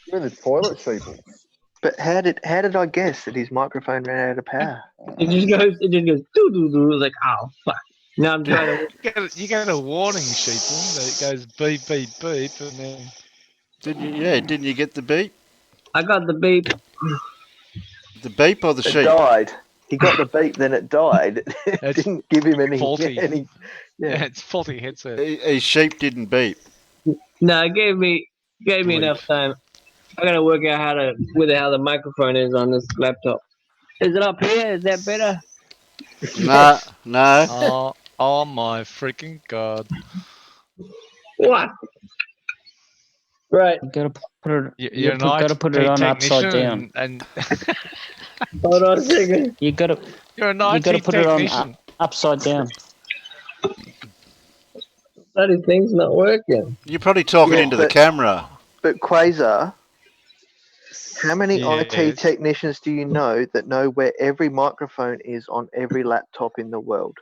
You're in the toilet, Sheeples. But how did I guess that his microphone ran out of power? It just goes doo doo doo. Like, oh fuck. No, I'm trying to. You get a warning, sheeple, that it goes beep, beep, beep, and then. Didn't you get the beep? I got the beep. The beep or the It sheep? died. He got the beep, then it died. It It's didn't give him any. faulty. Yeah. It's faulty headset. His sheep didn't beep. No, it gave me enough time. I gotta work out how the microphone is on this laptop. Is it up here? Is that better? No. Oh my freaking god! What? Right. You gotta put it. You're an gotta put it on upside technician down. and Hold on a second. You gotta. You're an You IT gotta put it on technician. upside down. Bloody thing's not working. You're probably talking into the camera. But Quasar, how many Yes. IT technicians do you know that know where every microphone is on every laptop in the world?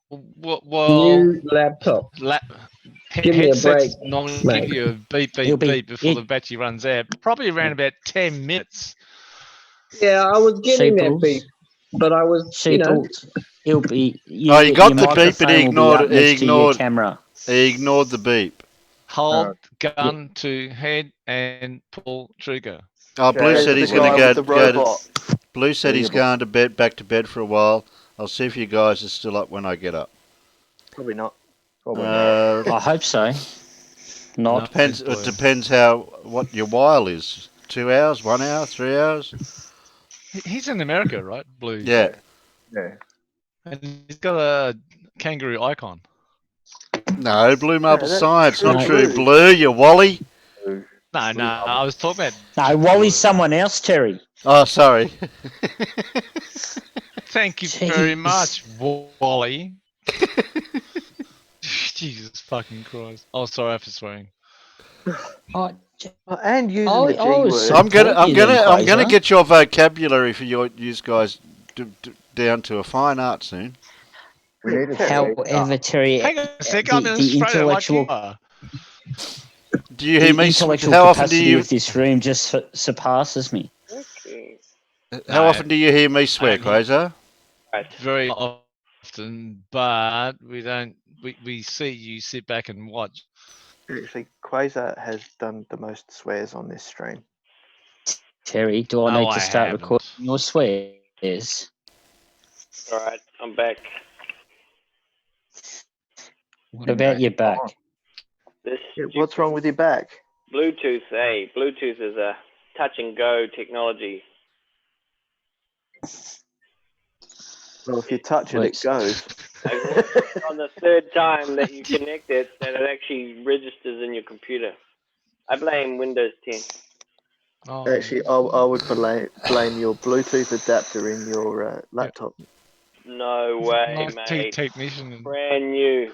Well, New laptop. Give me a break, headsets normally mate. give you a beep, beep, beep before the battery runs out. Probably around about 10 minutes. Yeah, I was getting that beep, but I was, It'll be. You got the beep, but he ignored. He ignored the beep. Hold gun to head and pull trigger. Oh, Blue said he's going to go to. Blue said he's going to back to bed for a while. I'll see if you guys are still up when I get up. Probably not. I hope so. Not. It depends what your while is. 2 hours, 1 hour, 3 hours. He's in America, right? Blue. Yeah. Yeah. And he's got a kangaroo icon. No, Blue Marble Science, not true. Blue, you Wally. No, I was talking about. No, Wally's someone else, Terry. Oh, sorry. Thank you very much, Wally. Jesus fucking Christ! Oh, sorry for swearing. And using the G word. I'm gonna get your vocabulary for you guys down to a fine art soon. However, Terry, hang on a sec, I'm in Australia like you are. Do you hear me? Intellectual How often do capacity you? of this room just surpasses me. How often do you hear me swear, Quasar? Very often, but we don't. We see you sit back and watch. Actually, Quasar has done the most swears on this stream. Terry, do I need to start recording your swears? All right, I'm back. What about your back? What's wrong with your back? Bluetooth, Bluetooth is a touch and go technology. Well, if you touch it, it goes. On the third time that you connect it, that it actually registers in your computer. I blame Windows 10. Oh. Actually, I would blame your Bluetooth adapter in your laptop. No way, mate. Technician. Brand new.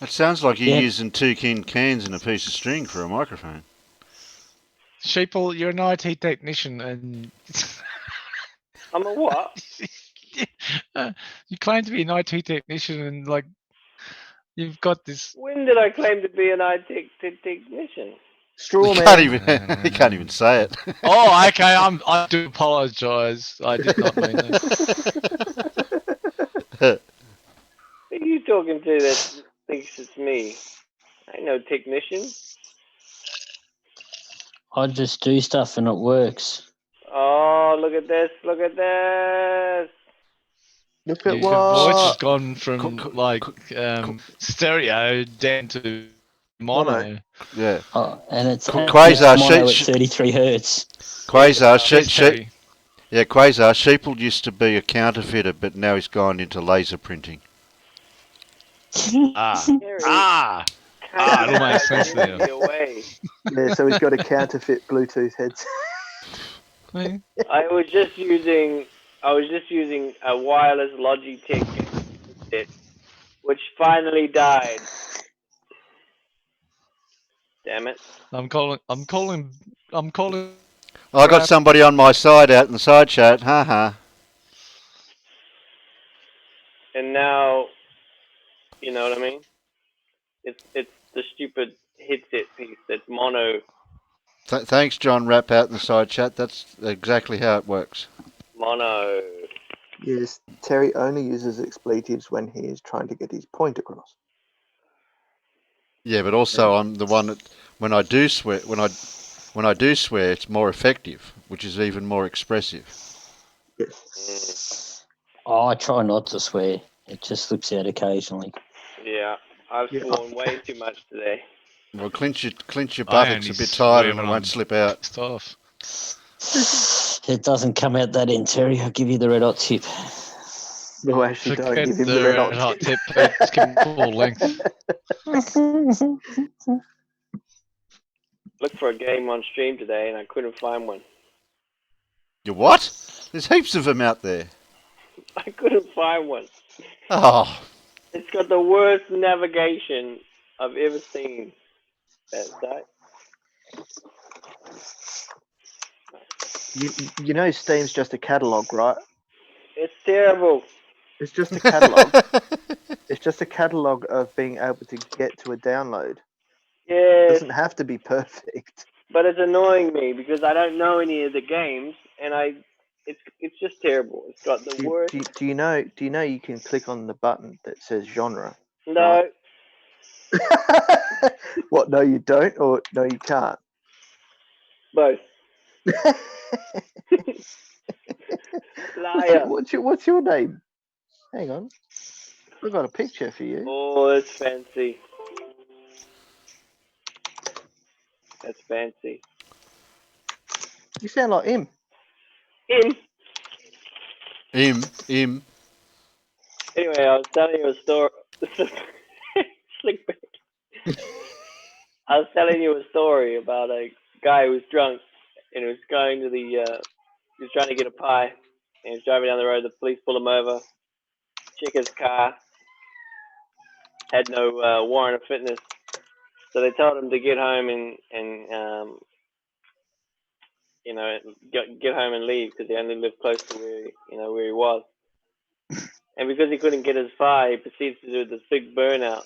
It sounds like you're using 2 cans and a piece of string for a microphone. Sheeple, you're an IT technician, and I'm a what? You claim to be an IT technician, and like you've got this. When did I claim to be an IT technician? Straw man. He can't even say it. Oh, okay. I do apologise. I did not mean that. Who are you talking to that thinks it's me? I ain't no technician. I just do stuff and it works. Oh, look at this! Look at this! Look at Your what? voice has gone from stereo down to mono. Yeah. Oh, and it's Quasar mono at 33 hertz. Quasar Quasar Sheeple used to be a counterfeiter, but now he's gone into laser printing. It all makes sense there. Yeah, so he's got a counterfeit Bluetooth headset. I was just using a wireless Logitech headset, which finally died. Damn it! I'm calling. I got somebody on my side out in the side chat. Haha. And now, you know what I mean? It's the stupid headset piece that's mono. Thanks, John Rapp, out in the side chat. That's exactly how it works. Mono. Yes, Terry only uses expletives when he is trying to get his point across. Yeah, but also I'm the one that when I do swear, it's more effective, which is even more expressive. Yes. Oh, I try not to swear. It just slips out occasionally. Yeah, I've sworn way too much today. Well, clinch your buttocks a bit tighter and it won't slip out. Stuff. It doesn't come out that end, Terry. I'll give you the red hot tip. No, actually, don't Forget give him the the red red hot tip. Just give him full length. Looked for a game on stream today and I couldn't find one. You what? There's heaps of them out there. I couldn't find one. Oh. It's got the worst navigation I've ever seen. That site. You know Steam's just a catalogue, right? It's terrible. It's just a catalogue. It's just a catalogue of being able to get to a download. Yeah. It doesn't have to be perfect. But it's annoying me because I don't know any of the games, and it's just terrible. It's got the worst. Do you know you can click on the button that says genre? No. Right? What? No, you don't, or no, you can't. Both. Liar. What's your name? Hang on, I've got a picture for you. Oh, it's fancy. That's fancy. You sound like him. Him. Anyway, I was telling you a story. Slick back. I was telling you a story about a guy who was drunk and was going to he was trying to get a pie and he was driving down the road. The police pull him over, check his car, had no warrant of fitness. So they told him to get home and get home and leave because he only lived close to where he was. And because he couldn't get his pie, he proceeds to do this big burnout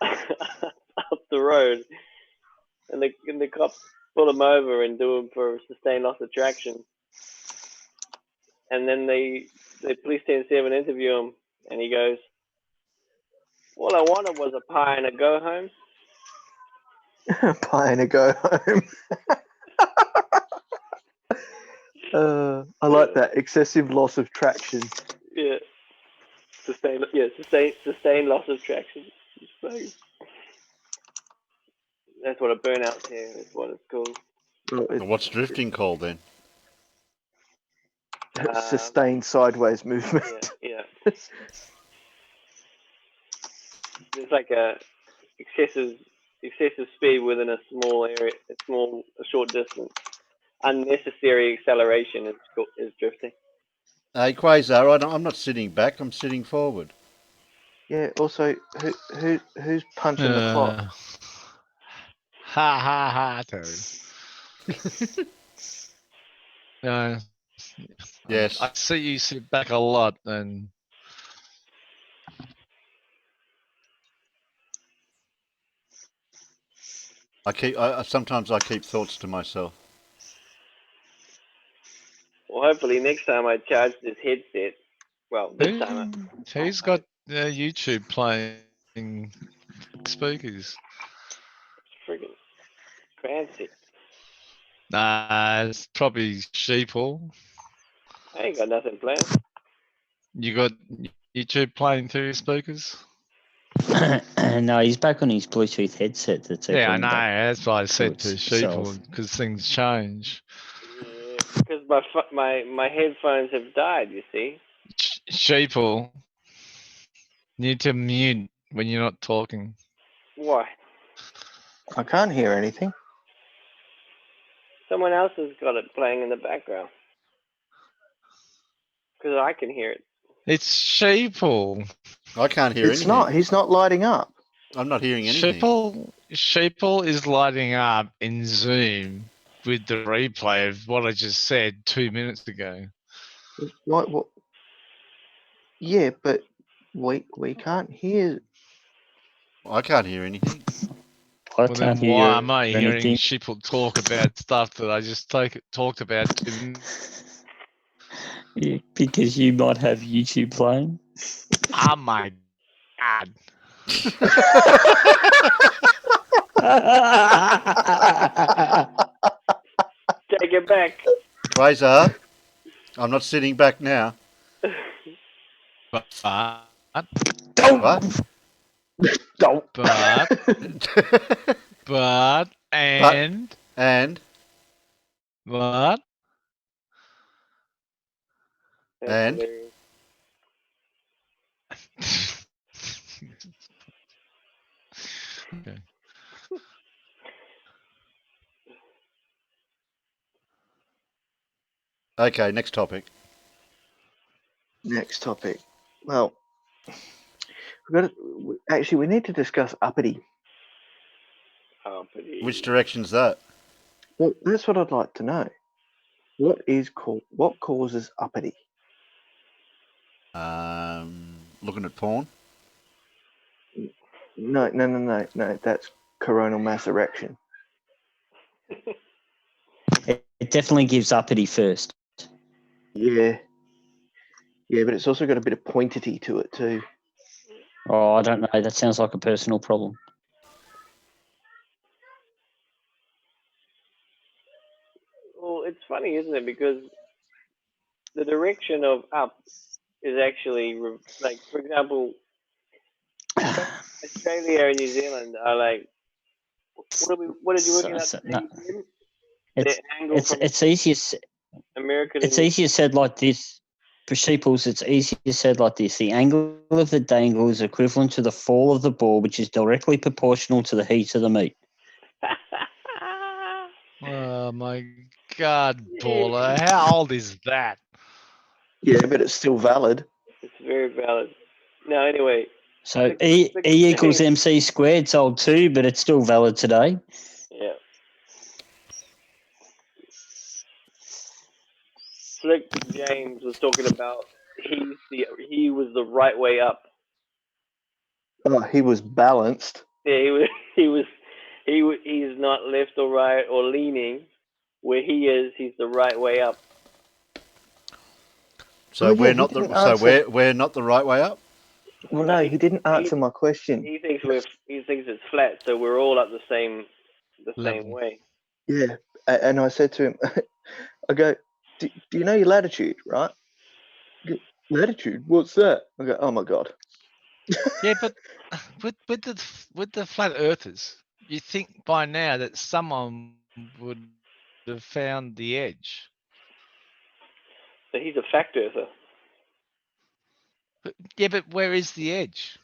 up the road. And the cops pull him over and do him for sustained loss of traction. And then the police 10-7 interview him, and he goes, "All I wanted was a pie and a go home." Pie and a go home. I like that excessive loss of traction. Yeah. Sustained loss of traction. So, that's what a burnout here is what it's called. What's drifting called then? Sustained sideways movement. Yeah. It's like a excessive speed within a small area, a short distance. Unnecessary acceleration is drifting. Hey, Quasar, I'm not sitting back. I'm sitting forward. Yeah. Also, who's punching the clock? Ha, Terry. No. Yes. I see you sit back a lot, and sometimes I keep thoughts to myself. Well, hopefully next time I charge this headset. Well, this time. Who's got YouTube playing speakers? Friggin' fancy. Nah, it's probably Sheeple. I ain't got nothing planned. You got YouTube playing through speakers? No, he's back on his Bluetooth headset. That's I know. That's what I said to Sheeple because things change. Yeah, because my headphones have died. You see. Sheeple, you need to mute when you're not talking. Why? I can't hear anything. Someone else has got it playing in the background. Because I can hear it. It's Sheeple. I can't hear anything. It's not. He's not lighting up. I'm not hearing anything. Sheeple is lighting up in Zoom with the replay of what I just said 2 minutes ago. What? Yeah, but we can't hear. I can't hear anything. Well, then why am I hearing Sheeple talk about stuff that I just talked about? Yeah, because you might have YouTube playing. Oh my God. Take it back. Quasar, I'm not sitting back now. But Don't. What? Don't. But and what? That's And? hilarious. Okay. Okay, next topic. Next topic. Well, we need to discuss uppity. Uppity. Which direction's that? Well, that's what I'd like to know. What causes uppity? Looking at porn. No. That's coronal mass erection. It definitely gives uppity first. Yeah, but it's also got a bit of pointity to it too. Oh, I don't know. That sounds like a personal problem. Well, it's funny, isn't it? Because the direction of up is actually like, for example, Australia and New Zealand are like, what did you work out? No. It's easier. American. It's easier said like this. For sheeples, it's easier said like this. The angle of the dangle is equivalent to the fall of the ball, which is directly proportional to the heat of the meat. Oh my God, baller! How old is that? Yeah, but it's still valid. It's very valid. No, anyway. So E equals MC squared. It's old too, but it's still valid today. Yeah. Slick James was talking about he was the right way up. Oh, he was balanced. Yeah, he's not left or right or leaning. Where he is, he's the right way up. So we're not the we're not the right way up. Well, no, he didn't answer my question. He thinks it's flat, so we're all up the same way. Yeah, and I said to him, I go, do you know your latitude, right? Latitude? What's that? I go, oh my God. Yeah, but with the flat earthers, you think by now that someone would have found the edge. So he's a fact earther. But where is the edge?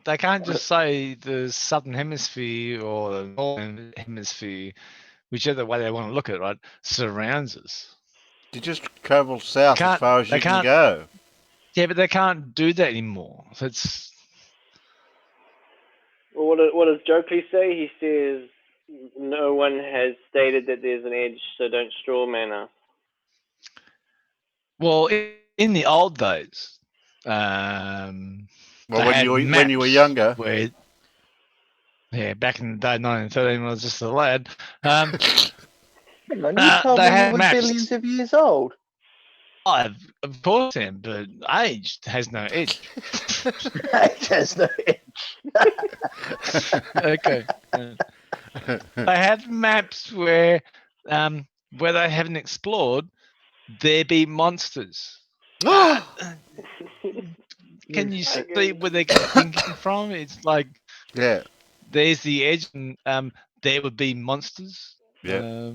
They can't just say the southern hemisphere or the northern hemisphere, whichever way they want to look at it, right, surrounds us. You just travel south as far as you can go. Yeah, but they can't do that anymore. So it's. Well, what does Jokley say? He says no one has stated that there's an edge, so don't straw man us. Well, in the old days, when you were younger, back in the day, 1913, when I was just a lad. Hang on, you told me you were billions of years old. Of course, Sam, but age has no edge. Age has no edge. Okay. They have maps where they haven't explored, there be monsters. Can you see where they're thinking from? It's like, there's the edge, and there would be monsters. Yeah.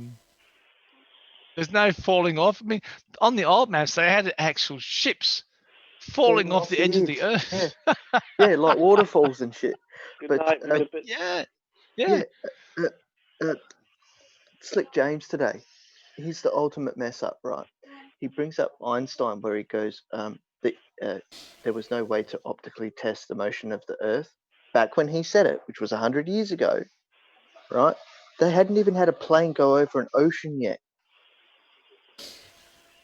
There's no falling off. I mean, on the old maps, they had actual ships falling off the edge of the earth. Yeah, like waterfalls and shit. Slick James today, he's the ultimate mess up, right? He brings up Einstein where he goes, there was no way to optically test the motion of the Earth. Back when he said it, which was 100 years ago, right? They hadn't even had a plane go over an ocean yet.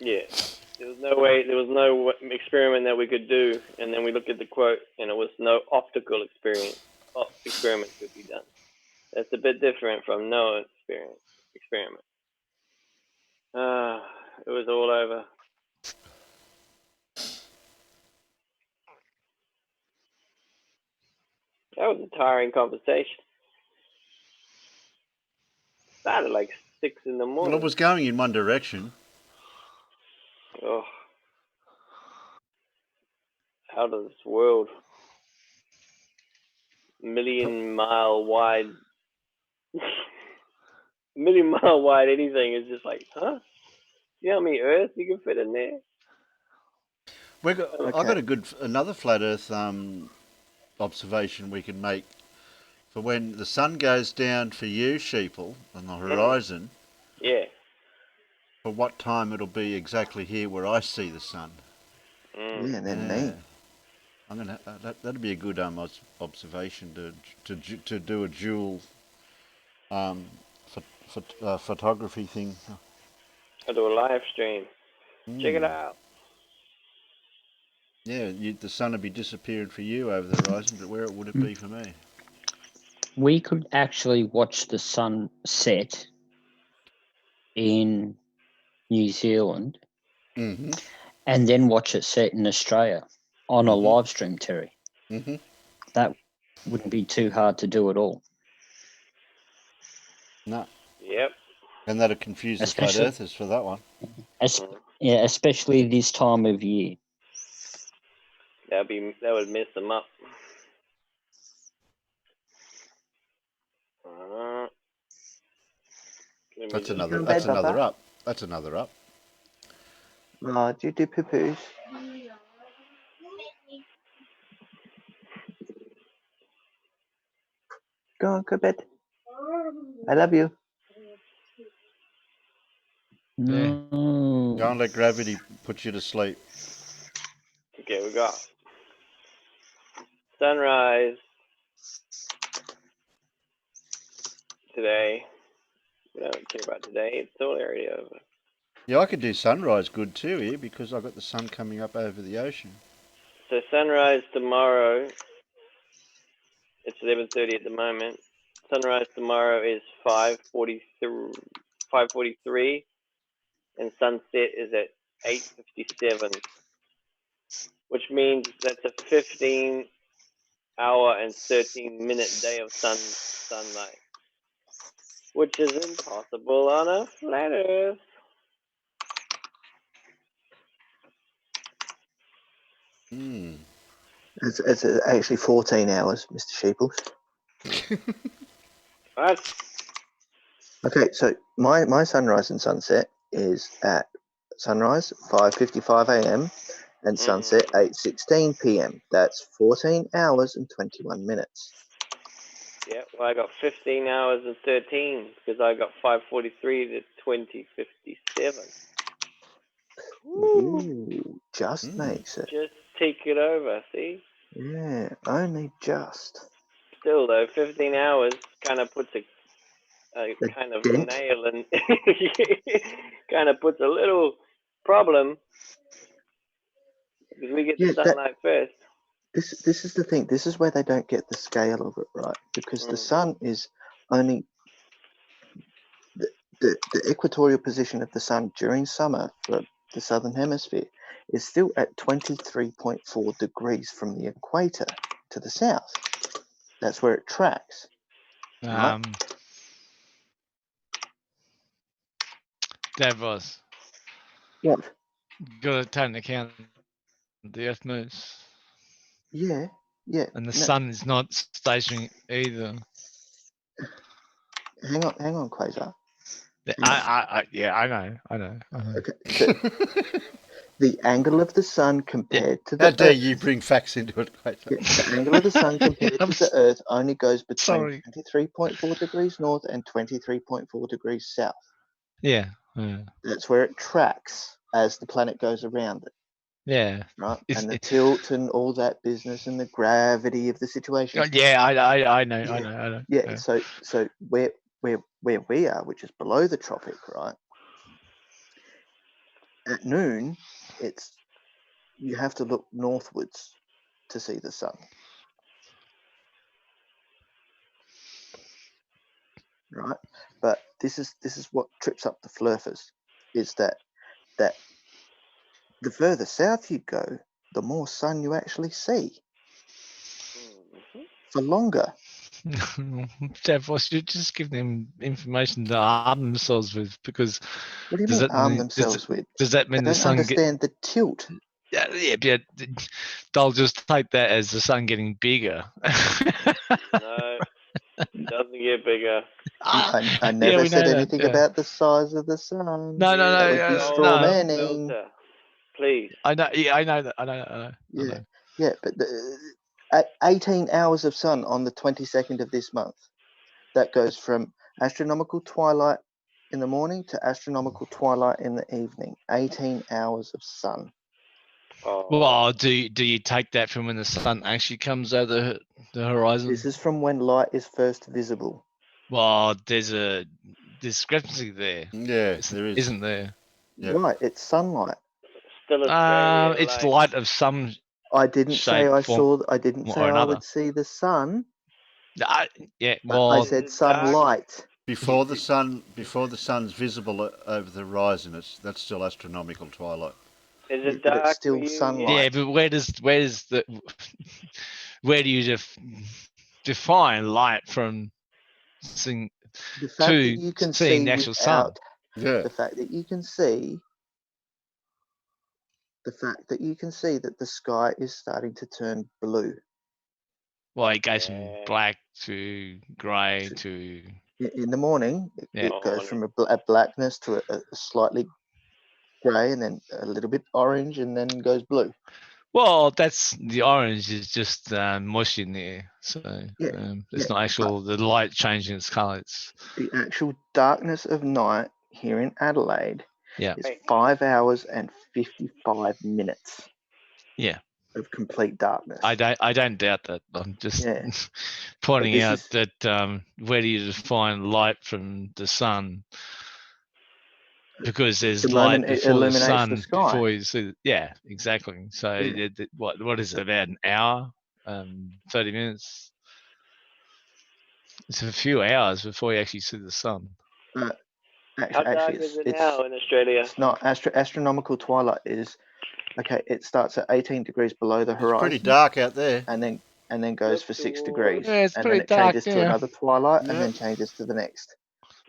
Yeah, there was no way, there was no experiment that we could do, and then we looked at the quote, and it was no optical experiment could be done. That's a bit different from no experiment. It was all over. That was a tiring conversation. Started like 6 in the morning. Well, it was going in one direction. Oh. Out of this world. Million-mile wide. Million-mile wide anything is just like, huh? You know how many Earths you can fit in there? I got another flat Earth observation we can make for when the sun goes down for you, sheeple, on the horizon. Yeah. For what time it'll be exactly here where I see the sun. Yeah, and then me. I'm gonna. That'd be a good observation to do a dual photography thing. I'll do a live stream. Check it out. Yeah, the sun would be disappearing for you over the horizon, but where would it be for me? We could actually watch the sun set in New Zealand and then watch it set in Australia on a live stream, Terry. That wouldn't be too hard to do at all. No. Yep. And that'd confuse the flat earthers for that one. Yeah, especially this time of year. That would mess them up. That's another up. That's another up. No, do you do poo-poos? Go on, go to bed. I love you. No. Don't let gravity put you to sleep. Okay, we got sunrise today. We don't care about today. It's already over. Yeah, I could do sunrise good too here because I've got the sun coming up over the ocean. So sunrise tomorrow. It's 11:30 at the moment. Sunrise tomorrow is 5:43, and sunset is at 8:57, which means that's a 15-hour and 13-minute day of sunlight, which is impossible on a flat Earth. It's actually 14 hours, Mr. Sheeples. What? Okay, so my sunrise and sunset is at sunrise 5:55 a.m. and sunset 8:16 p.m. That's 14 hours and 21 minutes. Yeah, well, I got 15 hours and 13 because I got 5:43 to 20:57. Ooh, just makes it. Just take it over, see? Yeah, only just. Still though, 15 hours kind of puts a kind of dent? nail in, kind of puts a little problem because we get the sunlight first. This is the thing. This is where they don't get the scale of it right, because the sun is only the equatorial position of the sun during summer for the southern hemisphere is still at 23.4 degrees from the equator to the south. That's where it tracks. Right? Davos. What? Got to take into account the Earth moves. Yeah. And the sun is not stationary either. Hang on, Quasar. Yeah, I know. Okay. So the angle of the sun compared to the How dare Earth, you bring facts into it, Quasar? the angle of the sun compared to the Earth only goes between Sorry. 23.4 degrees north and 23.4 degrees south. Yeah. That's where it tracks as the planet goes around it. Yeah. Right. And the tilt and all that business and the gravity of the situation. Yeah, I know. Yeah. So where we are, which is below the tropic, right? At noon, you have to look northwards to see the sun. Right. But this is what trips up the flurfers, is that the further south you go, the more sun you actually see. for longer. Davos, you just give them information to arm themselves with, because what do you mean arm themselves with? Does that mean they the don't sun understand the tilt? Yeah, they'll just take that as the sun getting bigger. No, it doesn't get bigger. I never said anything about the size of the sun. No, That would be straw manning. Filter, please. I know. Yeah, I know that. I know. Yeah, but 18 hours of sun on the 22nd of this month. That goes from astronomical twilight in the morning to astronomical twilight in the evening. 18 hours of sun. Well, do you take that from when the sun actually comes over the horizon? This is from when light is first visible. Well, there's a discrepancy there. Yeah, there is. Isn't there? Yeah. Right, it's sunlight. Still Australian it's light of some. I didn't say I saw. I didn't say I would see the sun. Yeah, well, I said sunlight. Before the sun's visible over the horizon, that's still astronomical twilight. Is it dark? It's still sunlight. Yeah, but where do you define light from seeing the fact that you can seeing see the actual sun? Yeah. The fact that you can see. The fact that you can see that the sky is starting to turn blue. Well, it goes from black to grey to. In the morning, it goes from a blackness to a slightly grey, and then a little bit orange, and then goes blue. Well, that's the orange is just mush in there, so it's not actual the light changing its colour. It's the actual darkness of night here in Adelaide. Yeah, is 5 hours and 55 minutes. Yeah. Of complete darkness. I don't doubt that. I'm just pointing out that where do you define light from the sun? Because there's light before the sun before you see. Yeah, exactly. So what is it, about an hour? 30 minutes. It's a few hours before you actually see the sun. How dark is it now in Australia? It's not astronomical twilight is. Okay, it starts at 18 degrees below the horizon. It's pretty dark out there. And then goes for 6 degrees. Yeah, it's and pretty then it dark, changes to another twilight and then changes to the next.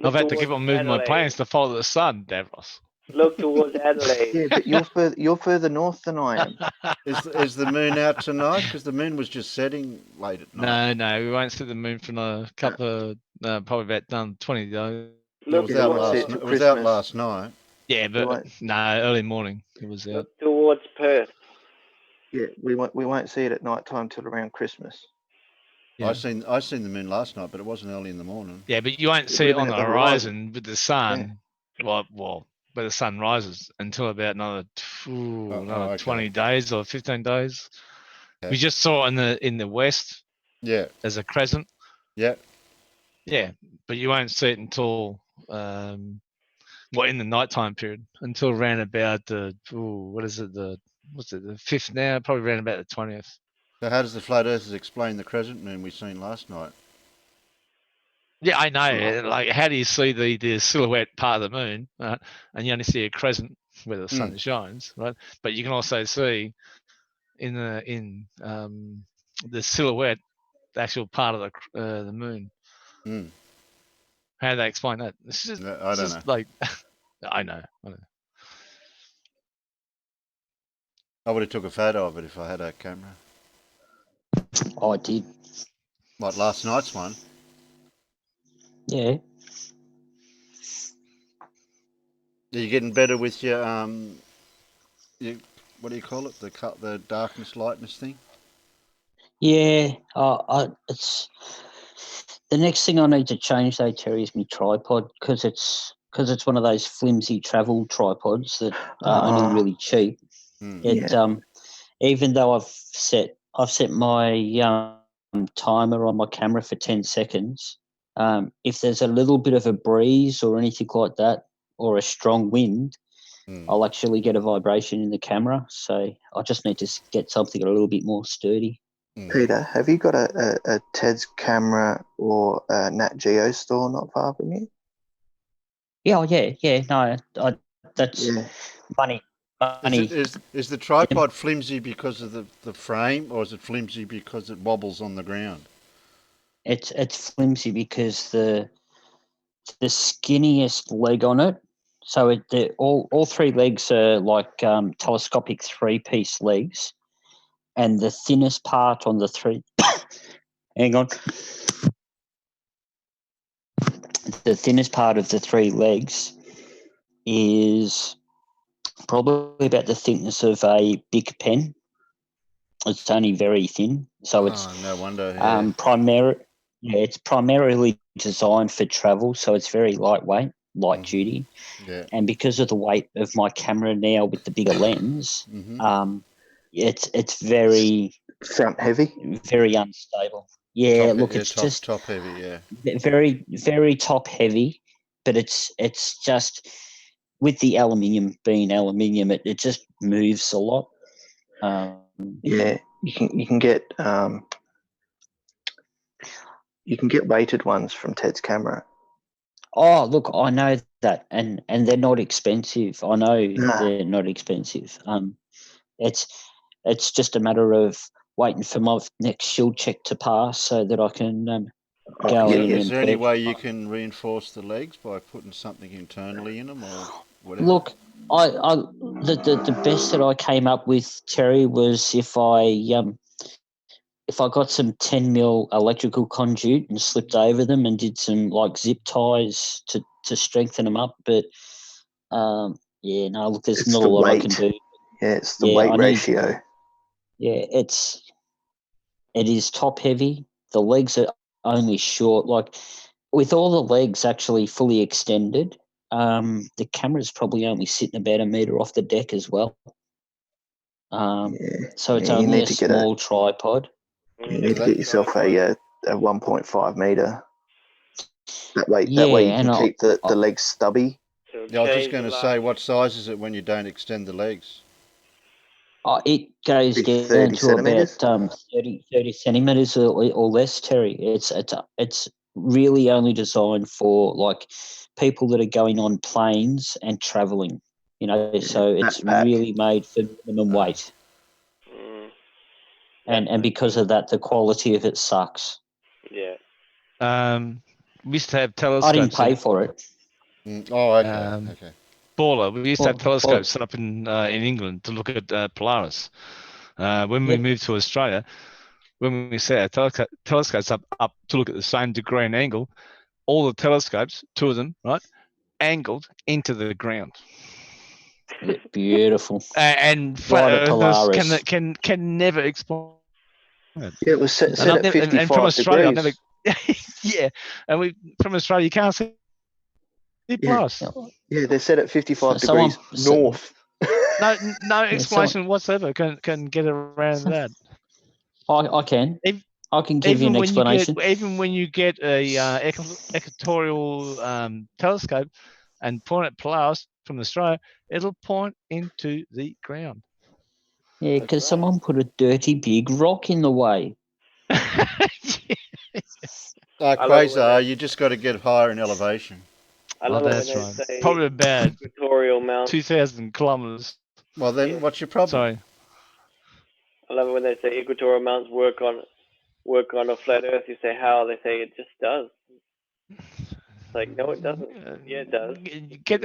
I've had to keep on moving my plans to follow the sun, Davros. Look towards Adelaide. Yeah, but you're further north than I am. Is the moon out tonight? Because the moon was just setting late at night. No, we won't see the moon for another couple of, probably about 20 days. It was out last night. Yeah, but no, early morning it was out. Look towards Perth. Yeah, we won't see it at night time till around Christmas. Yeah. I seen the moon last night, but it wasn't early in the morning. Yeah, but you won't see it on the horizon with the sun. Yeah. Well, where the sun rises until about another 20 days or 15 days. Okay. We just saw it in the west. Yeah. As a crescent. Yeah. Yeah, but you won't see it until in the nighttime period until around about the the 5th now, probably around about the 20th. So how does the flat earthers explain the crescent moon we seen last night? Yeah, I know. Like, how do you see the silhouette part of the moon, right? And you only see a crescent where the sun shines, right? But you can also see in the silhouette the actual part of the moon. Mm. How do they explain that? I don't know. Like, I know. I would have took a photo of it if I had a camera. Oh, I did. What, last night's one? Yeah. Are you getting better with your what do you call it? The darkness lightness thing? Yeah. It's the next thing I need to change though, Terry, is my tripod because it's one of those flimsy travel tripods that are only really cheap. Even though I've set my timer on my camera for 10 seconds. If there's a little bit of a breeze or anything like that, or a strong wind, I'll actually get a vibration in the camera. So I just need to get something a little bit more sturdy. Peter, have you got a Ted's camera or a Nat Geo store not far from you? Yeah, no, that's money. Is the tripod flimsy because of the frame, or is it flimsy because it wobbles on the ground? it's flimsy because the skinniest leg on it. So all three legs are like telescopic 3-piece legs, and the thinnest part on the three. hang on. The thinnest part of the three legs is probably about the thickness of a big pen. It's only very thin, so it's no wonder. Yeah. It's primarily designed for travel, so it's very lightweight, light duty. Yeah. And because of the weight of my camera now with the bigger lens, it's very front heavy, very unstable. Yeah, top, look, it's just top heavy. Yeah, very very top heavy, but it's just with the aluminium being aluminium, it just moves a lot. Yeah, you can get weighted ones from Ted's camera. Oh, look, I know that, and they're not expensive. I know they're not expensive. It's just a matter of waiting for my next shield check to pass so that I can go in. Is there any way you can reinforce the legs by putting something internally in them or whatever? Look, the best that I came up with, Terry, was if I got some 10mm electrical conduit and slipped over them and did some like zip ties to strengthen them up, but look, there's not a lot I can do. Yeah, it's the weight ratio. It is top heavy. The legs are only short. Like with all the legs actually fully extended, the camera's probably only sitting about a meter off the deck as well. So it's only a small tripod. You need to get yourself a 1.5 meter. That way you can keep the legs stubby. Yeah, I was just going to say, what size is it when you don't extend the legs? It goes down 30 to about centimeters? 30 centimeters or less, Terry. It's really only designed for like people that are going on planes and traveling. So it's really made for minimum weight. And because of that, the quality of it sucks. Yeah. We used to have telescopes. I didn't pay for it. Oh, okay. Okay. Baller. We used to have telescopes set up in England to look at Polaris. When we moved to Australia, when we set our telescopes up to look at the same degree and angle, all the telescopes, two of them, right, angled into the ground. Beautiful. And flat earthers can never explain it. Yeah, it was set at 55 and from Australia, degrees. Yeah, and from Australia, you can't see Polaris. Yeah, they're set at 55 degrees north. No explanation whatsoever can get around that. I can. I can give you an explanation. Even when you get a equatorial telescope and point at Polaris from Australia, it'll point into the ground. Yeah, because someone put a dirty big rock in the way. Quasar, you just got to get higher in elevation. I love that's it when right. they say Probably bad. Equatorial mount. 2,000 kilometers. Well, then what's your problem? Sorry. I love it when they say equatorial mounts work on a flat Earth. You say how? They say it just does. It's like, no, it doesn't. Yeah, it does. Get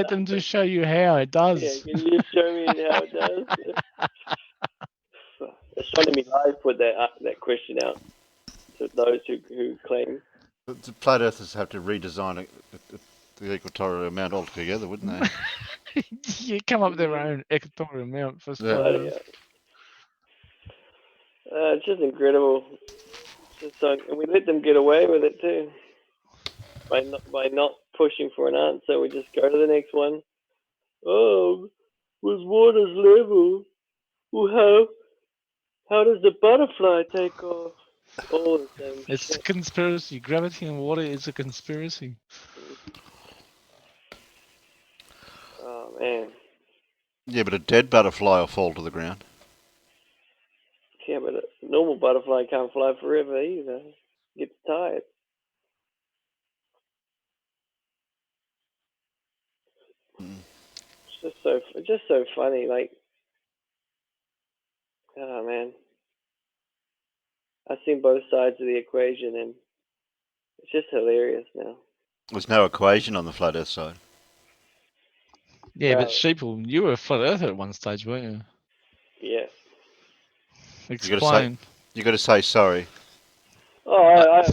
them to show you how it does. Yeah, can you show me how it does? Astronomy Live put that question out to those who claim. The flat earthers have to redesign the equatorial mount altogether, wouldn't they? You come up with their own equatorial mount for flat Earth. It's just incredible. And we let them get away with it too. By not pushing for an answer, we just go to the next one. Oh, was water's level? Well, how does the butterfly take off? All the same. It's a conspiracy. Gravity and water is a conspiracy. Oh man. Yeah, but a dead butterfly will fall to the ground. Yeah, but a normal butterfly can't fly forever either. It gets tired. It's just so funny. Like, oh man, I've seen both sides of the equation, and It's just hilarious now. There's no equation on the flat Earth side. Yeah, but Sheeple, you were a flat earther at one stage, weren't you? Yeah. Explain. You got to say sorry. Oh,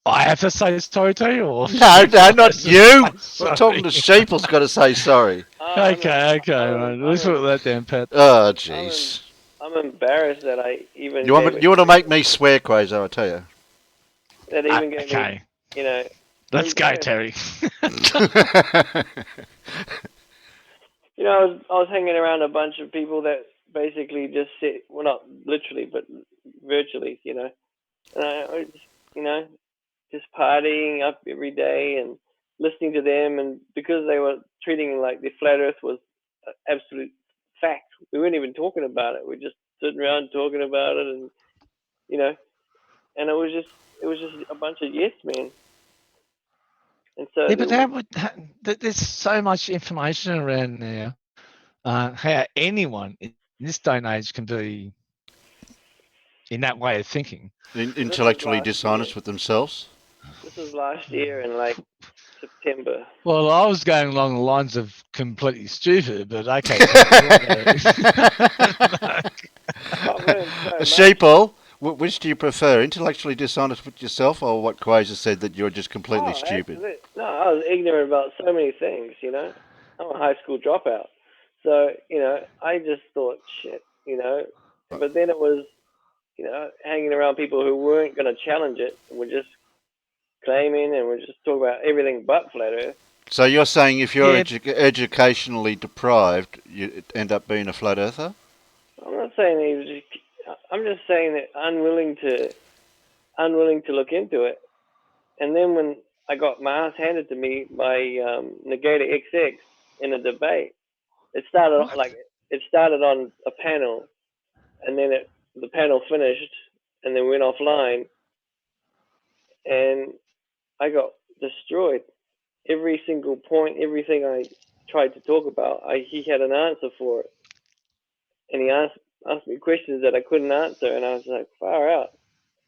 I have to say sorry to you, or no, not you. I'm talking to Sheeple's got to say sorry. Okay, right. Let's put that down, Pat. Oh, jeez. I'm embarrassed that I even. You want to make me swear, Quasar? I tell you. That even gave me, you know. Let's go, Terry. You know, I was hanging around a bunch of people that basically just sit, well, not literally, but virtually, you know. And I was, you know, just partying up every day and listening to them. And because they were treating like the flat Earth was absolute fact, we weren't even talking about it. We just sitting around talking about it, and you know, and it was just a bunch of yes men. And so yeah, but there's so much information around now. How anyone in this day and age can be in that way of thinking. Intellectually dishonest with themselves? This was last year in like September. Well, I was going along the lines of completely stupid, but okay. Sheeple, which do you prefer? Intellectually dishonest with yourself, or what Quasar said that you're just completely stupid? No, I was ignorant about so many things, you know. I'm a high school dropout. So, you know, I just thought, shit, you know. But then it was, you know, hanging around people who weren't going to challenge it and were just claiming and were just talking about everything but flat Earth. So you're saying if you're educationally deprived, you end up being a flat earther? I'm not saying I'm just saying that unwilling to look into it. And then when I got my ass handed to me by Negator XX in a debate, it started on a panel, and then the panel finished, and then went offline, and I got destroyed. Every single point, everything I tried to talk about, he had an answer for it, and he asked me questions that I couldn't answer, and I was like, far out.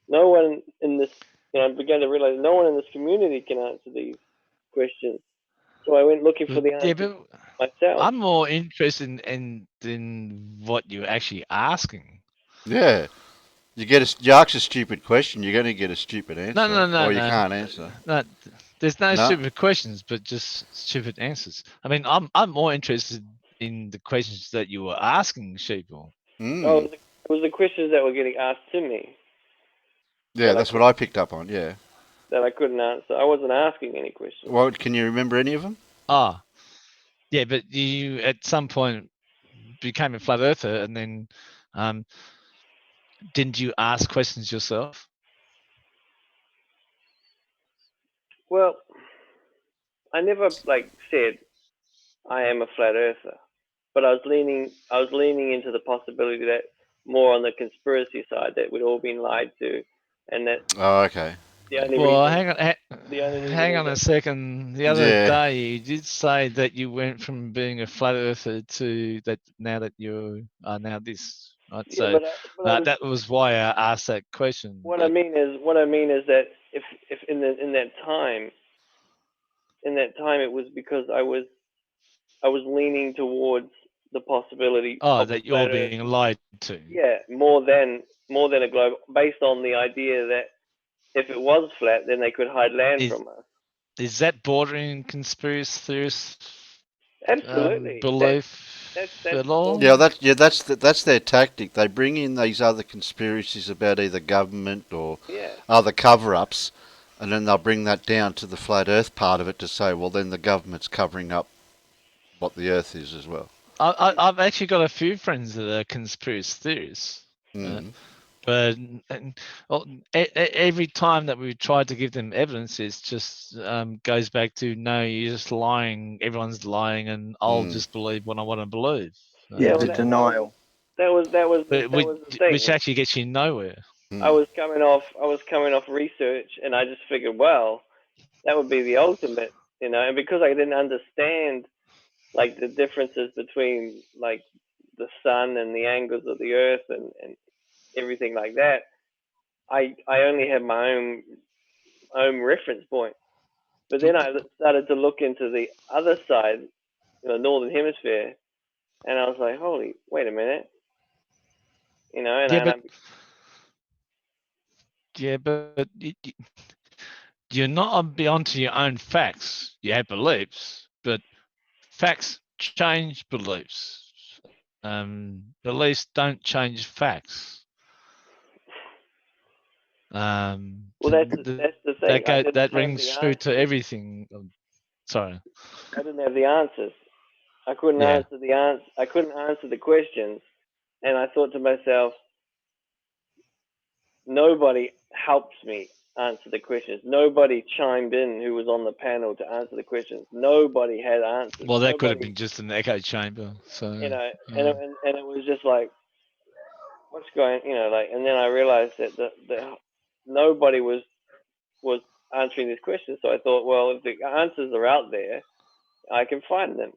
No one in this, you know, I began to realize no one in this community can answer these questions. So I went looking for the answer myself. I'm more interested in what you're actually asking. Yeah. You ask a stupid question, you're going to get a stupid answer. No. Or you can't answer. No, there's no stupid questions, but just stupid answers. I mean, I'm more interested in the questions that you were asking, Sheeple. Oh, it was the questions that were getting asked to me. Yeah, that's what I picked up on, yeah. That I couldn't answer. I wasn't asking any questions. Well, can you remember any of them? Yeah, but you at some point became a flat earther, and then didn't you ask questions yourself? Well, I never said I am a flat earther, but I was leaning into the possibility that more on the conspiracy side, that we'd all been lied to, and that. Oh, okay. Hang on a second. The other day you did say that you went from being a flat earther to that now that you are now this. Right? So that was why I asked that question. What I mean is that if in that time it was because I was leaning towards the possibility of that you're being lied to. Yeah, more than a globe, based on the idea that if it was flat, then they could hide land from us. Is that bordering conspiracy theorist absolutely belief at all? Yeah, that's their tactic. They bring in these other conspiracies about either government or other cover-ups, and then they'll bring that down to the flat Earth part of it to say, well, then the government's covering up what the Earth is as well. I've actually got a few friends that are conspiracy theorists. But every time that we tried to give them evidence, it just goes back to, no, you're just lying. Everyone's lying, and I'll just believe what I want to believe. The denial. That was the thing. Which actually gets you nowhere. I was coming off research, and I just figured, well, that would be the ultimate, you know. And because I didn't understand like the differences between like the sun and the angles of the Earth and everything like that, I only had my own home reference point. But then I started to look into the other side, northern hemisphere, and I was like, "Holy, wait a minute!" But you're not beyond to your own facts. You have beliefs, but facts change beliefs. Beliefs don't change facts. Well, that's the thing. That rings true to everything. Sorry. I didn't have the answers. I couldn't answer I couldn't answer the questions, and I thought to myself, nobody helped me answer the questions. Nobody chimed in who was on the panel to answer the questions. Nobody had answers. Well, that could have been just an echo chamber. So and it was just like, what's going? And then I realized that nobody was answering these questions. So I thought, well, if the answers are out there, I can find them.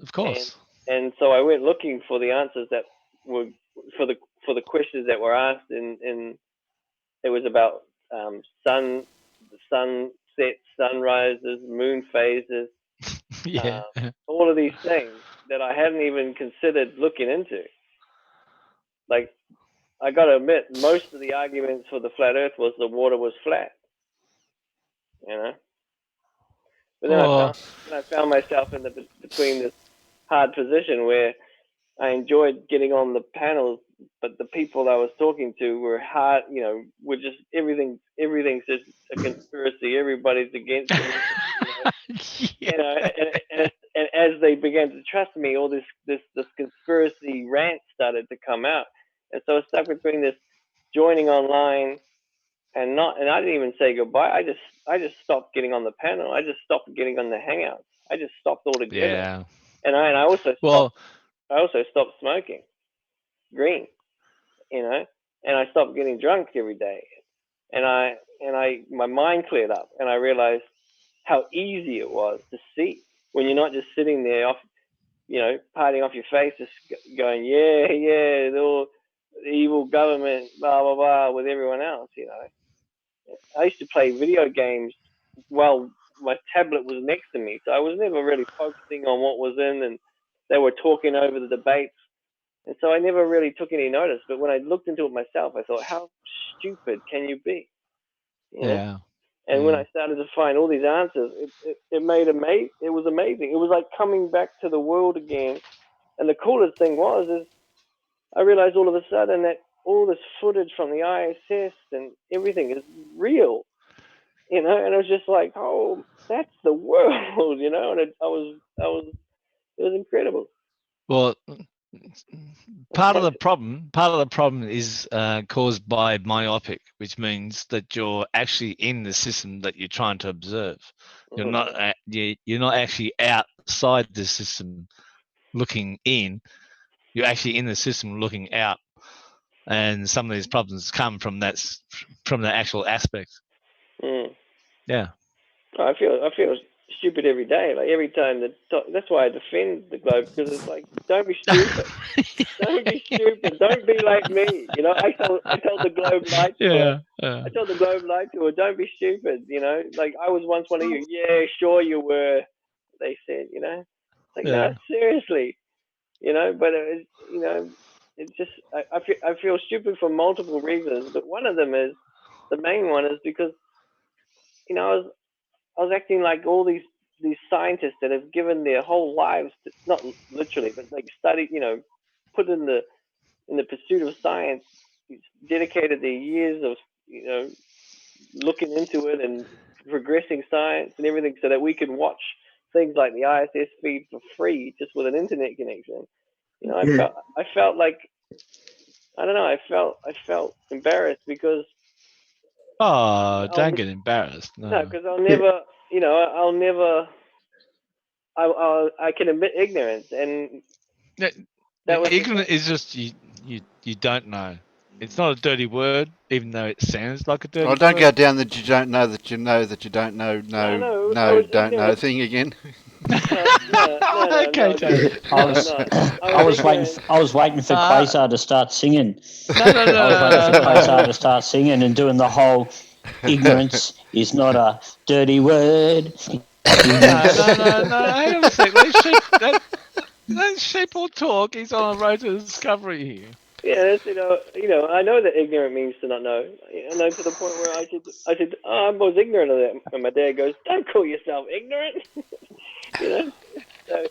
Of course. And so I went looking for the answers that were for the questions that were asked in it was about sunsets, sunrises, moon phases, all of these things that I hadn't even considered looking into. Like, I got to admit, most of the arguments for the flat Earth was the water was flat. But then I found myself between this hard position where I enjoyed getting on the panels, but the people I was talking to were hard, were just everything's just a conspiracy. Everybody's against it. And as they began to trust me, all this conspiracy rant started to come out, and so I was stuck between this joining online and I didn't even say goodbye. I just stopped getting on the panel. I just stopped getting on the hangouts. I just stopped altogether. Yeah. And I also stopped smoking green, and I stopped getting drunk every day. And my mind cleared up, and I realized how easy it was to see when you're not just sitting there off, partying off your face, just going, the evil government, blah, blah, blah, with everyone else, I used to play video games while my tablet was next to me, so I was never really focusing on what was in, and they were talking over the debates, and so I never really took any notice. But when I looked into it myself, I thought, how stupid can you be? Yeah. And when I started to find all these answers, it was amazing. It was like coming back to the world again. And the coolest thing is I realized all of a sudden that all this footage from the ISS and everything is real, and it was just like, oh, that's the world, and it was incredible. Well, part of the problem is caused by myopic, which means that you're actually in the system that you're trying to observe. You're not actually outside the system looking in. You're actually in the system looking out, and some of these problems come from the actual aspect. Yeah. I feel stupid every day. Like every time that's why I defend the globe, because it's like, don't be stupid. Don't be stupid. Don't be like me. I told the globe lied to her. I told the globe lied to her. Don't be stupid. Like I was once one of you. Yeah, sure you were. They said. It's like, no, seriously. But it's just I feel stupid for multiple reasons. But one of them is, the main one is because I was acting like all these scientists that have given their whole lives to, not literally, but like studied, put in the pursuit of science, dedicated their years of looking into it and progressing science and everything, so that we can watch things like the ISS feed for free just with an internet connection. I felt like, I don't know, I felt embarrassed because. Oh, don't get embarrassed. No, because I'll never. I can admit ignorance, and ignorant is just you don't know. It's not a dirty word, even though it sounds like a dirty word. Oh, don't go down that you don't know that you know that you don't know. Don't know thing again. Okay, I was waiting for Quasar to start singing. No. I was waiting for Quasar to start singing and doing the whole Ignorance is not a dirty word. No. Hang on a sec. Let Sheeple talk. He's on a road to discovery here. Yeah, that's, I know that ignorant means to not know. I know to the point where I said, I was ignorant of that, and my dad goes, "Don't call yourself ignorant." So,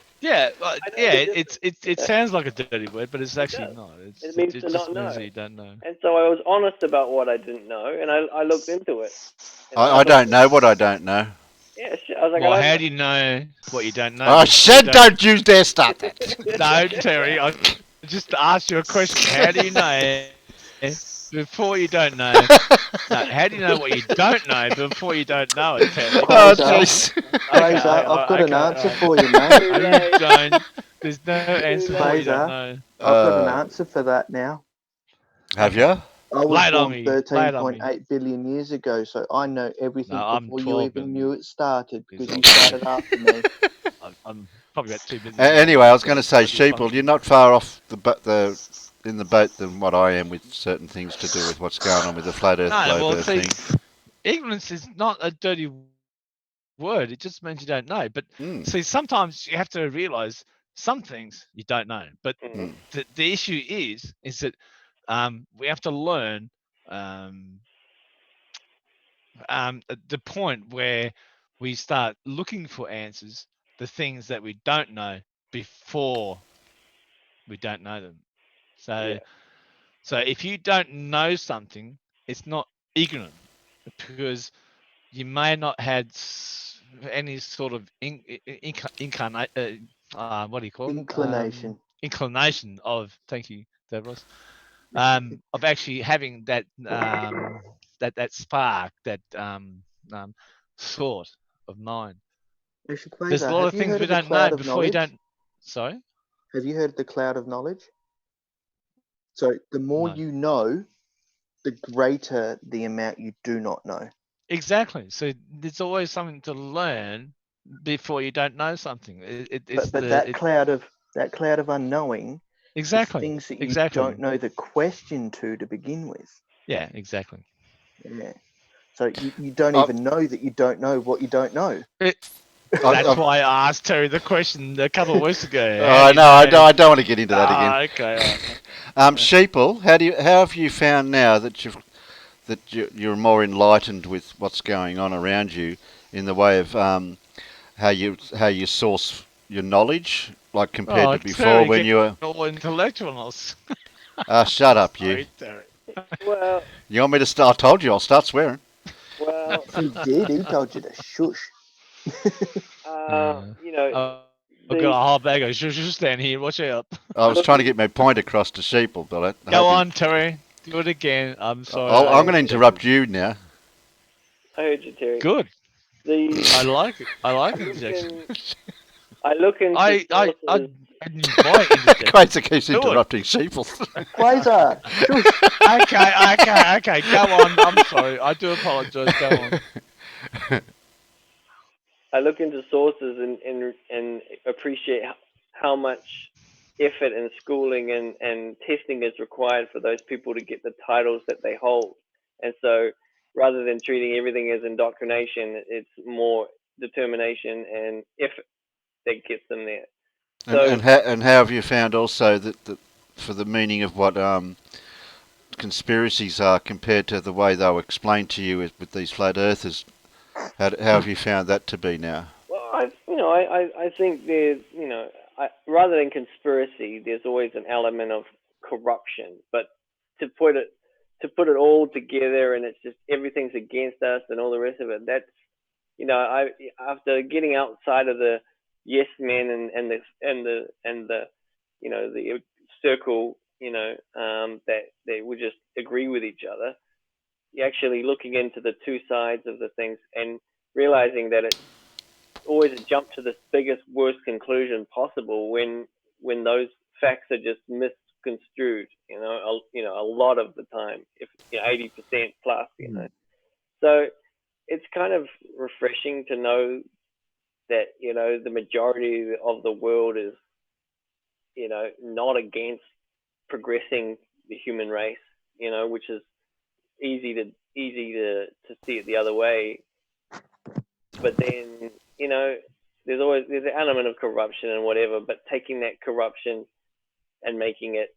it sounds like a dirty word, but it's actually not. It means it to just not means know. that you don't know. And so I was honest about what I didn't know, and I looked into it. I don't know what I don't know. Yeah, I was like, well, how do you know what you don't know? I said don't you dare start that. No, Terry, I just asked you a question. How do you know before you don't know? No, how do you know what you don't know before you don't know it, Terry? Oh, jeez. Fraser, I've got an answer for you, mate. You don't. There's no answer for what you don't know. I've got an answer for that now. Have you? I was Lay it on born me. Lay it on me. 13.8 billion years ago, so I know everything No, I'm before you 12 even billion. knew it started, because you started after me. I'm probably about 2 billion. Anyway, I was going to say, Sheeple, you're not far off in the boat than what I am with certain things to do with what's going on with the flat Earth, globe Earth thing. Ignorance is not a dirty word. It just means you don't know. But see, sometimes you have to realize some things you don't know. But the issue is that we have to learn at the point where we start looking for answers, the things that we don't know before we don't know them. So if you don't know something, it's not ignorant, because you may not had any sort of what do you call it? Inclination of, thank you, Davros, of actually having that that spark, that thought of mind. There's a lot of things we don't know before you don't. Sorry? Have you heard of the cloud of knowledge? So the more you know, the greater the amount you do not know. Exactly. So there's always something to learn before you don't know something. But that cloud of unknowing, exactly, is things that you don't know the question to begin with. Yeah, exactly. Yeah. So you don't even know that you don't know what you don't know. That's why I asked Terry the question a couple of weeks ago. I don't want to get into that again. Okay. Sheeple, how have you found now that you're more enlightened with what's going on around you, in the way of how you source your knowledge, like compared to before, Terry, when you were all intellectuals. Shut up, you. Terry. Well, you want me to start? I told you I'll start swearing. Well, he did. He told you to shush. I've got a whole bag of shush stand here. Watch out. I was trying to get my point across to Sheeple, but go on, Terry. Do it again. I'm sorry. I'm going to interrupt you now. I heard you, Terry. Good. I like it. I like it. I look into I Quasar keeps interrupting Sheeple. Quasar, okay. Go on. I'm sorry. I do apologise. Go on. I look into sources and appreciate how much effort and schooling and testing is required for those people to get the titles that they hold. And so rather than treating everything as indoctrination, it's more determination and effort that gets them there. And how have you found also that for the meaning of what conspiracies are compared to the way they were explained to you with these flat earthers, how have you found that to be now? Well, I think there's, rather than conspiracy, there's always an element of corruption. But to put it all together and it's just everything's against us and all the rest of it, that's, after getting outside of the yes men and the circle, that they would just agree with each other, you're actually looking into the two sides of the things and realizing that it's always a jump to the biggest, worst conclusion possible when those facts are just misconstrued, a lot of the time, if 80% plus, So it's kind of refreshing to know that, the majority of the world is, not against progressing the human race, which is, easy to see it the other way. But then, you know, there's an element of corruption and whatever, but taking that corruption and making it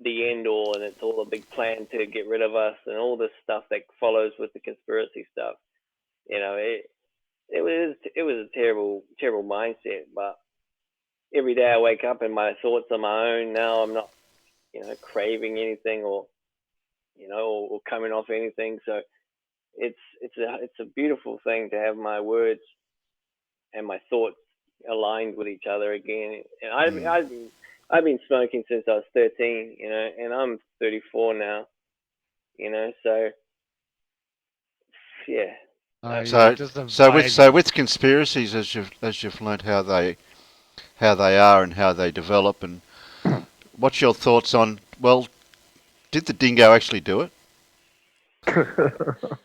the end all, and it's all a big plan to get rid of us and all this stuff that follows with the conspiracy stuff. You know, it was a terrible mindset. But every day I wake up and my thoughts are my own. Now I'm not, you know, craving anything or, you know, or coming off anything. So it's a beautiful thing to have my words and my thoughts aligned with each other again. And I've been smoking since I was 13, you know, and I'm 34 now, you know, so yeah. So with conspiracies, as you've learnt how they are and how they develop, and what's your thoughts on? Well, did the dingo actually do it? The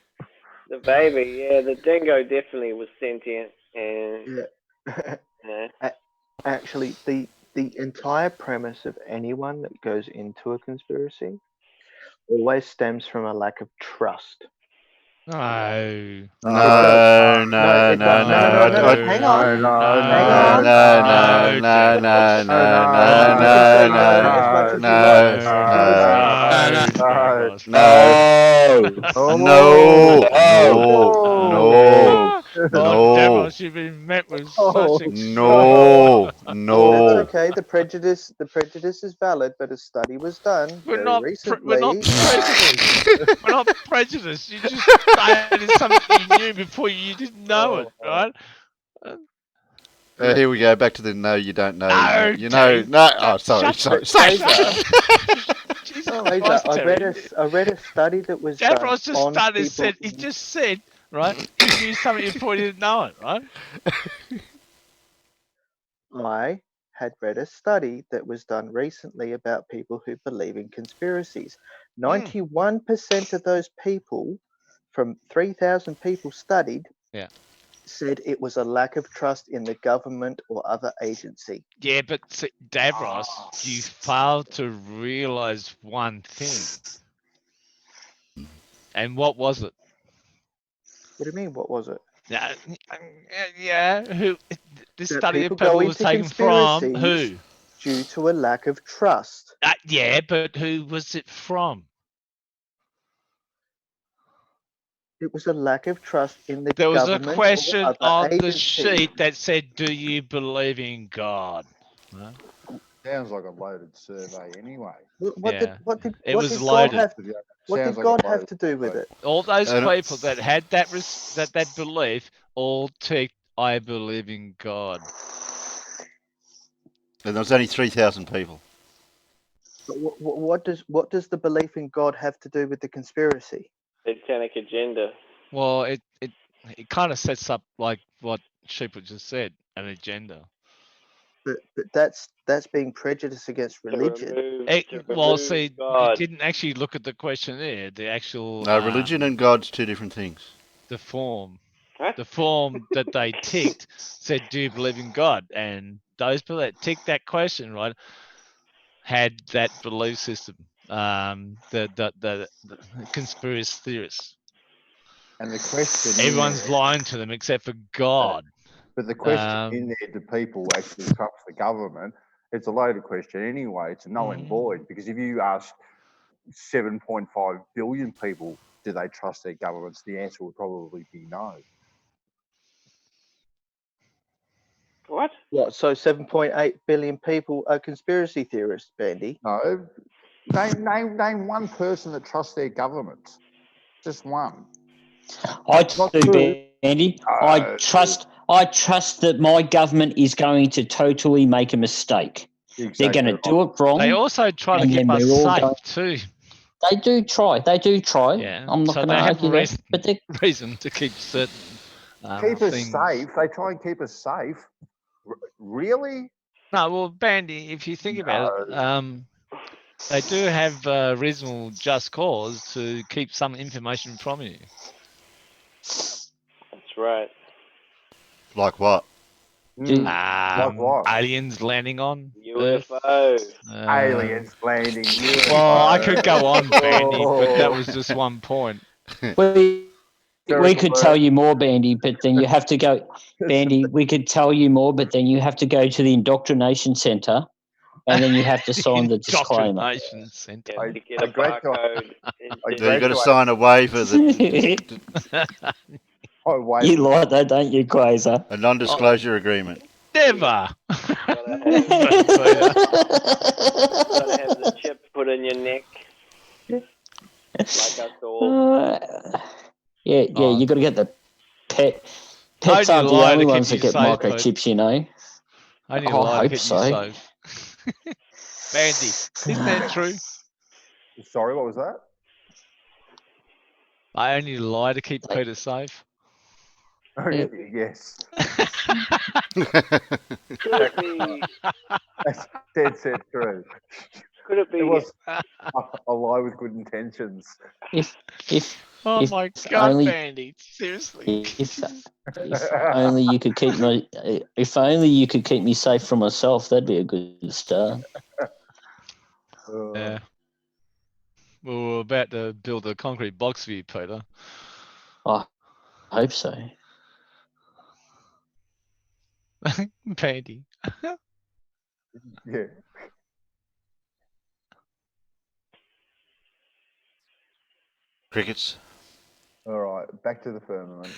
baby, yeah, the dingo definitely was sentient, and actually, the entire premise of anyone that goes into a conspiracy always stems from a lack of trust. No. Hang on. No. Davros, you've been met with such no. That's okay. The prejudice is valid, but a study was done very recently. We're not prejudiced. We're not prejudiced. You just stated something you knew before you didn't know it, right? Here we go, back to the no, you don't know. No, you know, no. Oh, sorry. I read a study that was done Davros just on started. people. He just said, right? You knew something before you didn't know it, right? I had read a study that was done recently about people who believe in conspiracies. 91% of those people, from 3,000 people studied, said it was a lack of trust in the government or other agency. Yeah, but see, Davros, you failed to realise one thing. And what was it? What do you mean, what was it? Yeah, this That study of people go people was into taken from who? conspiracies due to a lack of trust. Yeah, but who was it from? It was a lack of trust in the There was a government question or other on the agency. sheet that said, "Do you believe in God?" Huh? Sounds like a loaded survey anyway. What did God have to do with it? All those people that had that belief all ticked, "I believe in God." And there was only 3,000 people. But what does the belief in God have to do with the conspiracy? Satanic agenda. Well, it kind of sets up like what Sheeple just said, an agenda. But that's being prejudiced against religion. You didn't actually look at the questionnaire. The actual religion and God's two different things. The form that they ticked said, "Do you believe in God?" And those people that ticked that question, right, had that belief system. The conspiracy theorists. And the question, everyone's lying to them except for God. But the question in there, do people actually trust the government? It's a loaded question anyway. It's a null and void, because if you ask 7.5 billion people, do they trust their governments? The answer would probably be no. What? So 7.8 billion people are conspiracy theorists, Bandy? No. Name one person that trusts their government. Just one. I do, Bandy. I trust that my government is going to totally make a mistake. Exactly. They're going to do it wrong. They also try to keep us safe too. They do try. Yeah. I'm not going to argue that. But reason to keep certain keep us safe. They try and keep us safe. Really? No, well, Bandy, if you think about it, they do have reasonable just cause to keep some information from you. That's right. Like what? Aliens landing on UFO. Aliens landing. UFO. Well, I could go on, Bandy, but that was just one point. We could tell you more, Bandy, but then you have to go. Bandy, we could tell you more, but then you have to go to the indoctrination centre, and then you have to sign the disclaimer. Indoctrination centre. Yeah, to get a barcode. You got to sign a waiver that. You like that, don't you, Quasar? A non-disclosure agreement. Never. Gotta have the chip put in your neck. Like us all. Yeah, you got to get the pets aren't the only ones that get microchips, you know. I need I hope so. Bandy, isn't that true? Sorry, what was that? I only lie to keep Peter safe. Oh, yes. Could it be? That's dead set true. Could it be? It was a lie with good intentions. If my God, only, Bandy, seriously. If only you could keep me. If only you could keep me safe from myself, that'd be a good start. Yeah. Well, we're about to build a concrete box for you, Peter. I hope so. Bandy. Yeah. Crickets. All right, back to the firmament.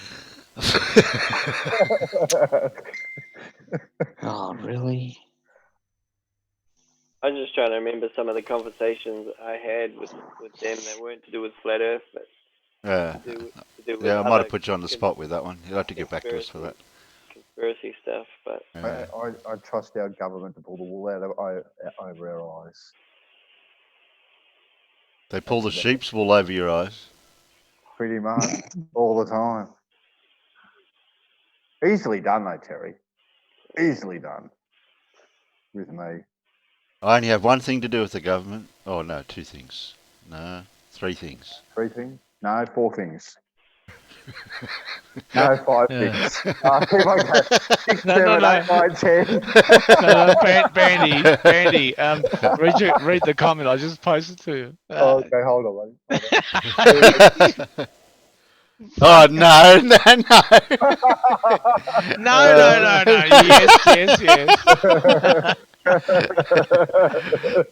Oh, really? I'm just trying to remember some of the conversations I had with them that weren't to do with flat Earth, but to do with I might have put you on the spot with that one. You'll have to get back to us for that. Conspiracy stuff, but I trust our government to pull the wool out of over our eyes. They pull the sheep's wool over your eyes. Pretty much all the time. Easily done, though, Terry. Easily done. With me. I only have one thing to do with the government. Oh, no, 2 things. No, 3 things. 3 things? No, 4 things. No, 5 things. Keep on going. 6, 7, 8, 9, 10. Bandy, read the comment I just posted to you. Okay, hold on, buddy. Oh, no. No. Yes.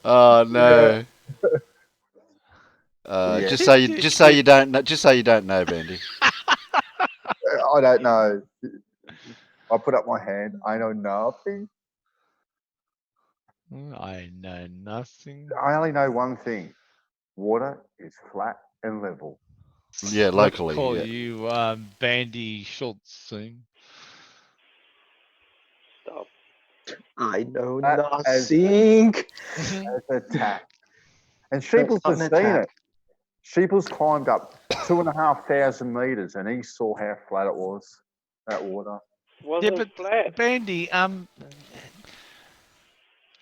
Oh, no. Just so you don't know, Bandy. I don't know. I put up my hand. I know nothing. I know nothing. I only know one thing. Water is flat and level. Yeah, locally. Call you Bandy Schultz soon. Stop. I know nothing. As attack. And Sheeples has seen it. Sheeples climbed up 2,500 meters, and he saw how flat it was. That water. Wasn't flat. Bandy,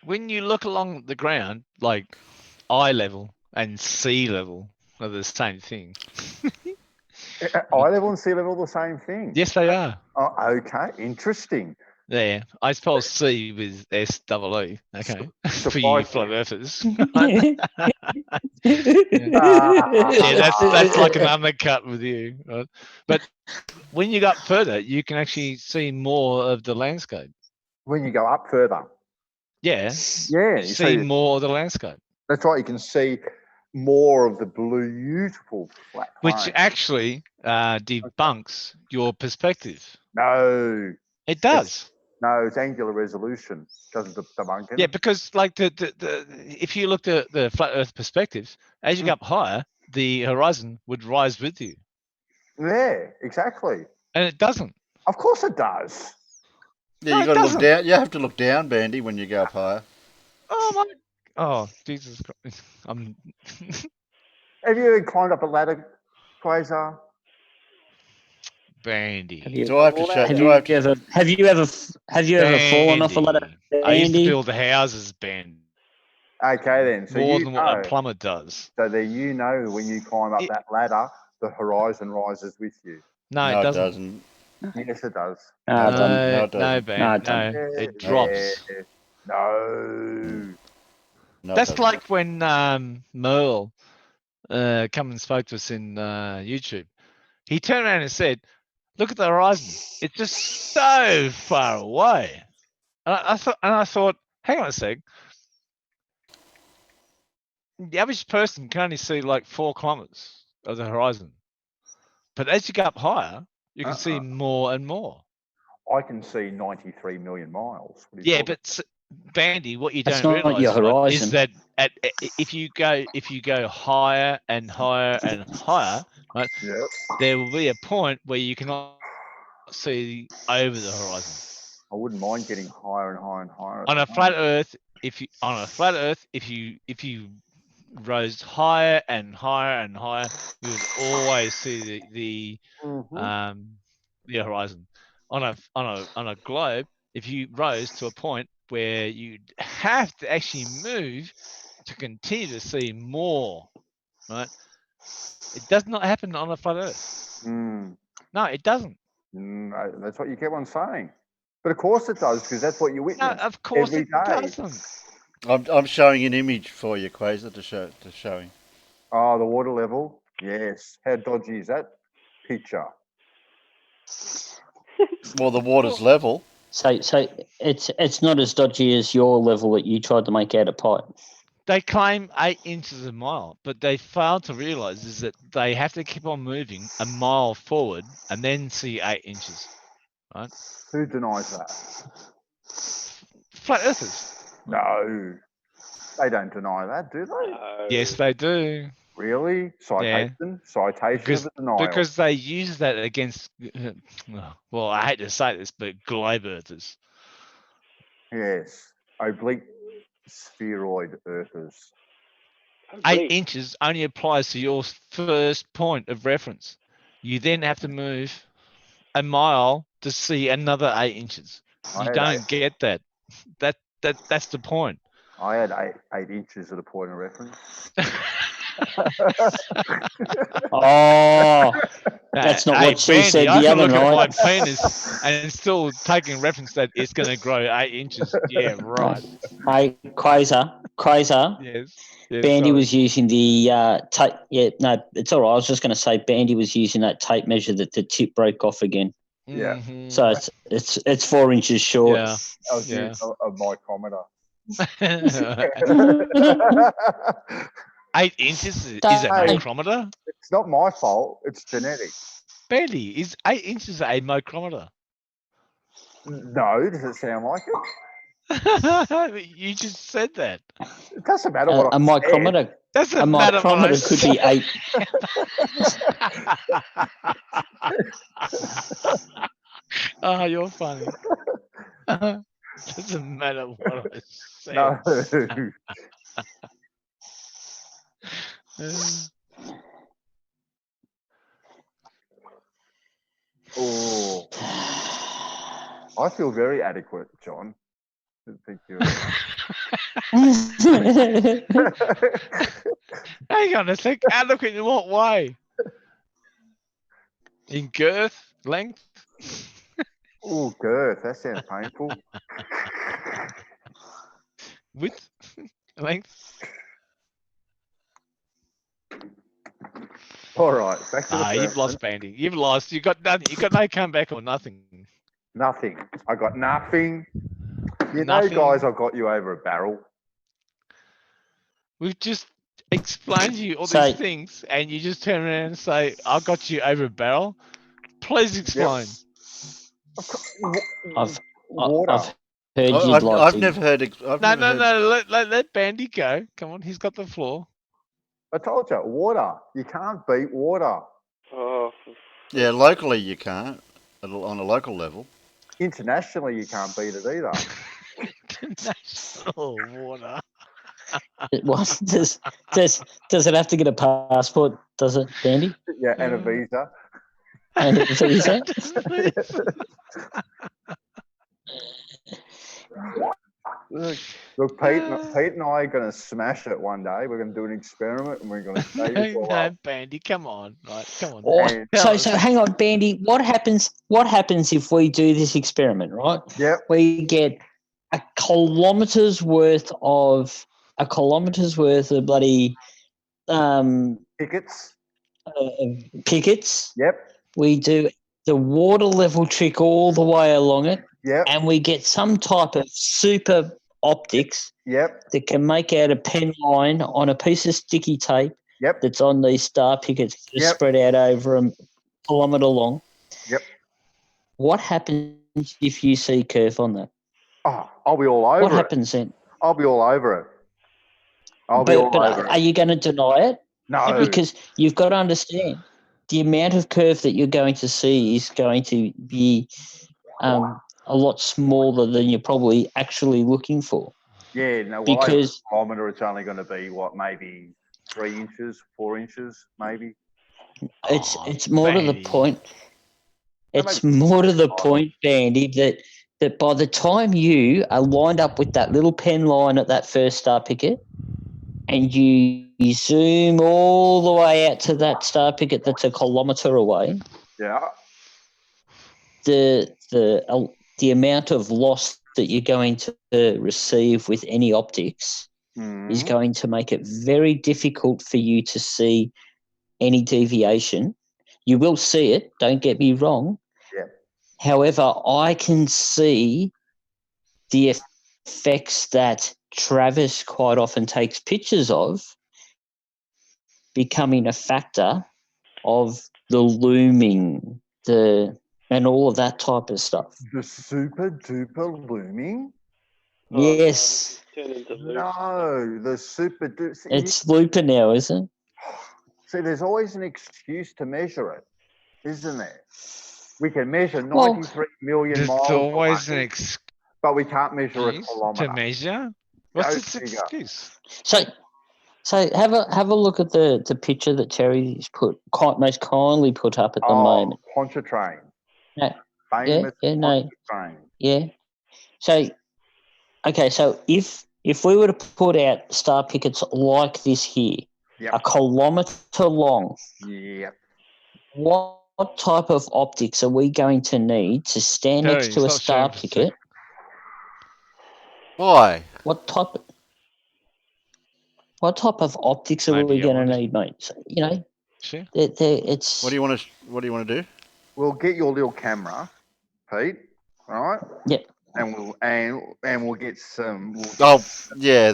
when you look along the ground, like eye level and sea level are the same thing. Eye level and sea level are the same thing? Yes, they are. Oh, okay, interesting. Yeah, I spell sea with S-E-E, okay, for you flat earthers. That's like an undercut with you, right? But when you go up further, you can actually see more of the landscape. When you go up further? Yeah. Yeah. You see more of the landscape. That's right, you can see more of the beautiful flat plain. Which actually debunks your perspective. No. It does. No, it's angular resolution. Doesn't debunk it. Yeah, because like the if you looked at the flat Earth perspective, as you go up higher, the horizon would rise with you. Yeah, exactly. And it doesn't. Of course it does. Yeah, you got to look down. You have to look down, Bandy, when you go up higher. Oh my! Oh Jesus Christ! Have you ever climbed up a ladder, Quasar? Bandy. Have you ever fallen off a ladder, Bandy? I used to build houses, Bandy. Okay then. So more than what a plumber does. So there, you know, when you climb up that ladder, the horizon rises with you. No, it doesn't. Yes, it does. No, No, it doesn't. Ben, No, it no, doesn't. it drops. No. No, it That's doesn't. like when Merle come and spoke to us in YouTube. He turned around and said, "Look at the horizon. It's just so far away." And I thought, hang on a sec. The average person can only see like 4 kilometers of the horizon, but as you go up higher, you can see more and more. I can see 93 million miles. Yeah, but Bandy, what you That's don't not your realise is horizon. that if you go higher and higher and higher, right, there will be a point where you cannot see over the horizon. I wouldn't mind getting higher and higher and higher. On a flat Earth, if you rose higher and higher and higher, you would always see the horizon. On a globe, if you rose to a point where you'd have to actually move to continue to see more, right? It does not happen on a flat Earth. No, it doesn't. That's what you keep on saying. But of course it does, because that's what you witness. No, of course every it day. doesn't. I'm showing an image for you, Quasar, to show him. Oh, the water level. Yes. How dodgy is that picture? Well, the water's level. So it's not as dodgy as your level that you tried to make out of pipe. They claim 8 inches a mile, but they fail to realise is that they have to keep on moving a mile forward and then see 8 inches. Right? Who denies that? Flat earthers. No. They don't deny that, do they? Yes, they do. Really? Citation? Yeah. Citation of a denial. Because they use that against, well, I hate to say this, but globe earthers. Yes. Oblique spheroid earthers. 8 inches only applies to your first point of reference. You then have to move a mile to see another 8 inches. You don't get that. That's the point. I had eight inches at a point of reference. Oh, that's not what she said the other night. I can look at my penis and still taking reference that it's going to grow 8 inches. Yeah, right. Hey, Quasar. Yes. Bandy was using the tape. Yeah, no, it's all right. I was just going to say Bandy was using that tape measure that the tip broke off again. Yeah. Mm-hmm. So it's 4 inches short. Yeah. I was using a micrometer. 8 inches is a micrometer? It's not my fault. It's genetic. Bandy, is 8 inches a micrometer? No, does it sound like it? You just said that. It doesn't matter what a micrometer. Doesn't a matter micrometer could be 8. Oh, you're funny. Doesn't matter what I say. No. Oh, I feel very adequate, John. Thank you. Hang on a sec. Adequate in what way? In girth, length? Oh, girth. That sounds painful. Width, length. All right, back to the you've lost, Bandy. You've lost. You got nothing. You got no comeback or nothing. Nothing. I got nothing. You Nothing. know, guys, I got you over a barrel. We've just explained to you all these things, and you just turn around and say, "I got you over a barrel." Please explain. I've Water. heard you'd like I've to. never heard. No. Let Bandy go. Come on, he's got the floor. I told you, water. You can't beat water. Oh. Yeah, locally you can't. On a local level. Internationally, you can't beat it either. International water. What does it have to get a passport? Does it, Bandy? Yeah, and a visa. And a visa. Look, Pete and I are going to smash it one day. We're going to do an experiment, and we're going to show you all up. Bandy, come on, right? Come on. Oh, so hang on, Bandy. What happens if we do this experiment, right? Yep. We get a kilometre's worth of bloody pickets. Pickets. Yep. We do the water level trick all the way along it. Yep. And we get some type of super optics. Yep. That can make out a pen line on a piece of sticky tape. Yep. That's on these star pickets that are spread out over a kilometre long. Yep. What happens if you see curve on that? Oh, I'll be all over it. What happens then? I'll be all over it. Are you going to deny it? No. Because you've got to understand the amount of curve that you're going to see is going to be a lot smaller than you're probably actually looking for. Yeah, no, because over a kilometre, it's only going to be maybe 3 inches, 4 inches, maybe. It's more to the point. It's more to the point, Bandy, that by the time you are lined up with that little pen line at that first star picket, and you zoom all the way out to that star picket that's a kilometre away. Yeah. The amount of loss that you're going to receive with any optics is going to make it very difficult for you to see any deviation. You will see it, don't get me wrong. Yeah. However, I can see the effects that Travis quite often takes pictures of becoming a factor of the looming, and all of that type of stuff. The super duper looming? Yes. No, the super duper. It's looper now, isn't it? See, there's always an excuse to measure it, isn't there? We can measure 93 million miles. There's always an excuse. But we can't measure a kilometre. To measure? What's its excuse? So have a look at the picture that Terry's most kindly put up at the moment. Pontchartrain. No. Famous Pontchartrain. Yeah. So, okay, so if we were to put out star pickets like this here, a kilometre long, what type of optics are we going to need to stand next to a star picket? Why? What type of optics are we going to need, mate? So, sure. It's. What do you want to do? We'll get your little camera, Pete. All right. Yep. And we'll get some. Yeah.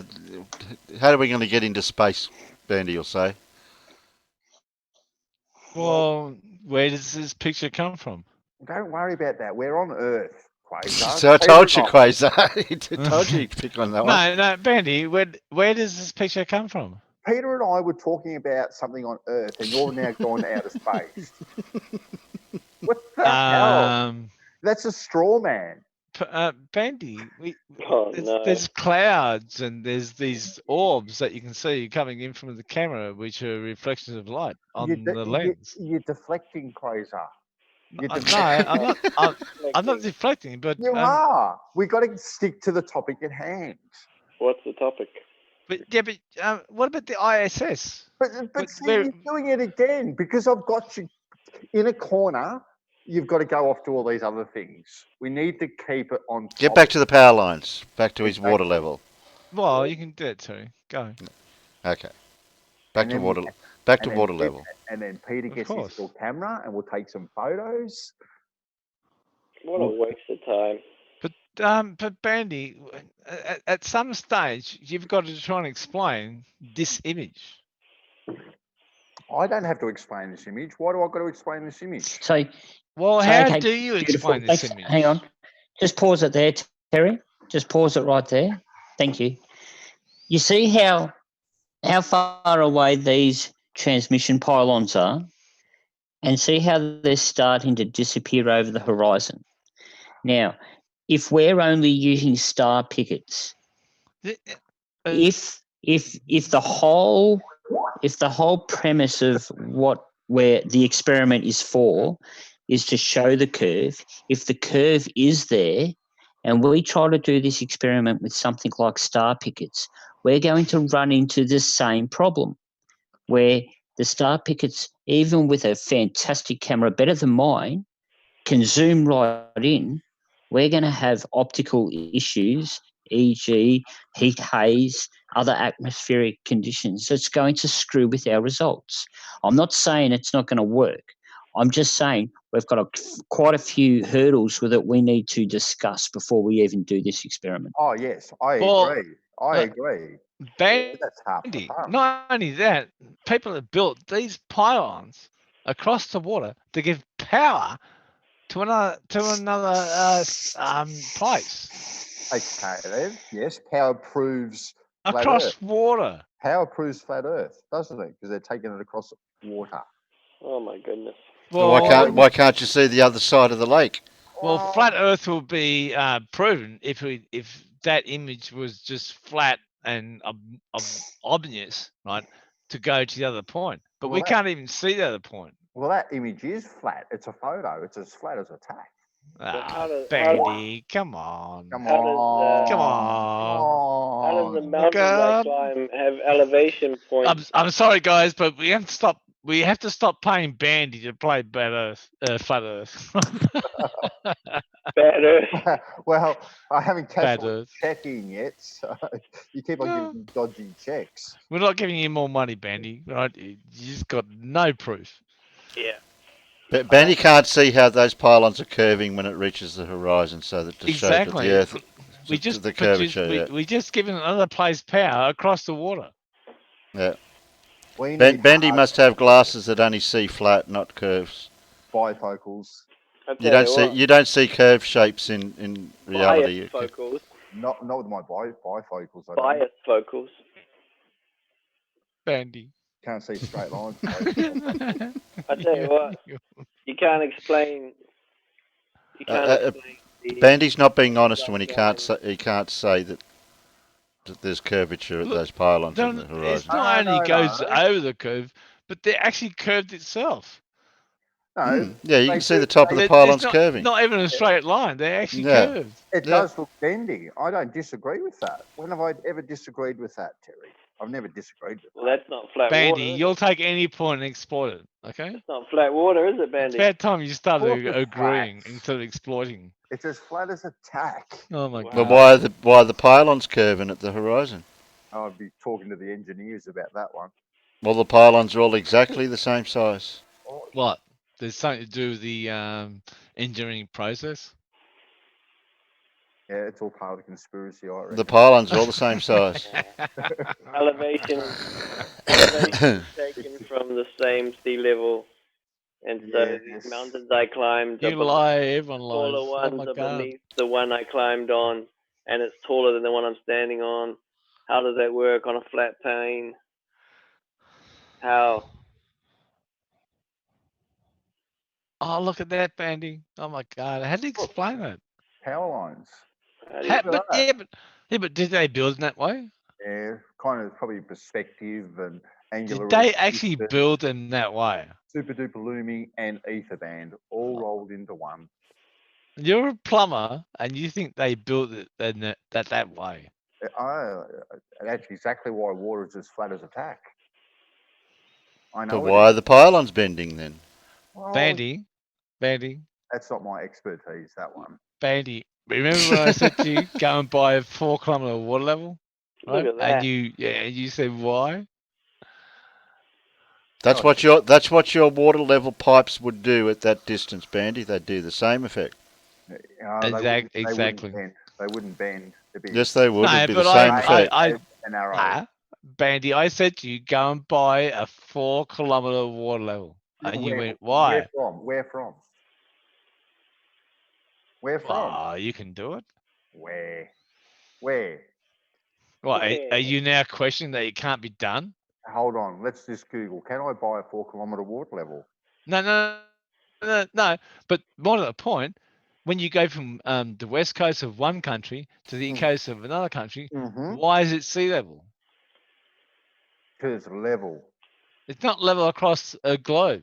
How are we going to get into space, Bandy? You'll say. Well, where does this picture come from? Don't worry about that. We're on Earth, Quasar. So I told you, Quasar. I told you to pick on that one. No, Bandy. Where does this picture come from? Peter and I were talking about something on Earth, and you're now gone to outer space. What the hell? That's a straw man. Bandy, there's clouds and there's these orbs that you can see coming in from the camera, which are reflections of light on the lens. You're deflecting, Quasar. No, I'm not deflecting, but you are. We got to stick to the topic at hand. What's the topic? But what about the ISS? But see, you're doing it again because I've got you in a corner. You've got to go off to all these other things. We need to keep it on. Get back to the power lines. Back to his water level. Well, you can do it too. Go. Okay. Back to water level. And then Peter gets his little camera, and we'll take some photos. What a waste of time. But Bandy, at some stage, you've got to try and explain this image. I don't have to explain this image. Why do I got to explain this image? How do you explain this image? Hang on. Just pause it there, Terry. Just pause it right there. Thank you. You see how far away these transmission pylons are, and see how they're starting to disappear over the horizon. Now, if we're only using star pickets, if the whole premise of where the experiment is for is to show the curve, if the curve is there and we try to do this experiment with something like star pickets, we're going to run into the same problem where the star pickets, even with a fantastic camera, better than mine, can zoom right in. We're going to have optical issues, e.g. heat haze, other atmospheric conditions. It's going to screw with our results. I'm not saying it's not going to work. I'm just saying we've got quite a few hurdles that we need to discuss before we even do this experiment. Oh, yes, I agree. I agree. That's half the fun. Not only that, people have built these pylons across the water to give power to another place. Okay, then. Yes, power proves flat across Earth. water. Power proves flat Earth, doesn't it? Because they're taking it across water. Oh my goodness. Well, why can't you see the other side of the lake? Well, flat Earth will be proven if that image was just flat and obvious, right, to go to the other point. But we can't even see the other point. Well, that image is flat. It's a photo. It's as flat as a tack. Bandy, come on. Come How does the mountain they climb have elevation points? I'm sorry, guys, but we have to stop. We have to stop paying Bandy to play Flat Earth. Bad Earth. Well, I haven't Bad cashed my Earth. check in yet, so you keep on giving me dodgy checks. We're not giving you more money, Bandy. Right? You just got no proof. Yeah. But Bandy can't see how those pylons are curving when it reaches the horizon, so that to show that the Earth, the curvature. We just given another place power across the water. Yeah. Bandy must have glasses that only see flat, not curves. Bifocals. You don't see curved shapes in reality. Bifocals. Not with my bifocals. Bifocals. Bandy. Can't see straight lines. I tell you what, you can't explain. Bandy's not being honest when he can't say that there's curvature at those pylons on the horizon. It's not only goes over the curve, but they're actually curved itself. No, yeah, you can see the top of the pylons curving. Not even a straight line; they're actually curved. It does look bendy. I don't disagree with that. When have I ever disagreed with that, Terry? I've never disagreed with that. Well, that's not flat Bandy, water. you'll take any point and exploit it. Okay. It's not flat water, is it, Bandy? It's about time you started agreeing instead of exploiting. It's as flat as a tack. Oh my god. But why are the pylons curving at the horizon? I'd be talking to the engineers about that one. Well, the pylons are all exactly the same size. What? There's something to do with the engineering process? Yeah, it's all part of the conspiracy, I reckon. The pylons are all the same size. Elevation taken from the same sea level. And so these mountains I climbed, everyone lies. taller ones are beneath the one I climbed on, and it's taller than the one I'm standing on. How does that work on a flat plane? How? Oh, look at that, Bandy. Oh my god. How do you explain that? Power lines. But did they build in that way? Yeah, kind of probably perspective and angular. Did they actually build in that way? Super duper Lumi and ether band all rolled into one. You're a plumber, and you think they built it in that way? That's exactly why water is as flat as a tack. I know. But why are the pylons bending then? Well, Bandy. That's not my expertise, that one. Bandy, remember when I said to you, go and buy a 4-kilometer water level? Right? Look at that. And you said why? That's what your water level pipes would do at that distance, Bandy. They'd do the same effect. Exactly. They wouldn't bend. Yes, they would. No, It'd be the same effect. Bandy, I said to you, go and buy a 4-kilometer water level. And you went, why? Where from? Oh, you can do it. Where? Well, are you now questioning that it can't be done? Hold on. Let's just Google. Can I buy a 4-kilometer water level? No. But more to the point, when you go from the west coast of one country to the east coast of another country, why is it sea level? Because it's level. It's not level across a globe.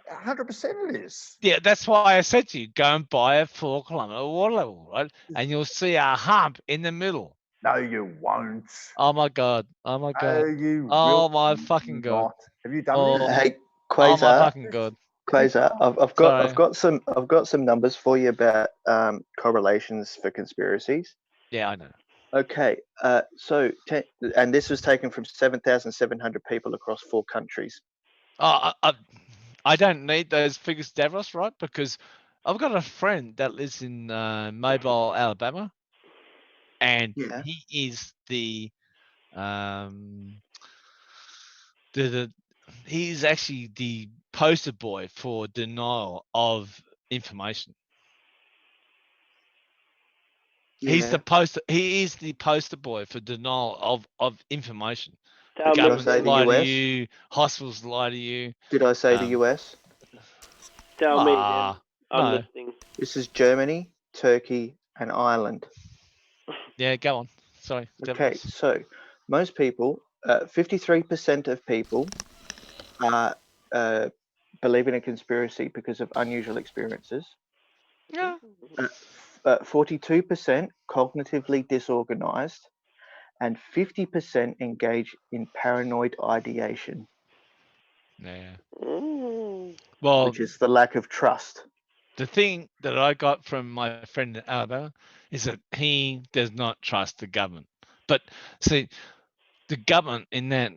100% it is. Yeah, that's why I said to you, go and buy a 4-kilometer water level, right? And you'll see a hump in the middle. No, you won't. Oh my god! Oh my god! No, you Oh will my fucking god! not. Have you done Oh, this? Hey, oh my Quasar, fucking god! Quasar, Sorry. I've got some numbers for you about correlations for conspiracies. Yeah, I know. Okay, and this was taken from 7,700 people across 4 countries. Oh, I don't need those figures, Davros, right? Because I've got a friend that lives in Mobile, Alabama, and he is the he's actually the poster boy for denial of information. Yeah. He is the poster boy for denial of information. Tell the me. government lie to you, hospitals lie to you. Did I say the US? Tell me, then. I'm no. listening. This is Germany, Turkey, and Ireland. Yeah, go on. Sorry. Okay, so most people, 53% of people believe in a conspiracy because of unusual experiences. Yeah. 42% cognitively disorganized, and 50% engage in paranoid ideation. Yeah. Well, which is the lack of trust. The thing that I got from my friend in Alabama is that he does not trust the government. But see, the government in that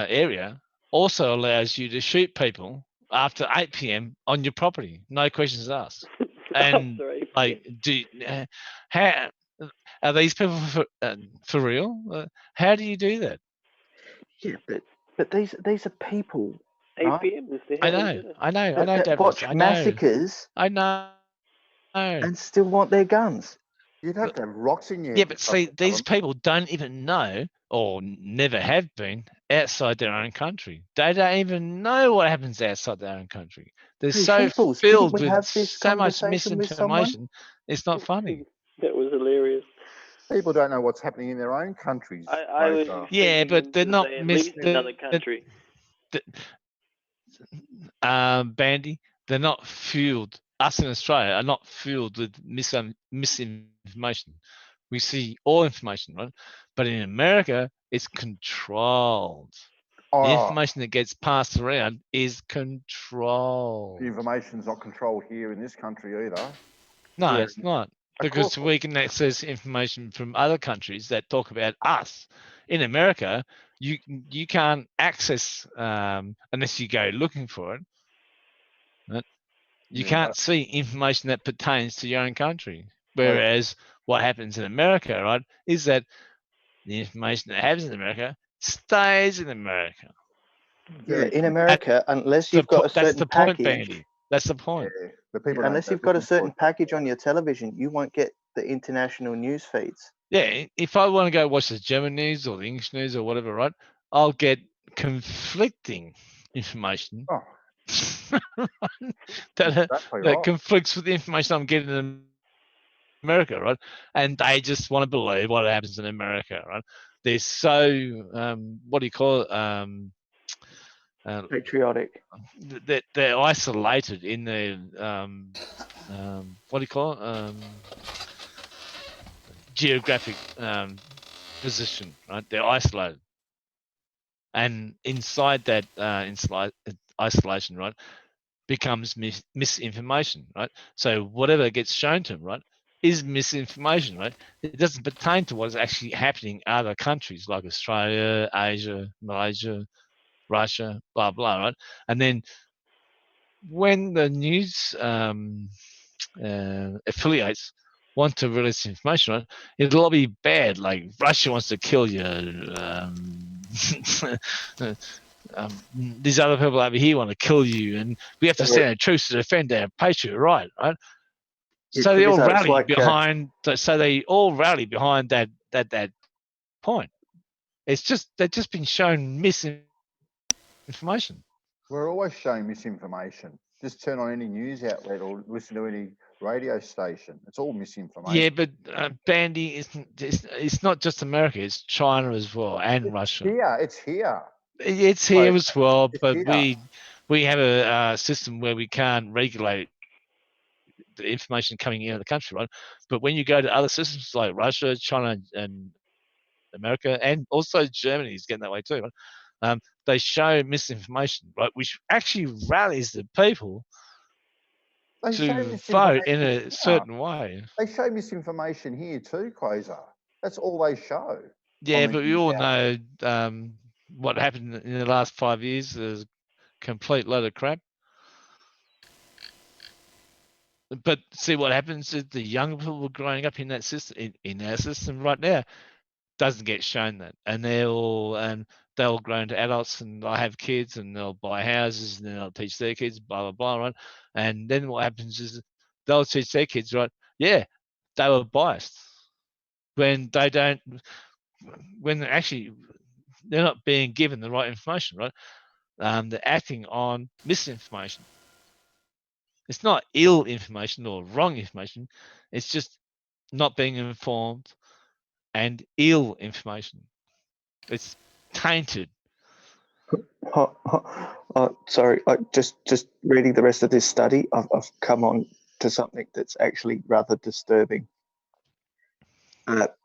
area also allows you to shoot people after 8 p.m. on your property, no questions asked. And like, how are these people for real? How do you do that? Yeah, but these are people. 8 p.m. is the I hell know, that watch massacres. I know. And still want their guns. You'd have to have rocks in your. Yeah, but see, these people don't even know, or never have been, outside their own country. They don't even know what happens outside their own country. They're so filled with so much misinformation. It's not funny. That was hilarious. People don't know what's happening in their own countries. I was yeah, but they're not at least another country. Bandy, they're not fueled. Us in Australia are not fueled with misinformation. We see all information, right? But in America, it's controlled. The information that gets passed around is controlled. The information's not controlled here in this country either. No, it's not. Because we can access information from other countries that talk about us. In America, you can't access unless you go looking for it. Right? You can't see information that pertains to your own country. Whereas what happens in America, right, is that the information that happens in America stays in America. Yeah, in America, unless you've got a certain package. Bandy. That's the point. Unless you've got a certain package on your television, you won't get the international news feeds. Yeah, if I want to go watch the German news or the English news or whatever, right, I'll get conflicting information that conflicts with the information I'm getting in America, right? And they just want to believe what happens in America, right? They're so what do you call it? Patriotic. They're isolated in their what do you call it? Geographic position, right? They're isolated, and inside that isolation, right, becomes misinformation, right? So whatever gets shown to them, right, is misinformation, right? It doesn't pertain to what is actually happening in other countries like Australia, Asia, Malaysia, Russia, blah blah, right? And then when the news affiliates want to release information, right, it'll all be bad. Like Russia wants to kill you. These other people over here want to kill you, and we have to stand a truce to defend our patriot right, right? So they all rally behind. So they all rally behind that point. It's just they've just been shown misinformation. We're always showing misinformation. Just turn on any news outlet or listen to any radio station. It's all misinformation. Yeah, but Bandy, it's not just America. It's China as well and Russia. Yeah, it's here. It's here as well, but we have a system where we can't regulate the information coming in of the country, right? But when you go to other systems like Russia, China, and America, and also Germany is getting that way too, right? They show misinformation, right, which actually rallies the people to vote in a certain way. They show misinformation here too, Quasar. That's all they show. Yeah, but we all know what happened in the last 5 years is a complete load of crap. But see what happens is the young people growing up in that system, in our system right now, doesn't get shown that, and they'll grow into adults and they'll have kids and they'll buy houses and then they'll teach their kids, blah blah blah, right? And then what happens is they'll teach their kids, right? Yeah, they were biased when they don't, when actually they're not being given the right information, right? They're acting on misinformation. It's not ill information or wrong information. It's just not being informed and ill information. It's tainted. Sorry, just reading the rest of this study, I've come on to something that's actually rather disturbing. That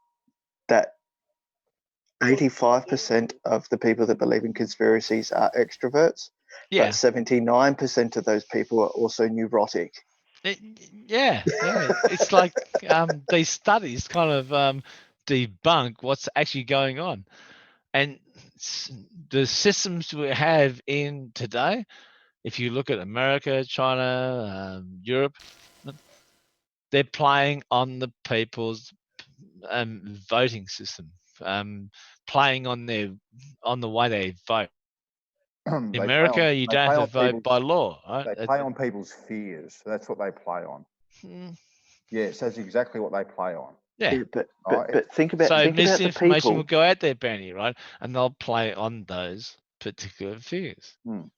85% of the people that believe in conspiracies are extroverts, yeah. but 79% of those people are also neurotic. Yeah. It's like these studies kind of debunk what's actually going on. And the systems we have in today, if you look at America, China, Europe, they're playing on the people's voting system, playing on the way they vote. In America, you don't have to vote by law. Right? They play on people's fears. That's what they play on. Yes, that's exactly what they play on. Yeah, but think about misinformation the people. will go out there, Bernie, right? And they'll play on those particular fears. But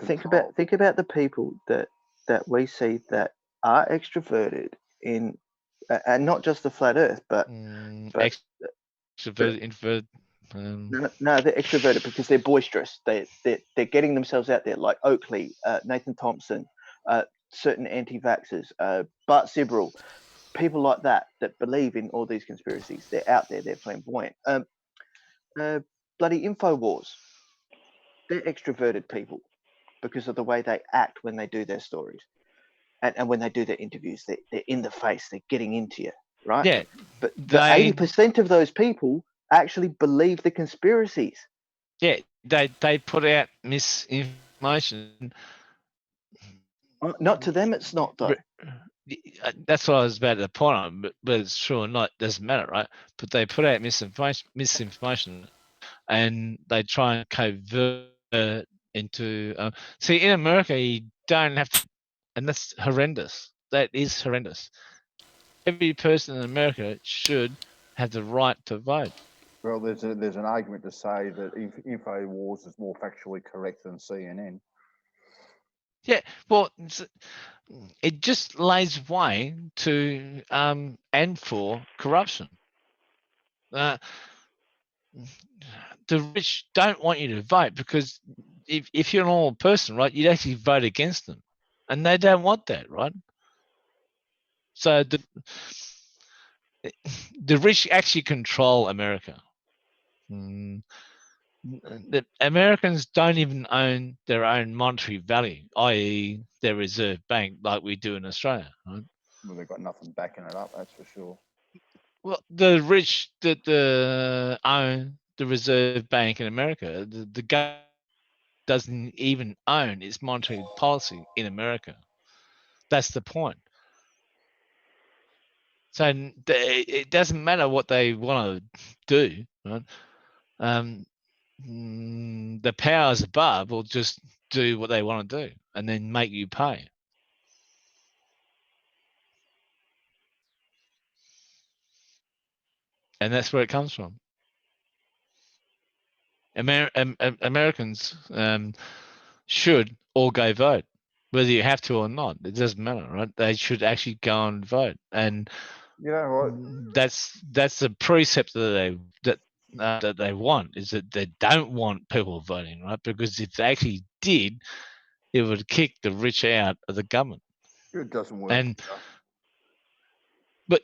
think about the people that we see that are extroverted in, and not just the flat Earth, but extroverted, introverted. No, they're extroverted because they're boisterous. They're getting themselves out there, like Oakley, Nathan Thompson, certain anti-vaxxers, Bart Sibrel, people like that believe in all these conspiracies. They're out there. They're flamboyant. Bloody InfoWars. They're extroverted people because of the way they act when they do their stories, and when they do their interviews. They're in the face. They're getting into you, right? Yeah. But 80% of those people actually believe the conspiracies. Yeah, they put out misinformation. Not to them, it's not though. That's what I was about to point on, but it's true or not, doesn't matter, right? But they put out misinformation, and they try and convert into. See, in America, you don't have to, and that's horrendous. That is horrendous. Every person in America should have the right to vote. Well, there's an argument to say that InfoWars is more factually correct than CNN. Yeah, well, it just lays way to and for corruption. The rich don't want you to vote because if you're an normal person, right, you'd actually vote against them, and they don't want that, right? So the rich actually control America. The Americans don't even own their own monetary value, i.e., their reserve bank, like we do in Australia, right? Well, they've got nothing backing it up, that's for sure. Well, the rich that own the reserve bank in America, the government doesn't even own its monetary policy in America. That's the point. So it doesn't matter what they want to do, right? The powers above will just do what they want to do and then make you pay. And that's where it comes from. Americans should all go vote, whether you have to or not. It doesn't matter, right? They should actually go and vote, and you know what? That's a precept that that they want is that they don't want people voting, right? Because if they actually did, it would kick the rich out of the government. It doesn't work. And but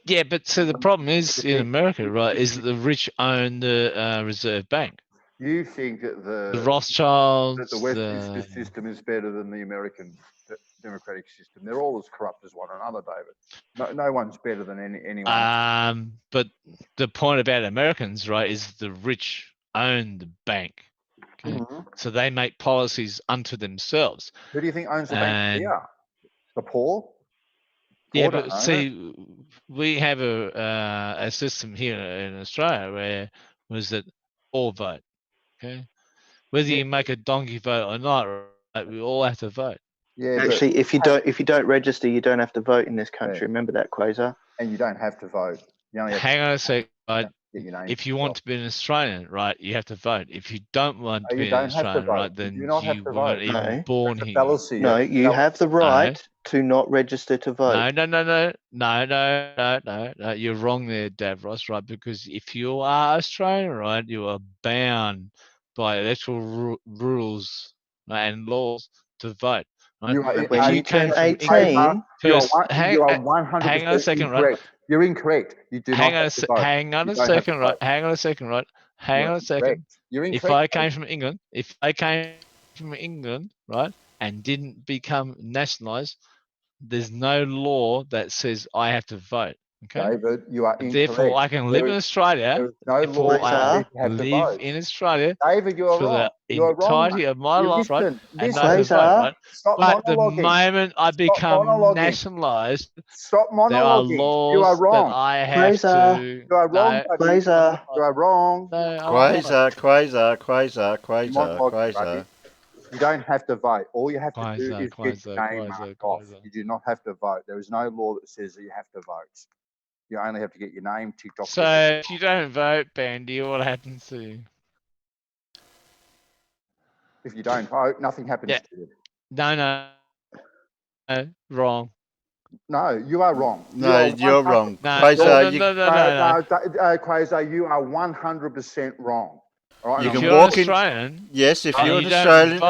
so the problem is in America, right, is that the rich own the Reserve Bank. You think that the Rothschilds, that the Westminster system is better than the American democratic system? They're all as corrupt as one another, David. No one's better than anyone. But the point about Americans, right, is the rich own the bank. Okay? So they make policies unto themselves. Who do you think owns the bank here? The poor? Yeah, but see, we have a system here in Australia where was that all vote. Okay, whether you make a donkey vote or not, right, we all have to vote. Yeah, actually, if you don't register, you don't have to vote in this country. Yeah. Remember that, Quasar. And you don't have to vote. You only have Hang on a sec. Right? If you want to be an Australian, right, you have to vote. If you don't want to be an Australian, right, then you weren't even born here. No, you have the right to not register to vote. No. You're wrong there, Davros, right? Because if you are Australian, right, you are bound by electoral rules and laws to vote. Right? When you turn 18, you are 100% hang on a second, incorrect. right? You're incorrect. You do not have to vote. Hang on a second, right? Hang on a second, right? Hang on a second. You're incorrect. If I came from England, right, and didn't become nationalised, there's no law that says I have to vote. Okay. David, you are incorrect. Therefore, I can live in Australia. Therefore, I live in Australia. David, you are wrong. The entirety of my life, right? And not to vote, right? But the moment I become nationalised, stop monologuing. There are laws you are wrong. that I have to. You are wrong. Quasar. You are wrong. Quasar. You don't have to vote. All you have to do is get your name marked off. You do not have to vote. There is no law that says that you have to vote. You only have to get your name ticked off. So if you don't vote, Bandy, what happens to you? If you don't vote, nothing happens to you. No, wrong. No, you are wrong. No, you're wrong. Quasar, you are 100% wrong. Right, you can walk in. Yes, if you're an Australian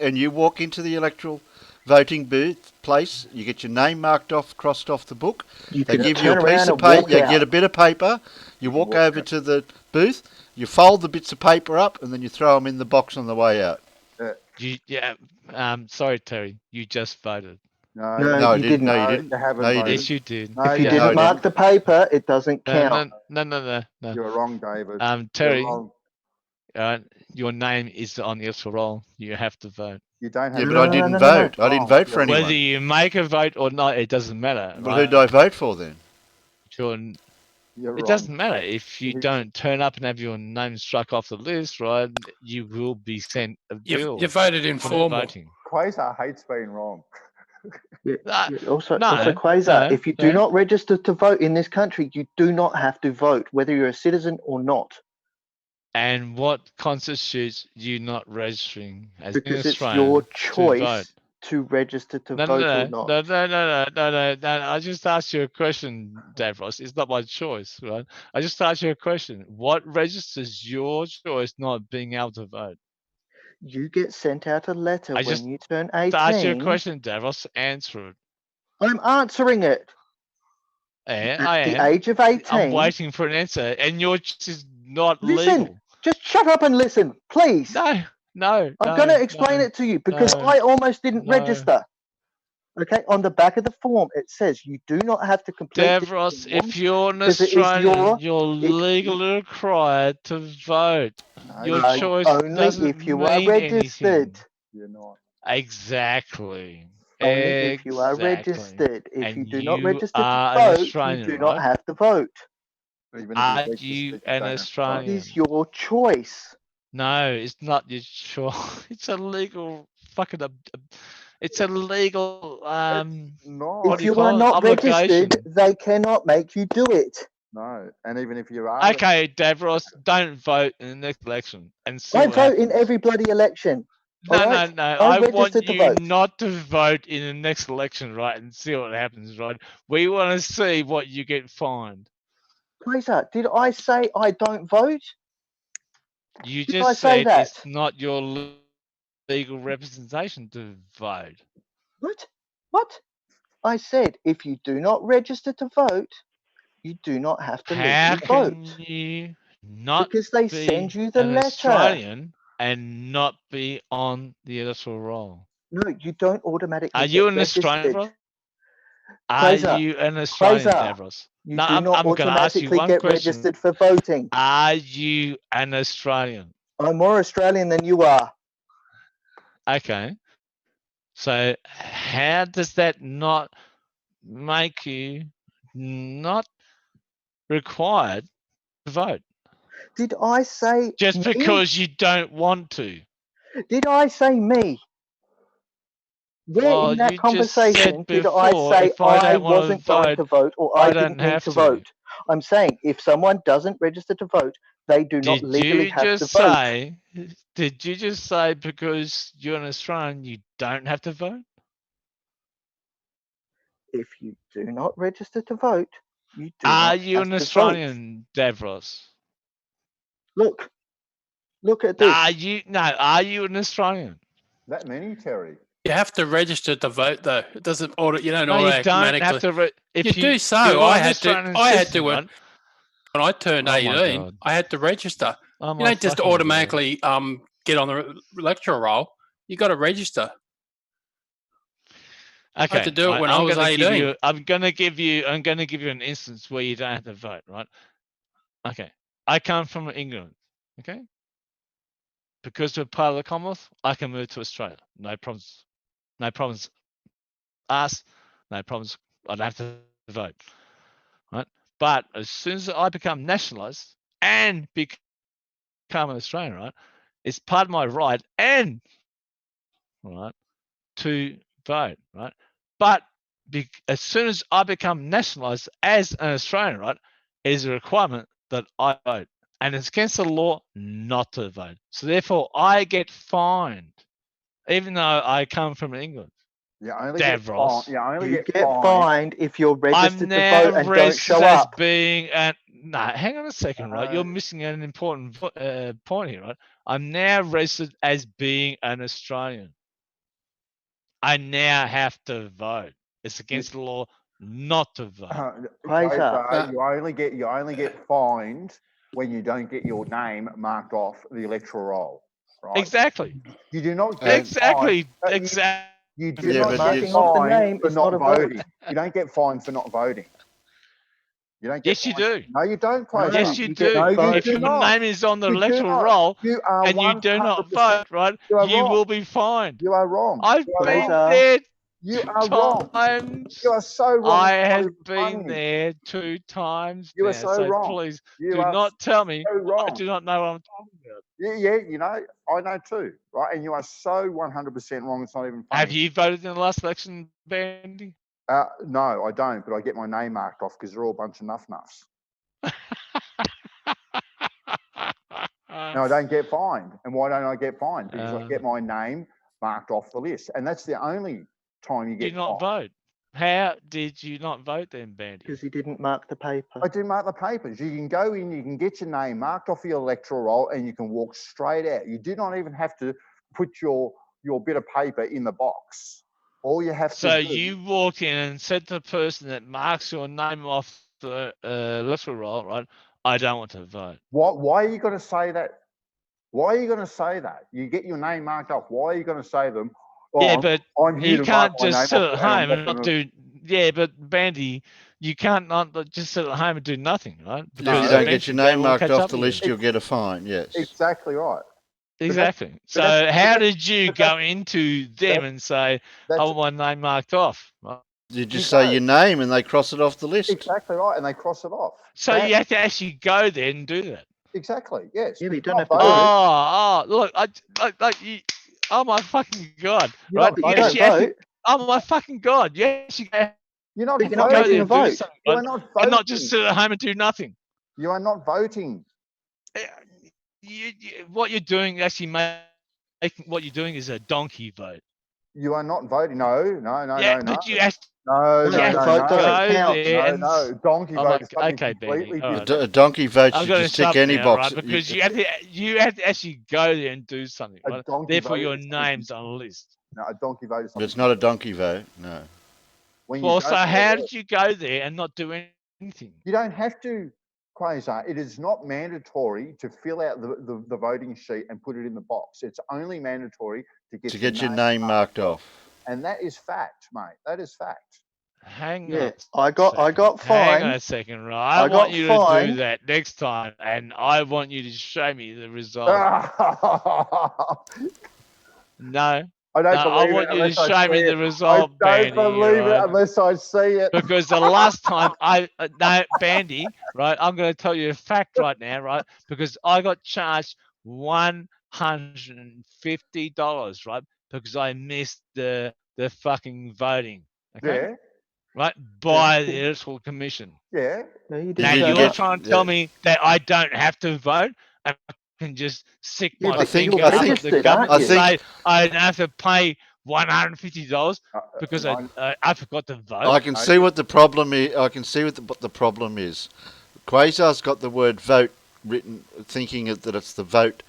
and you walk into the electoral voting booth place, you get your name marked off, crossed off the book. They give you a piece of paper. You get a bit of paper. You walk over to the booth. You fold the bits of paper up, and then you throw them in the box on the way out. Sorry, Terry. You just voted. No, you didn't. No, you didn't. Yes, you did. If you didn't mark the paper, it doesn't count. No. You're wrong, David. Terry. Your name is on the electoral roll. You have to vote. You don't have. Yeah, but I didn't vote. I didn't vote for anyone. Whether you make a vote or not, it doesn't matter. Well, who do I vote for then? It doesn't matter if you don't turn up and have your name struck off the list, right? You will be sent a bill. You voted informal. Quasar hates being wrong. Also, Quasar, if you do not register to vote in this country, you do not have to vote, whether you're a citizen or not. And what constitutes you not registering as an Australian? Because it's your choice to register to vote or not. No. I just asked you a question, Davros. It's not my choice, right? I just asked you a question. What registers your choice not being able to vote? You get sent out a letter when you turn 18. I asked you a question, Davros. Answer it. I'm answering it. Yeah, At the age of 18. I'm waiting for an answer, and your choice is not listen, legal. Just shut up and listen, please. No. I'm going to explain it to you because I almost didn't register. Okay, on the back of the form, it says you do not have to complete. Davros, if you're an Australian, you're legally required to vote. Your choice only if you are registered. Anything. You're not. Exactly. Only if you are registered. If you do not register to vote, you do not have to vote. Are you an Australian? It is your choice. No, it's not your choice. It's a legal fucking. It's a legal. If you are not registered, they cannot make you do it. No, and even if you are. Okay, Davros, don't vote in the next election and see. I vote in every bloody election. No. I want you not to vote in the next election, right, and see what happens, right? We want to see what you get fined. Quasar, did I say I don't vote? You Did I just say said that? it's not your legal representation to vote. What? What? I said if you do not register to vote, you do not have to How legally can vote. you not Because they be send you the an letter. Australian and not be on the electoral roll? No, you don't automatically Are you get an Australian, registered. Davros? Are Fraser, you an Australian, Fraser, Davros? you No, do not I'm going to ask you automatically one get question. registered for voting. Are you an Australian? I'm more Australian than you are. Okay. So how does that not make you not required to vote? Did I say just me? because you don't want to? Did I say me? Where in that conversation did I say I wasn't going to vote or I didn't need to vote? I'm saying if someone doesn't register to vote, they do not legally have to vote. Did you just say because you're an Australian, you don't have to vote? If you do not register to vote, you do Are not you have an to Australian, Davros? Look at this. Are you an Australian? That many, Terry? You have to register to vote, though. It doesn't order. You don't No, you automatically. don't have to. You do so. I had to. When I turned 18, I had to register. Oh, you don't just automatically get on the electoral roll. You got to register. Okay, I had to do it when I was 18. I'm gonna give you an instance where you don't have to vote, right? Okay, I come from England. Okay, because we're part of the Commonwealth, I can move to Australia. No problems. No problems. Ask. No problems. I don't have to vote. Right? But as soon as I become nationalised and become an Australian, right, it's part of my right and right to vote, right? But as soon as I become nationalised as an Australian, right, it is a requirement that I vote, and it's against the law not to vote. So therefore, I get fined, even though I come from England. You only Davros. get fined if you're registered I'm to now vote and don't show as up. being no, hang on a second, right? You're missing an important point here, right? I'm now registered as being an Australian. I now have to vote. It's against the law not to vote. You only get fined when you don't get your name marked off the electoral roll. Right? Exactly. You do not get exactly. You do not get fined for not voting. You don't get fined for not voting. You don't get yes, you do. No, you don't, Preshow. Yes, you do. No, you if do your not. name is on the You do electoral not. roll You are and you do not 100% vote, right, you are you wrong. will be fined. You are wrong. I've You are been wrong. there You 2 are wrong. times. You are so wrong. I It's not have even been funny. there 2 times You now. are so wrong. Please You do are not tell me so wrong. I do not know what I'm talking about. Yeah, you know, I know too, right? And you are so 100% wrong. It's not even funny. Have you voted in the last election, Bandy? No, I don't, but I get my name marked off because they're all a bunch of nuff-nuffs. No, I don't get fined. And why don't I get fined? Because I get my name marked off the list. And that's the only time you get Do not vote. How did you not vote then, Bandy? Because he didn't mark the paper. I didn't mark the papers. You can go in, you can get your name marked off your electoral roll, and you can walk straight out. You do not even have to put your bit of paper in the box. All you have to do. So you walked in and said to the person that marks your name off the electoral roll, right? I don't want to vote. Why are you going to say that? Why are you going to say that? You get your name marked off. Why are you going to say them? Oh, yeah, but I'm here you to can't mark my just name sit off at home and not do. Yeah, but Bandy, you can't not just sit at home and do nothing, right? Because if you don't get your name marked off the list, you'll get a fine. Yes. Exactly right. Exactly. So how did you go into them and say, "I want my name marked off"? You just say your name and they cross it off the list. Exactly right, and they cross it off. So you have to actually go there and do that. Exactly. Yes. Yeah, but you don't have to look, oh my fucking god! You right? don't vote. Oh my fucking god! You actually You're not making a vote. You are not voting. And not just sit at home and do nothing. You are not voting. What you're doing actually what you're doing is a donkey vote. You are not voting. No. Yeah, No. but you have to. No. Vote doesn't count. No. Donkey vote is something okay, completely Benny. different. A donkey vote I'm should going to just tick stop any now, box. right? Because you have to actually go there and do something, right? Therefore, your name's on a list. No, a donkey vote is But something. it's not a donkey vote. No. Well, so how did you go there and not do anything? You don't have to, Quasar. It is not mandatory to fill out the voting sheet and put it in the box. It's only mandatory to get your name marked off. And that is fact, mate. That is fact. Hang Yeah, on. I got fined. Hang on a second, right? I want you to do that next time, and I want you to show me the result. No. I don't I believe want it you to unless I show see me it. the result, I don't Bandy. believe it unless I see it. Because the last time no, Bandy, right? I'm going to tell you a fact right now, right? Because I got charged $150, right? Because I missed the fucking voting. Okay. Yeah. Right, by the Electoral Commission. Yeah. No, you now didn't. you're trying to tell me that I don't have to vote and I can just stick my finger up at the government and say I don't have to pay $150 because I forgot to vote. I can see what the problem is. I can see what the problem is. Quasar's got the word vote written, thinking that it's the vote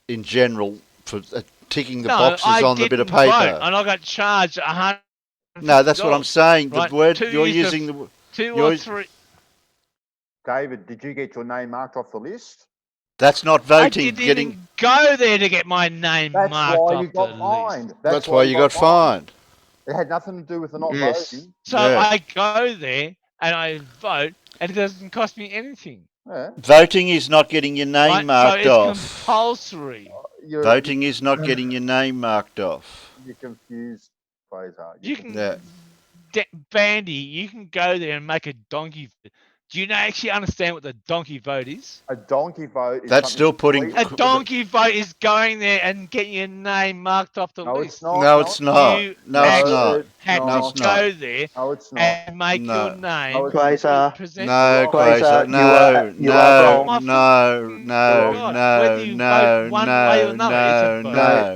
in general for ticking the boxes on the bit of paper. Vote, and I got charged $100. No, that's what I'm saying. Right? The word you're using the two or three. David, did you get your name marked off the list? That's not voting. I didn't even go there to get my name marked off the list. That's why you got fined. It had nothing to do with the not voting. So I go there and I vote, and it doesn't cost me anything. Yeah. Voting is not getting your name marked off. So it's compulsory. Voting is not getting your name marked off. You're confused, Quasar. You can, Bandy, you can go there and make a donkey. Do you actually understand what the donkey vote is? A donkey vote is that's still putting. A donkey vote is going there and getting your name marked off the list. No, it's not. No, it's not. Had no, to go there and make your name. Quasar. No, Quasar. No.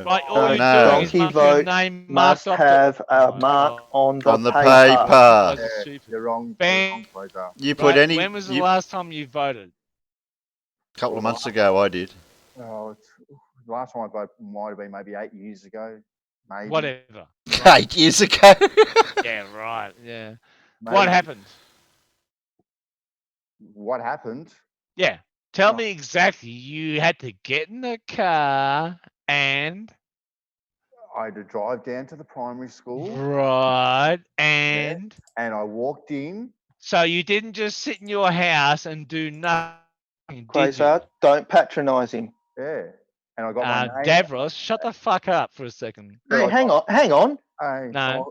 Right, all you're doing is donkey vote must have a mark on the paper. You're wrong. You put any. When was the last time you voted? A couple of months ago, I did. Oh, the last time I voted might have been maybe 8 years ago. Maybe. Whatever. 8 years ago. Yeah, right. Yeah. Maybe. What happened? What happened? Yeah. Tell me exactly. You had to get in the car and. I had to drive down to the primary school. Right. And. Yeah. And I walked in. So you didn't just sit in your house and do nothing. Quasar, don't patronise him. Yeah. And I got my name. Davros, shut the fuck up for a second. Hey, hang on. Hey, no,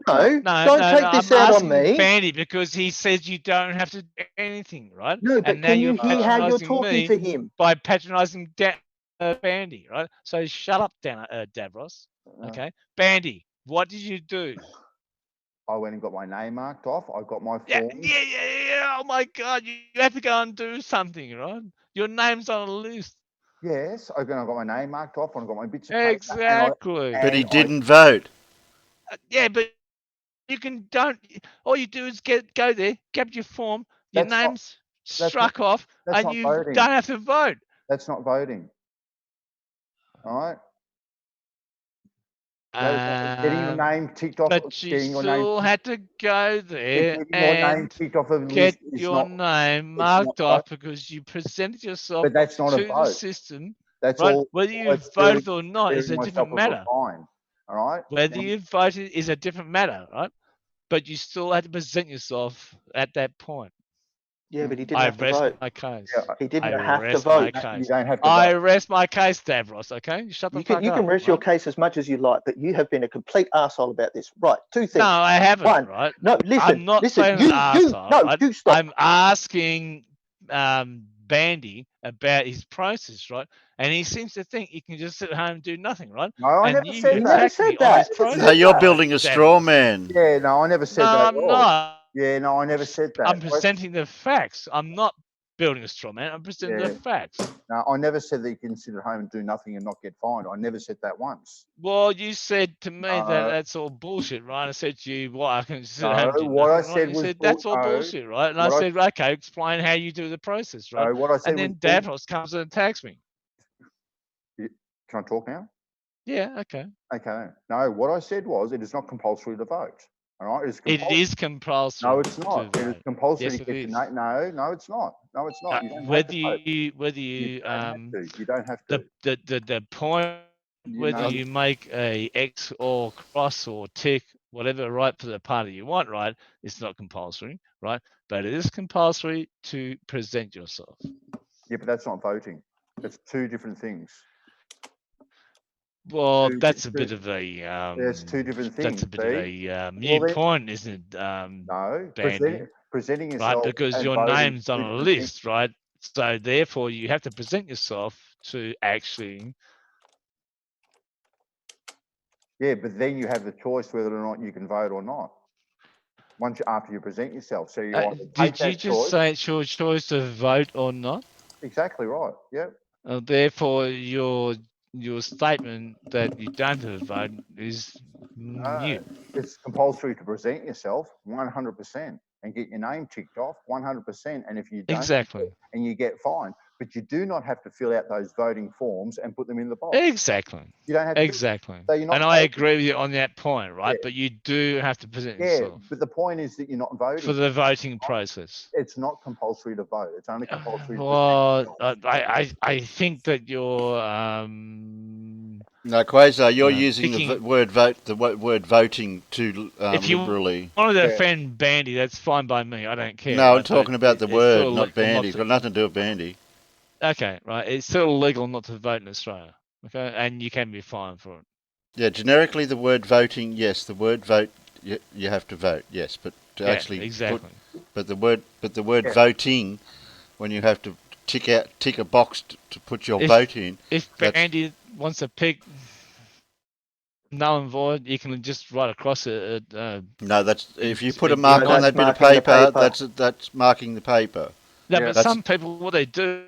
don't take this out on me. Bandy, because he says you don't have to do anything, right? No, but and now can you hear how you're talking to him? By patronising Bandy, right? So shut up, Davros. Okay, Bandy, what did you do? I went and got my name marked off. I got my form. Yeah. Oh my God, you have to go and do something, right? Your name's on a list. Yes, I got my name marked off and I got my bits of paper. Exactly. But he didn't vote. Yeah, but you don't. All you do is go there, grab your form, your name's struck off, and you don't have to vote. That's not voting. All right. Getting your name ticked off. But you still had to go there and get your name marked off because you presented yourself to the system. That's right? all. Whether you voted or not is a different matter. All right. Whether you voted is a different matter, right? But you still had to present yourself at that point. Yeah, but he didn't have to vote. I rest my case. Yeah, he didn't have to vote. You don't have to I rest my case, Davros, okay? Shut the fuck up. You can rest your case as much as you like, but you have been a complete arsehole about this. Right, two things. No, I haven't, One, right? No, listen. I'm not saying arsehole. You stop. I'm asking Bandy about his process, right? And he seems to think he can just sit at home and do nothing, right? No, I never said that. No, you're building a straw man. Yeah, no, I never said that. No, I'm not. Yeah, no, I never said that. I'm presenting the facts. I'm not building a straw man. I'm presenting the facts. No, I never said that you can sit at home and do nothing and not get fined. I never said that once. Well, you said to me that that's all bullshit, right? I said to you, "Well, I can sit at home and do what nothing." I said You was said that's all bullshit, right? And I said, "Okay, explain how you do the process, right?" what I said and then was Davros comes and attacks me. Can I talk now? Yeah. Okay. Okay. No, what I said was it is not compulsory to vote. All right. It is compulsory. No, it's not. It is compulsory Yes, to it get is. your name. No, it's not. No, it's not. You don't Whether have to vote. you You don't have to. The point whether you make a X or cross or tick, whatever, right, for the party you want, right, it's not compulsory, right? But it is compulsory to present yourself. Yeah, but that's not voting. It's two different things. Well, that's a bit of a there's two different things. That's a bit of a mute point, isn't it? No, Bandy? presenting Right, yourself because and your voting name's on two a different list, things. right? So therefore, you have to present yourself to actually. Yeah, but then you have the choice whether or not you can vote or not. After you present yourself, so you either take Did you that just choice. say it's your choice to vote or not? Exactly right. Yeah. Therefore, your statement that you don't have a vote is mute. It's compulsory to present yourself 100% and get your name ticked off 100%. And if you don't, Exactly. and you get fined, but you do not have to fill out those voting forms and put them in the box. Exactly. You don't have exactly. So you're not and I voting. agree with you on that point, right? Yeah. But you do have to present Yeah, yourself but the point is that you're not voting for the voting process. It's not compulsory to vote. It's only compulsory to Well, I think that you're No, Quasar, you're No. using the Picking- word vote, the word voting too if you liberally. want to defend Bandy, that's fine by me. I don't care. No, I'm right? talking But about the it's word, still not legal bandy. It's to- got nothing to do with bandy. Okay, right. It's still illegal not to vote in Australia. Okay, and you can be fined for it. Yeah, generically the word voting, yes, the word vote, you have to vote, yes, but to Yeah, actually exactly. but the word Yeah. voting, when you have to tick a box to put your vote in. If that's- Bandy wants to pick null and void, you can just write across it. No, that's if you put a mark on that bit of paper, that's marking the paper. No, Yeah. but That's- some people, what they do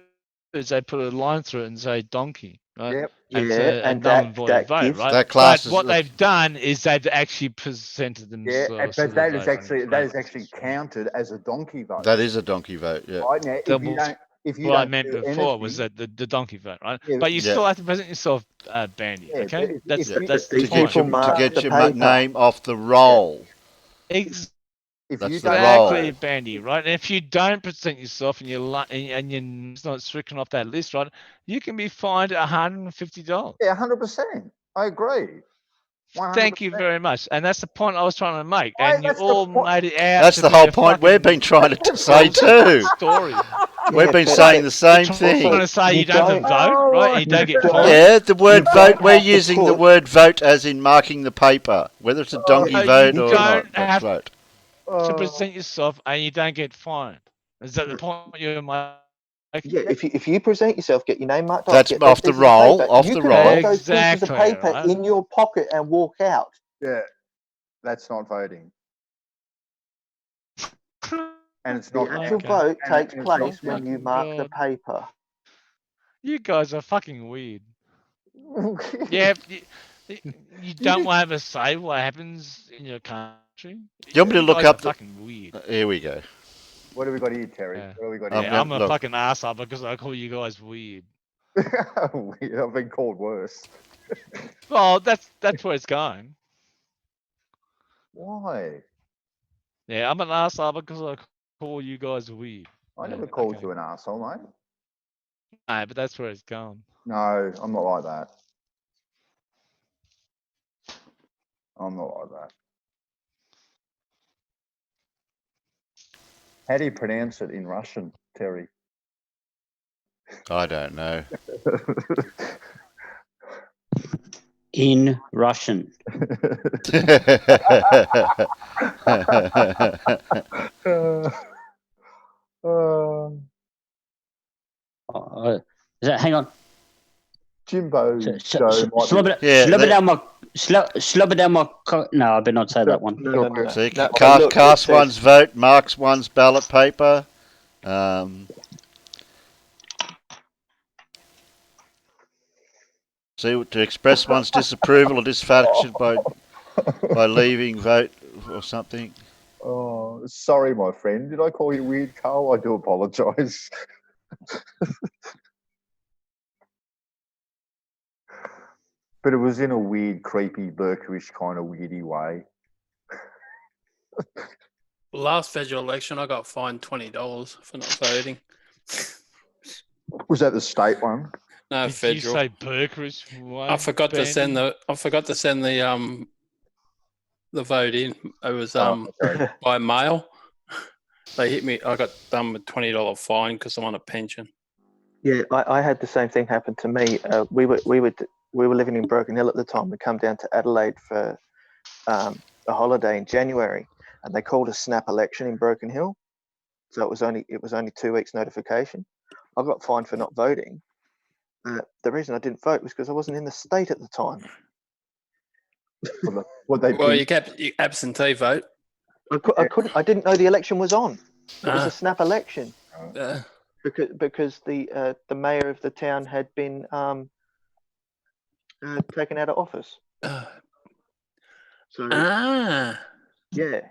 is they put a line through it and say donkey, right? Yep. And Yeah, so a and null that- and void that vote, gives- right? That class but is- what they've done is they've actually presented Yeah, themselves. to but the that is voting actually counted as a donkey vote. That is a donkey vote, yeah. Right now, if you what I don't meant do before was anything- that the donkey vote, right? Yeah, but you Yeah. still have to present yourself, Bandy. Yeah, Okay, but that's if- that's to the get point. your name off the roll. If That's you the don't Exactly, roll. Bandy, right? And if you don't present yourself and you're not stricken off that list, right, you can be fined $150. Yeah, 100%. I agree. 100%. Thank you very much. And that's the point I was trying to make. Why, And you that's the all point. made it out. That's to the be whole a point we've been trying to say too. Story. We've been saying the same thing. Trying to say you don't have to vote, right? And you don't get fined. Yeah, the word You vote, don't we're have to using the put- word vote as in marking the paper. Whether it's a donkey vote you or don't not, that's have vote. to present yourself and you don't get fined. Is that the point you're making? Yeah, if you present yourself, get your name marked That's up, get off those the pieces of roll, paper, off you the can roll. put those pieces of Exactly, paper right. in your pocket and walk out. Yeah, that's not voting. And it's not The actual Okay. vote and takes it's not place when you fucking mark the God. paper. You guys are fucking weird. Yeah, you don't want to have a say what happens in your country. Do you want me to You look guys up are the... fucking weird. Here we go. What have we got here, Terry? Yeah. What have we got I'm here? Yeah, I'm a look. fucking arsehole because I call you guys weird. I've been called worse. Well, that's where it's going. Why? Yeah, I'm an arsehole because I call you guys weird. I Yeah, never called okay. you an asshole, mate. No, but that's where it's going. No, I'm not like that. I'm not like that. How do you pronounce it in Russian, Terry? I don't know. In Russian. Hang on. Jimbo Joe No, I better not say that one. No. See, No, cast look, it says- one's vote, marks one's ballot paper. See, to express one's disapproval or dissatisfaction by leaving vote or something. Oh, sorry, my friend. Did I call you weird, Carl? I do apologise. But it was in a weird, creepy, Burkerish kind of weirdy way. Last federal election, I got fined $20 for not voting. Was that the state one? No, Did federal. you say Burkerish way? I forgot to send the vote in. It was okay. by mail. They hit me. I got done with $20 fine because I'm on a pension. Yeah, I had the same thing happen to me. We were living in Broken Hill at the time. We come down to Adelaide for a holiday in January, and they called a snap election in Broken Hill. So it was only 2 weeks notification. I got fined for not voting. The reason I didn't vote was because I wasn't in the state at the time. You kept absentee vote. I didn't know the election was on. It was a snap election. Because the mayor of the town had been taken out of office. Yeah.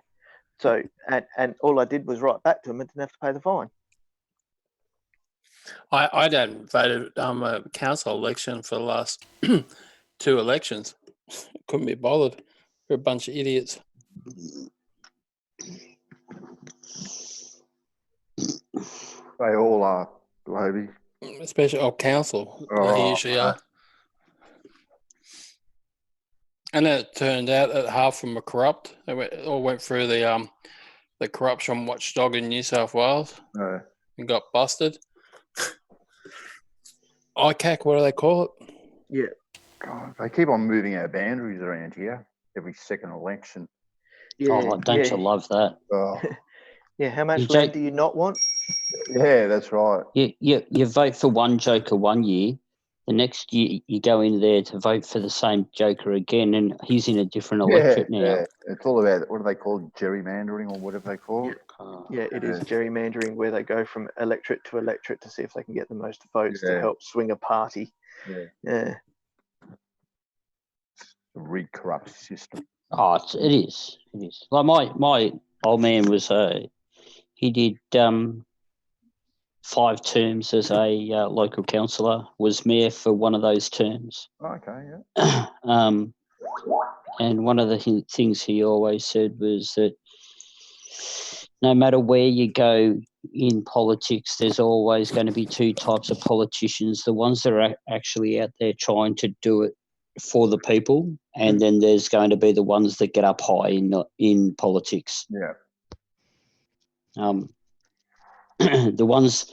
So and all I did was write back to him and didn't have to pay the fine. I hadn't voted a council election for the last 2 elections. Couldn't be bothered. We're a bunch of idiots. They all are, maybe. Especially council. Oh, They usually are. And then it turned out that half of them were corrupt. They all went through the corruption watchdog in New South Wales and got busted. ICAC, what do they call it? Yeah. God, they keep on moving our boundaries around here every second election. Yeah, don't you love that? Oh. Yeah, how much land do you not want? Yeah, that's right. You vote for one joker one year, the next year you go in there to vote for the same joker again, and he's in a different electorate now. Yeah, it's all about, what do they call it, gerrymandering or whatever they call it? Yeah, it is gerrymandering, where they go from electorate to electorate to see if they can get the most votes to help swing a party. Yeah. A rigged, corrupt system. Oh, it is. It is. Like my old man was he did 5 terms as a local councillor, was mayor for one of those terms. Okay, yeah. And one of the things he always said was that no matter where you go in politics, there's always going to be 2 types of politicians: the ones that are actually out there trying to do it for the people, and then there's going to be the ones that get up high in politics. Yeah. The ones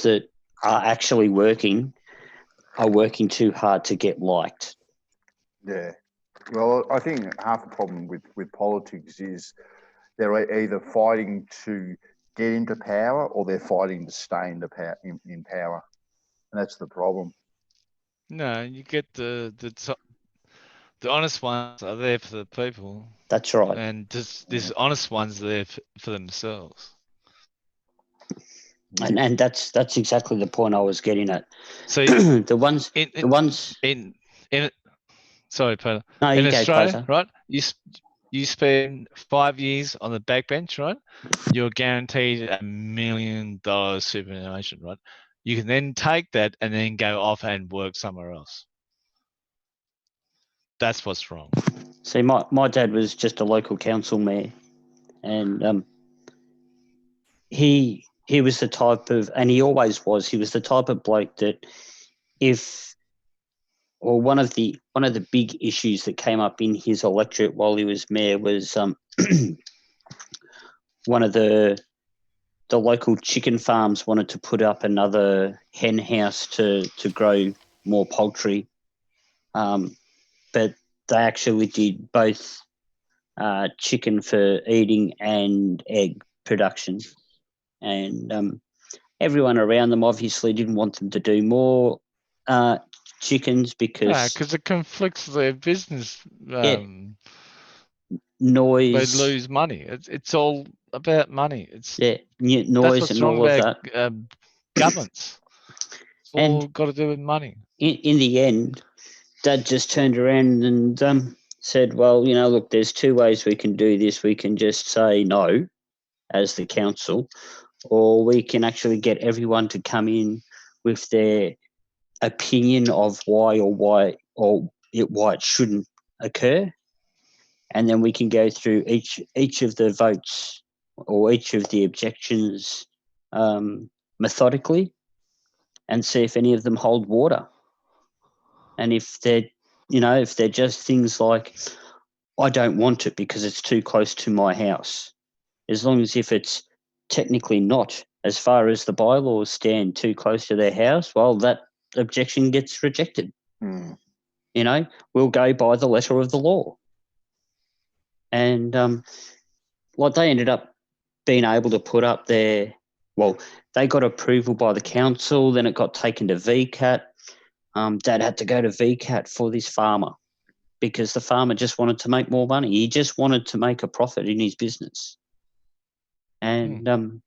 that are actually working are working too hard to get liked. Yeah. Well, I think half the problem with politics is they're either fighting to get into power or they're fighting to stay in power. And that's the problem. No, you get the honest ones are there for the people. That's right. And this honest ones are there for themselves. And that's exactly the point I was getting at. So sorry, Peter. No, in you go, Australia, Peter. right? You spend 5 years on the backbench, right? You're guaranteed $1 million superannuation, right? You can then take that and then go off and work somewhere else. That's what's wrong. See, my dad was just a local council mayor, and he was the type of, and he always was, he was the type of bloke that one of the big issues that came up in his electorate while he was mayor was one of the local chicken farms wanted to put up another hen house to grow more poultry, but they actually did both chicken for eating and egg production, and everyone around them obviously didn't want them to do more chickens because it conflicts their business. Noise. They lose money. It's all about money. It's noise and all of that. Governments. It's all got to do with money. In the end, Dad just turned around and said, well, look, there's two ways we can do this. We can just say no as the council, or we can actually get everyone to come in with their opinion of why it shouldn't occur, and then we can go through each of the votes or each of the objections methodically and see if any of them hold water. And if they're just things like, I don't want it because it's too close to my house, as long as if it's technically not, as far as the bylaws stand, too close to their house, well, that objection gets rejected. We'll go by the letter of the law. And they ended up being able to put up they got approval by the council, then it got taken to VCAT. Dad had to go to VCAT for this farmer because the farmer just wanted to make more money. He just wanted to make a profit in his business. And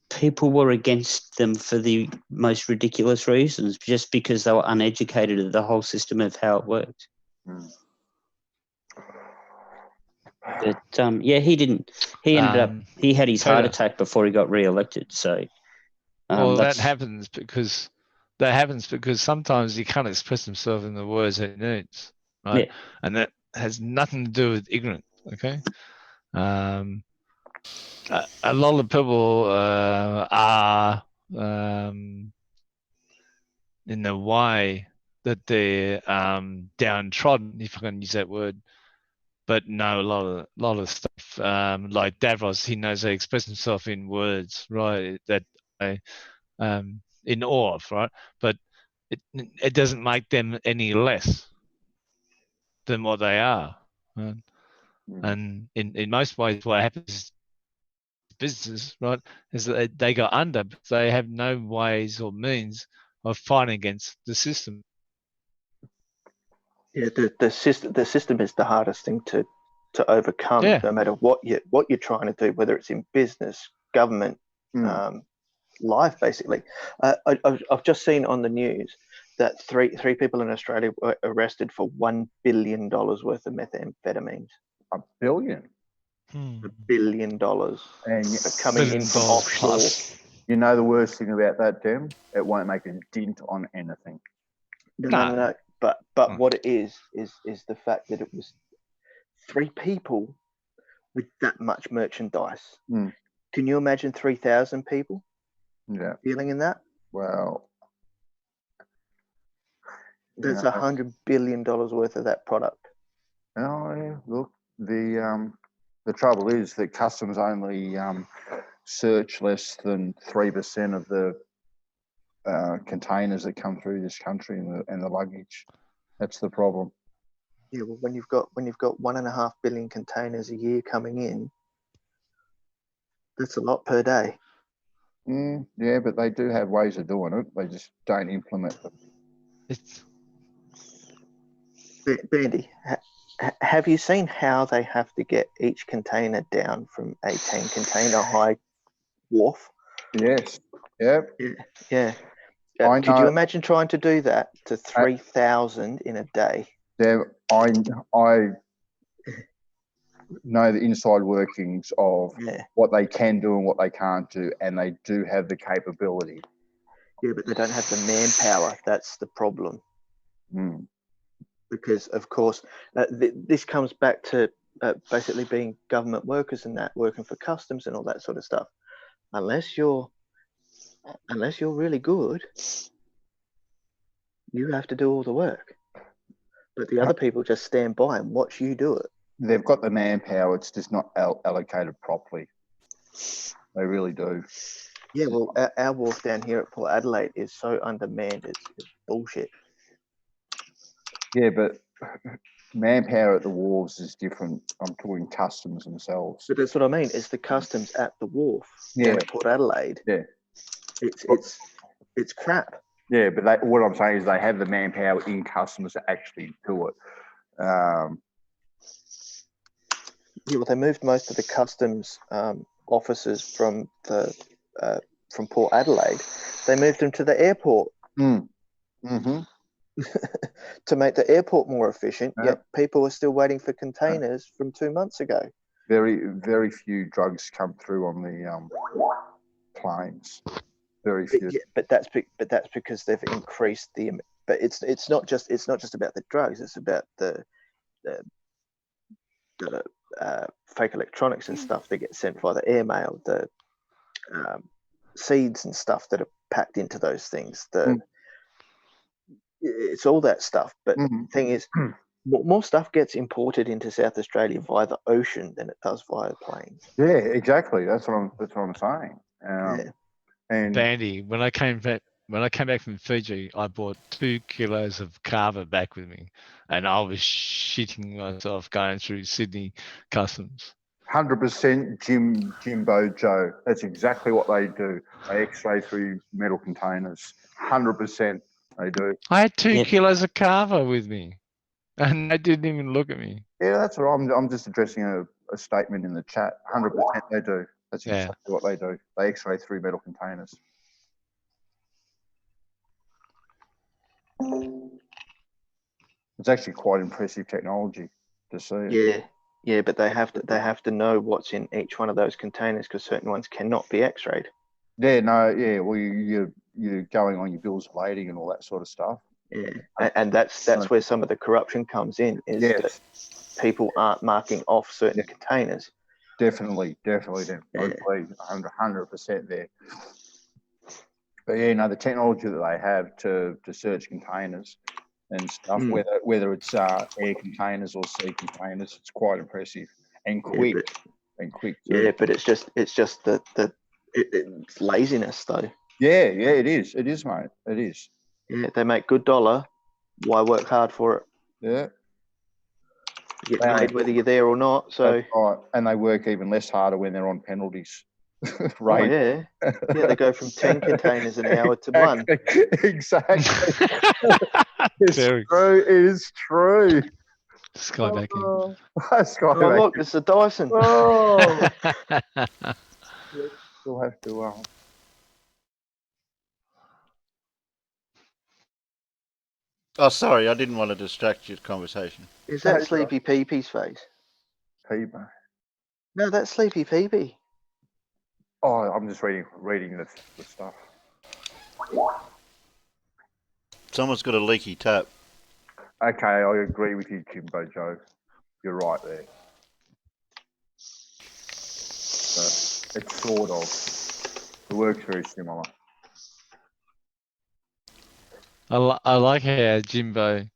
people were against them for the most ridiculous reasons, just because they were uneducated of the whole system of how it worked. But he didn't. He ended up. He had his heart attack before he got re-elected. So, that happens because sometimes he can't express himself in the words he needs, right? Yeah. And that has nothing to do with ignorance. Okay. A lot of people are in the way that they're downtrodden, if I can use that word. But no, a lot of stuff like Davros, he knows how to express himself in words, right? That in awe of, right? But it doesn't make them any less than what they are. Right? And in most ways, what happens businesses, right, is that they go under because they have no ways or means of fighting against the system. Yeah, the system is the hardest thing to overcome, no matter what you're trying to do, whether it's in business, government, life, basically. I've just seen on the news that three people in Australia were arrested for $1 billion worth of methamphetamines. $1 billion. $1 billion. And coming in from offshore. You know the worst thing about that, Dem? It won't make a dent on anything. No. But what it is the fact that it was 3 people with that much merchandise. Can you imagine 3,000 people? Yeah. Dealing in that? Well, there's $100 billion worth of that product. Oh yeah. Look, the trouble is that customs only search less than 3% of the containers that come through this country and the luggage. That's the problem. Yeah, well, when you've got 1.5 billion containers a year coming in, that's a lot per day. Yeah, but they do have ways of doing it. They just don't implement them. Bandy, have you seen how they have to get each container down from a 10-container high wharf? Yes. Yep. Yeah. Could you imagine trying to do that to 3,000 in a day? Yeah, I know the inside workings of what they can do and what they can't do, and they do have the capability. Yeah, but they don't have the manpower. That's the problem. Because, of course, this comes back to basically being government workers and that, working for customs and all that sort of stuff. Unless you're really good, you have to do all the work. But the other people just stand by and watch you do it. They've got the manpower. It's just not allocated properly. They really do. Yeah, well, our wharf down here at Port Adelaide is so undermanned. It's bullshit. Yeah, but manpower at the wharves is different. I'm talking customs themselves. But that's what I mean. It's the customs at the wharf down at Port Adelaide. Yeah. It's crap. Yeah, but what I'm saying is they have the manpower in customs to actually do it. Yeah, well, they moved most of the customs officers from Port Adelaide. They moved them to the airport. Mm-hmm. to make the airport more efficient, yet people are still waiting for containers from 2 months ago. Very few drugs come through on the planes. Very few. But that's because they've increased the. But it's not just about the drugs. It's about the fake electronics and stuff that get sent via the airmail, the seeds and stuff that are packed into those things. It's all that stuff. But the thing is, more stuff gets imported into South Australia via the ocean than it does via planes. Yeah, exactly. That's what I'm saying. And Bandy, when I came back from Fiji, I bought 2 kilos of kava back with me, and I was shitting myself going through Sydney customs. 100% Jimbo Joe. That's exactly what they do. They X-ray through metal containers. 100% they do. I had 2 kilos of kava with me, and they didn't even look at me. Yeah, that's what I'm just addressing a statement in the chat. 100% they do. That's exactly what they do. They X-ray through metal containers. It's actually quite impressive technology to see. Yeah, but they have to know what's in each one of those containers because certain ones cannot be X-rayed. Yeah, well, you're going on your bills of lading and all that sort of stuff. Yeah, and that's where some of the corruption comes in. That people aren't marking off certain containers. Definitely. I agree 100% there. But the technology that they have to search containers and stuff, whether it's air containers or sea containers, it's quite impressive and quick. Too. Yeah, but it's just it's laziness though. Yeah, it is, mate. It is. Yeah, they make good dollar. Why work hard for it? Yeah. You get paid whether you're there or not. So right, and they work even less harder when they're on penalties. Right. Oh, yeah, they go from 10 containers an hour to 1. Exactly. It is true. Sky vacuum. Oh, look, it's a Dyson. Oh. We'll have to. Oh, sorry, I didn't want to distract your conversation. Is that Sleepy Peepee's face? Peeper. No, that's Sleepy Peepee. Oh, I'm just reading the stuff. Someone's got a leaky tap. Okay, I agree with you, Jimbo Joe. You're right there. It's sort of. It works very similar. I like how Jimbo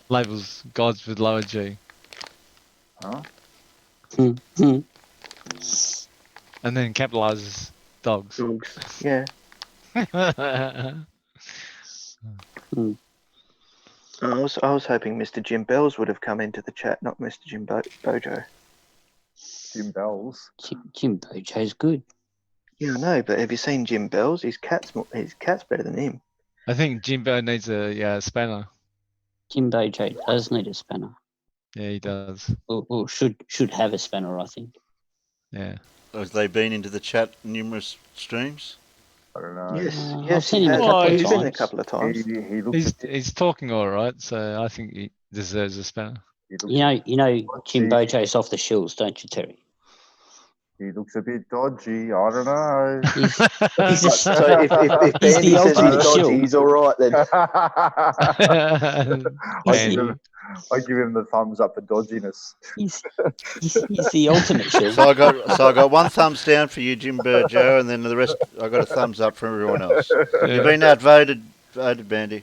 labels gods with lower G. Huh? And then capitalizes dogs. Yeah. I was hoping Mr. Jim Bells would have come into the chat, not Mr. Jim Bojo. Jim Bells. Jim Bojo's good. Yeah, I know, but have you seen Jim Bells? His cat's better than him. I think Jimbo needs a spanner. Jim Bojo does need a spanner. Yeah, he does. Or should have a spanner, I think. Yeah. Have they been into the chat numerous streams? I don't know. Yes, I've seen him he's been a couple of times. He's talking all right, so I think he deserves a spanner. You know, Jim Bojo's off the shills, don't you, Terry? He looks a bit dodgy. I don't know. So if Bandy says he's dodgy, he's all right then. I give him the thumbs up for dodginess. He's the ultimate shield. So I got one thumbs down for you, Jim Joe, and then the rest I got a thumbs up for everyone else. You've been outvoted, Bandy.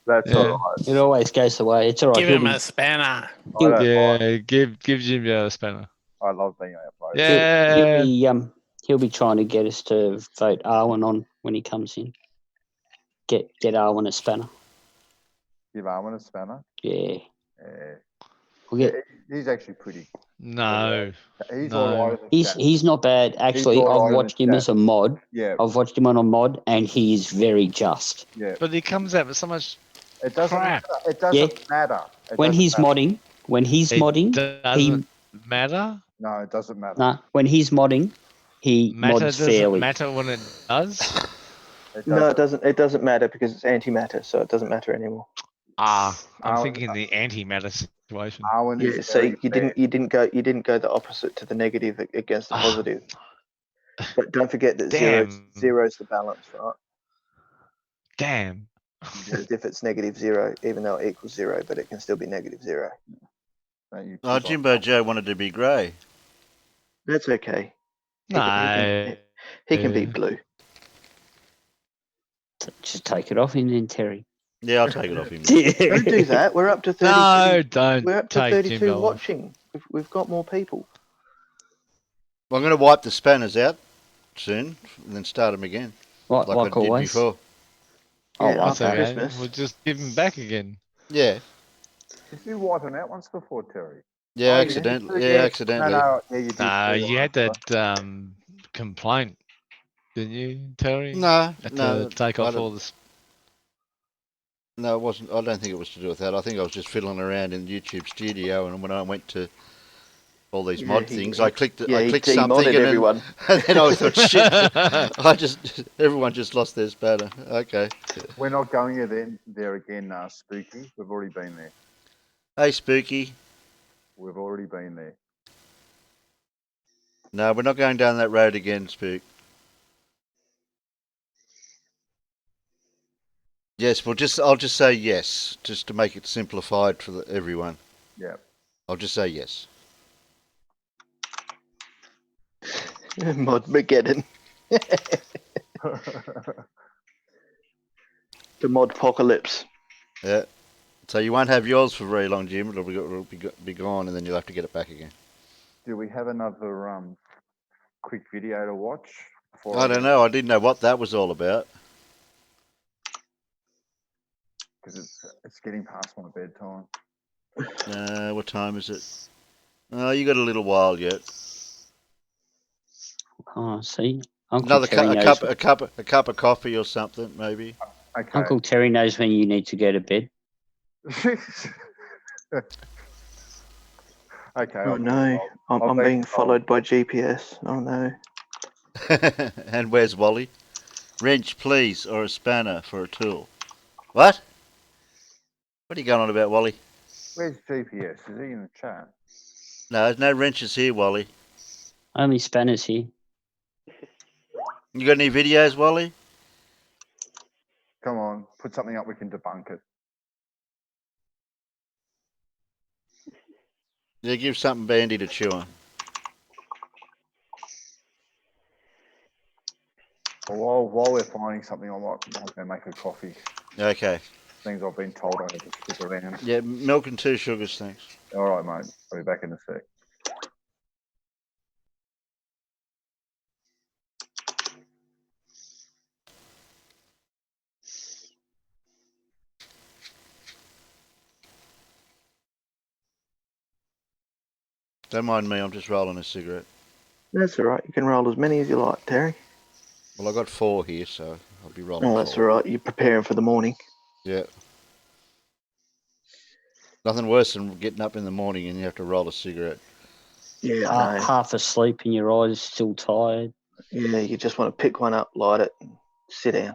That's all right. It always goes the way. It's all right. Give him a spanner. Give Jim a spanner. I love being outvoted. Yeah. He'll be trying to get us to vote Arwen on when he comes in. Get Arwen a spanner. Give Arwen a spanner? Yeah. He's actually pretty. No. He's all right. He's not bad. Actually, I've watched him as a mod. Yeah. I've watched him on a mod, and he is very just. Yeah. But he comes out with so much It doesn't crap. matter. It doesn't matter. When he's modding, doesn't matter? No, it doesn't matter. When he's modding, he mods fairly. Doesn't matter when it does? No, it doesn't. It doesn't matter because it's antimatter, so it doesn't matter anymore. I'm thinking the antimatter situation. Yeah, so you didn't go the opposite to the negative against the positive. But don't forget that zero's the balance, right? Damn. If it's -0, even though it equals 0, but it can still be -0. Oh, Jimbo Joe wanted to be grey. That's okay. No. He can be blue. Just take it off him then, Terry. Yeah, I'll take it off him. Don't do that. We're up to 32. No, don't. We're up to take 32 Jimbo off. watching. We've got more people. Well, I'm going to wipe the spanners out soon and then start them again. Like I did always. before. Yeah, That's after okay. Christmas. We'll just give them back again. Yeah. Did you wipe them out once before, Terry? Yeah, Oh, accidentally. yeah. Yeah, accidentally. No, yeah, you did. You had that complaint, didn't you, Terry? No, Had no. to take off all this. No, it wasn't. I don't think it was to do with that. I think I was just fiddling around in YouTube Studio, and when I went to all these mod things, I clicked something, and everyone. Then I thought, shit! Everyone just lost their spanner. Okay. We're not going there again, Spooky. We've already been there. Hey, Spooky. We've already been there. No, we're not going down that road again, Spook. Yes, I'll just say yes, just to make it simplified for everyone. Yeah. I'll just say yes. Mod Mageddon. The mod apocalypse. Yeah. So you won't have yours for very long, Jim. It'll be gone, and then you'll have to get it back again. Do we have another quick video to watch? I don't know. I didn't know what that was all about. Because it's getting past my bedtime. What time is it? Oh, you got a little while yet. Oh, see, Another a cup of coffee or something, maybe. Okay. Uncle Terry knows when you need to go to bed. Okay. Oh no, I'm being followed by GPS. Oh no. And where's Wally? Wrench, please, or a spanner for a tool. What? What are you going on about, Wally? Where's GPS? Is he in the chat? No, there's no wrenches here, Wally. Only spanners here. You got any videos, Wally? Come on, put something up. We can debunk it. Yeah, give something bandy to chew on. Well, while we're finding something, I'm going to make a coffee. Okay. Things I've been told I have to stick around. Yeah, milk and 2 sugars, thanks. All right, mate. I'll be back in a sec. Don't mind me, I'm just rolling a cigarette. That's all right. You can roll as many as you like, Terry. Well, I got 4 here, so I'll be rolling. Oh, that's all right. You're preparing for the morning. Yeah. Nothing worse than getting up in the morning and you have to roll a cigarette. Yeah, half asleep and your eyes still tired. Yeah, you just want to pick one up, light it, and sit down.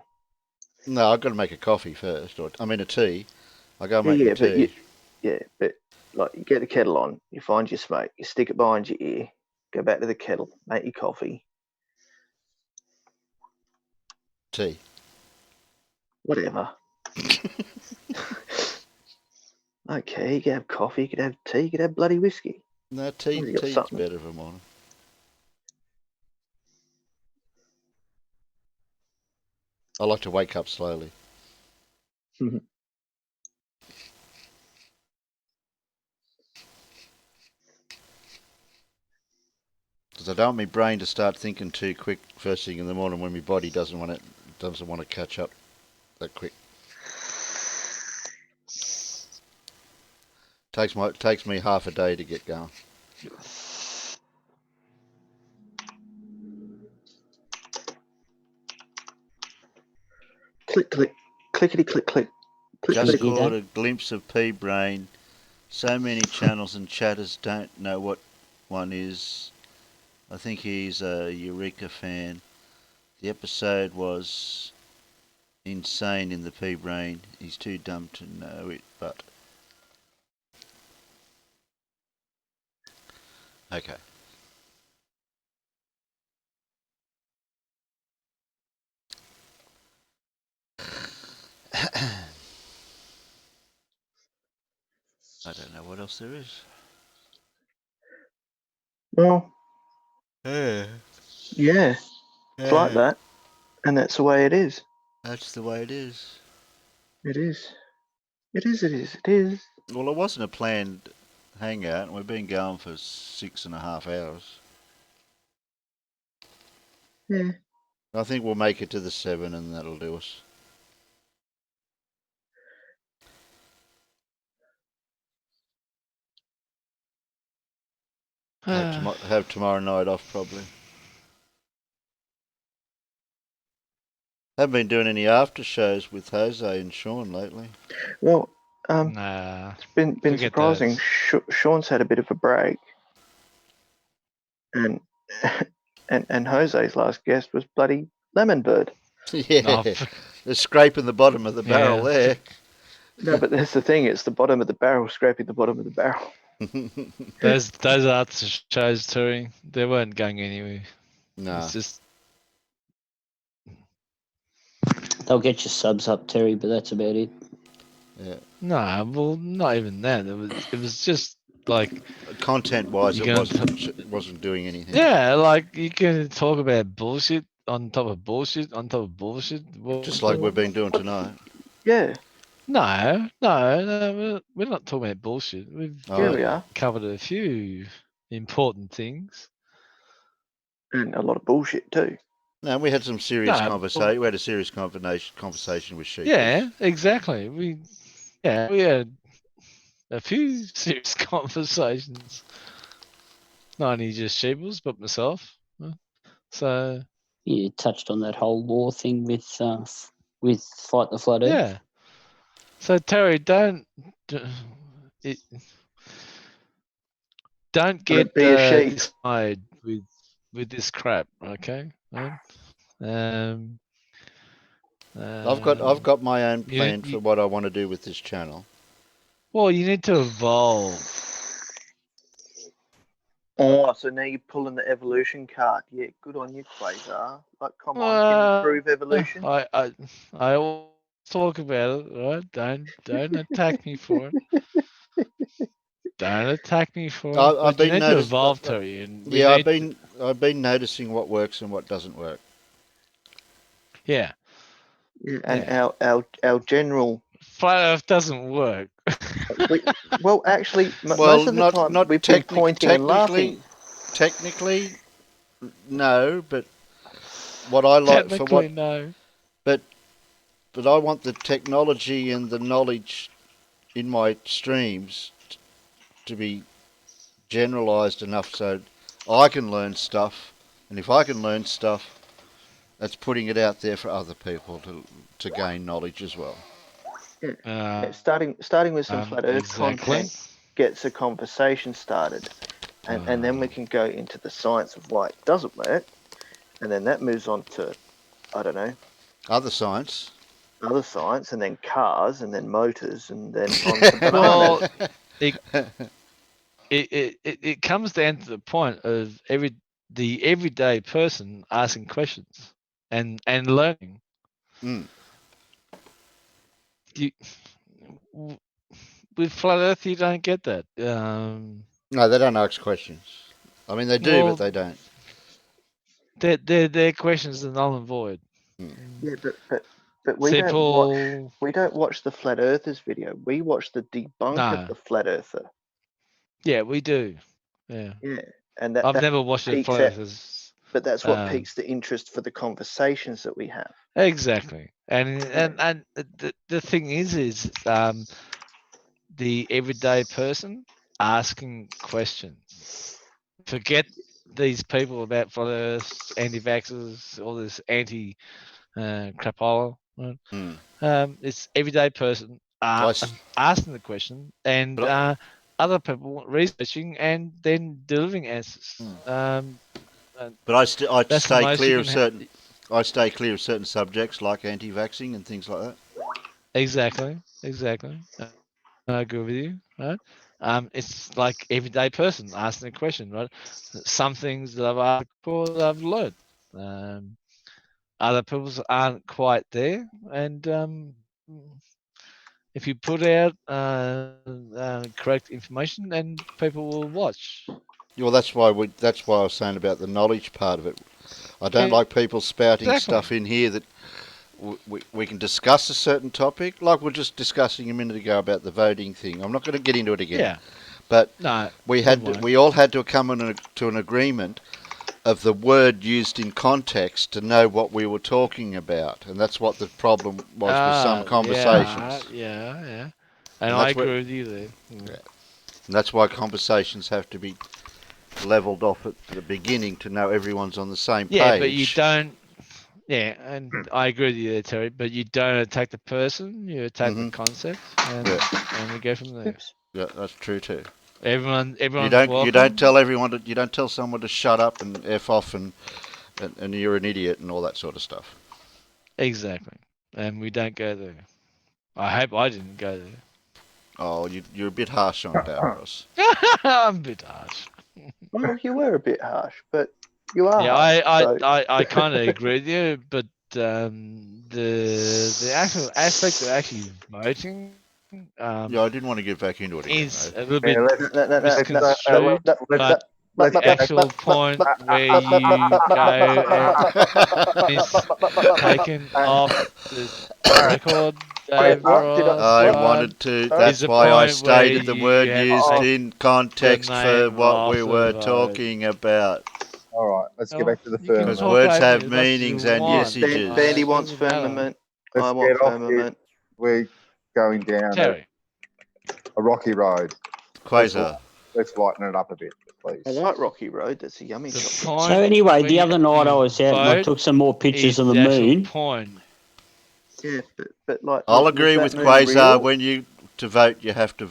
No, I've got to make a coffee first, or a tea. I go make a tea. But like you get the kettle on, you find your smoke, you stick it behind your ear, go back to the kettle, make your coffee. Tea. Whatever. Okay, you can have coffee, you could have tea, you could have bloody whiskey. No, tea's better for morning. I like to wake up slowly. Because I don't want my brain to start thinking too quick first thing in the morning when my body doesn't want to catch up that quick. Takes me half a day to get going. Click, click, clickety, click, click. Just caught a glimpse of P-Brain. So many channels and chatters don't know what one is. I think he's a Eureka fan. The episode was insane in the pea brain. He's too dumb to know it, but... Okay. I don't know what else there is. Well, yeah, it's like that, and that's the way it is. That's the way it is. It is. It is. It is. It is. Well, it wasn't a planned hangout, and we've been going for 6.5 hours. Yeah. I think we'll make it to the 7, and that'll do us. Have tomorrow night off, probably. Haven't been doing any after shows with Jose and Sean lately. Well, nah, it's been surprising. Sean's had a bit of a break, and and Jose's last guest was bloody Lemon Bird. Yeah, they're scraping the bottom of the barrel there. No, but that's the thing. It's the bottom of the barrel scraping the bottom of the barrel. those after shows touring, they weren't going anywhere. No, it's just they'll get your subs up, Terry, but that's about it. Yeah. No, well, not even that. It was just like content-wise, it wasn't doing anything. Yeah, like you can talk about bullshit on top of bullshit on top of bullshit. Just like we've been doing tonight. Yeah. No, we're not talking about bullshit. We've we are. covered a few important things. And a lot of bullshit too. No, we had some serious conversation. We had a serious conversation with Sheep. Yeah, exactly. We had a few serious conversations. Not only just Sheebles, but myself. So you touched on that whole war thing with Fight the Flat Earth. Yeah. So Terry, don't get inspired with this crap, okay? I've got my own plan for what I want to do with this channel. Well, you need to evolve. Oh, so now you're pulling the evolution card. Yeah, good on you, Quasar. Like, come on, can you prove evolution? I always talk about it, right? Don't attack me for it. Don't attack me for it. I've been to evolve, Terry. And I've been noticing what works and what doesn't work. Yeah. Yeah, and our general Flat Earth doesn't work. Well, actually, most of the time we've been pointing and laughing. Technically, no, but what I like for what no. But I want the technology and the knowledge in my streams to be generalized enough so I can learn stuff, and if I can learn stuff, that's putting it out there for other people to gain knowledge as well. Yeah. Starting with some flat Earth content gets a conversation started, and then we can go into the science of why it doesn't work, and then that moves on to, I don't know, other science, and then cars, and then motors, and then on to bananas. It comes down to the point of the everyday person asking questions and learning. With Flat Earth, you don't get that. No, they don't ask questions. I mean, they do, but they don't. Their questions are null and void. Yeah, but we don't watch the Flat Earthers video. We watch the debunk of the Flat Earther. Yeah, we do. Yeah. Yeah, and I've never watched the Flat Earthers. But that's what piques the interest for the conversations that we have. Exactly, and the thing is the everyday person asking questions. Forget these people about Flat Earth, anti-vaxxers, all this anti-crapola. Right? It's everyday person asking the question, and other people researching and then delivering answers. But I stay clear of certain. I stay clear of certain subjects like anti-vaxxing and things like that. Exactly. I agree with you, right? It's like everyday person asking a question, right? Some things that I've asked before that I've learned. Other people's aren't quite there, and if you put out correct information, then people will watch. Well, that's why I was saying about the knowledge part of it. I don't like people spouting stuff in here that we can discuss a certain topic, like we're just discussing a minute ago about the voting thing. I'm not going to get into it again. Yeah. But no, we all had to come to an agreement of the word used in context to know what we were talking about, and that's what the problem was with some conversations. Yeah. And I agree with you there. Yeah. And that's why conversations have to be levelled off at the beginning to know everyone's on the same page. Yeah, but you don't. Yeah, and I agree with you there, Terry. But you don't attack the person; you attack the concept, and we go from there. Yeah, that's true too. Everyone's welcome. You don't tell everyone. You don't tell someone to shut up and f off and you're an idiot and all that sort of stuff. Exactly, and we don't go there. I hope I didn't go there. Oh, you're a bit harsh on Davros. I'm a bit harsh. Well, you were a bit harsh, but you are. Yeah, harsh, I kind of agree with you, but the actual aspect of actually voting. Yeah, I didn't want to get back into it again. Is a little bit misconstrued, but the actual point where you go and mistaken off the record. I wanted to. That's why I stated the word used in context for what we were talking about. All right, let's get back to the firmament. Because words have meanings and usages. Bandy wants firmament. I want firmament. We're going down a rocky road. Quasar. Let's lighten it up a bit, please. I like Rocky Road. That's a yummy chocolate. So anyway, the other night I was out and I took some more pictures of the moon. Point. Yeah, but like I'll agree with Quasar. When you to vote, you have to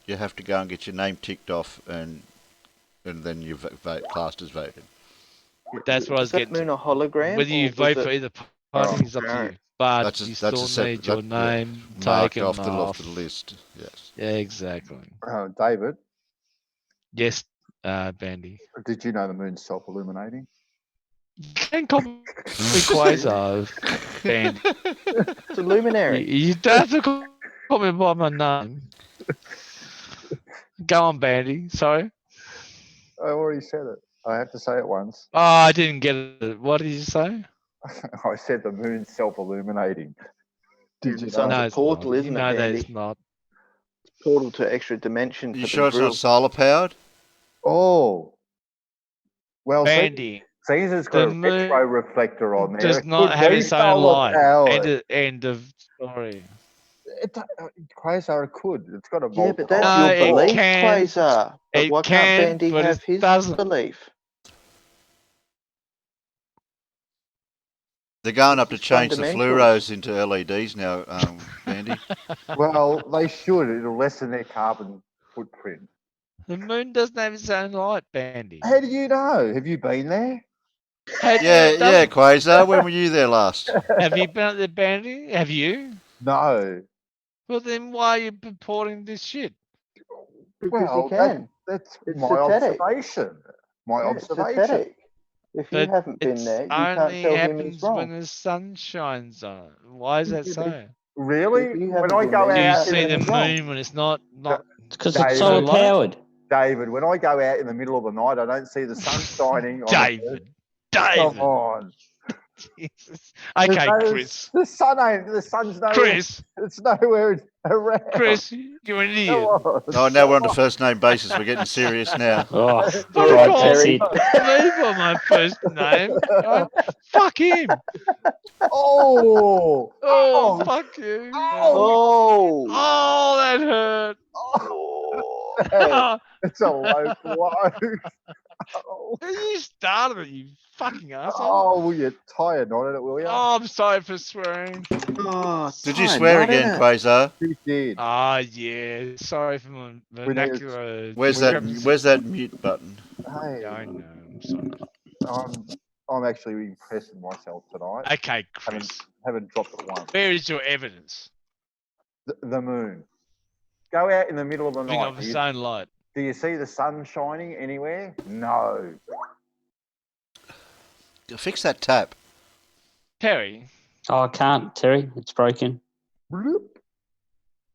go and get your name ticked off, and then you vote classed as voted. That's what I was getting. Moon a hologram? Whether you vote for either party is up to you, but you still need your name taken off the list. Yes. Yeah, exactly. David. Yes, Bandy. Did you know the moon's self-illuminating? You can call me Quasar, Bandy. It's a luminary. You don't have to call me by my name. Go on, Bandy. Sorry. I already said it. I have to say it once. Oh, I didn't get it. What did you say? I said the moon's self-illuminating. Did you know? No, it's a portal, isn't it? No, that is not. It's a portal to extra dimension. You sure it's not solar powered? Oh. Well, Bandy. Seems it's got a retro reflector on there. Does not have its own light. End of story. Quasar could. It's got a multiple. Yeah, but that's your belief, Quasar. But why can't Bandy have his belief? They're going up to change the fluoros into LEDs now, Bandy. Well, they should. It'll lessen their carbon footprint. The moon doesn't have its own light, Bandy. How do you know? Have you been there? Yeah, Quasar. When were you there last? Have you been at the Bandy? Have you? No. Well, then why are you purporting this shit? Because you can. That's my observation. My observation. If you haven't been there, you can't tell him he's wrong. When the sun shines on it. Why is that so? Really? When I go out, you see the moon when it's not. Because it's solar powered. David, when I go out in the middle of the night, I don't see the sun shining. David. Come on. Jesus. Okay, Chris. The sun's nowhere. Chris. It's nowhere around. Chris, you're an idiot. Oh, now we're on a first name basis. We're getting serious now. All right, that's it. Leave on my first name. Fuck him. Oh, fuck you. Oh, that hurt. It's a low blow. You started it, you fucking asshole. Oh, will you tie a knot in it, will you? Oh, I'm sorry for swearing. Did you swear again, Quasar? You did. Yeah. Sorry for my vernacular. Where's that mute button? Hey. I know. I'm sorry. I'm actually impressed with myself tonight. Okay, Chris. Haven't dropped it once. Where is your evidence? The moon. Go out in the middle of the Giving night. off its own light. Do you see the sun shining anywhere? No. Fix that tap. Terry. Oh, I can't, Terry. It's broken.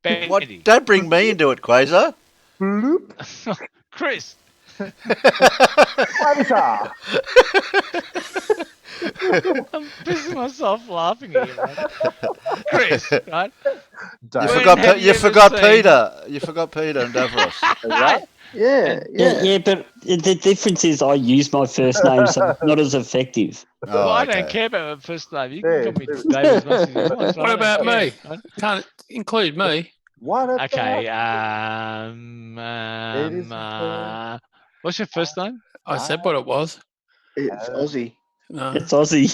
Betty. What? Don't bring me into it, Quasar. Chris. Quasar. I'm pissing myself laughing here, man. Chris, right? You forgot Peter. You forgot Peter and Davros. Yeah, but the difference is I use my first name, so it's not as effective. Well, I don't care about my first name. You can call me David as much as you want. What about me? Can't include me. What about Okay. What's your first name? I said what it was. It's Ozzie. No. It's Ozzie.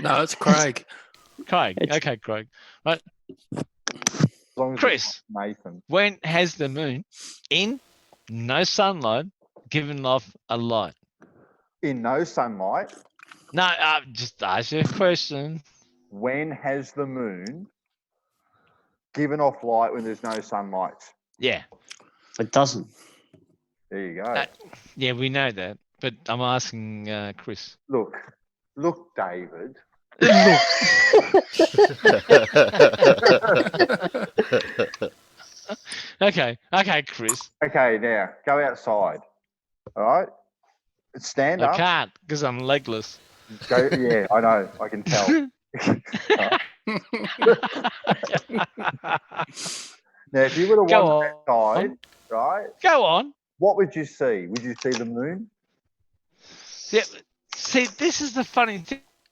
No, it's Craig. Craig. Okay, Craig. Right. Chris, Nathan. when has the moon, in no sunlight, given off a light? In no sunlight? No, just ask you a question. When has the moon given off light when there's no sunlight? Yeah. It doesn't. There you go. Yeah, we know that, but I'm asking Chris. Look, David. Okay, Chris. Okay, now go outside. All right, stand up. I can't because I'm legless. Go. Yeah, I know. I can tell. Now, if you were to walk outside, right? Go on. What would you see? Would you see the moon? Yeah. See, this is the funny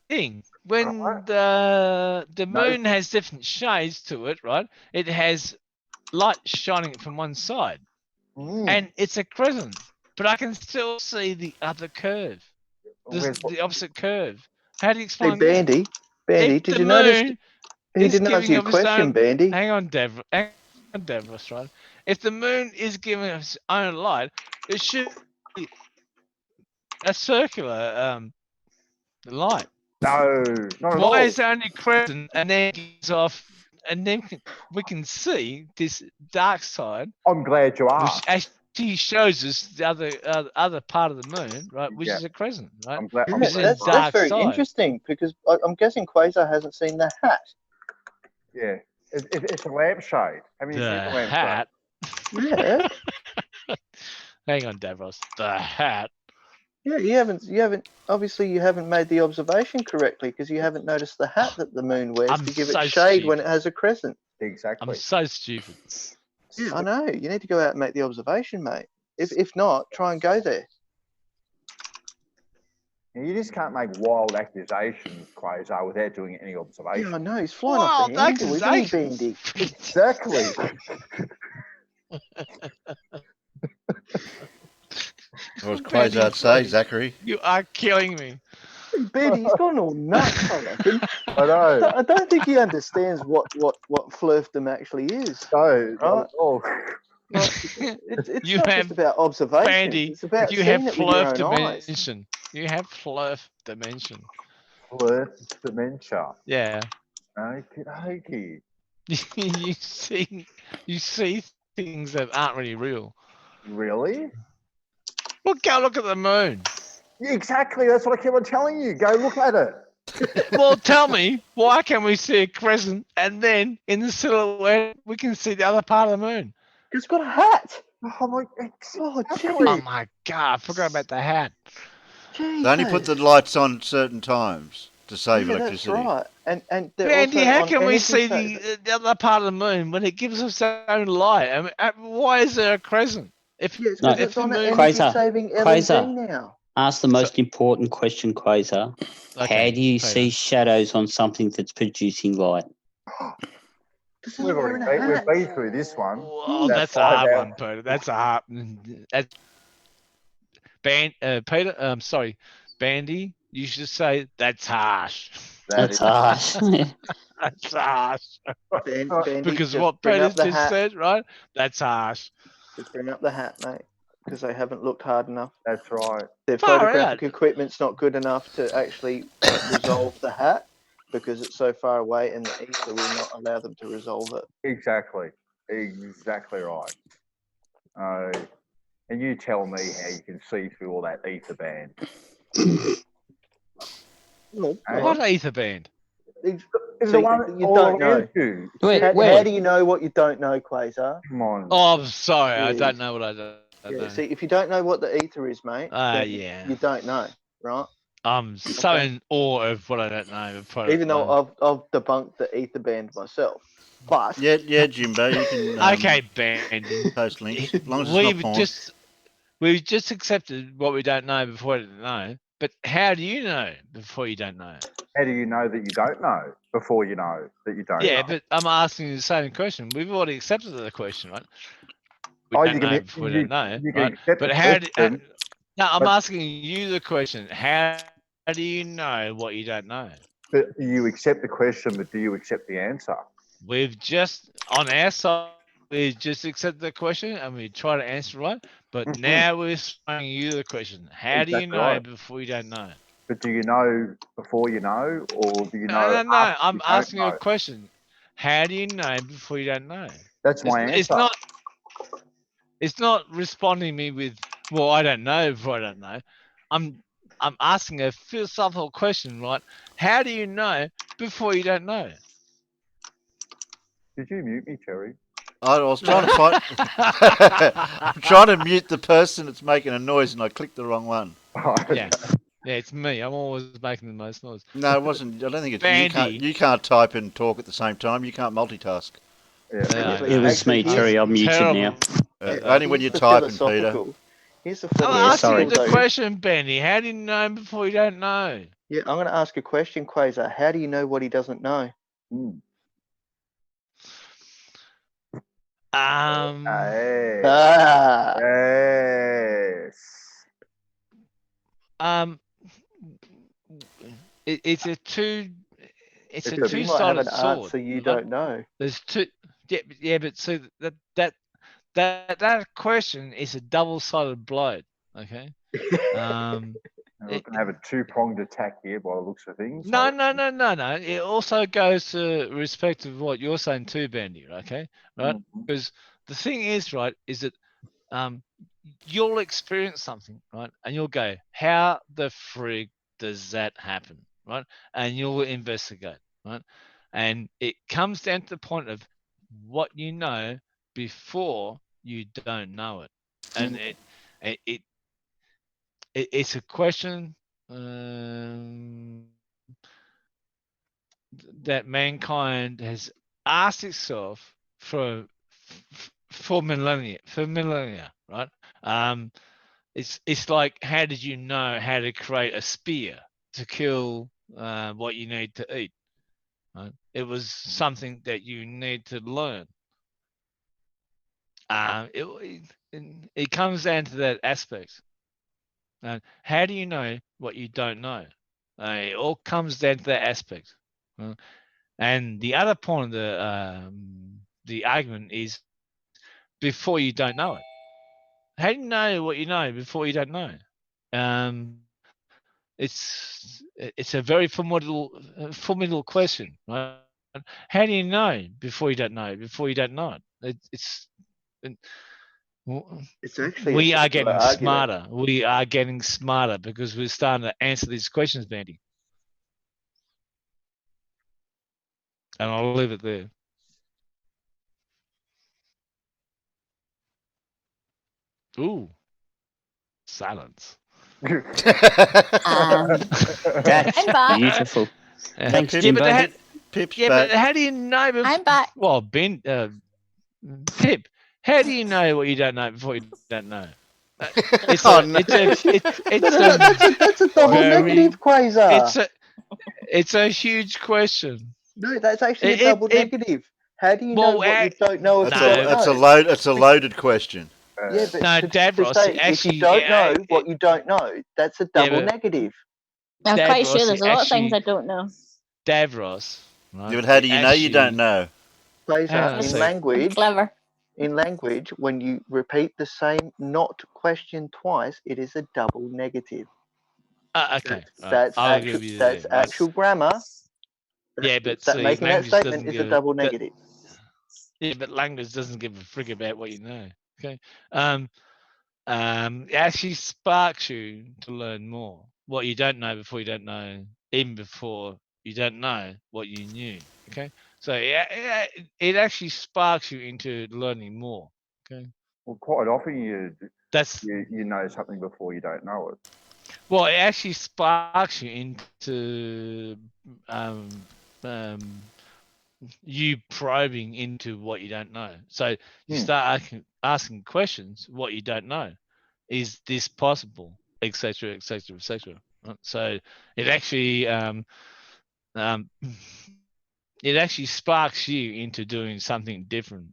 thing. When the moon has different shades to it, right? It has light shining from one side, and it's a crescent. But I can still see the other curve, the opposite curve. How do you explain that? Bandy, did you notice? He didn't answer your question, Bandy. Hang on, Davros, right? If the moon is giving its own light, it should be a circular light. No, not at all. Why is it only crescent and then gives off, and then we can see this dark side? I'm glad you asked. Which actually shows us the other part of the moon, right? Which is a crescent, right? I'm glad. That's very interesting because I'm guessing Quasar hasn't seen the hat. Yeah, it's a lampshade. Have you seen the lampshade? Hat. Yeah. Hang on, Davros. The hat. Yeah, you haven't. Obviously, you haven't made the observation correctly because you haven't noticed the hat that the moon wears to give it shade when it has a crescent. Exactly. I'm so stupid. Yeah, I know. You need to go out and make the observation, mate. If not, try and go there. You just can't make wild accusations, Quasar, without doing any observation. Yeah, I know. He's flying off the handle, isn't he, Bendy? Exactly. What was Quasar say, Zachary? You are killing me. Bendy, he's gone all nuts, I reckon. I know. I don't think he understands what flirt-dom actually is. No, right? Oh. It's not just about observation. Bandy, it's about you have seeing it with your flirt own eyes. dimension. You have flirt dimension. Flirt dementia. Yeah. Okay. you see things that aren't really real. Really? Well, go look at the moon. Exactly. That's what I keep on telling you. Go look at it. Well, tell me, why can we see a crescent and then in the silhouette we can see the other part of the moon? It's got a hat. Oh my, Oh my God, I forgot about the hat. Jeez, They only put the lights on certain times to save electricity. That's right. And Andy, how can we see the other part of the moon when it gives us its own light? I mean, why is there a crescent? If it's on energy-saving LED now. Ask the most important question, Quasar. Okay, how do you see shadows on something that's producing light? We've been through this one. Oh, that's a hard one, Peter. That's a hard. Peter, sorry, Bandy. You should say that's harsh. That's harsh. That's harsh. Bandy, Because just what bring Peter up the just hat. said, right? That's harsh. Just bring up the hat, mate. because they haven't looked hard enough. That's right. Their photographic equipment's not good enough to actually resolve the hat because it's so far away, and the ether will not allow them to resolve it. Exactly right. And you tell me how you can see through all that ether band. What ether band? It's the one you don't know. How do you know what you don't know, Quasar? Come on. Oh, I'm sorry. I don't know what I don't know. See, if you don't know what the ether is, mate, then yeah. you don't know, right? I'm so in awe of what I don't know. Even though I've debunked the ether band myself. But yeah, Jimbo, you can okay, Bandy. Post links. As long as it's not porn. We've just accepted what we don't know before we don't know. But how do you know before you don't know? How do you know that you don't know before you know that you don't know? Yeah, but I'm asking you the same question. We've already accepted the question, right? We don't know before we don't know, right? But how do... No, I'm asking you the question. How do you know what you don't know? But you accept the question, but do you accept the answer? We've just, on our side, we just accept the question and we try to answer right. But now we're asking you the question. How do you know before you don't know? But do you know before you know, or do you know? No. I'm asking you a question. How do you know before you don't know? That's my answer. It's not responding me with, well, I don't know before I don't know. I'm asking a philosophical question, right? How do you know before you don't know? Did you mute me, Terry? I was trying to find. I'm trying to mute the person that's making a noise, and I clicked the wrong one. Yeah, it's me. I'm always making the most noise. No, it wasn't. I don't think it's Bandy. you. Can't type and talk at the same time. You can't multitask. Yeah, it was me, Terry. I'm muted now. Only when you're typing, Peter. I'm asking the question, Benny. How do you know before you don't know? Yeah, I'm going to ask a question, Quasar. How do you know what he doesn't know? It's a two-sided you might have an sword. answer you don't know. There's two. Yeah, but so that question is a double-sided blow. Okay. We're going to have a two-pronged attack here by the looks of things. No. It also goes to respect of what you're saying too, Bandy. Okay, right? Because the thing is, right, is that you'll experience something, right, and you'll go, "How the frig does that happen?" Right, and you'll investigate, right, and it comes down to the point of what you know before you don't know it, and it's a question that mankind has asked itself for millennia, right? It's like, how did you know how to create a spear to kill what you need to eat? Right? It was something that you need to learn. It comes down to that aspect. How do you know what you don't know? It all comes down to that aspect. And the other point of the argument is before you don't know it. How do you know what you know before you don't know? It's a very formidable question, right? How do you know before you don't know? Before you don't know it, it's actually we are getting smarter. We are getting smarter because we're starting to answer these questions, Bandy. And I'll leave it there. Ooh, silence. That's beautiful. Thanks, Jimbo. But how do you know? I'm back. Well, Ben, Pip, how do you know what you don't know before you don't know? It's a double negative, Quasar. It's a huge question. No, that's actually a double negative. How do you know what you don't know? It's a loaded question. Yeah, but no, Davros, actually, if you don't know what you don't know, that's a double negative. I'm quite sure there's a lot of things I don't know. Davros. Right? Yeah, but how do you know you don't know? Quasar, in language, clever. in language, when you repeat the same not question twice, it is a double negative. Okay, That's I'll actual. give you That's that, right? actual grammar. Yeah, but that see, making that language statement doesn't is a give. double negative. Yeah, but language doesn't give a frig about what you know. Okay. It actually sparks you to learn more. What you don't know before you don't know, even before you don't know what you knew. Okay. So it actually sparks you into learning more. Okay. Well, quite often you know something before you don't know it. Well, it actually sparks you into you probing into what you don't know. So you start asking questions what you don't know. Is this possible? Etc. Etc. Etc. So it actually it actually sparks you into doing something different.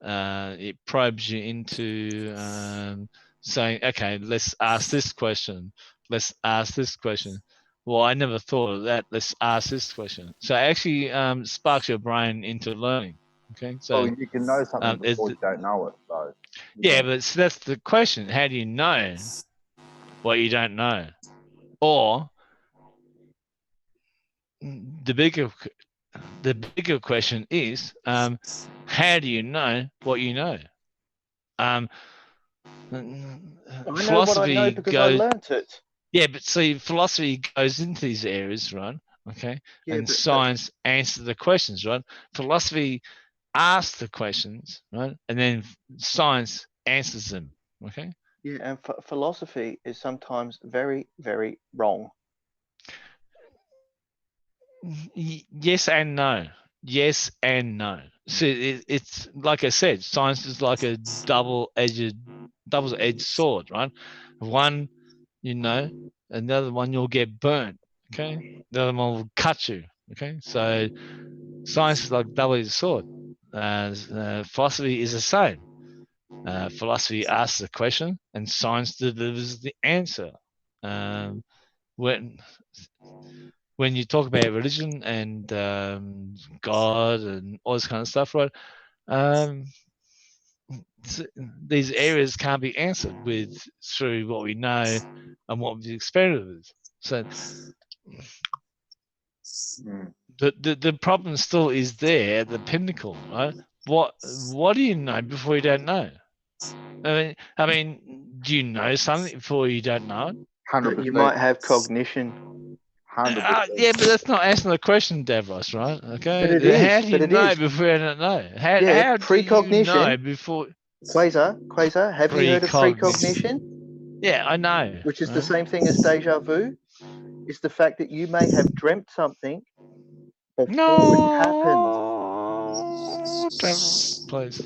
It probes you into saying, okay, let's ask this question. Let's ask this question. Well, I never thought of that. Let's ask this question. So it actually sparks your brain into learning. Okay, so you can know something before you don't know it, though. Yeah, but that's the question. How do you know what you don't know? Or the bigger question is, how do you know what you know? Philosophy I know because I learnt it. Yeah, but see, philosophy goes into these areas, right? Okay, and science answers the questions, right? Philosophy asks the questions, right, and then science answers them. Okay. Yeah, and philosophy is sometimes very, very wrong. Yes and no. Yes and no. So it's like I said, science is like a double-edged sword, right? One, you know, another one you'll get burnt. Okay, the other one will cut you. Okay, so science is like a double-edged sword. Philosophy is the same. Philosophy asks a question, and science delivers the answer. When you talk about religion and God and all this kind of stuff, right? These areas can't be answered through what we know and what we've experienced. So the problem still is there at the pinnacle, right? What do you know before you don't know? I mean, do you know something before you don't know it? 100%. You might have cognition. 100%. Yeah, but that's not answering the question, Davros, right? Okay. But it is. How do you know before you don't know? How do you know before? Quasar, have you heard of precognition? Yeah, I know. Which is the same thing as deja vu. It's the fact that you may have dreamt something before it happens. Please.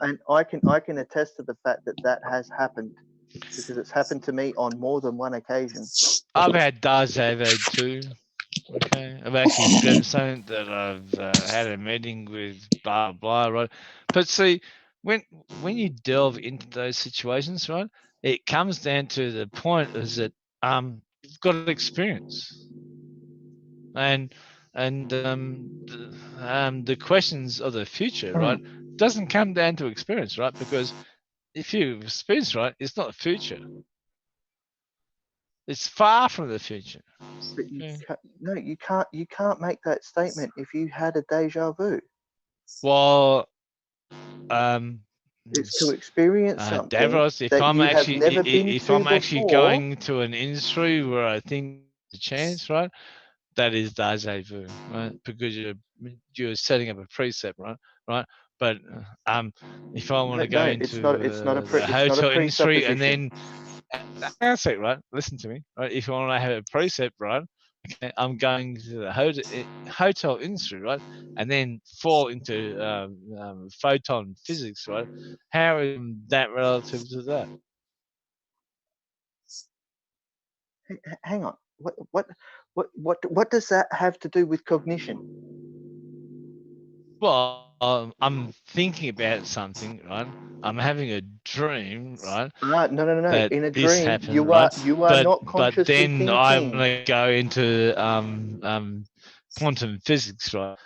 And I can attest to the fact that has happened because it's happened to me on more than one occasion. I've had deja vu too. Okay, I've actually dreamt something that I've had a meeting with blah blah, right? But see, when you delve into those situations, right, it comes down to the point is that you've got experience, and the questions of the future, right, doesn't come down to experience, right? Because if you experience, right, it's not the future. It's far from the future. But you can't make that statement if you had a deja vu. Well, it's to experience something Davros, if that I'm you actually have never been if to I'm actually before, going to an industry where I think there's a chance, right, that is deja vu, right? Because you're setting up a precept, right? But if I want to go into the hotel industry and then that's it, right? Listen to me, right? If I want to have a precept, right? Okay, I'm going to the hotel industry, right? And then fall into photon physics, right? How is that relative to that? Hang on. What does that have to do with cognition? Well, I'm thinking about something, right? I'm having a dream, right? No. In a dream, happened, you right? are not consciously But then thinking. I want to go into quantum physics, right?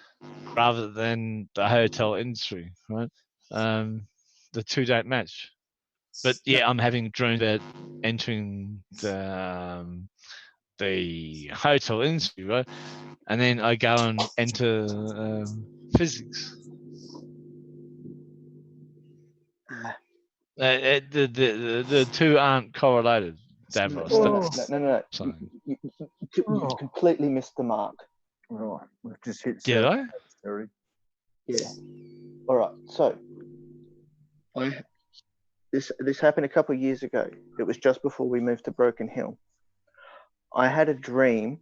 rather than the hotel industry, right? The two don't match. But yeah, I'm having dreams about entering the hotel industry, right? And then I go and enter physics. The two aren't correlated, Davros. No. You've completely missed the mark. Right, we've just hit. Did I? Yeah. All right. So, this happened a couple of years ago. It was just before we moved to Broken Hill. I had a dream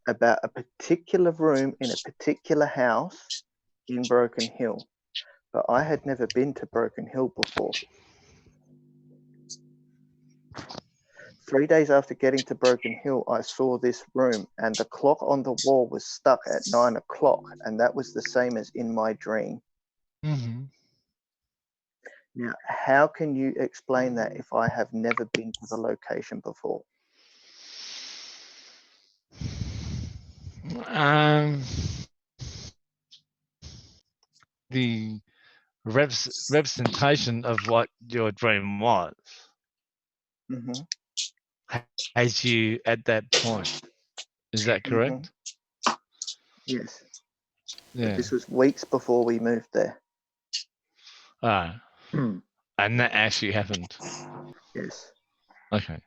about a particular room in a particular house in Broken Hill, but I had never been to Broken Hill before. 3 days after getting to Broken Hill, I saw this room, and the clock on the wall was stuck at 9 o'clock, and that was the same as in my dream. Mm-hmm. Now, how can you explain that if I have never been to the location before? The representation of what your dream was as you at that point. Is that correct? Yes. Yeah. But this was weeks before we moved there. Ah. And that actually happened. Yes. Okay.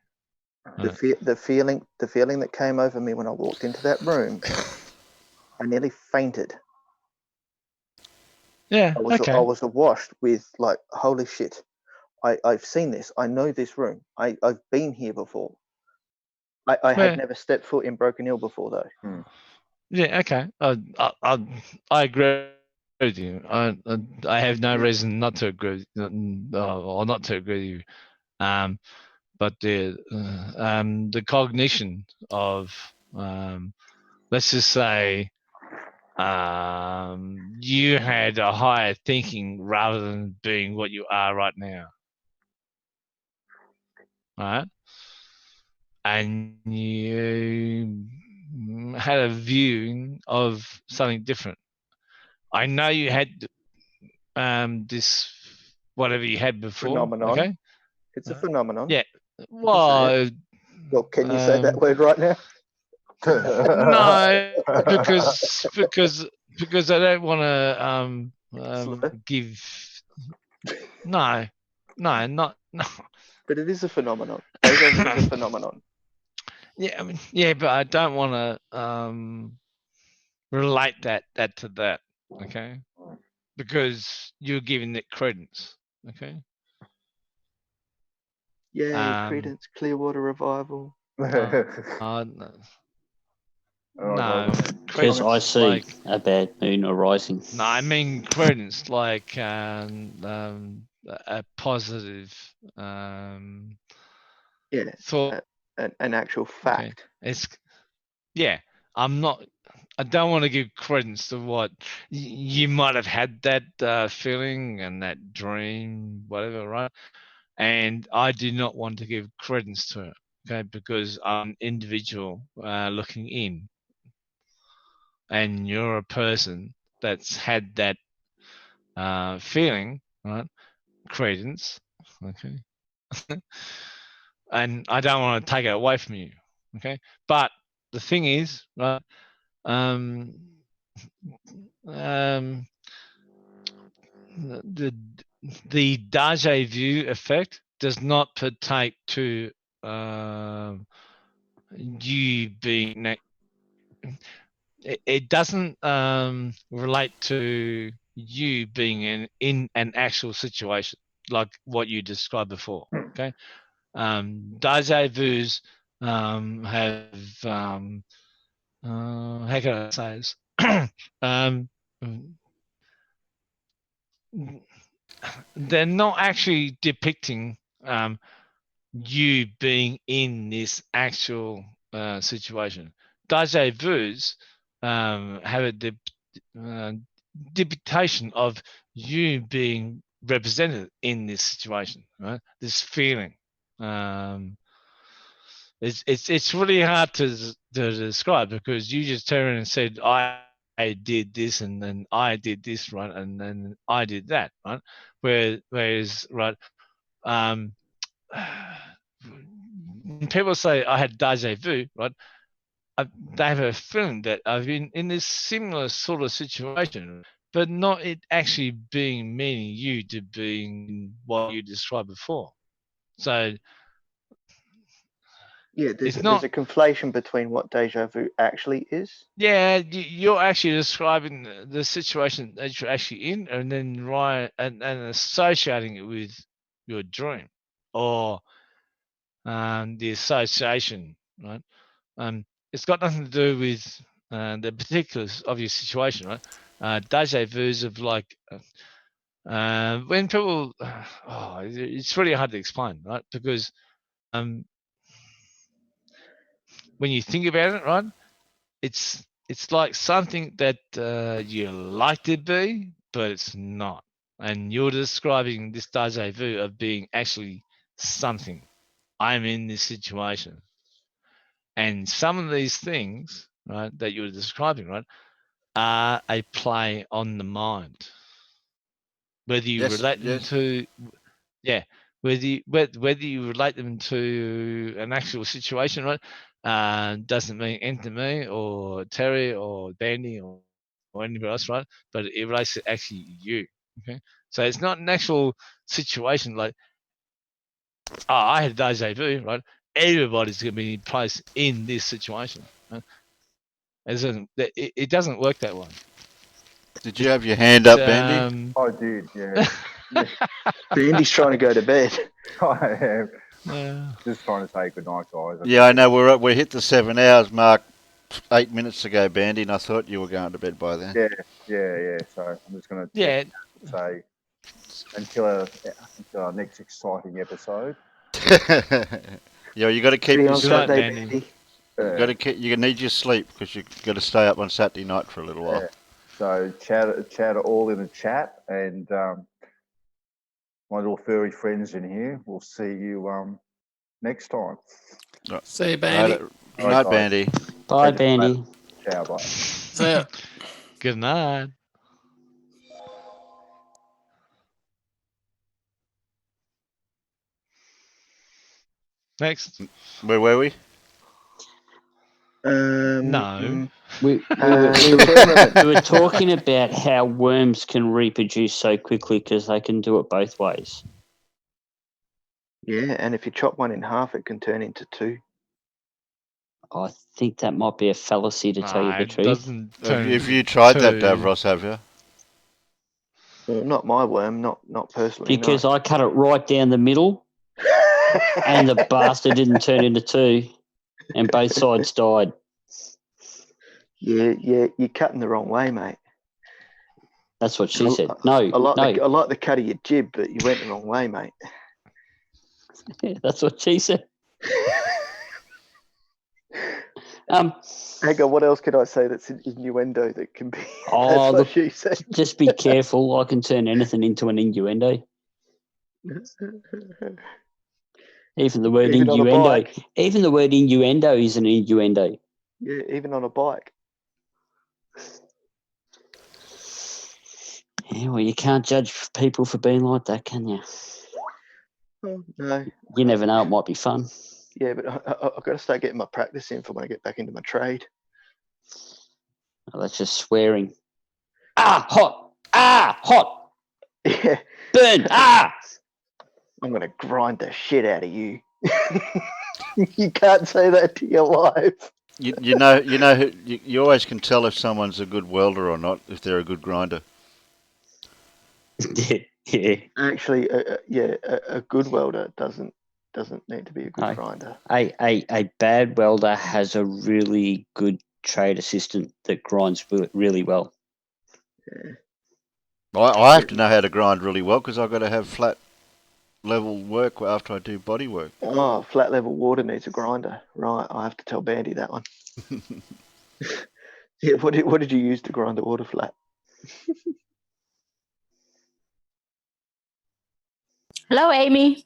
The feeling that came over me when I walked into that room, I nearly fainted. Yeah. I was awash with like, holy shit. I've seen this. I know this room. I've been here before. I had never stepped foot in Broken Hill before though. Yeah. Okay. I agree with you. I have no reason not to agree, or not to agree with you. But the cognition of, let's just say, you had a higher thinking rather than being what you are right now. Right? And you had a view of something different. I know you had this whatever you had before. Phenomenon. Okay. It's a phenomenon. Yeah. Well, can you say that word right now? No, because I don't want to give. No, not no. But it is a phenomenon. It is a phenomenon. Yeah, I mean, yeah, but I don't want to relate that to that. Okay, because you're giving it credence. Okay. Yeah, credence, Clearwater Revival. No. No, because I see a bad moon arising. No, I mean credence, like a positive thought, an actual fact. Okay. It's I don't want to give credence to what you might have had that feeling and that dream, whatever, right? And I do not want to give credence to it, okay? Because I'm an individual looking in. And you're a person that's had that feeling, right? Credence, okay? And I don't want to take it away from you, okay? But the thing is, right? The deja vu effect does not partake to you being. It doesn't relate to you being in an actual situation like what you described before. Okay, deja vus have how can I say this? They're not actually depicting you being in this actual situation. Deja vus have a depiction of you being represented in this situation, right? This feeling. It's really hard to describe because you just turned and said, I I did this and then I did this, right, and then I did that, right. Whereas, right, when people say I had deja vu, right, they have a feeling that I've been in this similar sort of situation, but not it actually being meaning you to being what you described before. So yeah, there's a conflation between what deja vu actually is. Yeah, you're actually describing the situation that you're actually in, and then and associating it with your dream or the association, right? It's got nothing to do with the particulars of your situation, right? Deja vu's of like when people, it's really hard to explain, right? Because when you think about it, right, it's like something that you like to be, but it's not. And you're describing this deja vu of being actually something. I'm in this situation. And some of these things, right, that you're describing, right, are a play on the mind. Whether you relate them to, yeah, whether you relate them to an actual situation, right, doesn't mean enter me or Terry or Danny or anybody else, right? But it relates to actually you. Okay, so it's not an actual situation like, oh, I had deja vu, right? Everybody's going to be placed in this situation. Right? It doesn't work that way. Did you have your hand up, Bandy? I did, yeah. Bandy's trying to go to bed. I am. Just trying to say good night, guys. Yeah, I know. We hit the 7 hours mark 8 minutes ago, Bandy, and I thought you were going to bed by then. Yeah. So I'm just going to say until our next exciting episode. Yeah, you got to keep your sleep, Bandy. You need your sleep because you got to stay up on Saturday night for a little while. So chat all in the chat, and my little furry friends in here. We'll see you next time. Right. See you, Bandy. Good night, Bandy. Bye, Bandy. Ciao, bye. See ya. Good night. Next. Where were we? No. We were talking about how worms can reproduce so quickly because they can do it both ways. Yeah, and if you chop one in half, it can turn into two. I think that might be a fallacy, to tell you the truth. Have you tried that, Davros, have you? Well, not my worm, not personally. Because I cut it right down the middle, and the bastard didn't turn into two, and both sides died. Yeah, you're cutting the wrong way, mate. That's what she said. No, I like the cut of your jib, but you went the wrong way, mate. Yeah, that's what she said. Hang on, what else could I say that's an innuendo that can be? Oh, that's what she said. Just be careful. I can turn anything into an innuendo. Even the word innuendo. Even the word innuendo is an innuendo. Yeah, even on a bike. Yeah, well, you can't judge people for being like that, can you? Oh, no. You never know. It might be fun. Yeah, but I've got to start getting my practice in for when I get back into my trade. Oh, that's just swearing. Ah, hot. Ah, hot. Yeah. Burn. Ah. I'm going to grind the shit out of you. You can't say that to your wife. You always can tell if someone's a good welder or not if they're a good grinder. Yeah. Actually, a good welder doesn't need to be a good grinder. A bad welder has a really good trade assistant that grinds really well. Yeah. I have to know how to grind really well because I've got to have flat level work after I do body work. Oh, flat level water needs a grinder. Right, I have to tell Bandy that one. Yeah, what did you use to grind the water flat? Hello, Amy.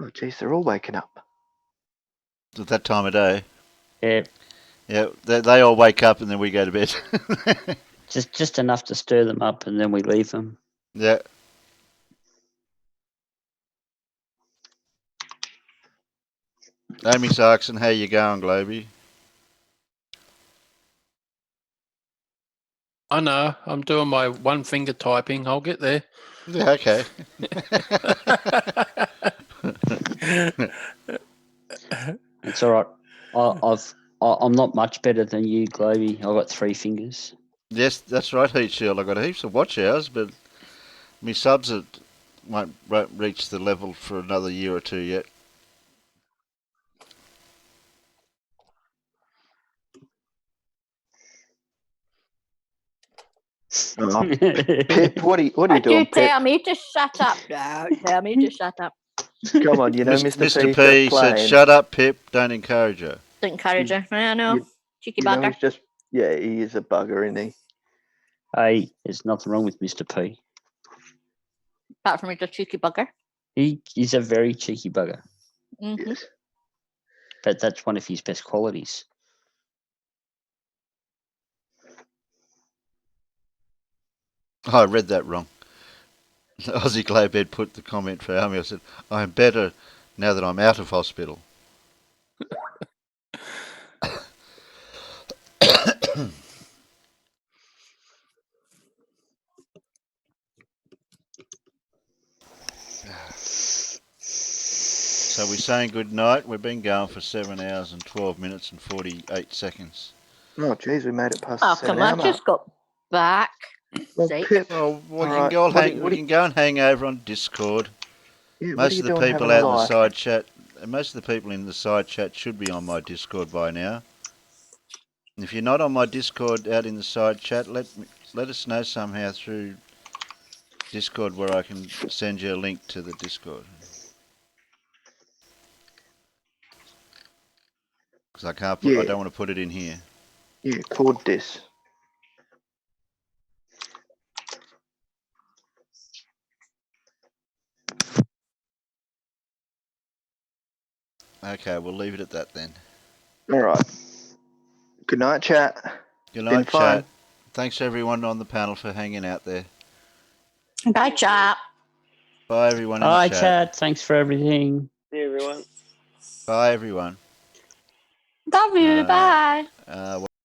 Oh, geez, they're all waking up. At that time of day. Yeah. Yeah, they all wake up and then we go to bed. just enough to stir them up, and then we leave them. Yeah. Amy Sarkson, how you going, Globey? I know. I'm doing my one finger typing. I'll get there. Yeah, okay. It's all right. I'm not much better than you, Globey. I've got 3 fingers. Yes, that's right, Heat Shield. I've got heaps of watch hours, but my subs won't reach the level for another year or 2 yet. Oh, Pip, what are you doing, Pip? Tell me to shut up. Don't tell me to shut up. Come on, you know Mr. P said, "Shut up, Pip. Don't encourage her." Don't encourage her. I know. Cheeky bugger. He's just, yeah, he is a bugger, isn't he? Hey, there's nothing wrong with Mr. P. Apart from he's a cheeky bugger. He's a very cheeky bugger. Mm-hmm. Yes. But that's one of his best qualities. Oh, I read that wrong. Ozzie Globed put the comment for Amy. I said, "I'm better now that I'm out of hospital." So we're saying good night. We've been going for 7 hours and 12 minutes and 48 seconds. Oh, geez, we made it past Oh, the 7 come hour on. mark. Just got back. Well, Pip, well, we all can go and hang over on Discord. Yeah, Most of the doing people having out a in the life? side chat, most of the people in the side chat should be on my Discord by now. And if you're not on my Discord out in the side chat, let us know somehow through Discord where I can send you a link to the Discord. Because I can't put, I don't want to put it in here. Yeah, chord this. Okay, we'll leave it at that then. All right. Good night, chat. Good night, chat. Thanks everyone on the panel for hanging out there. Bye, chat. Bye everyone in Bye, the chat. chat. Thanks for everything. See everyone. Bye everyone. Love you. Bye.